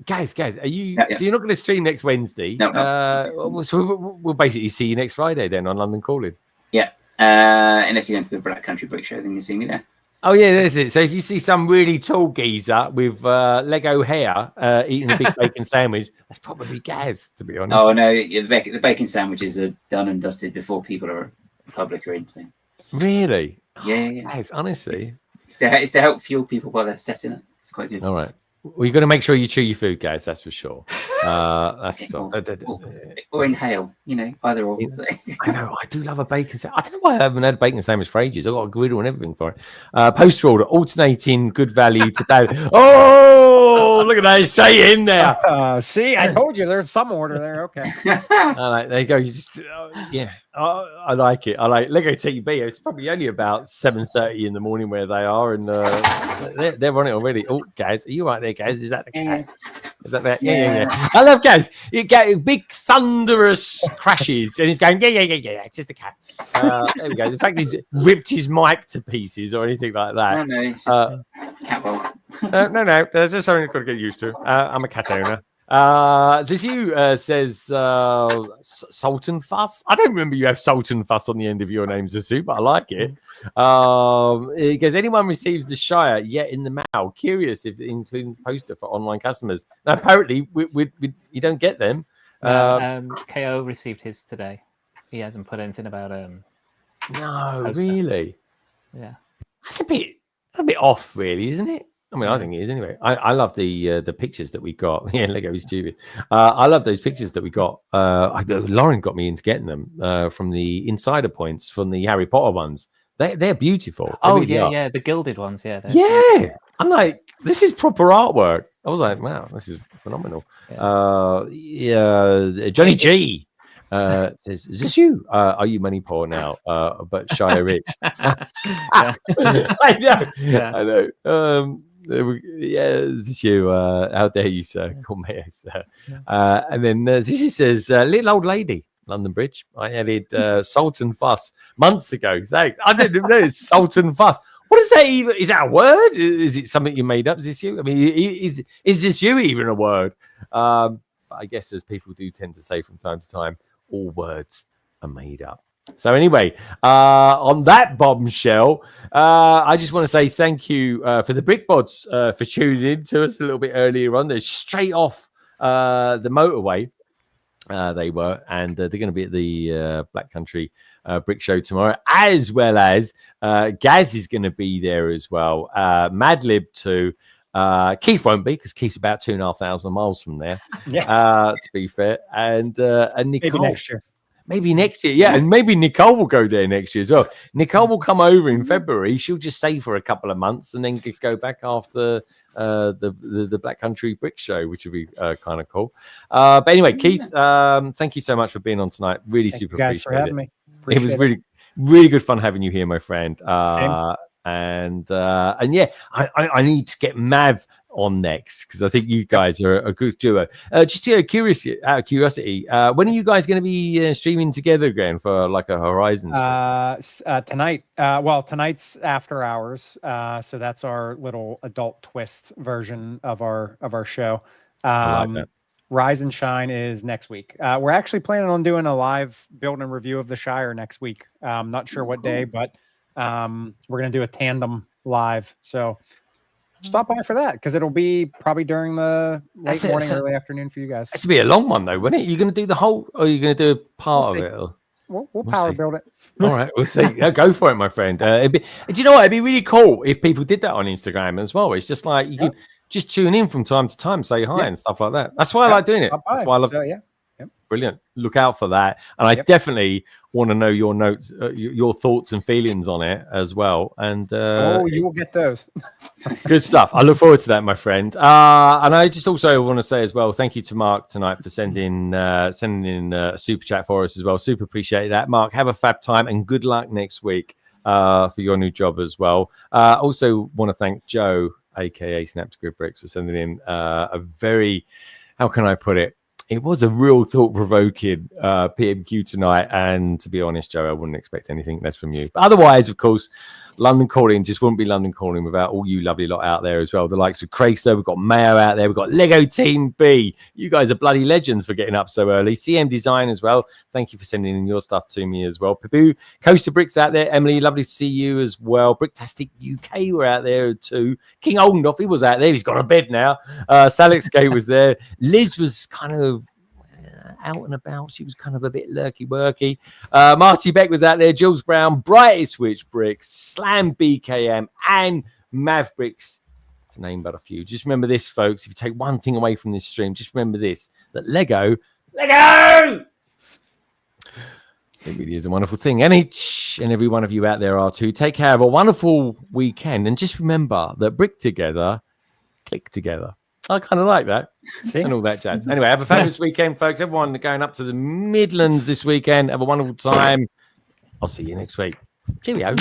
[SPEAKER 2] Guys, are you? Yeah. So you're not going to stream next Wednesday?
[SPEAKER 4] No.
[SPEAKER 2] So we'll basically see you next Friday then on London Calling.
[SPEAKER 4] Yeah. Unless you're going to the Black Country Brick Show, then you'll see me there.
[SPEAKER 2] Oh yeah, that's it. So if you see some really tall geezer with Lego hair eating a big bacon sandwich, that's probably Gaz, to be honest.
[SPEAKER 4] Oh no, the bacon sandwiches are done and dusted before people are public or anything.
[SPEAKER 2] Really?
[SPEAKER 4] Yeah.
[SPEAKER 2] Gaz, honestly,
[SPEAKER 4] it's to help fuel people while they're setting it. It's quite good.
[SPEAKER 2] All right. Well, you've got to make sure you chew your food, guys. That's for sure. That's for sure.
[SPEAKER 4] Or inhale, either or.
[SPEAKER 2] I know. I do love a bacon sandwich. I don't know why I haven't had a bacon sandwich for ages. I've got a griddle and everything for it. Poster order, alternating good value to bad. Oh, look at that. Straight in there.
[SPEAKER 6] See, I told you there's some order there. Okay.
[SPEAKER 2] All right, there you go. You just, I like it. I like Lego TB. It's probably only about 7:30 in the morning where they are, and they're on it already. Oh, guys, are you right there, guys? Is that the cat? Is that that? Yeah. I love Gaz. You get big thunderous crashes, and he's going, yeah. Just a cat. There we go. The fact he's ripped his mic to pieces or anything like that.
[SPEAKER 4] No, it's just cat bowl.
[SPEAKER 2] No. There's just something I've got to get used to. I'm a cat owner. Zizou says Sultan Fuss. I don't remember you have Sultan Fuss on the end of your name, Zizou, but I like it. He goes, anyone receives the Shire yet in the mail? Curious if including poster for online customers. Now, apparently, we you don't get them.
[SPEAKER 3] KO received his today. He hasn't put anything about
[SPEAKER 2] No, poster. Really?
[SPEAKER 3] Yeah.
[SPEAKER 2] That's a bit off, really, isn't it? I mean, I think it is anyway. I love the pictures that we got. Yeah, Lego is stupid. I love those pictures that we got. Lauren got me into getting them from the insider points from the Harry Potter ones. They're beautiful. They really are.
[SPEAKER 3] The gilded ones. Yeah.
[SPEAKER 2] Yeah. I'm like, this is proper artwork. I was like, wow, this is phenomenal. Johnny G says, is this you? Are you money poor now? But Shire rich. I know. This is you. How dare you, sir? Call me, sir. And then Zizi says, little old lady, London Bridge. I added Sultan Fuss months ago. Thanks. I didn't know it's Sultan Fuss. What is that even? Is that a word? Is it something you made up? Is this you? I mean, is this you even a word? I guess as people do tend to say from time to time, all words are made up. So anyway, on that bombshell, I just want to say thank you for the Brick Bods for tuning in to us a little bit earlier on. They're straight off the motorway. They were, and they're going to be at the Black Country Brick Show tomorrow, as well as Gaz is going to be there as well. Madlib too. Keith won't be because Keith's about 2,500 miles from there. To be fair, and Nicole.
[SPEAKER 6] Maybe next year.
[SPEAKER 2] Maybe next year, yeah, and maybe Nicole will go there next year as well. Nicole will come over in February. She'll just stay for a couple of months and then go back after the Black Country Brick Show, which would be kind of cool. But anyway, Keith, thank you so much for being on tonight. Really
[SPEAKER 6] Thank
[SPEAKER 2] super
[SPEAKER 6] you guys
[SPEAKER 2] appreciate
[SPEAKER 6] for having me.
[SPEAKER 2] It was really good fun having you here, my friend. And yeah, I need to get Mav on next because I think you guys are a good duo. Just out of curiosity, when are you guys going to be streaming together again for like a Horizon
[SPEAKER 6] tonight? Well, tonight's after hours, so that's our little adult twist version of our show.
[SPEAKER 2] I like that.
[SPEAKER 6] Rise and Shine is next week. We're actually planning on doing a live build and review of the Shire next week. I'm not sure what day, but we're going to do a tandem live. So stop by for that because it'll be probably during the late morning, early afternoon for you guys.
[SPEAKER 2] It's to be a long one though, wouldn't it? You're going to do the whole, or are you going to do part of it? Or?
[SPEAKER 6] We'll power build it.
[SPEAKER 2] All right, we'll see. Go for it, my friend. Do you know what? It'd be really cool if people did that on Instagram as well. It's just like you could just tune in from time to time, say hi
[SPEAKER 6] Yeah.
[SPEAKER 2] and stuff like that. That's why I like doing it.
[SPEAKER 6] Bye-bye.
[SPEAKER 2] That's why I love.
[SPEAKER 6] So, yeah.
[SPEAKER 2] Brilliant. Look out for that. And I definitely want to know your notes, your thoughts and feelings on it as well. And
[SPEAKER 6] you will get those.
[SPEAKER 2] good stuff. I look forward to that, my friend. And I just also want to say as well, thank you to Mark tonight for sending in a super chat for us as well. Super appreciate that. Mark, have a fab time and good luck next week for your new job as well. Also want to thank Joe, aka Snap to Grid Bricks, for sending in a very, how can I put it? It was a real thought-provoking PMQ tonight, and to be honest, Joe, I wouldn't expect anything less from you. But otherwise, of course, London Calling just wouldn't be London Calling without all you lovely lot out there as well. The likes of Chrysler, we've got MAVAA out there, we've got Lego Team B. You guys are bloody legends for getting up so early. CM Design as well. Thank you for sending in your stuff to me as well. Paboo, Coaster Bricks out there. Emily, lovely to see you as well. Brick Tastic UK were out there too. King Oldenoff, he was out there. He's gone to bed now. Salix Gate was there. Liz was kind of out and about. She was kind of a bit lurky-worky. Marty Beck was out there. Jules Brown, Brighty Switch Bricks, Slam BKM, and Mav Bricks, to name but a few. Just remember this, folks. If you take one thing away from this stream, just remember this, that Lego, it really is a wonderful thing. And each and every one of you out there are too. Take care of a wonderful weekend. And just remember that brick together, click together. I kind of like that. And all that jazz. Anyway, have a fabulous weekend, folks. Everyone going up to the Midlands this weekend. Have a wonderful time. I'll see you next week. Cheerio.